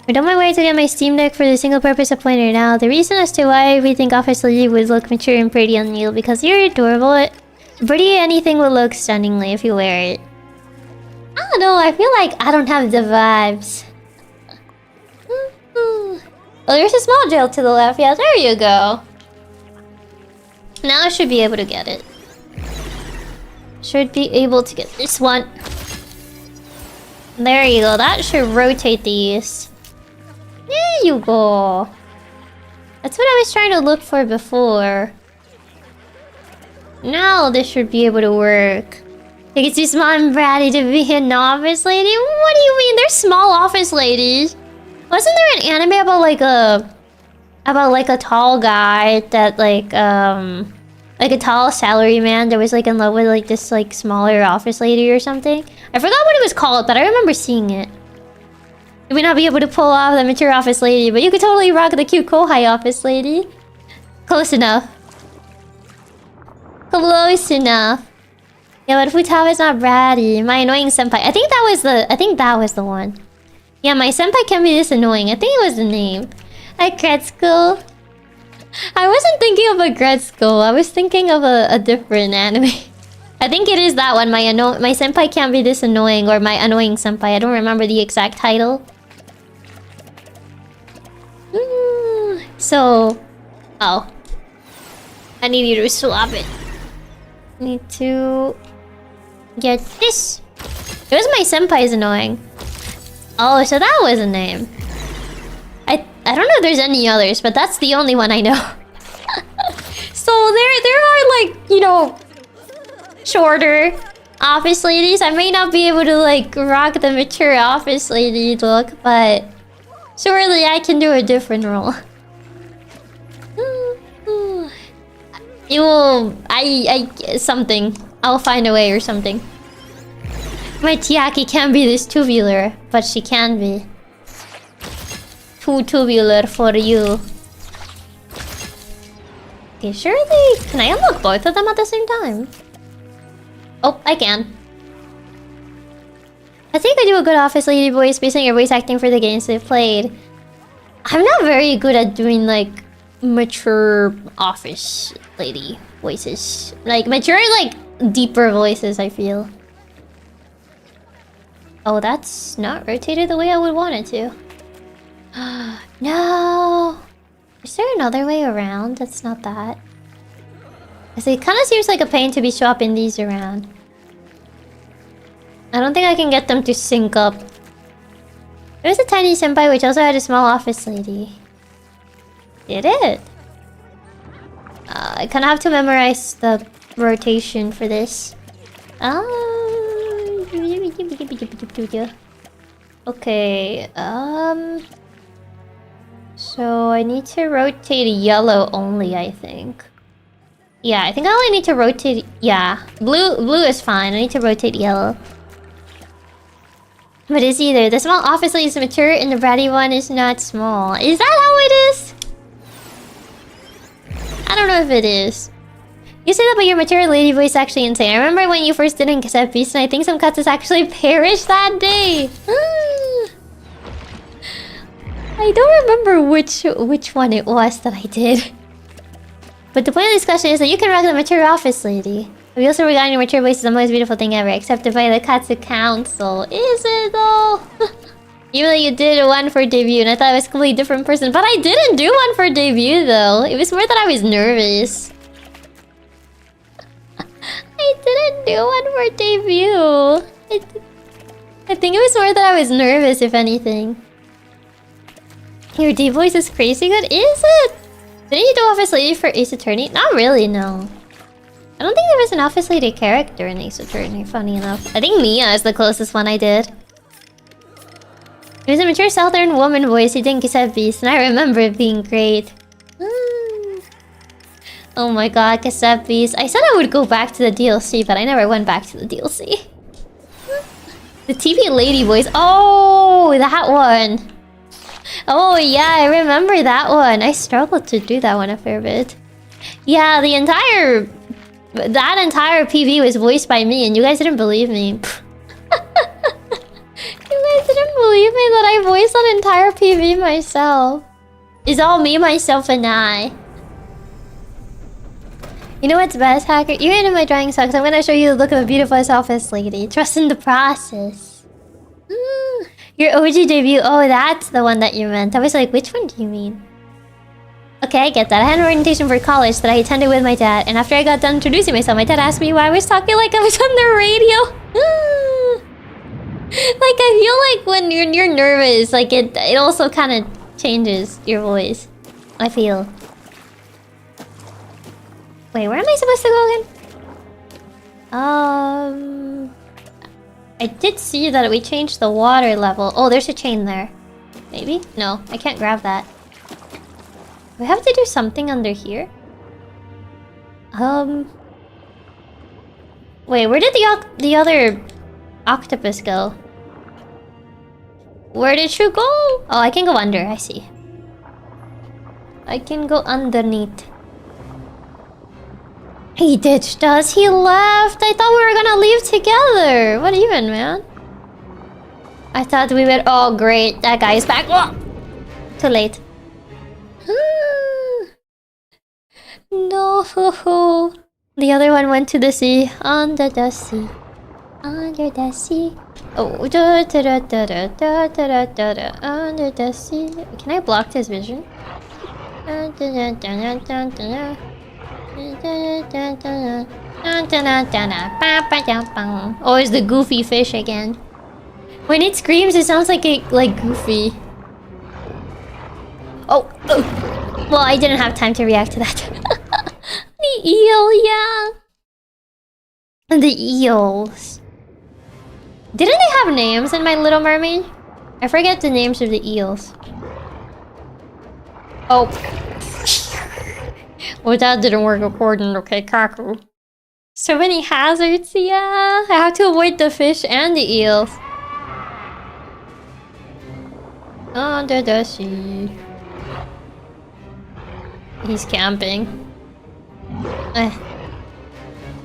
We're on my way to get my Steam Deck for the single purpose of pointer now. The reason as to why we think Office Lady would look mature and pretty on you, because you're adorable. Pretty anything will look stunningly if you wear it. I don't know, I feel like I don't have the vibes. Oh, there's a small jail to the left. Yeah, there you go. Now I should be able to get it. Should be able to get this one. There you go. That should rotate these. There you go. That's what I was trying to look for before. Now this should be able to work. Like it's too small and bratty to be an office lady? What do you mean? They're small office ladies. Wasn't there an anime about like a tall guy that like a tall salaryman that was like in love with like this like smaller office lady or something? I forgot what it was called, but I remember seeing it. You may not be able to pull off the mature office lady, but you could totally rock the cute kohai office lady. Close enough. Close enough. Yeah, but Futaba's not bratty. My annoying senpai. I think that was the one. Yeah, my senpai can be this annoying. I think it was the name. Like Gretzko. I wasn't thinking of a Gretzko. I was thinking of a different anime. I think it is that one. My senpai can't be this annoying, or my annoying senpai. I don't remember the exact title. So, oh, I need you to swap it. Need to get this. It was my senpai's annoying. Oh, so that was a name. I don't know if there's any others, but that's the only one I know. So there are like, you know, shorter office ladies. I may not be able to like rock the mature office lady look, but surely I can do a different role. You will... something. I'll find a way or something. My Chiaki can't be this tubular, but she can be. Too tubular for you. Okay, surely... Can I unlock both of them at the same time? Oh, I can. I think I do a good office lady voice based on your voice acting for the games they've played. I'm not very good at doing, like, mature office lady voices. Like, mature, like, deeper voices, I feel. Oh, that's not rotated the way I would want it to. No! Is there another way around that's not that? Because it kind of seems like a pain to be swapping these around. I don't think I can get them to sync up. There's a tiny senpai which also had a small office lady. Did it? I kind of have to memorize the rotation for this. Okay, so I need to rotate yellow only, I think. Yeah, I think I only need to rotate... Yeah, blue is fine. I need to rotate yellow. But it's either the small office lady is mature and the bratty one is not small. Is that how it is? I don't know if it is. You say that, but your mature lady voice is actually insane. I remember when you first didn't accept Beast, and I think some cuts actually perished that day. I don't remember which one it was that I did. But the point of this question is that you can rock the mature office lady. We also regard your mature voice as the most beautiful thing ever, accepted by the Katsu Council. Is it though? Even though you did one for debut, and I thought I was a completely different person. But I didn't do one for debut though. It was more that I was nervous. I didn't do one for debut. I think it was more that I was nervous, if anything. Your D voice is crazy good, is it? Didn't you do Office Lady for Ace Attorney? Not really, no. I don't think there was an Office Lady character in Ace Attorney, funny enough. I think Nyaa is the closest one I did. It was a mature southern woman voice who didn't accept Beast, and I remember it being great. Oh my god, cassette beast. I said I would go back to the DLC, but I never went back to the DLC. The TV lady voice. Oh, that one. Oh yeah, I remember that one. I struggled to do that one a fair bit. Yeah, that entire PV was voiced by me, and you guys didn't believe me. You guys didn't believe me that I voiced that entire PV myself. It's all me, myself, and I. You know what's best, hacker? You into my drawing sucks. I'm gonna show you the look of a beautiful office lady. Trust in the process. Your OG debut. Oh, that's the one that you meant. I was like, which one do you mean? Okay, I get that. I had an orientation for college that I attended with my dad, and after I got done introducing myself, my dad asked me why I was talking like I was on the radio. Like, I feel like when you're nervous, like it also kind of changes your voice. I feel. Wait, where am I supposed to go again? I did see that we changed the water level. Oh, there's a chain there. Maybe? No, I can't grab that. We have to do something under here? Wait, where did the other octopus go? Where did you go? Oh, I can go under, I see. I can go underneath. He ditched us. He left. I thought we were gonna leave together. What even, man? I thought we were... Oh, great. That guy is back. Oh! Too late. No. The other one went to the sea. Under the sea. Under the sea. Oh. Under the sea. Can I block this vision? Oh, it's the goofy fish again. When it screams, it sounds like Goofy. Oh. Well, I didn't have time to react to that. The eel, yeah. And the eels. Didn't they have names in My Little Mermaid? I forget the names of the eels. Oh. Well, that didn't work according to Kaku. So many hazards, yeah. I have to avoid the fish and the eels. Under the sea. He's camping.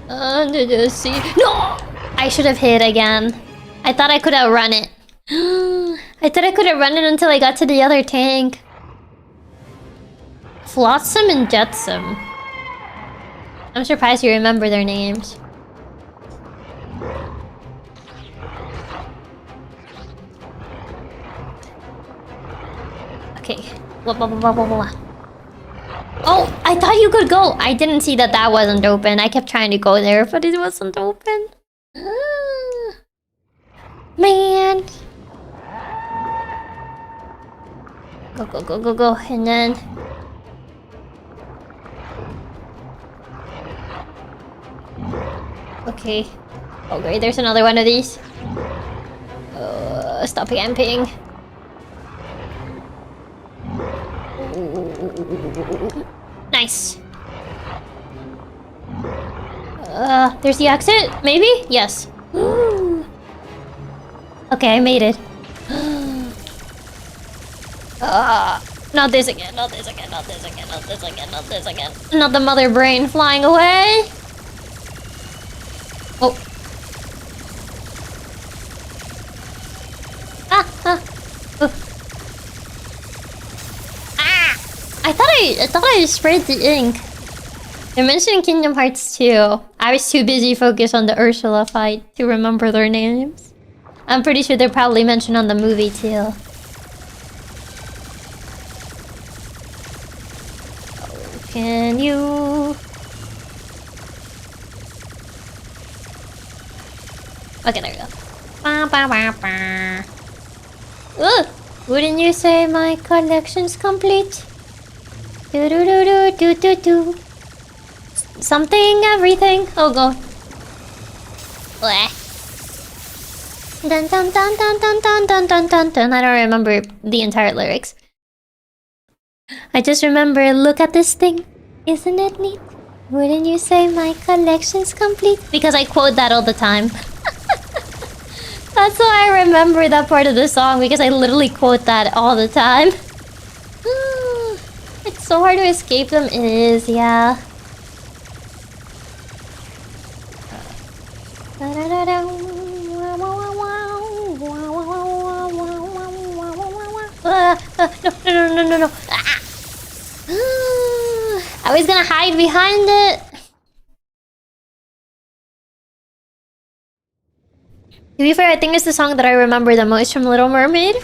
Under the sea. No! I should have hit again. I thought I could outrun it. I thought I could outrun it until I got to the other tank. Flotsam and Jetsam. I'm surprised you remember their names. Okay. Oh, I thought you could go. I didn't see that that wasn't open. I kept trying to go there, but it wasn't open. Man. Go. And then... Okay. Oh, great. There's another one of these. Stop camping. Nice. There's the exit? Maybe? Yes. Okay, I made it. Not this again, not this again, not this again, not this again, not this again. Not the mother brain flying away. Oh. I thought I sprayed the ink. They're mentioning Kingdom Hearts 2. I was too busy focused on the Ursula fight to remember their names. I'm pretty sure they're probably mentioned on the movie too. Oh, can you... Okay, there we go. Ooh, wouldn't you say my collection's complete? Do. Something, everything. Oh god. Bleh. Dun dun dun dun dun dun dun dun dun dun. I don't remember the entire lyrics. I just remember, look at this thing. Isn't it neat? Wouldn't you say my collection's complete? Because I quote that all the time. That's why I remember that part of the song, because I literally quote that all the time. It's so hard to escape them. It is, yeah. No. I was gonna hide behind it. To be fair, I think it's the song that I remember the most from Little Mermaid.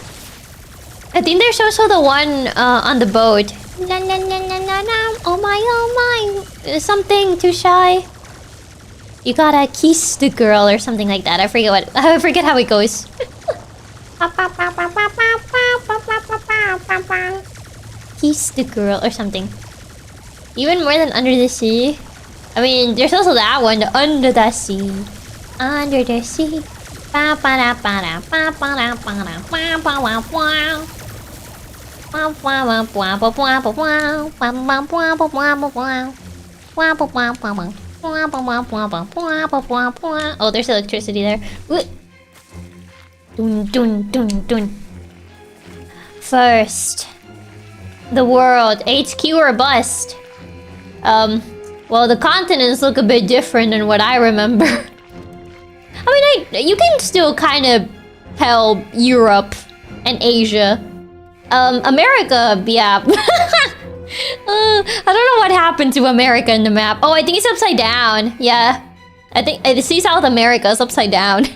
I think there's also the one on the boat. Na, na, na, na, na, na. Oh my. Something too shy. You gotta kiss the girl or something like that. I forget how it goes. Kiss the girl or something. Even more than Under the Sea. I mean, there's also that one, the Under the Sea. Under the Sea. Oh, there's electricity there. Dun. First, the world, HQ or bust. Well, the continents look a bit different than what I remember. I mean, you can still kind of tell Europe and Asia. America, yeah. I don't know what happened to America in the map. Oh, I think it's upside down. Yeah. I think I see South America is upside down.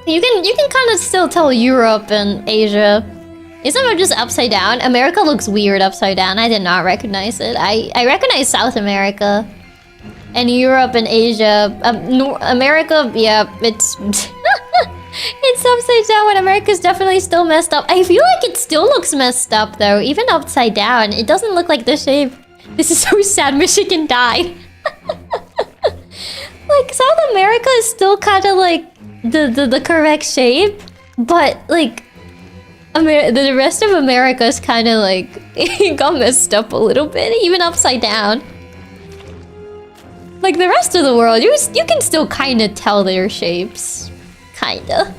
You can kind of still tell Europe and Asia. Isn't it just upside down? America looks weird upside down. I did not recognize it. I recognize South America. And Europe and Asia. America, yeah, it's... it's upside down when America's definitely still messed up. I feel like it still looks messed up though, even upside down. It doesn't look like the shape. This is so sad, Michigan died. Like, South America is still kind of like the correct shape. But like, the rest of America is kind of like, it got messed up a little bit, even upside down. Like the rest of the world, you can still kind of tell their shapes. Kinda.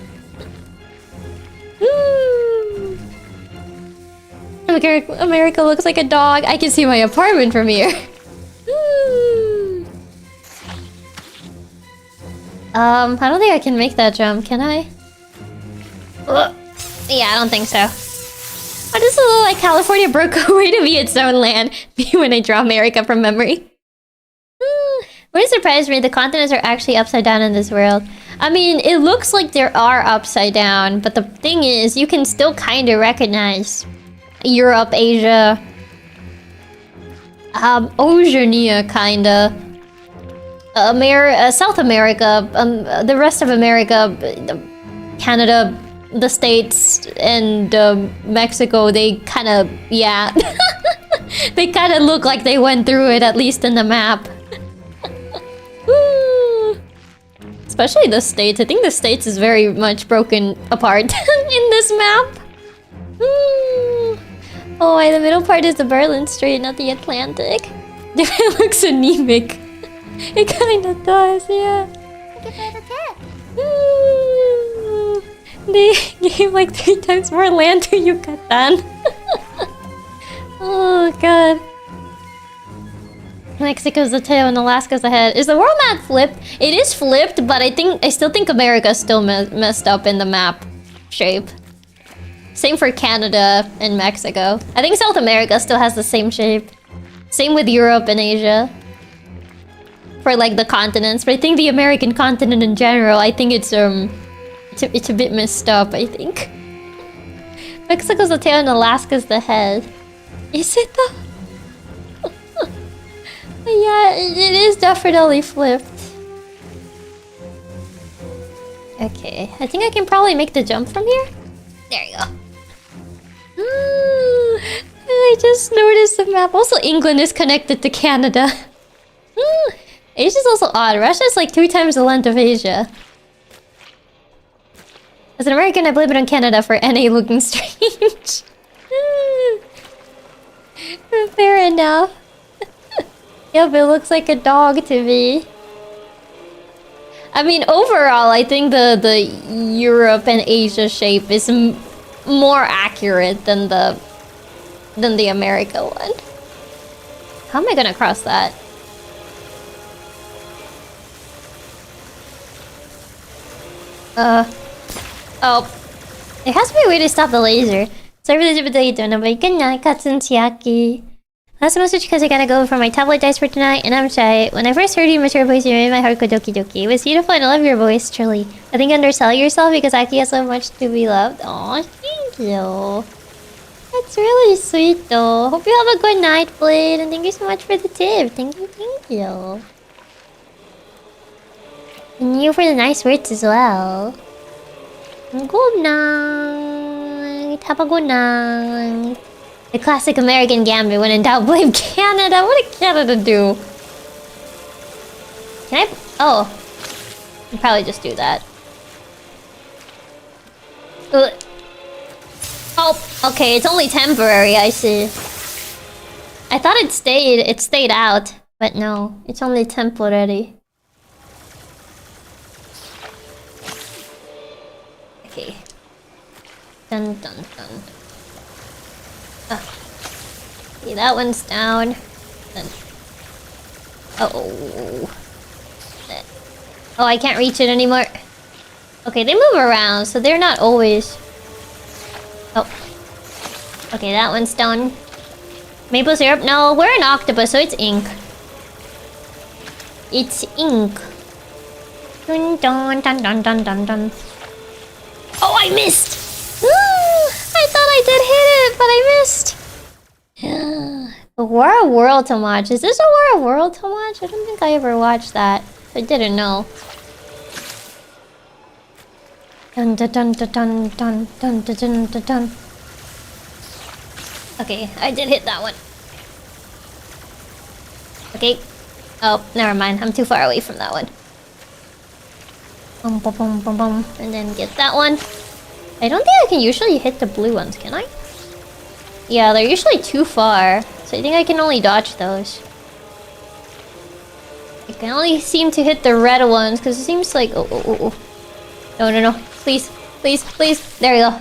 America looks like a dog. I can see my apartment from here. I don't think I can make that jump, can I? Yeah, I don't think so. Oh, this is a little like California broke away to be its own land when I draw America from memory. What surprised me, the continents are actually upside down in this world. I mean, it looks like there are upside down, but the thing is, you can still kind of recognize Europe, Asia, Oceania, kinda. South America, the rest of America, Canada, the States, and Mexico, they kind of, yeah. They kind of look like they went through it, at least in the map. Especially the States. I think the States is very much broken apart in this map. Oh, the middle part is the Berlin Strait, not the Atlantic. It looks anemic. It kind of does, yeah. They gave like 3 times more land to Yucatan. Oh god. Mexico's the tail and Alaska's the head. Is the world map flipped? It is flipped, but I still think America's still messed up in the map shape. Same for Canada and Mexico. I think South America still has the same shape. Same with Europe and Asia. For like the continents, but I think the American continent in general, I think it's a bit messed up, I think. Mexico's the tail and Alaska's the head. Is it though? Yeah, it is definitely flipped. Okay, I think I can probably make the jump from here. There you go. I just noticed the map. Also, England is connected to Canada. Asia's also odd. Russia's like 2 times the length of Asia. As an American, I blame it on Canada for NA looking strange. Fair enough. Yep, it looks like a dog to me. I mean, overall, I think the Europe and Asia shape is more accurate than the America one. How am I gonna cross that? Oh. There has to be a way to stop the laser. Sorry for the stupid day, don't know, but good night, Katsumi Chiaki. Last message because I gotta go for my tablet dice for tonight, and I'm shy. When I first heard your mature voice, you made my heart go doki doki. It was beautiful and I love your voice, truly. I think you undersell yourself because Aki has so much to be loved. Aw, thank you. That's really sweet though. Hope you have a good night, Blade, and thank you so much for the tip. Thank you. And you for the nice words as well. Good night. Have a good night. The classic American gambit when in doubt, blame Canada. What did Canada do? Can I? Oh. I'll probably just do that. Oh, okay, it's only temporary, I see. I thought it stayed out. But no, it's only temporary. Okay. Dun dun dun. Okay, that one's down. Then. Oh. Oh, I can't reach it anymore. Okay, they move around, so they're not always. Oh. Okay, that one's done. Maple syrup? No, we're an octopus, so it's ink. It's ink. Dun dun dun dun dun dun dun. Oh, I missed! I thought I did hit it, but I missed. War of World to watch. Is this a War of World to watch? I don't think I ever watched that. I didn't know. Dun dun dun dun dun dun dun dun dun dun. Okay, I did hit that one. Okay. Oh, never mind. I'm too far away from that one. Boom, boom, boom, boom, boom. And then get that one. I don't think I can usually hit the blue ones, can I? Yeah, they're usually too far. So I think I can only dodge those. I can only seem to hit the red ones because it seems like... Oh. No, no, no. Please, please, please. There we go.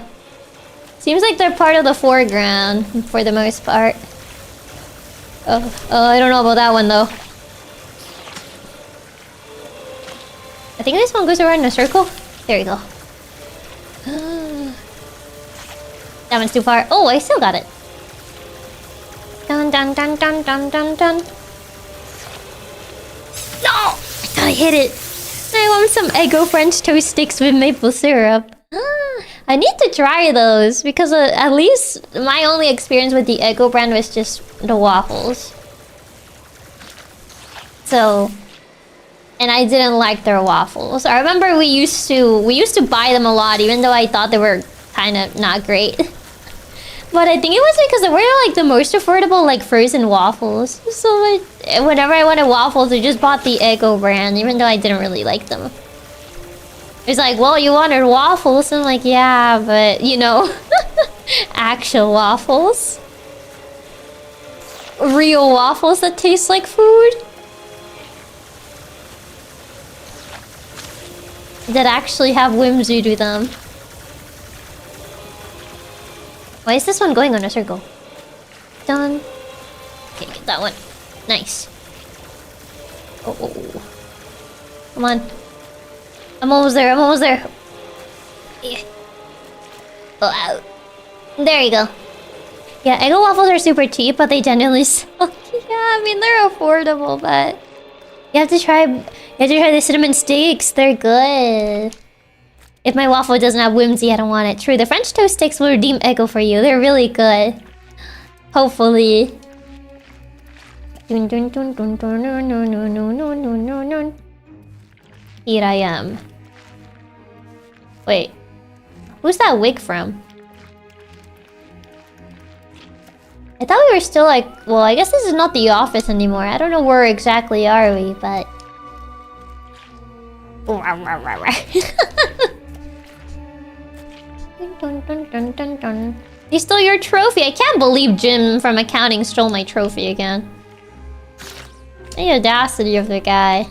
Seems like they're part of the foreground for the most part. Oh, I don't know about that one though. I think this one goes around in a circle. There you go. That one's too far. Oh, I still got it. Dun dun dun dun dun dun dun. No! I thought I hit it. I want some Eggo French toast sticks with maple syrup. I need to try those because at least my only experience with the Eggo brand was just the waffles. So, and I didn't like their waffles. I remember we used to buy them a lot, even though I thought they were kind of not great. But I think it was because they were like the most affordable like frozen waffles. So like, whenever I wanted waffles, I just bought the Eggo brand, even though I didn't really like them. It's like, well, you wanted waffles? I'm like, yeah, but you know, actual waffles. Real waffles that taste like food. That actually have whimsy to them. Why is this one going on a circle? Done. Okay, get that one. Nice. Oh. Come on. I'm almost there, I'm almost there. Yeah. Oh, out. There you go. Yeah, Eggo waffles are super cheap, but they genuinely suck. Yeah, I mean, they're affordable, but... You have to try the cinnamon sticks. They're good. If my waffle doesn't have whimsy, I don't want it. True, the French toast sticks will redeem Eggo for you. They're really good. Hopefully. Dun, dun, dun, dun, dun, no, no, no, no, no, no, no, no. Here I am. Wait. Who's that wig from? I thought we were still like... Well, I guess this is not the office anymore. I don't know where exactly are we, but... Dun, dun, dun, dun, dun. He stole your trophy. I can't believe Jim from accounting stole my trophy again. The audacity of the guy.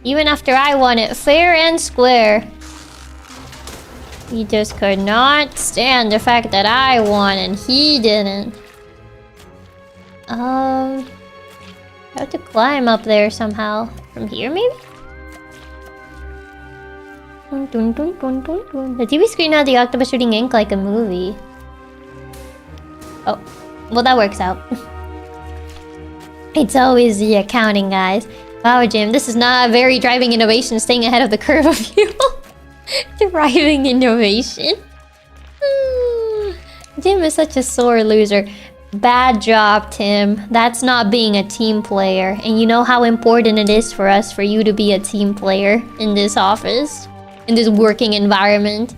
Even after I won it fair and square. He just could not stand the fact that I won and he didn't. I have to climb up there somehow. From here, maybe? Dun, dun, dun, dun, dun, dun. The TV screen had the octopus shooting ink like a movie. Oh, well that works out. It's always the accounting guys. Wow, Jim, this is not a very driving innovation, staying ahead of the curve of you. Driving innovation. Jim is such a sore loser. Bad job, Tim. That's not being a team player. And you know how important it is for us for you to be a team player in this office. In this working environment.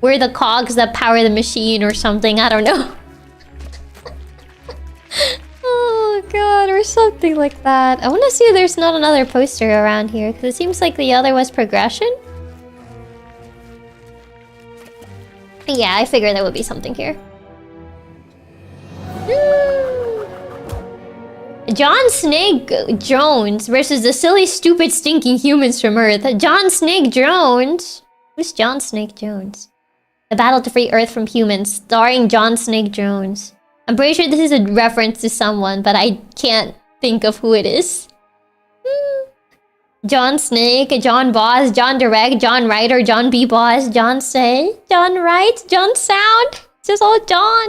We're the cogs that power the machine or something. I don't know. Oh god, or something like that. I want to see if there's not another poster around here. Because it seems like the other was progression. Yeah, I figured there would be something here. John Snake Jones versus the silly, stupid, stinking humans from Earth. John Snake Jones? Who's John Snake Jones? The battle to free Earth from humans, starring John Snake Jones. I'm pretty sure this is a reference to someone, but I can't think of who it is. John Snake, John Boss, John Direct, John Writer, John B. Boss, John Say, John Wright, John Sound. It's just all John.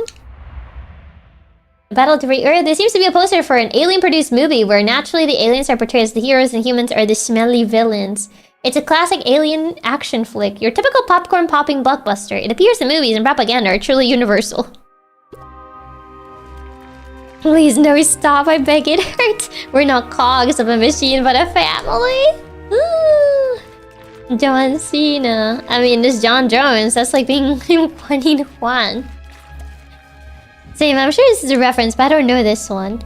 Battle to Free Earth. There seems to be a poster for an alien-produced movie where naturally the aliens are portrayed as the heroes and humans are the smelly villains. It's a classic alien action flick. Your typical popcorn-popping blockbuster. It appears the movies and propaganda are truly universal. Please, no, stop. I beg it hurts. We're not cogs of a machine, but a family. John Cena. I mean, this John Jones. That's like being 1-1. Same, I'm sure this is a reference, but I don't know this one.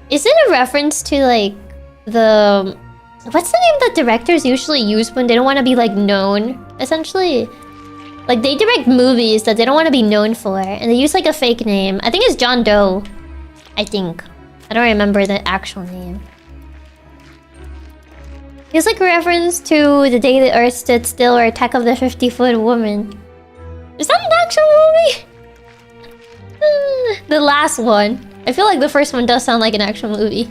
Is it a reference to, like, the... What's the name that directors usually use when they don't want to be, like, known? Essentially. Like, they direct movies that they don't want to be known for, and they use, like, a fake name. I think it's John Doe. I think. I don't remember the actual name. It's like a reference to The Day the Earth Stood Still or Attack of the 50-Foot Woman. Is that an actual movie? The last one. I feel like the first one does sound like an actual movie.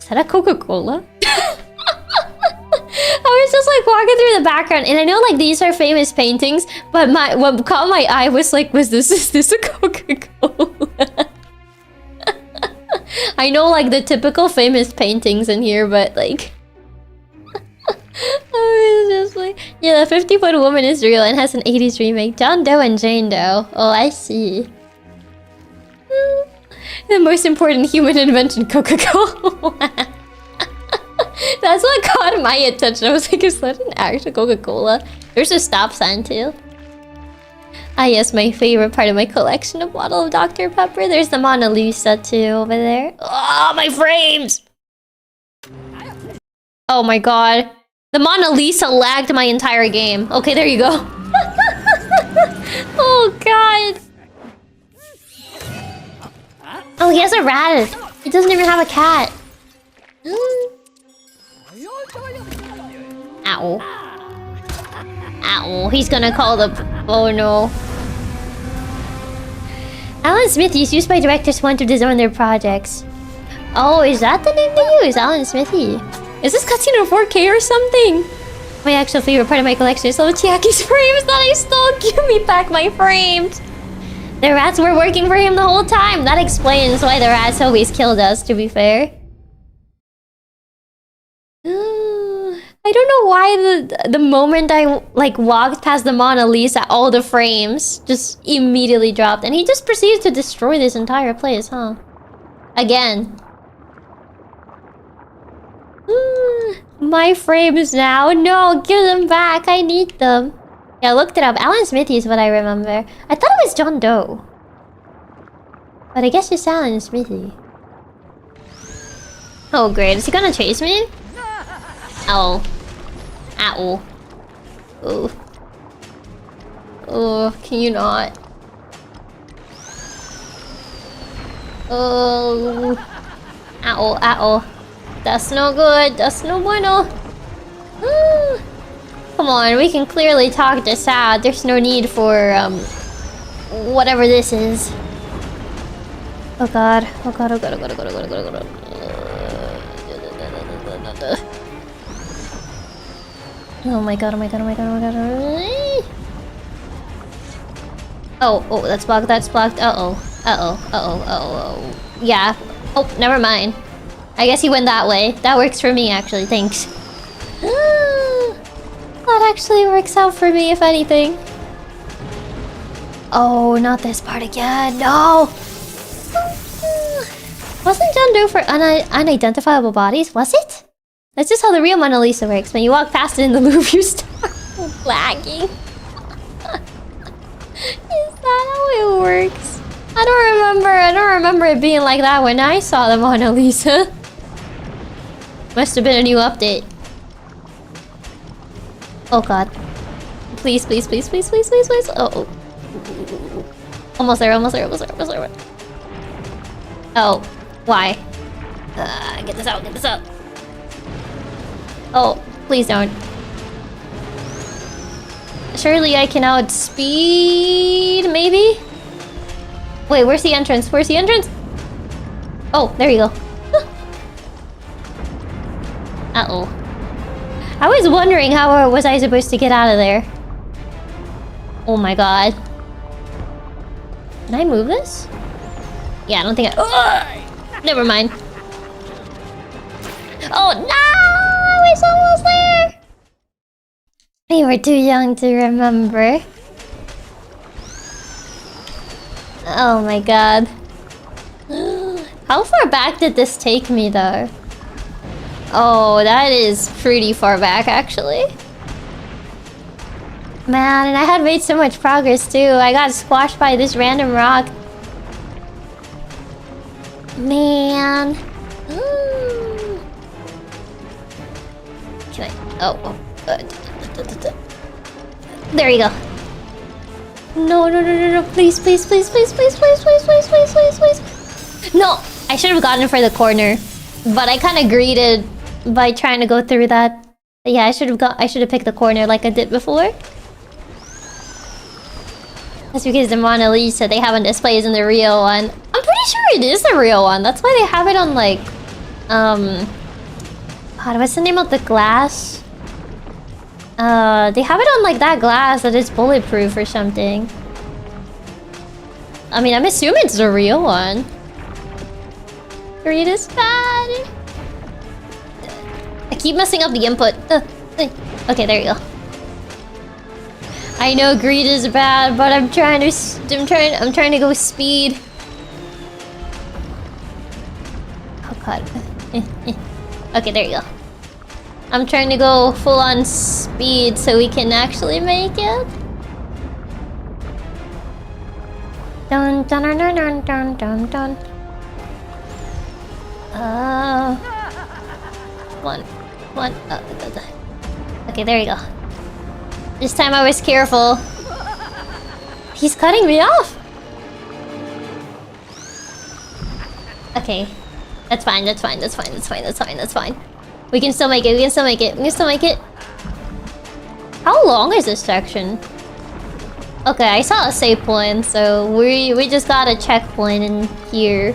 Is that a Coca-Cola? I was just like walking through the background and I know like these are famous paintings, but what caught my eye was like, is this a Coca-Cola? I know like the typical famous paintings in here, but like Yeah, the 50-foot woman is real and has an 80s remake. John Doe and Jane Doe. Oh, I see. The most important human invention, Coca-Cola. That's what caught my attention. I was like, is that an actual Coca-Cola? There's a stop sign too. Ah yes, my favorite part of my collection of bottle of Dr. Pepper. There's the Mona Lisa too over there. Oh, my frames! Oh my god. The Mona Lisa lagged my entire game. Okay, there you go. Oh god. Oh, he has a rat. He doesn't even have a cat. Ow. Ow. He's gonna call the... Oh no. Alan Smithy is used by directors who want to design their projects. Oh, is that the name they use? Alan Smithy. Is this cutscene in 4K or something? My actual favorite part of my collection is all the Chiaki's frames that I stole. Give me back my frames. The rats were working for him the whole time. That explains why the rats always killed us, to be fair. I don't know why the moment I like walked past the Mona Lisa, all the frames just immediately dropped. And he just proceeds to destroy this entire place, huh? Again. My frames now. No, give them back. I need them. Yeah, I looked it up. Alan Smithy is what I remember. I thought it was John Doe. But I guess it's Alan Smithy. Oh great, is he gonna chase me? Ow. Ow. Oh. Oh, can you not? Oh. Ow, ow. That's no good. That's no bueno. Come on, we can clearly talk this out. There's no need for, whatever this is. Oh god. Oh god, oh god, oh god, oh god, oh god, oh god, oh god. Oh my god, oh my god, oh my god, oh my god. Oh, that's blocked, that's blocked. Uh-oh. Uh-oh, uh-oh, uh-oh. Yeah. Oh, never mind. I guess he went that way. That works for me, actually. Thanks. That actually works out for me, if anything. Oh, not this part again. No! Wasn't John Doe for unidentifiable bodies? Was it? That's just how the real Mona Lisa works. When you walk past it in the Louvre, you start lagging. Is that how it works? I don't remember it being like that when I saw the Mona Lisa. Must have been a new update. Oh god. Please, please, please, please, please, please, please. Oh. Almost there, almost there, almost there, almost there. Oh. Why? Get this out, get this out. Oh, please don't. Surely I can outspeed, maybe? Wait, where's the entrance? Where's the entrance? Oh, there you go. Uh-oh. I was wondering how was I supposed to get out of there? Oh my god. Can I move this? Yeah, I don't think I... Never mind. Oh no! I was almost there! We were too young to remember. Oh my god. How far back did this take me though? Oh, that is pretty far back actually. Man, and I had made so much progress too. I got squashed by this random rock. Man. Can I... Oh. There you go. No, no, no, no, no. Please, please, please, please, please, please, please, please, please, please, please. No! I should have gotten for the corner. But I kind of greeted by trying to go through that. Yeah, I should have picked the corner like I did before. That's because the Mona Lisa they have on displays in the real one. I'm pretty sure it is the real one. That's why they have it on like... God, what's the name of the glass? They have it on like that glass that is bulletproof or something. I mean, I'm assuming it's the real one. Read is bad. I keep messing up the input. Okay, there you go. I know greed is bad, but I'm trying to go speed. Oh god. Okay, there you go. I'm trying to go full on speed so we can actually make it. Dun dun dun dun dun dun dun. One. Okay, there you go. This time I was careful. He's cutting me off. Okay. That's fine. We can still make it. How long is this section? Okay, I saw a save point, so we just got a checkpoint in here.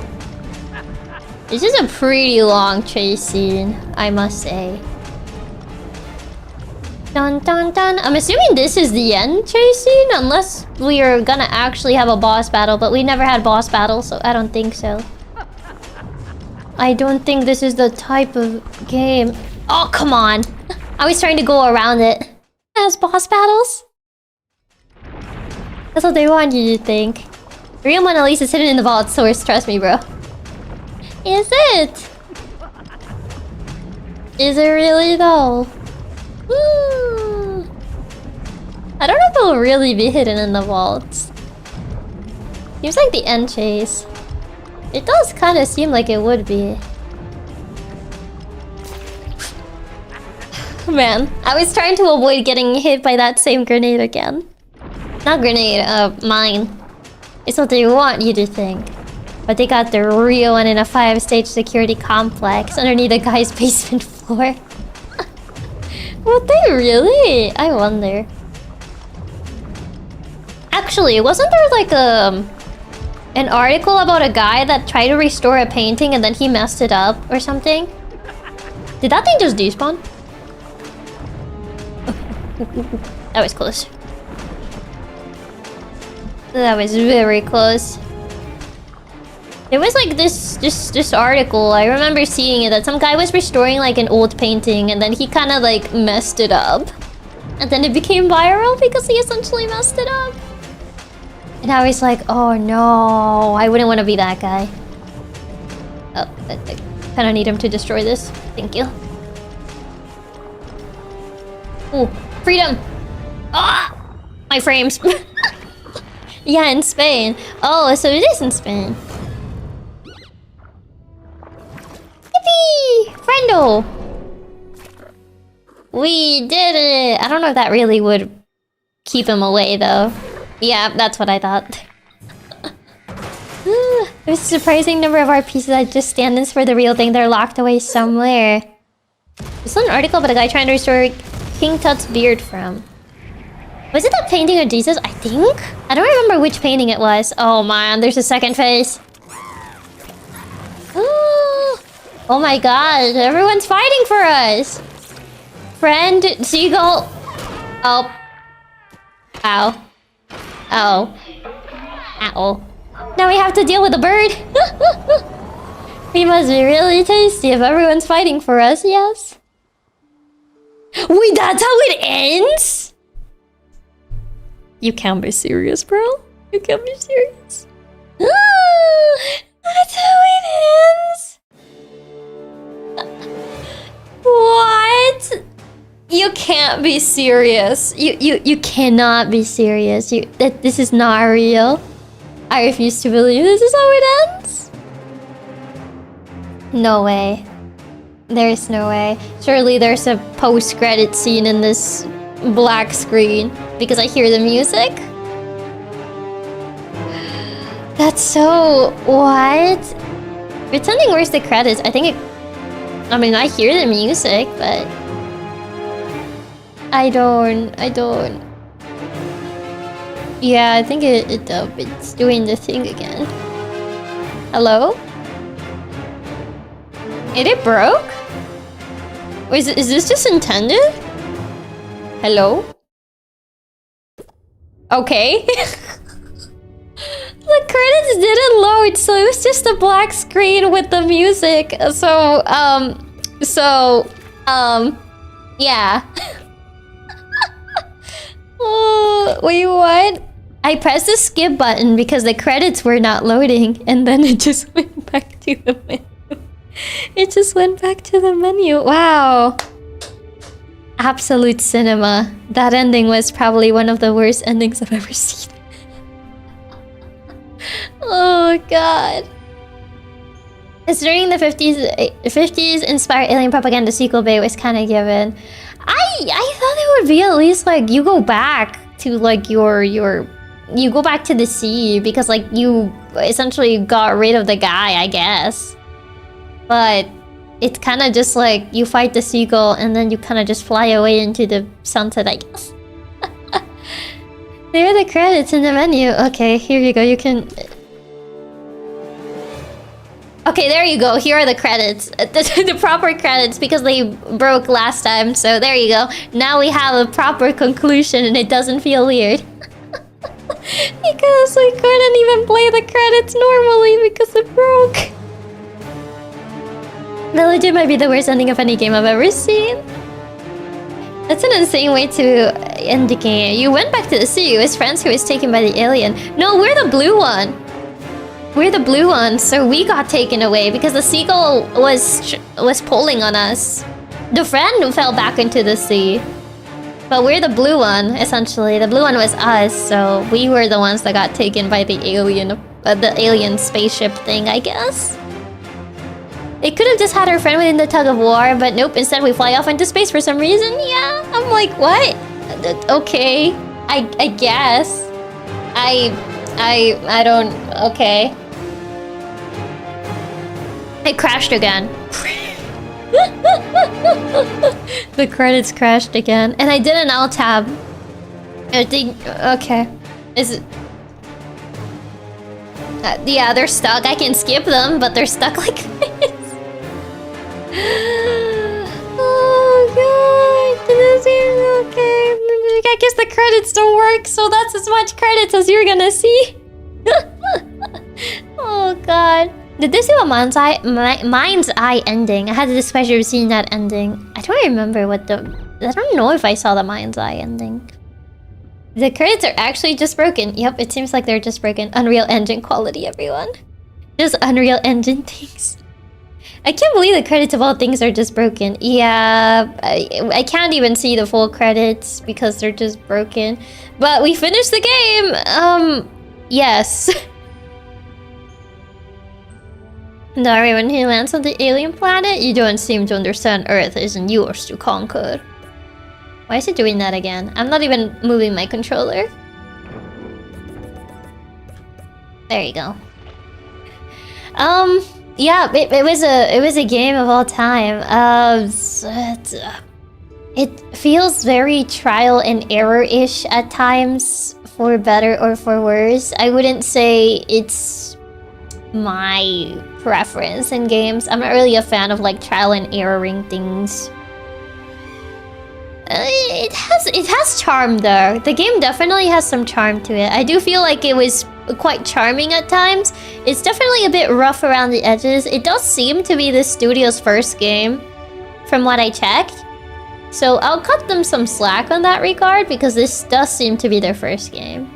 This is a pretty long chase scene, I must say. Dun dun dun. I'm assuming this is the end chase scene, unless we are gonna actually have a boss battle, but we never had boss battles, so I don't think so. I don't think this is the type of game. Oh, come on. I was trying to go around it. As boss battles? That's what they want you to think. The real Mona Lisa is hidden in the vault source, trust me, bro. Is it? Is it really though? I don't know if it'll really be hidden in the vaults. Seems like the end chase. It does kind of seem like it would be. Man, I was trying to avoid getting hit by that same grenade again. Not grenade, mine. It's what they want you to think. But they got the real one in a 5-stage security complex underneath a guy's basement floor. Would they really? I wonder. Actually, wasn't there like an article about a guy that tried to restore a painting and then he messed it up or something? Did that thing just despawn? That was close. That was very close. There was like this article, I remember seeing it, that some guy was restoring like an old painting and then he kind of like messed it up. And then it became viral because he essentially messed it up. And I was like, oh no, I wouldn't want to be that guy. Oh, I kind of need him to destroy this. Thank you. Ooh, freedom! Ah! My frames. Yeah, in Spain. Oh, so it is in Spain. Yippee! Friendo! We did it! I don't know if that really would keep him away, though. Yeah, that's what I thought. There's a surprising number of RPs that just stand-ins for the real thing. They're locked away somewhere. There's an article about a guy trying to restore King Tut's beard from. Was it that painting of Jesus? I think? I don't remember which painting it was. Oh man, there's a second face. Oh my god, everyone's fighting for us. Friend, seagull. Oh. Ow. Oh. Ow. Now we have to deal with a bird. We must be really tasty if everyone's fighting for us, yes? Wait, that's how it ends? You can't be serious, bro. You can't be serious. That's how it ends? What? You can't be serious. You cannot be serious. This is not real. I refuse to believe this is how it ends. No way. There's no way. Surely there's a post-credit scene in this black screen because I hear the music. That's so... what? Pretending where's the credits? I think it... I mean, I hear the music, but... I don't... Yeah, I think it's doing the thing again. Hello? It broke? Wait, is this just intended? Hello? Okay. The credits didn't load, so it was just a black screen with the music. So, yeah. Oh, wait, what? I pressed the skip button because the credits were not loading, and then it just went back to the menu. It just went back to the menu. Wow. Absolute cinema. That ending was probably one of the worst endings I've ever seen. Oh god. Considering the 50s inspired alien propaganda sequel bait was kind of given. I thought it would be at least like you go back to like you go back to the sea because like you essentially got rid of the guy, I guess. But it's kind of just like you fight the seagull and then you kind of just fly away into the sunset, I guess. There are the credits in the menu. Okay, here you go. You can... Okay, there you go. Here are the credits. The proper credits because they broke last time. So there you go. Now we have a proper conclusion and it doesn't feel weird. Because we couldn't even play the credits normally because it broke. That legit might be the worst ending of any game I've ever seen. That's an insane way to end the game. You went back to the sea with friends who was taken by the alien. No, we're the blue one. We're the blue one, so we got taken away because the seagull was pulling on us. The friend fell back into the sea. But we're the blue one, essentially. The blue one was us, so we were the ones that got taken by the alien spaceship thing, I guess. It could have just had our friend within the tug of war, but nope, instead we fly off into space for some reason. Yeah, I'm like, what? Okay, I guess. I don't, okay. It crashed again. The credits crashed again. And I did an alt tab. Okay. Is it... yeah, they're stuck. I can skip them, but they're stuck like this. Oh god. This is okay. I guess the credits don't work, so that's as much credits as you're gonna see. Oh god. Did this do a mind's eye ending? I had the displeasure of seeing that ending. I don't remember what the... I don't know if I saw the mind's eye ending. The credits are actually just broken. Yep, it seems like they're just broken. Unreal Engine quality, everyone. Just Unreal Engine things. I can't believe the credits of all things are just broken. Yeah, I can't even see the full credits because they're just broken. But we finished the game! Yes. Darwin, who lands on the alien planet? You don't seem to understand Earth isn't yours to conquer. Why is it doing that again? I'm not even moving my controller. There you go. Yeah, it was a game of all time. It feels very trial and error-ish at times, for better or for worse. I wouldn't say it's my preference in games. I'm not really a fan of like trial and erroring things. It has charm though. The game definitely has some charm to it. I do feel like it was quite charming at times. It's definitely a bit rough around the edges. It does seem to be the studio's first game, from what I checked. So I'll cut them some slack on that regard because this does seem to be their first game.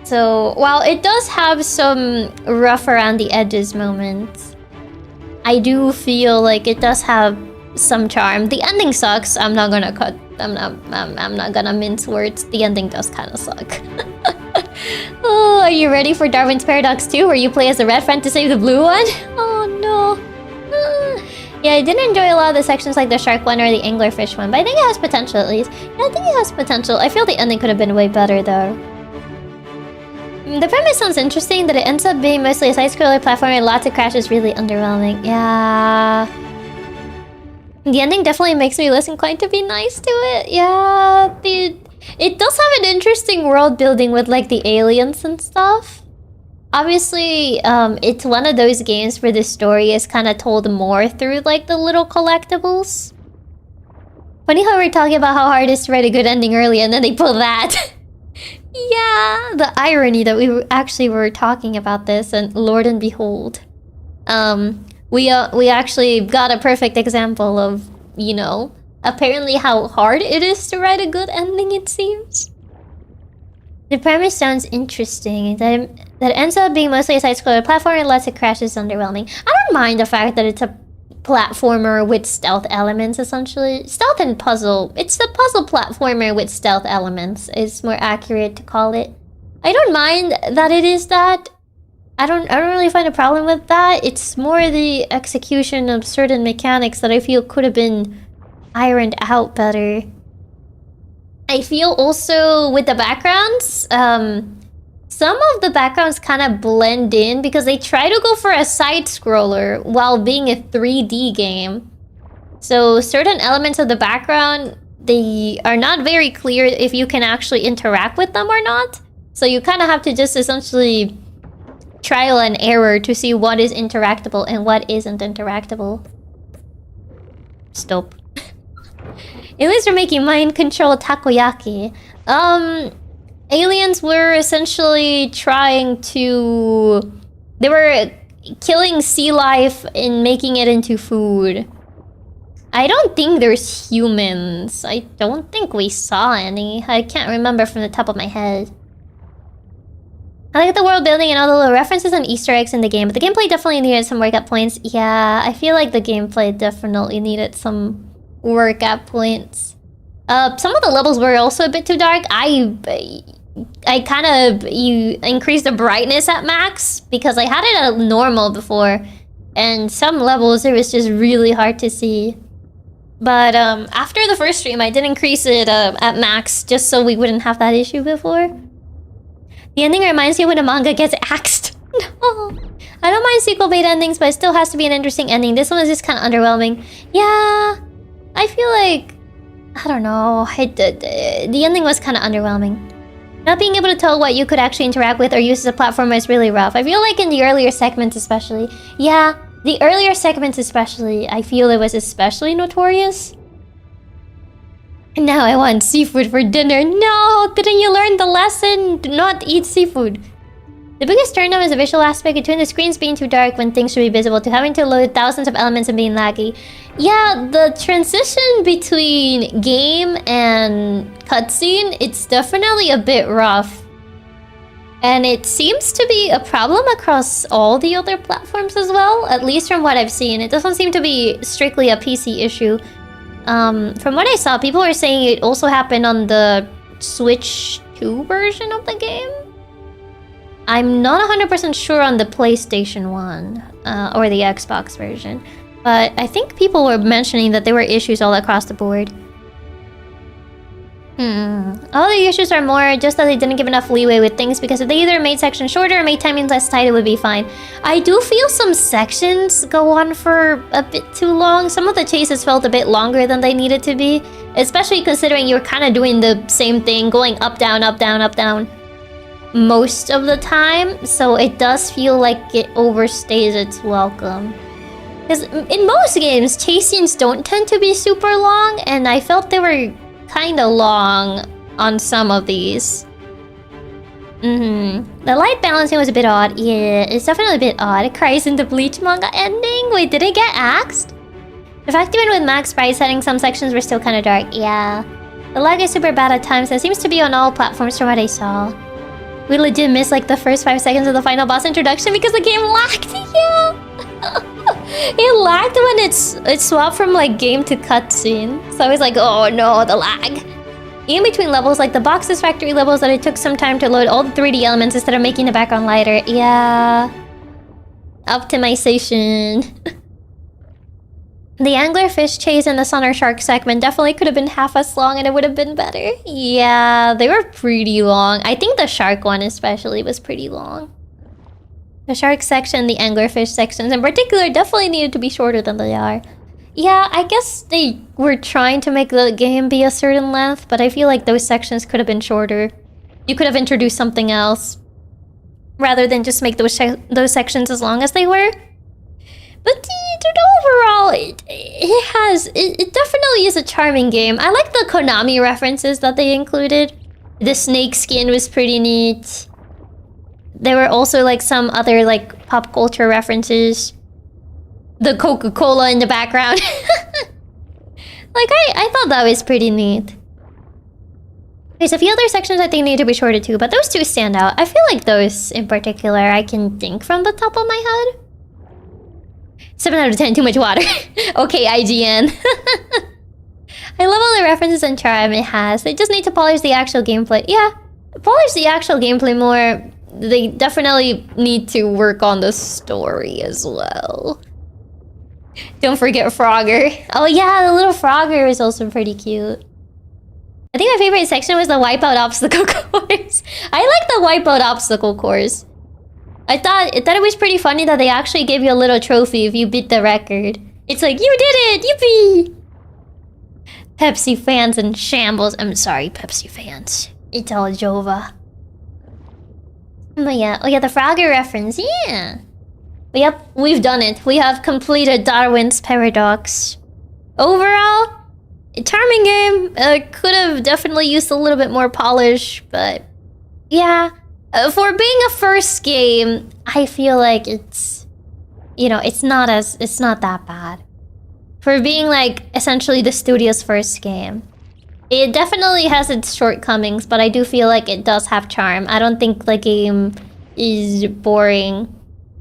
So while it does have some rough around the edges moments, I do feel like it does have some charm. The ending sucks. I'm not gonna mince words. The ending does kind of suck. Oh, are you ready for Darwin's Paradox 2, where you play as the red friend to save the blue one? Oh no. Yeah, I didn't enjoy a lot of the sections like the shark one or the anglerfish one, but I think it has potential at least. Yeah, I think it has potential. I feel the ending could have been way better though. The premise sounds interesting, that it ends up being mostly a side-scroller platform and lots of crashes, really underwhelming. Yeah. The ending definitely makes me less inclined to be nice to it. Yeah, it does have an interesting world building with like the aliens and stuff. Obviously, it's one of those games where the story is kind of told more through like the little collectibles. Funny how we're talking about how hard it is to write a good ending early and then they pull that. Yeah, the irony that we actually were talking about this, and Lord and behold, we actually got a perfect example of, you know, apparently how hard it is to write a good ending, it seems. The premise sounds interesting. That ends up being mostly a side-scroller platformer unless it crashes underwhelming. I don't mind the fact that it's a platformer with stealth elements, essentially. Stealth and puzzle. It's the puzzle platformer with stealth elements is more accurate to call it. I don't mind that it is that. I don't really find a problem with that. It's more the execution of certain mechanics that I feel could have been ironed out better. I feel also with the backgrounds, some of the backgrounds kind of blend in because they try to go for a side-scroller while being a 3D game. So certain elements of the background, they are not very clear if you can actually interact with them or not. So you kind of have to just essentially trial and error to see what is interactable and what isn't interactable. Stop. Aliens are making mind control takoyaki. Aliens were essentially trying to... They were killing sea life and making it into food. I don't think there's humans. I don't think we saw any. I can't remember from the top of my head. I like the world building and all the little references and Easter eggs in the game, but the gameplay definitely needed some work at points. Yeah, I feel like the gameplay definitely needed some work at points. Some of the levels were also a bit too dark. I kind of increased the brightness at max because I had it at normal before, and some levels it was just really hard to see. But after the first stream, I did increase it at max just so we wouldn't have that issue before. The ending reminds you when a manga gets axed. No. I don't mind sequel bait endings, but it still has to be an interesting ending. This one is just kind of underwhelming. Yeah, I feel like... I don't know. The ending was kind of underwhelming. Not being able to tell what you could actually interact with or use as a platformer is really rough. I feel like in the earlier segments especially. Yeah, the earlier segments especially, I feel it was especially notorious. And now I want seafood for dinner. No! Didn't you learn the lesson? Do not eat seafood. The biggest turn-on is the visual aspect between the screens being too dark when things should be visible to having to load thousands of elements and being laggy. Yeah, the transition between game and cutscene, it's definitely a bit rough. And it seems to be a problem across all the other platforms as well, at least from what I've seen. It doesn't seem to be strictly a PC issue. From what I saw, people were saying it also happened on the Switch 2 version of the game. I'm not 100% sure on the PlayStation 1 or the Xbox version, but I think people were mentioning that there were issues all across the board. All the issues are more just that they didn't give enough leeway with things, because if they either made sections shorter or made timings less tight, it would be fine. I do feel some sections go on for a bit too long. Some of the chases felt a bit longer than they needed to be, especially considering you're kind of doing the same thing, going up, down, up, down, up, down most of the time. So it does feel like it overstays its welcome. Because in most games, chase scenes don't tend to be super long, and I felt they were kind of long on some of these. The light balancing was a bit odd. Yeah, it's definitely a bit odd. It cries in the Bleach manga ending. Wait, did it get axed? The fact even with max bright settings, some sections were still kind of dark. Yeah. The lag is super bad at times, and it seems to be on all platforms from what I saw. We legit missed like the first 5 seconds of the final boss introduction because the game lagged. Yeah. It lagged when it swapped from like game to cutscene. So I was like, oh no, the lag. In between levels, like the boxes factory levels, that it took some time to load all the 3D elements instead of making the background lighter. Yeah. Optimization. The anglerfish chase and the sonar shark segment definitely could have been half as long and it would have been better. Yeah, they were pretty long. I think the shark one especially was pretty long. The shark section, the anglerfish sections in particular, definitely needed to be shorter than they are. Yeah, I guess they were trying to make the game be a certain length, but I feel like those sections could have been shorter. You could have introduced something else, rather than just make those sections as long as they were. But overall, it definitely is a charming game. I like the Konami references that they included. The snake skin was pretty neat. There were also like some other like pop culture references. The Coca-Cola in the background. Like, I thought that was pretty neat. There's a few other sections I think need to be shorter too, but those two stand out. I feel like those in particular I can think from the top of my head. 7 out of 10, too much water. Okay, IGN. I love all the references and charm it has. They just need to polish the actual gameplay. Yeah, polish the actual gameplay more. They definitely need to work on the story as well. Don't forget Frogger. Oh yeah, the little Frogger is also pretty cute. I think my favorite section was the wipeout obstacle course. I like the wipeout obstacle course. I thought it was pretty funny that they actually gave you a little trophy if you beat the record. It's like, you did it! Yippee! Pepsi fans in shambles. I'm sorry, Pepsi fans. It's all Jova. But yeah, oh yeah, the Frogger reference, yeah. But yep, we've done it. We have completed Darwin's Paradox. Overall, a charming game. Could have definitely used a little bit more polish, but yeah. For being a first game, I feel like it's, you know, it's not that bad. For being like essentially the studio's first game, it definitely has its shortcomings, but I do feel like it does have charm. I don't think the game is boring.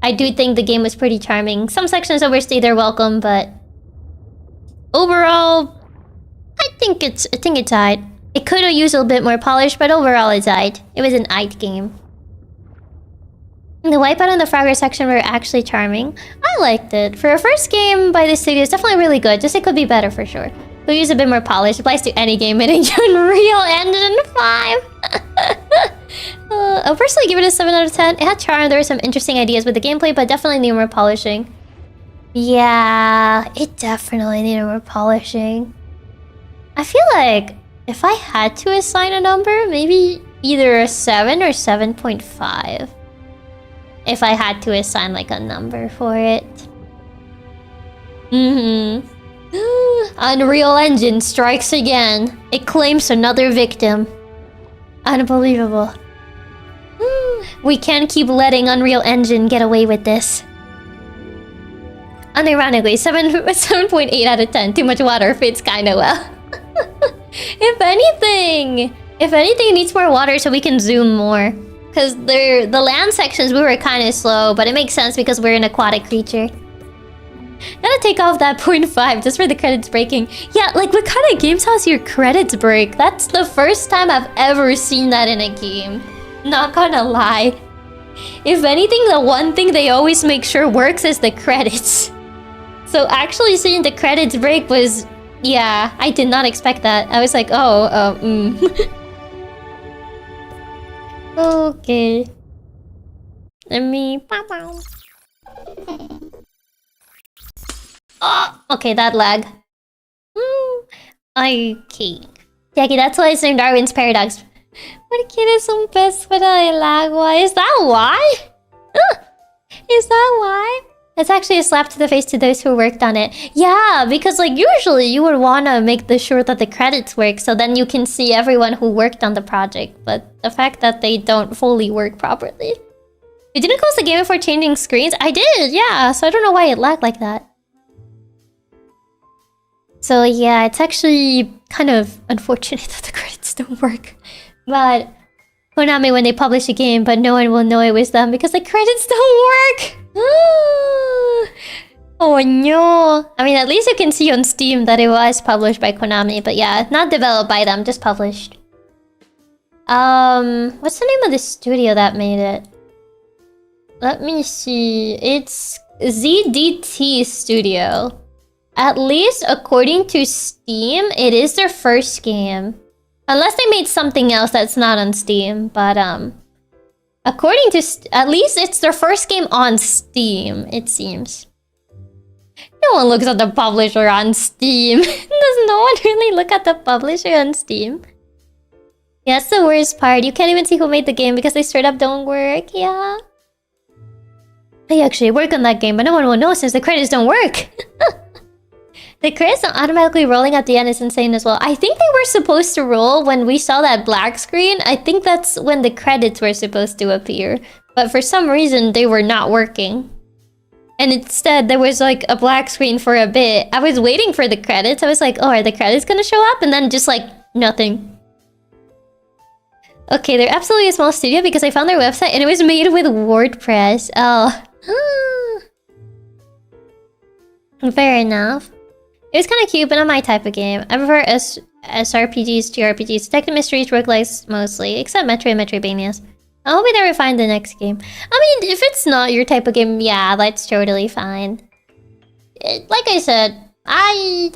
I do think the game was pretty charming. Some sections overstay their welcome, but overall, I think it's aight. It could have used a bit more polish, but overall it's aight. It was an aight game. The wipeout and the Frogger section were actually charming. I liked it. For a first game by the studio, it's definitely really good. Just it could be better for sure. We'll use a bit more polish. Applies to any game in Unreal Engine 5. I'll personally give it a 7 out of 10. It had charm. There were some interesting ideas with the gameplay, but definitely needed more polishing. Yeah, it definitely needed more polishing. I feel like if I had to assign a number, maybe either a 7 or 7.5. If I had to assign like a number for it. Unreal Engine strikes again. It claims another victim. Unbelievable. We can't keep letting Unreal Engine get away with this. Unironically, 7.8 out of 10. Too much water fits kinda well. If anything, it needs more water so we can zoom more. Because the land sections, we were kind of slow, but it makes sense because we're an aquatic creature. Gotta take off that 0.5 just for the credits breaking. Yeah, like what kind of games has your credits break? That's the first time I've ever seen that in a game. Not gonna lie. If anything, the one thing they always make sure works is the credits. So actually seeing the credits break was... yeah, I did not expect that. I was like, Okay. Let me... Oh, okay, that lag. Okay. Chiaki, that's why it's named Darwin's Paradox. Porque eres un pez fuera del agua. Is that why? Is that why? That's actually a slap to the face to those who worked on it. Yeah, because like usually you would want to make sure that the credits work so then you can see everyone who worked on the project. But the fact that they don't fully work properly. You didn't close the game before changing screens? I did, yeah. So I don't know why it lagged like that. So yeah, it's actually kind of unfortunate that the credits don't work. But Konami, when they publish a game, but no one will know it was them because the credits don't work. Oh no. I mean, at least you can see on Steam that it was published by Konami, but yeah, not developed by them, just published. What's the name of the studio that made it? Let me see. It's ZDT Studio. At least according to Steam, it is their first game. Unless they made something else that's not on Steam, but according to at least it's their first game on Steam, it seems. No one looks at the publisher on Steam. Does no one really look at the publisher on Steam? Yeah, that's the worst part. You can't even see who made the game because they straight up don't work. Yeah. I actually work on that game, but no one will know since the credits don't work. The credits not automatically rolling at the end is insane as well. I think they were supposed to roll when we saw that black screen. I think that's when the credits were supposed to appear. But for some reason, they were not working. And instead, there was like a black screen for a bit. I was waiting for the credits. I was like, oh, are the credits gonna show up? And then just like, nothing. Okay, they're absolutely a small studio because I found their website and it was made with WordPress. Oh. Fair enough. It was kind of cute, but not my type of game. I prefer SRPGs, JRPGs, detective mysteries, roguelikes mostly, except Metroid and Metroidvanias. I hope we never find the next game. I mean, if it's not your type of game, yeah, that's totally fine. Like I said, I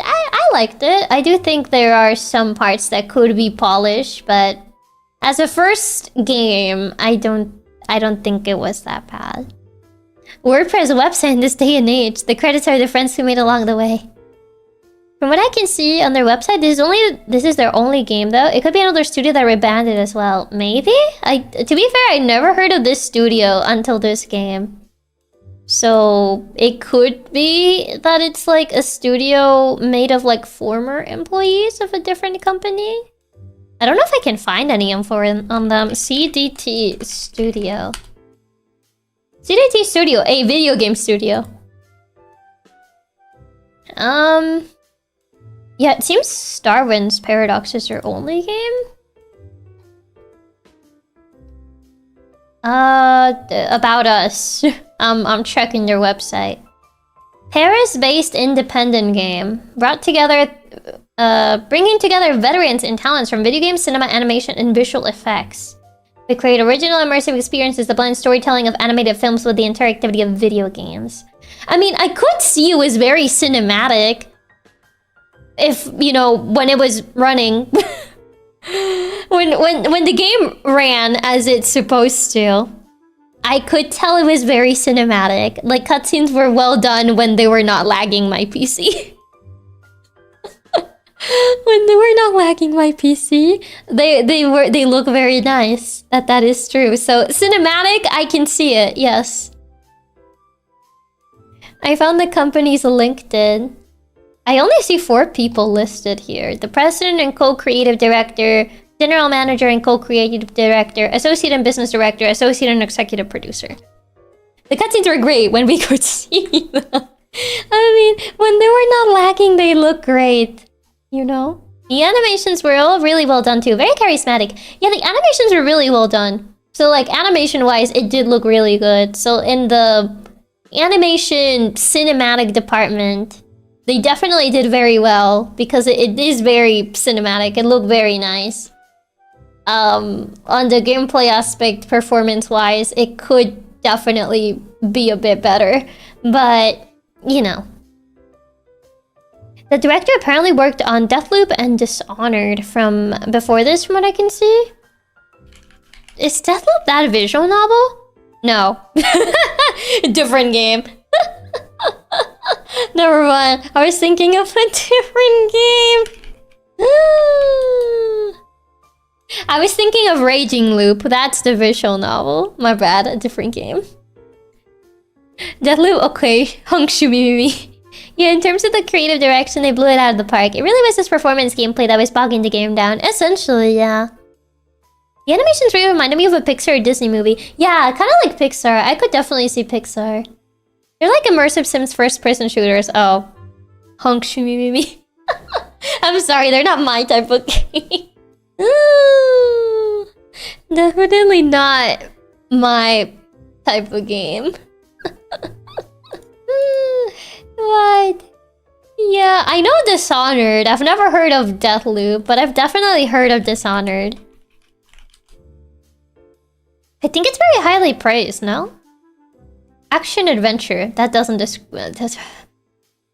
liked it. I do think there are some parts that could be polished, but as a first game, I don't think it was that bad. WordPress website in this day and age. The credits are the friends who made along the way. From what I can see on their website, this is their only game though. It could be another studio that rebanned it as well. Maybe? To be fair, I never heard of this studio until this game. So it could be that it's like a studio made of like former employees of a different company. I don't know if I can find any info on them. CDT Studio. CDT Studio, a video game studio. Yeah, it seems Darwin's Paradox is their only game. About Us. I'm checking their website. Paris-based independent game. Bringing together veterans and talents from video games, cinema, animation, and visual effects. They create original immersive experiences that blend storytelling of animated films with the interactivity of video games. I mean, I could see it was very cinematic. If, you know, when it was running. when the game ran as it's supposed to. I could tell it was very cinematic. Like, cutscenes were well done when they were not lagging my PC. When they were not lagging my PC, they look very nice. That is true. So cinematic, I can see it. Yes. I found the company's LinkedIn. I only see 4 people listed here. The president and co-creative director, general manager and co-creative director, associate and business director, associate and executive producer. The cutscenes were great when we could see them. I mean, when they were not lagging, they look great. You know? The animations were all really well done too. Very charismatic. Yeah, the animations were really well done. So like animation-wise, it did look really good. So in the animation cinematic department, they definitely did very well because it is very cinematic. It looked very nice. On the gameplay aspect, performance-wise, it could definitely be a bit better. But, you know. The director apparently worked on Deathloop and Dishonored from before this, from what I can see. Is Deathloop that visual novel? No. Different game. Never mind. I was thinking of a different game. I was thinking of Raging Loop. That's the visual novel. My bad. A different game. Deathloop, okay. Hung Shumimi. Yeah, in terms of the creative direction, they blew it out of the park. It really was this performance gameplay that was bogging the game down. Essentially, yeah. The animations really reminded me of a Pixar or Disney movie. Yeah, kind of like Pixar. I could definitely see Pixar. They're like immersive Sims first-person shooters. Oh. Honk Shumimi. I'm sorry, they're not my type of game. Definitely not my type of game. What? Yeah, I know Dishonored. I've never heard of Deathloop, but I've definitely heard of Dishonored. I think it's very highly praised, no? Action adventure. That doesn't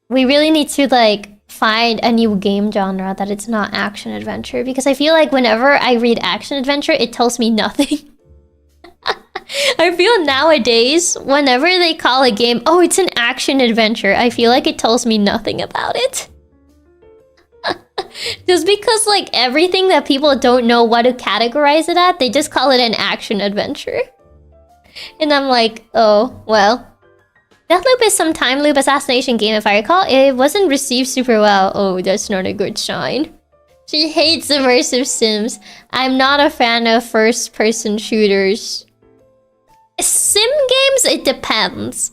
we really need to like find a new game genre that it's not action adventure, because I feel like whenever I read action adventure, it tells me nothing. I feel nowadays, whenever they call a game, oh, it's an action adventure, I feel like it tells me nothing about it. Just because, like, everything that people don't know what to categorize it at, they just call it an action adventure. And I'm like, oh, well. Deathloop is some time loop assassination game, if I recall. It wasn't received super well. Oh, that's not a good sign. She hates immersive sims. I'm not a fan of first-person shooters. Sim games, it depends.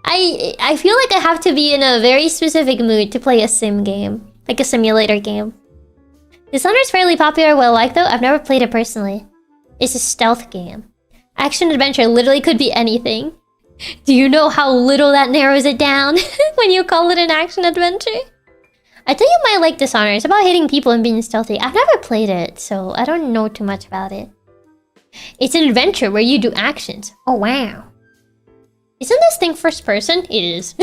I feel like I have to be in a very specific mood to play a sim game. Like a simulator game. Dishonored's fairly popular, well liked though. I've never played it personally. It's a stealth game. Action adventure literally could be anything. Do you know how little that narrows it down when you call it an action adventure? I think you might like Dishonored. It's about hitting people and being stealthy. I've never played it, so I don't know too much about it. It's an adventure where you do actions. Oh wow. Isn't this thing first person? It is.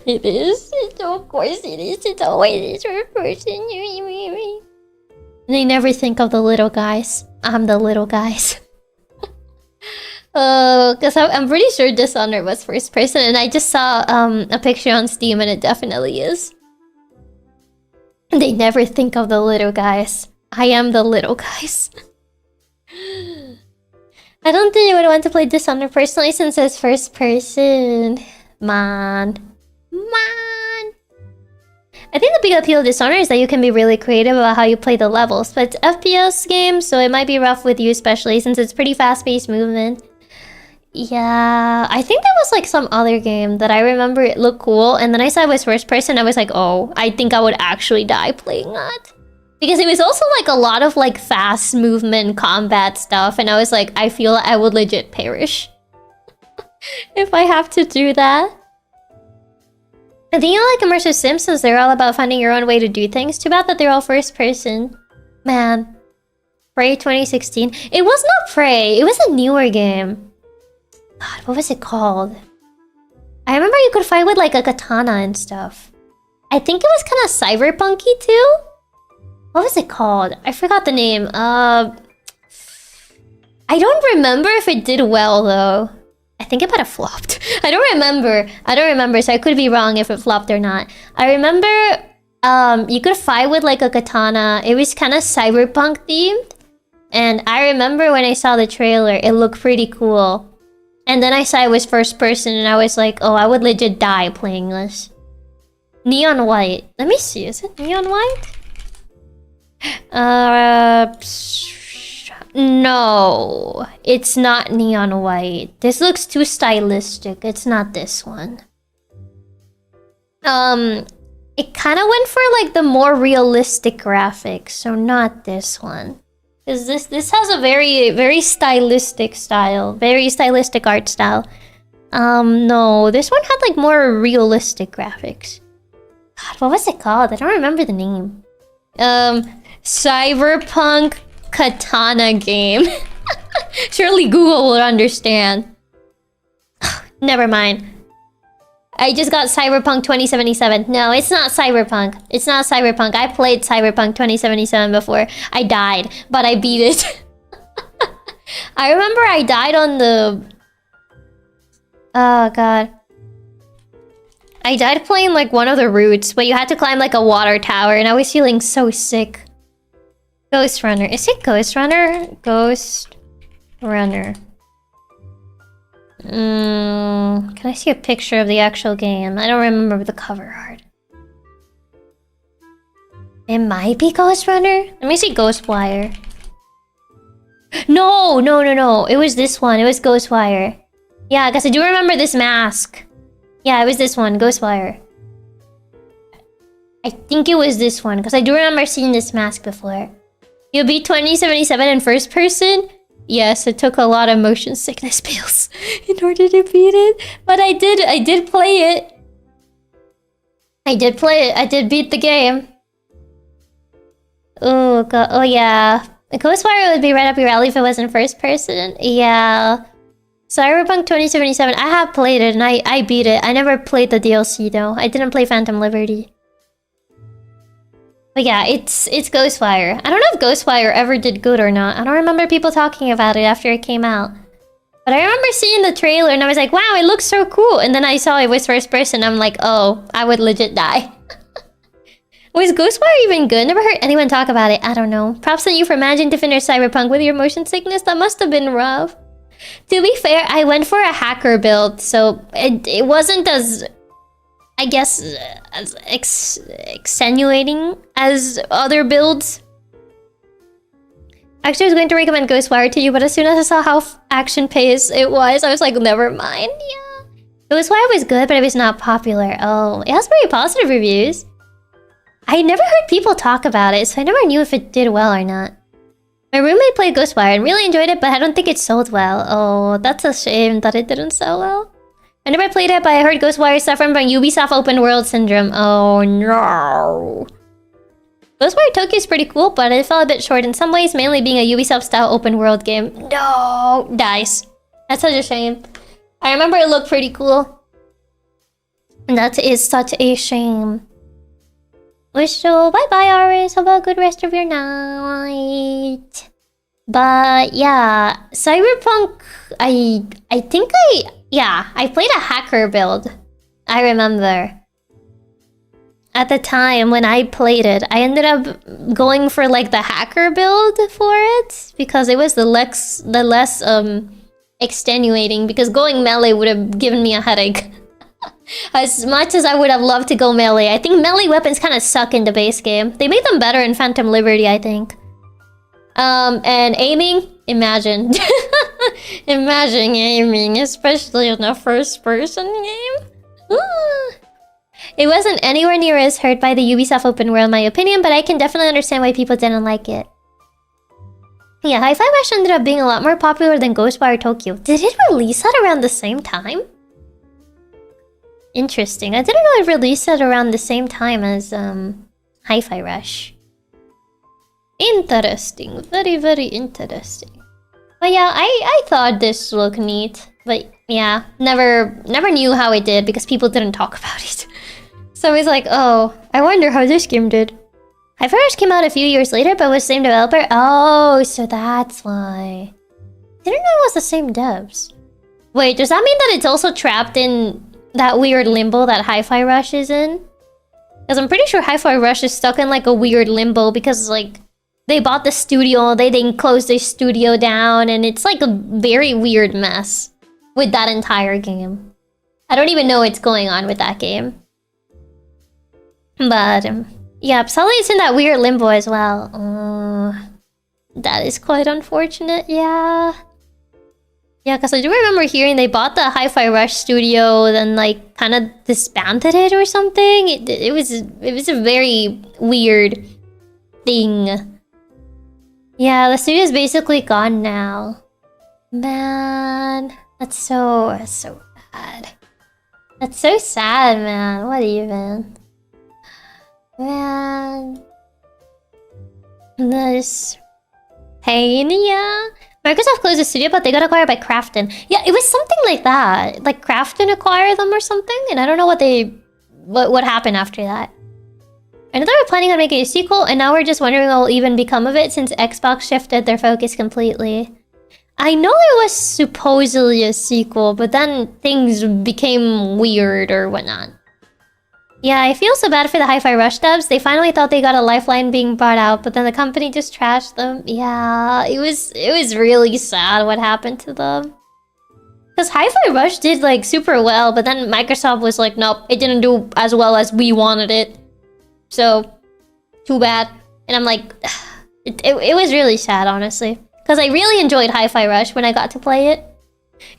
It is. Of course it is. It's always first person. They never think of the little guys. I'm the little guys. Because I'm pretty sure Dishonored was first person, and I just saw a picture on Steam, and it definitely is. They never think of the little guys. I am the little guys. I don't think I would want to play Dishonored personally since it's first person. Man. I think the big appeal of Dishonored is that you can be really creative about how you play the levels, but it's an FPS game, so it might be rough with you, especially since it's pretty fast-paced movement. Yeah, I think there was like some other game that I remember it looked cool, and then I saw it was first person, I was like, oh, I think I would actually die playing that. Because it was also like a lot of like fast movement combat stuff, and I was like, I feel like I would legit perish if I have to do that. I think you like immersive sims since they're all about finding your own way to do things. Too bad that they're all first person. Man. Prey 2016. It was not Prey, it was a newer game. God, what was it called? I remember you could fight with like a katana and stuff. I think it was kind of cyberpunky too? What was it called? I forgot the name. I don't remember if it did well though. I think it might have flopped. I don't remember, so I could be wrong if it flopped or not. I remember you could fight with like a katana. It was kind of cyberpunk themed. And I remember when I saw the trailer, it looked pretty cool. And then I saw it was first person and I was like, oh, I would legit die playing this. Neon White. Let me see, is it Neon White? No, it's not Neon White. This looks too stylistic. It's not this one. It kind of went for like the more realistic graphics, so not this one. Because this has a very stylistic style, very stylistic art style. No, this one had like more realistic graphics. God, what was it called? I don't remember the name. Cyberpunk Katana game. Surely Google will understand. Never mind. I just got Cyberpunk 2077. No, it's not Cyberpunk. It's not Cyberpunk. I played Cyberpunk 2077 before. I died, but I beat it. I remember I died on the... Oh, God. I died playing like one of the routes, but you had to climb like a water tower, and I was feeling so sick. Ghost Runner. Is it Ghost Runner? Ghost Runner. Can I see a picture of the actual game? I don't remember the cover art. It might be Ghost Runner. Let me see Ghostwire. No. It was this one. It was Ghostwire. Yeah, because I do remember this mask. Yeah, it was this one. Ghostwire. I think it was this one, because I do remember seeing this mask before. You beat 2077 in first person? Yes, it took a lot of motion sickness pills in order to beat it. But I did play it. I did beat the game. Oh, God. Oh, yeah. Ghostwire would be right up your alley if it wasn't first person. Yeah. Cyberpunk 2077. I have played it and I beat it. I never played the DLC though. I didn't play Phantom Liberty. But yeah, it's Ghostwire. I don't know if Ghostwire ever did good or not. I don't remember people talking about it after it came out. But I remember seeing the trailer and I was like, wow, it looks so cool. And then I saw it was first person. I'm like, oh, I would legit die. Was Ghostwire even good? Never heard anyone talk about it. I don't know. Props on you for managing to finish Cyberpunk with your motion sickness. That must have been rough. To be fair, I went for a hacker build, so it wasn't as... I guess, as extenuating as other builds. Actually, I was going to recommend Ghostwire to you, but as soon as I saw how action-paced it was, I was like, never mind. Yeah. Ghostwire was good, but it was not popular. Oh, it has pretty positive reviews. I never heard people talk about it, so I never knew if it did well or not. My roommate played Ghostwire and really enjoyed it, but I don't think it sold well. Oh, that's a shame that it didn't sell well. I never played it, but I heard Ghostwire suffering from Ubisoft open world syndrome. Oh no. Ghostwire Tokyo is pretty cool, but it fell a bit short in some ways, mainly being a Ubisoft-style open-world game. No! Dice. That's such a shame. I remember it looked pretty cool. And that is such a shame. So, bye-bye, Aris. Have a good rest of your night. But, yeah. Cyberpunk, I played a hacker build. I remember. At the time when I played it, I ended up going for like the hacker build for it because it was the less extenuating, because going melee would have given me a headache. As much as I would have loved to go melee, I think melee weapons kind of suck in the base game. They made them better in Phantom Liberty, I think. And aiming, imagine. Imagine aiming, especially in a first-person game. It wasn't anywhere near as hurt by the Ubisoft open world, in my opinion, but I can definitely understand why people didn't like it. Yeah, Hi-Fi Rush ended up being a lot more popular than Ghostwire Tokyo. Did it release at around the same time? Interesting. I didn't know it released at around the same time as Hi-Fi Rush. Interesting. Very, very interesting. But yeah, I thought this looked neat. But yeah, never knew how it did because people didn't talk about it. So I was like, oh, I wonder how this game did. Hi-Fi Rush came out a few years later, but was the same developer. Oh, so that's why. Didn't know it was the same devs. Wait, does that mean that it's also trapped in that weird limbo that Hi-Fi Rush is in? Because I'm pretty sure Hi-Fi Rush is stuck in like a weird limbo because like they bought the studio, they then closed the studio down, and it's like a very weird mess with that entire game. I don't even know what's going on with that game. But yeah, Sully is in that weird limbo as well. That is quite unfortunate, yeah. Yeah, because I do remember hearing they bought the Hi-Fi Rush studio, then like kind of disbanded it or something. It was a very weird thing. Yeah, the studio's basically gone now. Man, that's so bad. That's so sad, man. What even? Man, this pain, yeah. Microsoft closed the studio, but they got acquired by Krafton. Yeah, it was something like that. Like Krafton acquired them or something, and I don't know what happened after that. I know they were planning on making a sequel, and now we're just wondering what will even become of it since Xbox shifted their focus completely. I know there was supposedly a sequel, but then things became weird or whatnot. Yeah, I feel so bad for the Hi-Fi Rush devs. They finally thought they got a lifeline being brought out, but then the company just trashed them. Yeah, it was really sad what happened to them. Because Hi-Fi Rush did like super well, but then Microsoft was like, nope, it didn't do as well as we wanted it. So, too bad. And I'm like, it was really sad, honestly. Because I really enjoyed Hi-Fi Rush when I got to play it.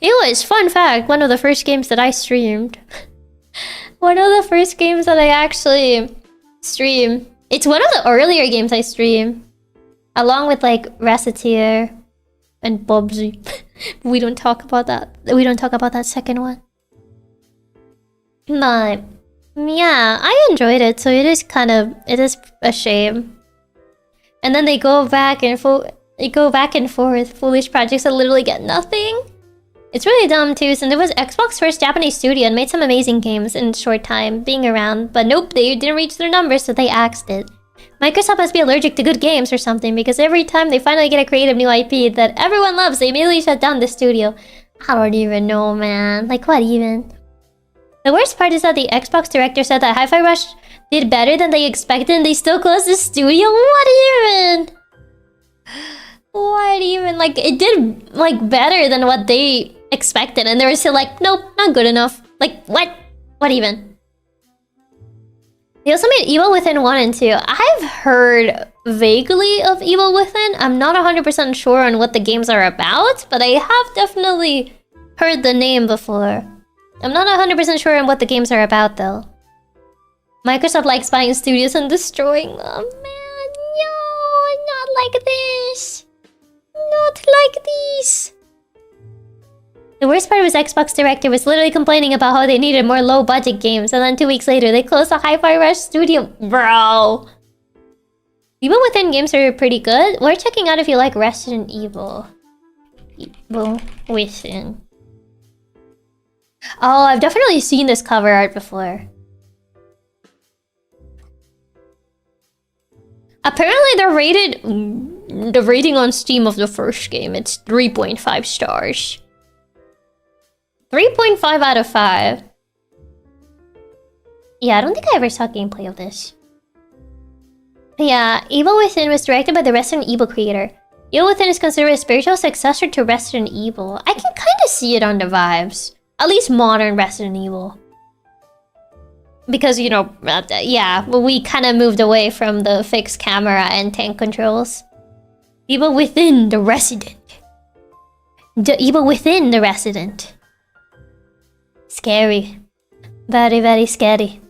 It was, fun fact, one of the first games that I streamed. One of the first games that I actually stream. It's one of the earlier games I stream. Along with like Ratatouille and Bubsy. We don't talk about that. We don't talk about that second one. But yeah, I enjoyed it, so it is a shame. And then they go back and forth. Foolish projects that literally get nothing. It's really dumb too, since it was Xbox's first Japanese studio and made some amazing games in a short time being around. But nope, they didn't reach their numbers, so they axed it. Microsoft must be allergic to good games or something, because every time they finally get a creative new IP that everyone loves, they immediately shut down the studio. I don't even know, man. Like, what even? The worst part is that the Xbox director said that Hi-Fi Rush did better than they expected and they still closed the studio? What even? What even? Like, it did, like, better than what they expected, and they were still like, nope, not good enough. Like, what? What even? They also made Evil Within 1 and 2. I've heard vaguely of Evil Within. I'm not 100% sure on what the games are about, but I have definitely heard the name before. I'm not 100% sure on what the games are about, though. Microsoft likes buying studios and destroying them. Man, no, not like this. Not like this. The worst part was Xbox director was literally complaining about how they needed more low-budget games, and then 2 weeks later, they closed the Hi-Fi Rush studio. Bro. Evil Within games are pretty good. We're checking out if you like Resident Evil. Evil Within. Oh, I've definitely seen this cover art before. Apparently the rating on Steam of the first game, it's 3.5 stars. 3.5 out of 5. Yeah, I don't think I ever saw gameplay of this. But yeah, Evil Within was directed by the Resident Evil creator. Evil Within is considered a spiritual successor to Resident Evil. I can kind of see it on the vibes. At least modern Resident Evil. Because, you know, yeah, we kind of moved away from the fixed camera and tank controls. Evil Within the Resident. The Evil Within the Resident. Scary. Very, very scary.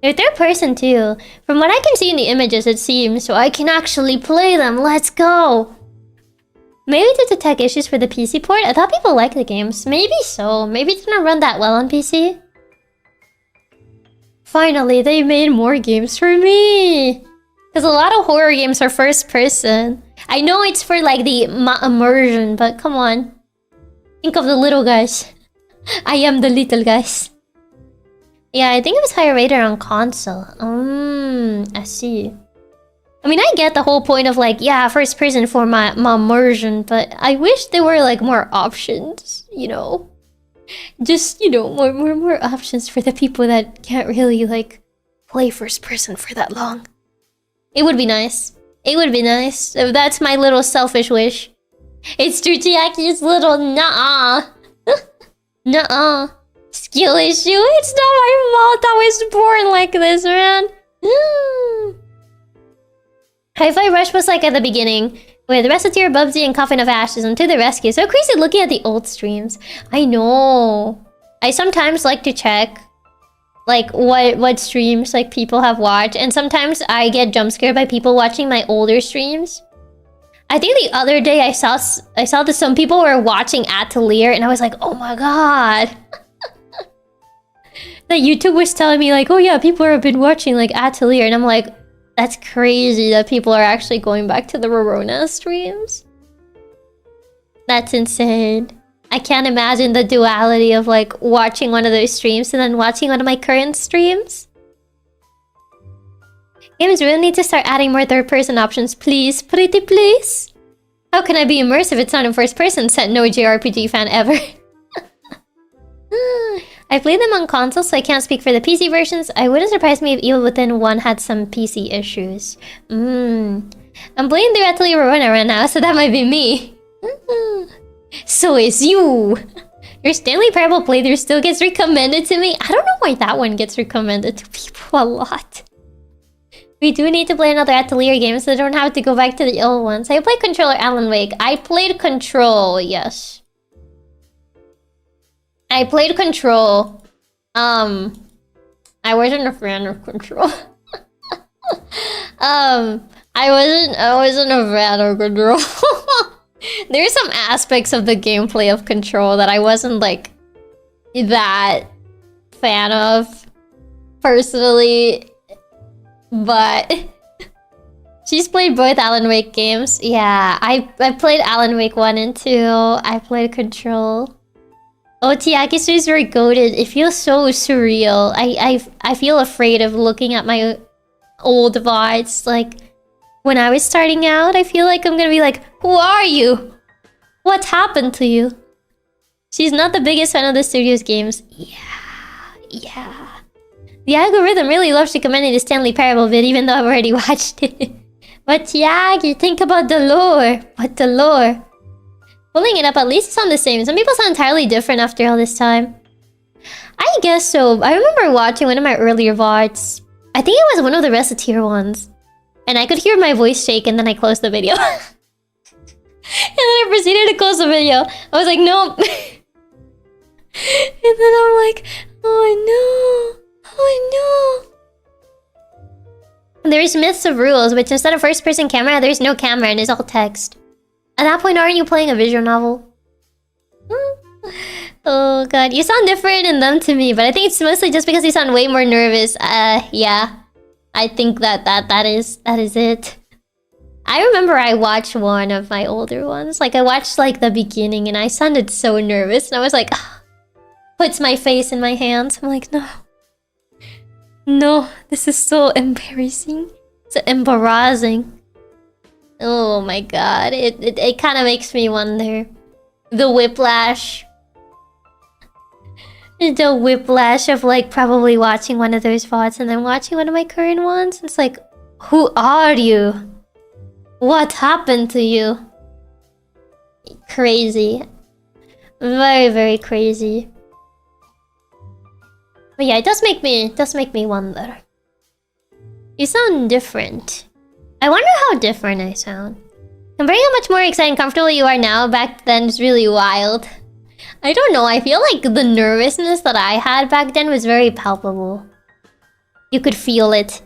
They're third person too. From what I can see in the images, it seems, so I can actually play them. Let's go! Maybe due to tech issues for the PC port? I thought people liked the games. Maybe so. Maybe it's not run that well on PC. Finally, they made more games for me! Because a lot of horror games are first person. I know it's for like the immersion, but come on. Think of the little guys. I am the little guys. Yeah, I think it was higher rated on console. I see. I mean, I get the whole point of like, yeah, first person for my immersion, but I wish there were like more options, you know? Just, you know, more options for the people that can't really like play first person for that long. It would be nice. It would be nice. That's my little selfish wish. It's Chiaki's little Nyaa. Nuh-uh. Skill issue? It's not my fault I was born like this, man. Hi-Fi Rush was like at the beginning, with Reciteer, Bubsy, and Coffin of Ashes, and to the rescue. So crazy looking at the old streams. I know. I sometimes like to check like what streams like people have watched, and sometimes I get jump scared by people watching my older streams. I think the other day I saw that some people were watching Atelier, and I was like, oh my god. That YouTube was telling me like, oh yeah, people have been watching like Atelier, and I'm like, that's crazy that people are actually going back to the Rorona streams. That's insane. I can't imagine the duality of like watching one of those streams and then watching one of my current streams. Games really need to start adding more third-person options, please. Pretty please. How can I be immersed if it's not in first person? Said no JRPG fan ever. I played them on console, so I can't speak for the PC versions. I wouldn't surprise me if Evil Within 1 had some PC issues. I'm playing the Atelier Rorona right now, so that might be me. So is you. Your Stanley Parable playthrough still gets recommended to me. I don't know why that one gets recommended to people a lot. We do need to play another Atelier game, so I don't have to go back to the old ones. I played Control or Alan Wake. I played Control, yes. I played Control. I wasn't a fan of Control. I wasn't a fan of Control. There's some aspects of the gameplay of Control that I wasn't like that fan of personally, but she's played both Alan Wake games. Yeah, I played Alan Wake 1 and 2. I played Control. Oh, Chiaki streams were goated. It feels so surreal. I feel afraid of looking at my old VODs. Like, when I was starting out, I feel like I'm gonna be like, who are you? What happened to you? She's not the biggest fan of the studio's games. Yeah. The algorithm really loves recommending the Stanley Parable vid, even though I've already watched it. But Chiaki, think about the lore. What the lore? Pulling it up, at least it sounds the same. Some people sound entirely different after all this time. I guess so. I remember watching one of my earlier VODs. I think it was one of the Reciteer ones. And I could hear my voice shake, and then I closed the video. And then I proceeded to close the video. I was like, nope. And then I'm like, oh no. There's myths of rules, which instead of first-person camera, there's no camera and it's all text. At that point, aren't you playing a visual novel? Oh god, you sound different in them to me, but I think it's mostly just because you sound way more nervous. Yeah. I think that is it. I remember I watched one of my older ones. Like, I watched, like, the beginning and I sounded so nervous. And I was like, puts my face in my hands. I'm like, no. No, this is so embarrassing. So embarrassing. Oh my god. It kind of makes me wonder. The whiplash. The whiplash of, like, probably watching one of those VODs and then watching one of my current ones. It's like, who are you? What happened to you? Crazy. Very, very crazy. But yeah, it does make me wonder. You sound different. I wonder how different I sound. Comparing how much more excited and comfortable you are now back then is really wild. I don't know, I feel like the nervousness that I had back then was very palpable. You could feel it.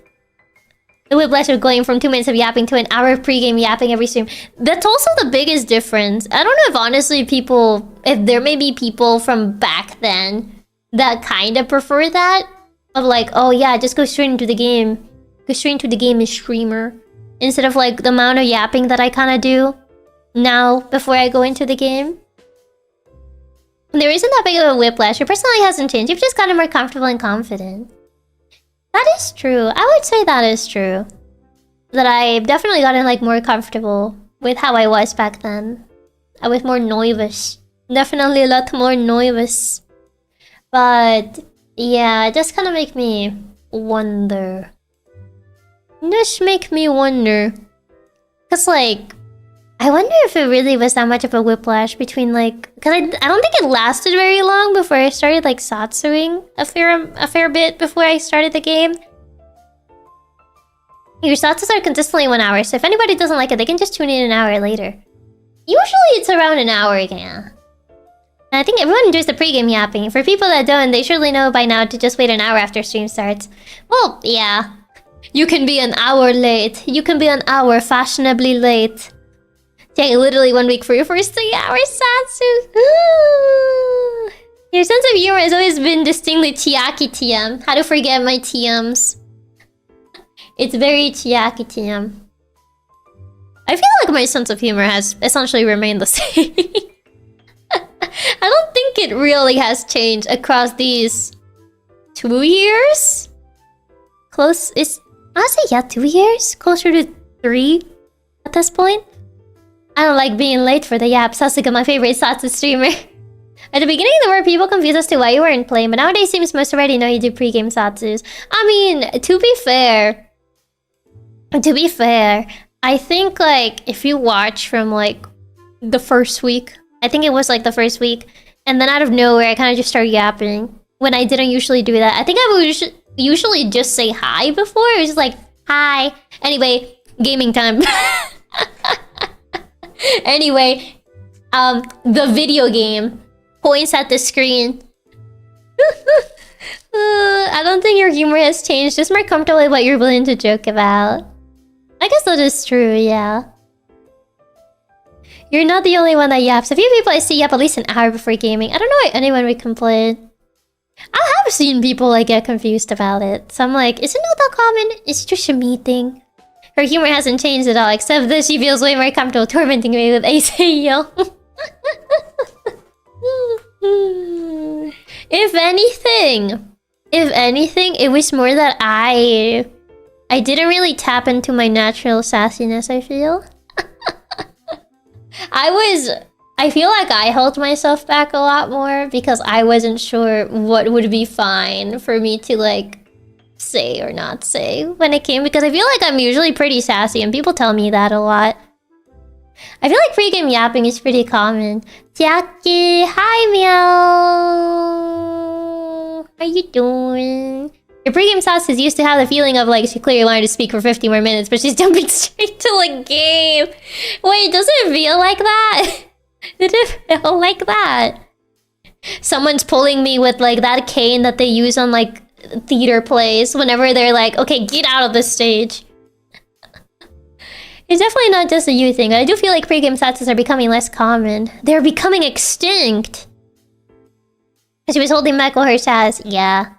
The whiplash of going from 2 minutes of yapping to an hour of pre-game yapping every stream. That's also the biggest difference. I don't know if honestly if there may be people from back then that kind of prefer that. Of like, oh yeah, just go straight into the game. Go straight into the game as streamer. Instead of like the amount of yapping that I kind of do now before I go into the game. There isn't that big of a whiplash. Your personality hasn't changed. You've just gotten more comfortable and confident. That is true. I would say that is true. That I've definitely gotten like more comfortable with how I was back then. I was more nervous. Definitely a lot more nervous. But yeah, it just kind of make me wonder. Just make me wonder. Cause like, I wonder if it really was that much of a whiplash between like, cause I don't think it lasted very long before I started like satsuing a fair bit before I started the game. Your satsus are consistently 1 hour, so if anybody doesn't like it, they can just tune in an hour later. Usually it's around an hour again. And I think everyone enjoys the pregame yapping. For people that don't, they surely know by now to just wait an hour after stream starts. Well, yeah. You can be an hour late. You can be an hour fashionably late. Take literally 1 week for your first 3 hours, Satsu. Your sense of humor has always been distinctly Chiaki TM. How to forget my TMs. It's very Chiaki TM. I feel like my sense of humor has essentially remained the same. I don't think it really has changed across these 2 years. Close is I'd say yeah, 2 years? Closer to 3 at this point. I don't like being late for the yaps. Sasuke, my favorite Satsu streamer. At the beginning, there were people confused as to why you weren't playing, but nowadays seems most already know you do pre-game Satsus. I mean, to be fair, I think like if you watch from like the first week, I think it was like the first week, and then out of nowhere, I kind of just started yapping when I didn't usually do that. I think I would usually just say hi before. It was just like, hi. Anyway, gaming time. Anyway, the video game points at the screen. I don't think your humor has changed. Just more comfortable with what you're willing to joke about. I guess that is true, yeah. You're not the only one that yaps. A few people I see yap at least an hour before gaming. I don't know why anyone would complain. I have seen people like get confused about it. So I'm like, is it not that common? It's just a me thing. Her humor hasn't changed at all, except that she feels way more comfortable tormenting me with ASAO. If anything, it was more that I didn't really tap into my natural sassiness, I feel. I feel like I held myself back a lot more because I wasn't sure what would be fine for me to like say or not say when it came, because I feel like I'm usually pretty sassy and people tell me that a lot. I feel like pre-game yapping is pretty common. Chiaki, hi meow. How you doing? Your pre-game sauce is used to have the feeling of like she clearly learned to speak for 50 more minutes, but she's jumping straight to the game. Wait, does it feel like that? Did it feel like that? someone's pulling me with like that cane that they use on like theater plays whenever they're like, okay, get out of the stage. It's definitely not just a you thing. I do feel like pre-game satsas are becoming less common. They're becoming extinct. She was holding back all her sass. Yeah.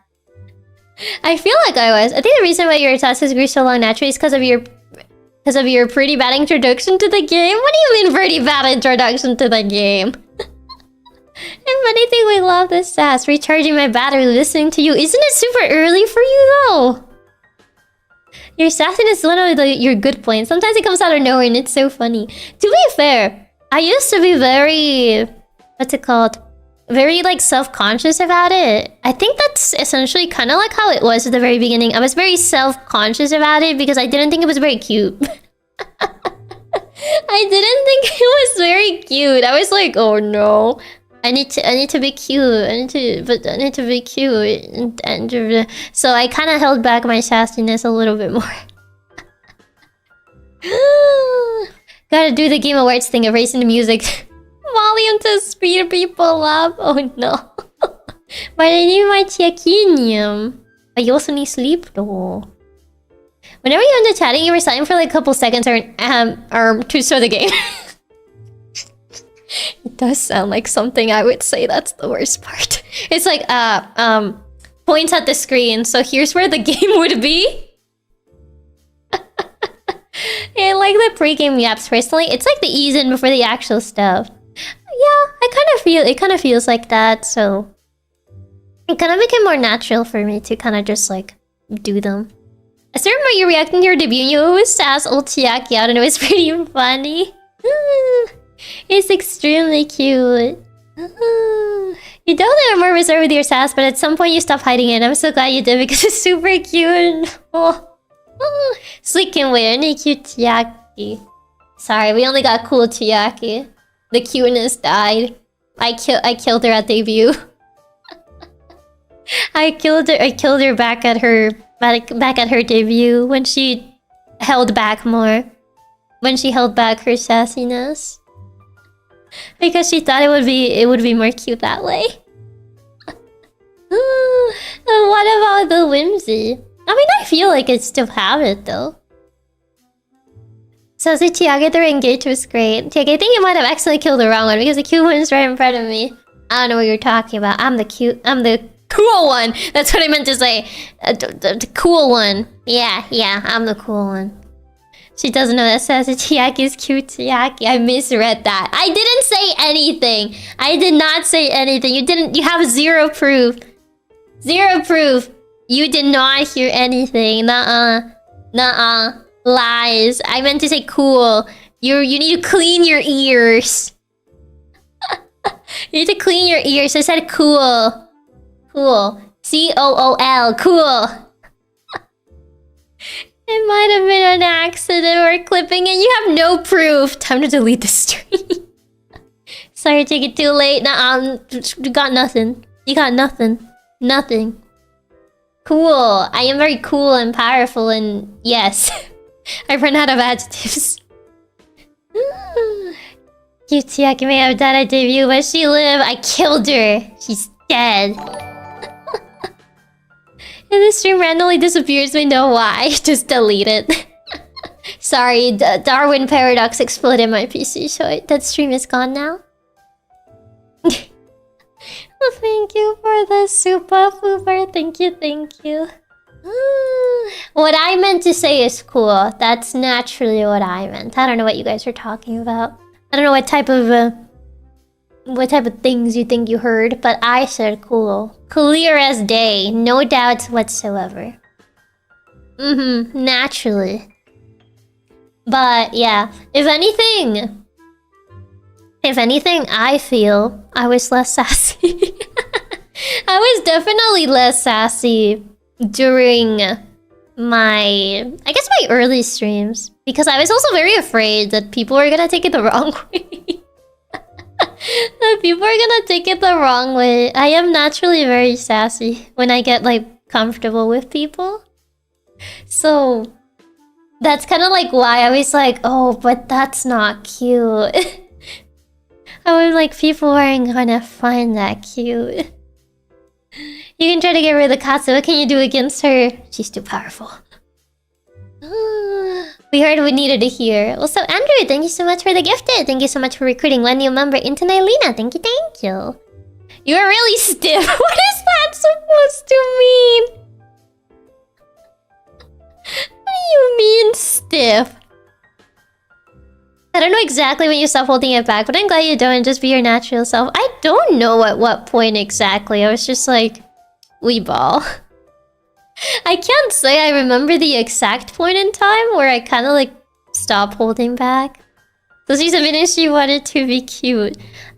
I feel like I was. I think the reason why your sassas grew so long naturally is because of your pretty bad introduction to the game. What do you mean pretty bad introduction to the game? If anything, we love this sass. Recharging my battery listening to you. Isn't it super early for you though? Your sassiness is one of your good points. Sometimes it comes out of nowhere and it's so funny. To be fair, I used to be very... What's it called? Very like self-conscious about it. I think that's essentially kind of like how it was at the very beginning. I was very self-conscious about it because I didn't think it was very cute. I didn't think it was very cute. I was like, oh no. I need to be cute. I need to be cute. And so I kind of held back my sassiness a little bit more. Gotta do the Game Awards thing, erasing the music. Volume to speed people up. Oh no. But I need my chiaquinium. But you also need sleep though. Whenever you end up chatting, you were silent for like a couple seconds or to start the game. It does sound like something I would say. That's the worst part. It's like points at the screen. So here's where the game would be. I like the pre-game yaps personally. It's like the ease in before the actual stuff. Yeah, it kind of feels like that. So it kind of became more natural for me to kind of just like do them. I still remember you reacting to your debut. You always sass old Chiaki out, and it was pretty funny. It's extremely cute. You definitely are more reserved with your sass, but at some point you stop hiding it. I'm so glad you did because it's super cute. Sleek and weird, any cute Chiaki. Sorry, we only got cool Chiaki. The cuteness died. I killed her at debut. I killed her back at her debut when she held back more. When she held back her sassiness. Because she thought it would be more cute that way. What about the whimsy? I mean, I feel like I still have it though. So the Chiaki to engage was great. Chiaki, I think you might have accidentally killed the wrong one because the cute one's right in front of me. I don't know what you're talking about. I'm the cool one. That's what I meant to say. The cool one. Yeah, I'm the cool one. She doesn't know that says Chiaki's cute Chiaki. I misread that. I didn't say anything. I did not say anything. You have zero proof. Zero proof. You did not hear anything. Nuh-uh. Lies. I meant to say cool. You need to clean your ears. You need to clean your ears. I said cool. Cool. C-O-O-L. Cool. It might have been an accident or clipping and you have no proof. Time to delete the stream. Sorry to take it too late. You got nothing. You got nothing. Nothing. Cool. I am very cool and powerful and yes. I've run out of adjectives. Cute Chiaki may have died at debut, but she lived. I killed her. She's dead. And the stream randomly disappears. We know why. Just delete it. Sorry, Darwin's Paradox exploded my PC, so that stream is gone now. Well, thank you for the super Fuber. Thank you. What I meant to say is cool. That's naturally what I meant. I don't know what you guys are talking about. I don't know what type of things you think you heard, but I said cool. Clear as day, no doubts whatsoever. Naturally. But yeah, if anything, I feel I was less sassy. I was definitely less sassy during my early streams. Because I was also very afraid that people were gonna take it the wrong way. That people are gonna take it the wrong way. I am naturally very sassy when I get like comfortable with people. So that's kind of like why I was like, oh, but that's not cute. I I'm like, people aren't gonna find that cute. You can try to get rid of the Katsu. What can you do against her? She's too powerful. We heard we needed to hear. Also, Andrew, thank you so much for the gifted. Thank you so much for recruiting one new member into Nylina. Thank you, thank you. You're really stiff. What is that supposed to mean? What do you mean, stiff? I don't know exactly when you stop holding it back, but I'm glad you don't. Just be your natural self. I don't know at what point exactly. I was just like, we ball. I can't say I remember the exact point in time where I kind of like stopped holding back. So she's admitting she wanted to be cute.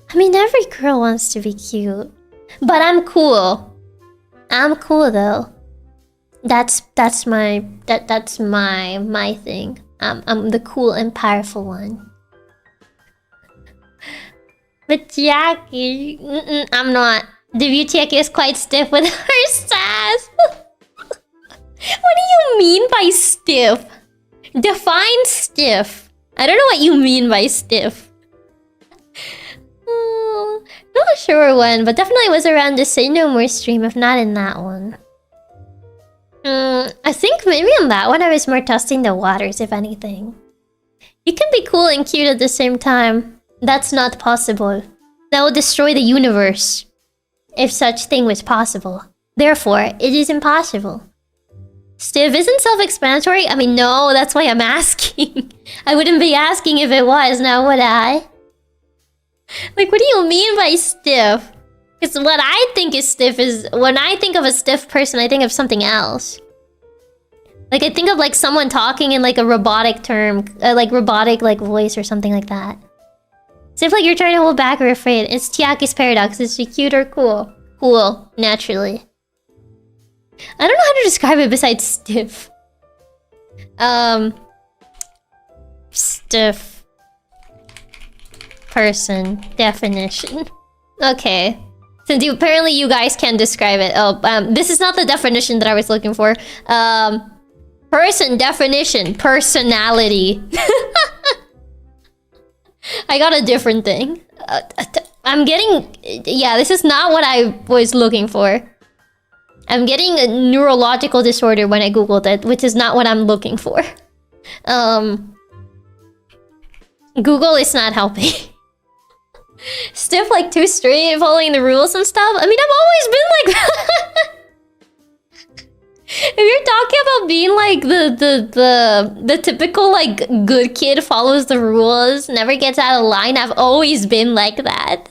I mean, every girl wants to be cute. But I'm cool. I'm cool though. That's my thing. I'm the cool and powerful one. But Chiaki, I'm not. The Chiaki is quite stiff with her sass. What do you mean by stiff? Define stiff. I don't know what you mean by stiff. Not sure when, but definitely was around the Say No More stream, if not in that one. I think maybe on that one I was more testing the waters, if anything. You can be cool and cute at the same time. That's not possible. That would destroy the universe. If such thing was possible. Therefore, it is impossible. Stiff isn't self-explanatory? I mean, no, that's why I'm asking. I wouldn't be asking if it was, now would I? Like, what do you mean by stiff? Because what I think is stiff is... When I think of a stiff person, I think of something else. Like, I think of, like, someone talking in, like, a robotic term. Like, robotic, like, voice or something like that. Stiff like you're trying to hold back or afraid. It's Chiaki's paradox. Is she cute or cool? Cool, naturally. I don't know how to describe it besides stiff. Stiff person definition. Okay. Since apparently you guys can describe it. Oh, this is not the definition that I was looking for. Person definition. Personality. I got a different thing. I'm getting... Yeah, this is not what I was looking for. I'm getting a neurological disorder when I googled it, which is not what I'm looking for. Google is not helping. Stiff like too straight, following the rules and stuff. I mean, I've always been like that. If you're talking about being like the typical like good kid follows the rules, never gets out of line, I've always been like that.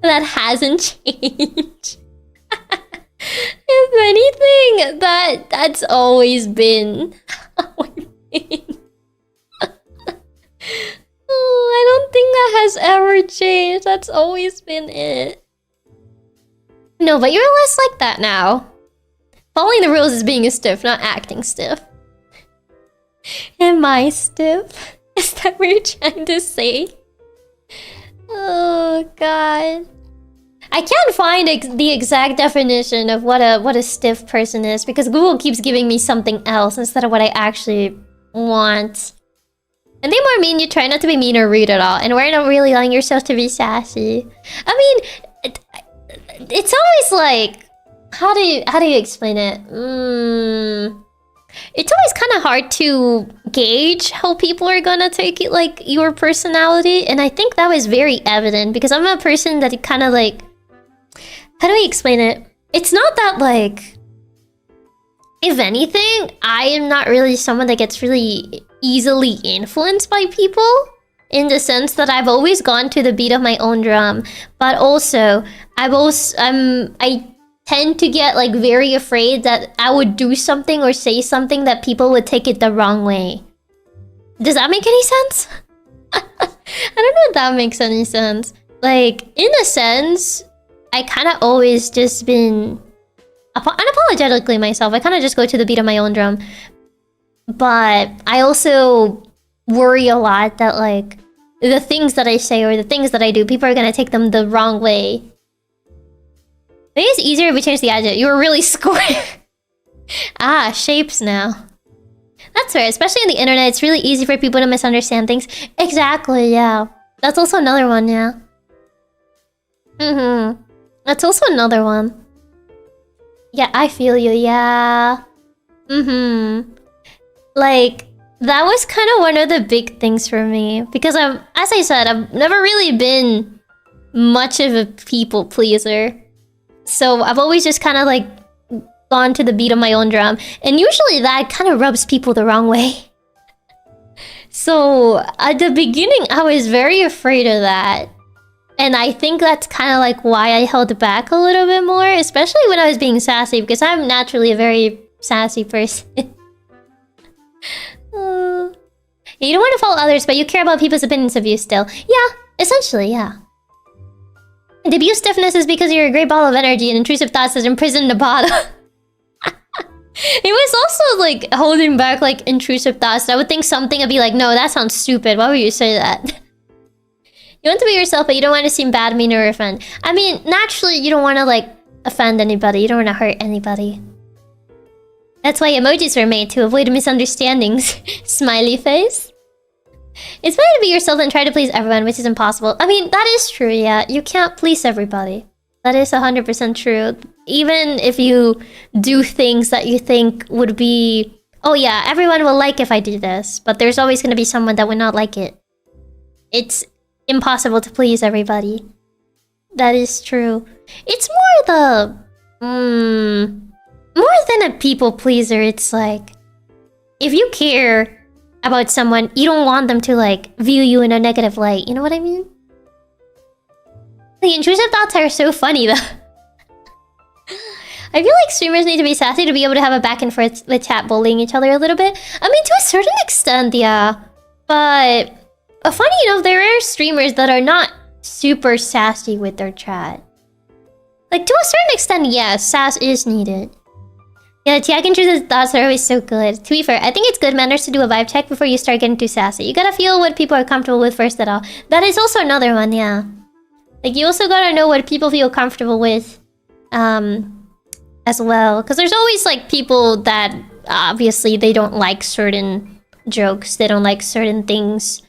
That hasn't changed. If anything, that's always been how I've been. Oh, I don't think that has ever changed. That's always been it. No, but you're less like that now. Following the rules is being a stiff, not acting stiff. Am I stiff? Is that what you're trying to say? Oh, God. I can't find the exact definition of what a stiff person is because Google keeps giving me something else instead of what I actually want. And they more mean you try not to be mean or rude at all, and we're not really allowing yourself to be sassy. I mean, it's always like, how do you explain it? It's always kind of hard to gauge how people are gonna take it, like your personality, and I think that was very evident because I'm a person that kind of like, how do we explain it? It's not that like, if anything, I am not really someone that gets really easily influenced by people, in the sense that I've always gone to the beat of my own drum, but also I tend to get like very afraid that I would do something or say something that people would take it the wrong way. Does that make any sense? I don't know if that makes any sense. Like, in a sense, I kind of always just been unapologetically myself. I kind of just go to the beat of my own drum. But I also worry a lot that like the things that I say or the things that I do, people are gonna take them the wrong way. Maybe it's easier if we change the adjective. You were really square. Ah, shapes now. That's right, especially on the internet, it's really easy for people to misunderstand things. Exactly, yeah. That's also another one, yeah. That's also another one. Yeah, I feel you, yeah. Like, that was kind of one of the big things for me. Because as I said, I've never really been much of a people pleaser. So I've always just kind of like gone to the beat of my own drum. And usually that kind of rubs people the wrong way. So at the beginning, I was very afraid of that. And I think that's kind of like why I held back a little bit more. Especially when I was being sassy. Because I'm naturally a very sassy person. You don't want to follow others, but you care about people's opinions of you still. Yeah, essentially, yeah. Debut stiffness is because you're a great ball of energy and intrusive thoughts is imprisoned in the bottom. It was also like holding back like intrusive thoughts. I would think something would be like, no, that sounds stupid. Why would you say that? You want to be yourself, but you don't want to seem bad, mean, or offend. I mean, naturally, you don't want to like offend anybody. You don't want to hurt anybody. That's why emojis were made, to avoid misunderstandings. Smiley face. It's better to be yourself than try to please everyone, which is impossible. I mean, that is true, yeah. You can't please everybody. That is 100% true. Even if you do things that you think would be... Oh yeah, everyone will like if I do this. But there's always going to be someone that would not like it. It's impossible to please everybody. That is true. It's more the... More than a people pleaser, it's like... If you care about someone, you don't want them to like view you in a negative light. You know what I mean? The intrusive thoughts are so funny though. I feel like streamers need to be sassy to be able to have a back and forth with chat bullying each other a little bit. I mean, to a certain extent, yeah. But funny enough, there are streamers that are not super sassy with their chat. Like, to a certain extent, yes, sass is needed. Yeah, Chiaki intrusive thoughts are always so good. To be fair, I think it's good manners to do a vibe check before you start getting too sassy. You gotta feel what people are comfortable with first at all. That is also another one, yeah. Like, you also gotta know what people feel comfortable with, as well. Because there's always, like, people that, obviously, they don't like certain jokes. They don't like certain things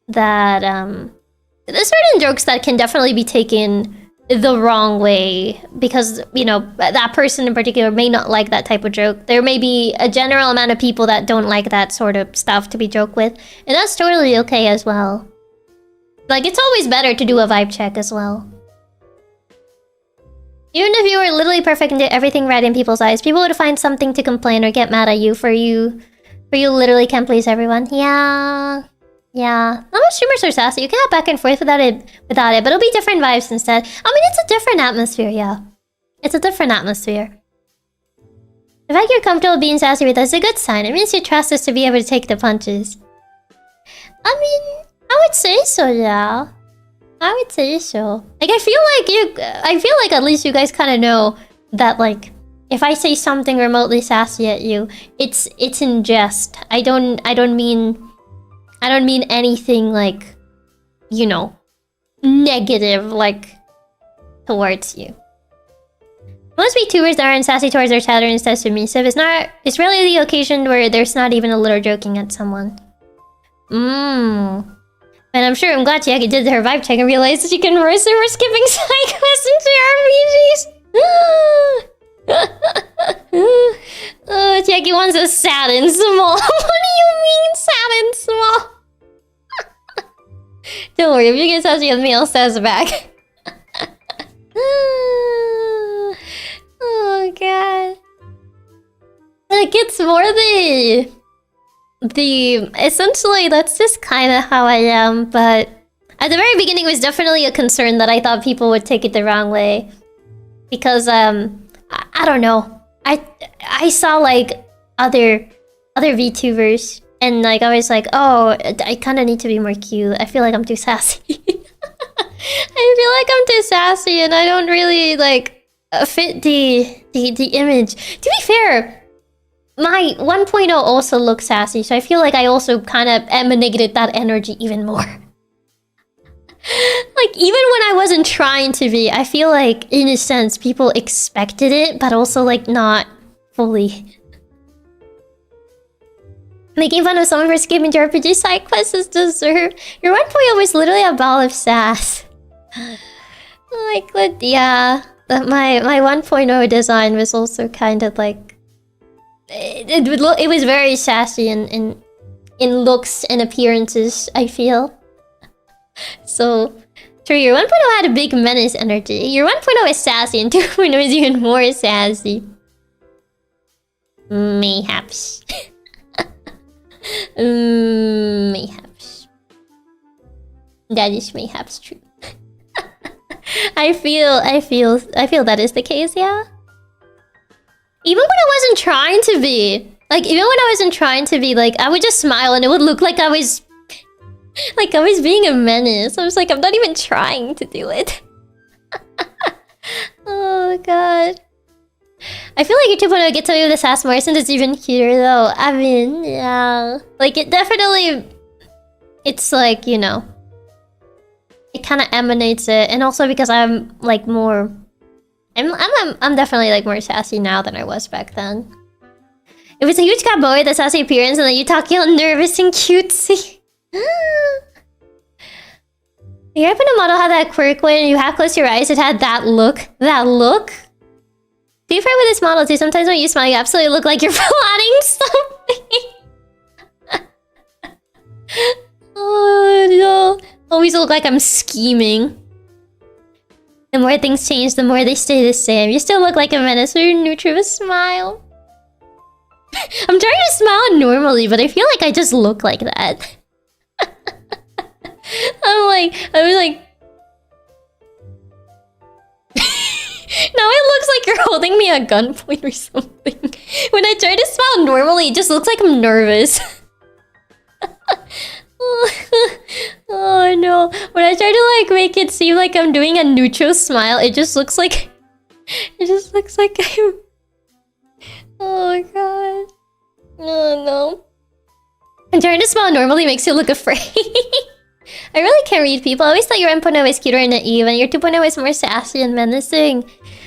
that, there's certain jokes that can definitely be taken the wrong way because, you know, that person in particular may not like that type of joke. There may be a general amount of people that don't like that sort of stuff to be joked with, and that's totally okay as well. Like, it's always better to do a vibe check as well. Even if you were literally perfect and did everything right in people's eyes, people would find something to complain or get mad at you for you literally can't please everyone. Yeah. Not much streamers are sassy. You can have back and forth without it, but it'll be different vibes instead. I mean, it's a different atmosphere, yeah. It's a different atmosphere. The fact you're comfortable being sassy with us is a good sign. It means you trust us to be able to take the punches. I mean, I would say so, yeah. I would say so. Like, I feel like at least you guys kind of know that, like, if I say something remotely sassy at you, it's in jest. I don't mean anything like, you know, negative, like, towards you. Most VTubers that aren't sassy towards their chatter instead submissive. It's rarely the occasion where there's not even a little joking at someone. And I'm sure I'm glad Chiaki did her vibe check and realized that she can reverse her skipping side quests into RPGs. Chiaki wants us sad and small. What do you mean sad and small? Don't worry, if you get sassy with me, I'll sass back. Oh god. Like, it's more essentially that's just kind of how I am, but at the very beginning it was definitely a concern that I thought people would take it the wrong way. Because I don't know. I saw like other VTubers and like I was like, oh, I kind of need to be more cute. I feel like I'm too sassy. I feel like I'm too sassy and I don't really like fit the image. To be fair, my 1.0 also looks sassy, so I feel like I also kind of emanated that energy even more. Like, even when I wasn't trying to be, I feel like, in a sense, people expected it, but also, like, not fully. Making fun of someone for skipping JRPG side quests is deserved. Your 1.0 was literally a ball of sass. Yeah. My 1.0 design was also kind of like it was very sassy in looks and appearances, I feel. So true, your 1.0 had a big menace energy. Your 1.0 is sassy and 2.0 is even more sassy. Mayhaps. Mayhaps. That is mayhaps true. I feel that is the case, yeah. Even when I wasn't trying to be. Like, even when I wasn't trying to be, like, I would just smile and it would look like I was... like, I was being a menace. I was like, I'm not even trying to do it. Oh, God. I feel like your 2.0 gets away with the sass more since it's even cuter, though. I mean, yeah. Like, it definitely... It's like, you know... It kind of emanates it. And also because I'm, like, more... I'm definitely, like, more sassy now than I was back then. If it's a huge cat boy with a sassy appearance and then you talk all nervous and cutesy. You ever been a model had that quirk when you half close your eyes, it had that look? That look? To be fair with this model too, sometimes when you smile you absolutely look like you're plotting something. Oh no. Always look like I'm scheming. The more things change, the more they stay the same. You still look like a menace when you're neutral with a smile. I'm trying to smile normally, but I feel like I just look like that. I was like... Now it looks like you're holding me at gunpoint or something. When I try to smile normally, it just looks like I'm nervous. Oh no. When I try to like make it seem like I'm doing a neutral smile, it just looks like... It just looks like I'm... Oh god. Oh no. And trying to smile normally makes you look afraid. I really can't read people. I always thought your 1.0 was cuter and naive, and your 2.0 is more sassy and menacing.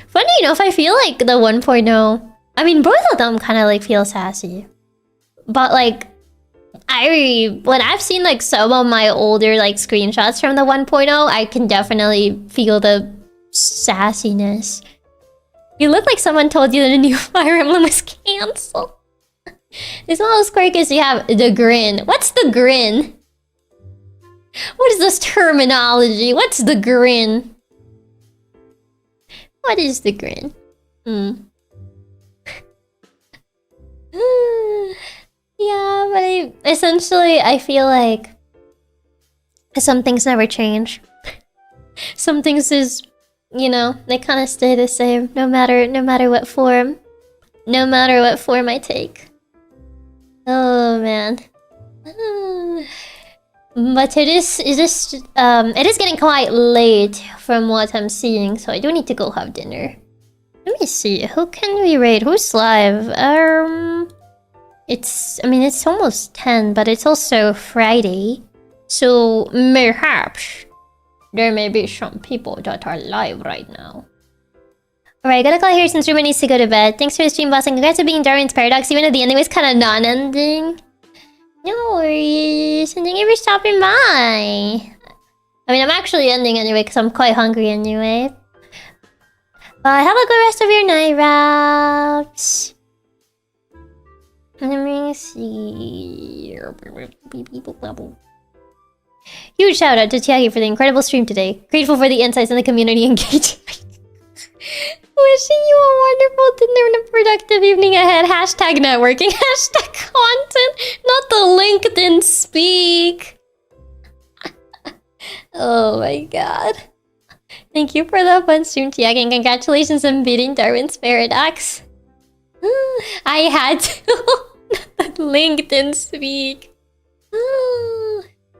Funny enough, I feel like the 1.0... I mean, both of them kind of like feel sassy. But like... when I've seen like some of my older like screenshots from the 1.0, I can definitely feel the sassiness. You look like someone told you that a new Fire Emblem was cancelled. This model's quirk is you have the grin. What's the grin? What is this terminology? What's the grin? What is the grin? Yeah, but essentially I feel like some things never change. Some things is, you know, they kind of stay the same no matter what form. No matter what form I take. Oh man. But it is getting quite late from what I'm seeing, so I do need to go have dinner. Let me see, who can we raid? Who's live? I mean, it's almost 10, but it's also Friday. So, perhaps there may be some people that are live right now. Alright, gotta call here since Ruben needs to go to bed. Thanks for the stream, boss, and congrats on being Darwin's Paradox, even though the ending was kind of non-ending. No worries. And thank you for stopping by. I mean, I'm actually ending anyway, because I'm quite hungry anyway. But have a good rest of your night, Raps. Let me see. Huge shout out to Chiaki for the incredible stream today. Grateful for the insights and the community engagement. Wishing you a wonderful dinner and a productive evening ahead. Hashtag networking. Hashtag content. Not the LinkedIn speak. Oh my god. Thank you for the fun stream, Chiaki, and congratulations on beating Darwin's Paradox. I had to. LinkedIn speak.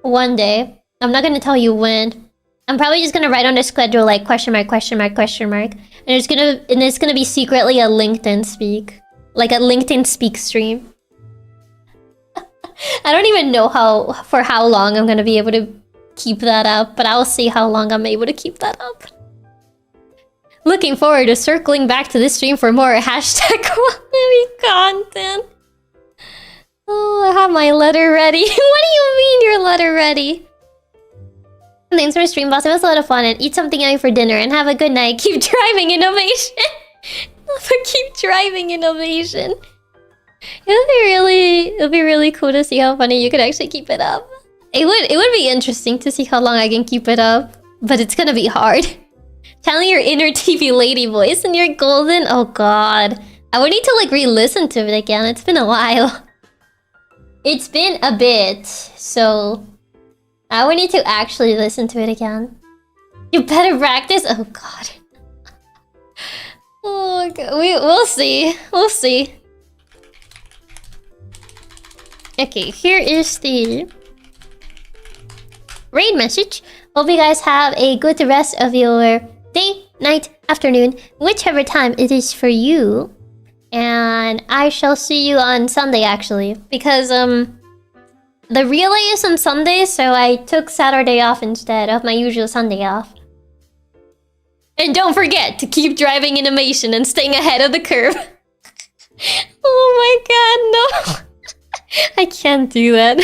One day. I'm not gonna tell you when. I'm probably just gonna write on the schedule like question mark, question mark, question mark. And it's gonna be secretly a LinkedIn speak. Like a LinkedIn speak stream. I don't even know for how long I'm gonna be able to keep that up, but I'll see how long I'm able to keep that up. Looking forward to circling back to this stream for more hashtag quality content. Oh, I have my letter ready. What do you mean your letter ready? Thanks for stream, boss. It was a lot of fun. And eat something yummy for dinner and have a good night. Keep driving, innovation. Keep driving, innovation. It'll be really cool to see how funny you could actually keep it up. It would be interesting to see how long I can keep it up, but it's gonna be hard. Telling your inner TV lady voice and you're golden. Oh god, I would need to like re-listen to it again. It's been a while. It's been a bit, so I would need to actually listen to it again. You better practice. Oh god. Oh god. We'll see. We'll see. Okay, here is the raid message. Hope you guys have a good rest of your day, night, afternoon, whichever time it is for you. And I shall see you on Sunday actually. Because the relay is on Sunday, so I took Saturday off instead of my usual Sunday off. And don't forget to keep driving animation and staying ahead of the curve. Oh my god, no. I can't do that.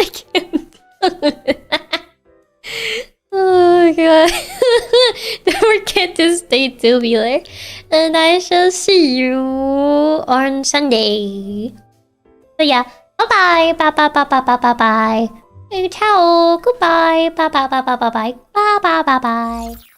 I can't do that. Oh god. Don't forget to stay tubular. And I shall see you on Sunday. So yeah. Bye bye. Bye bye bye bye bye bye bye. Ciao. Goodbye. Bye bye bye bye bye bye. Bye bye bye bye.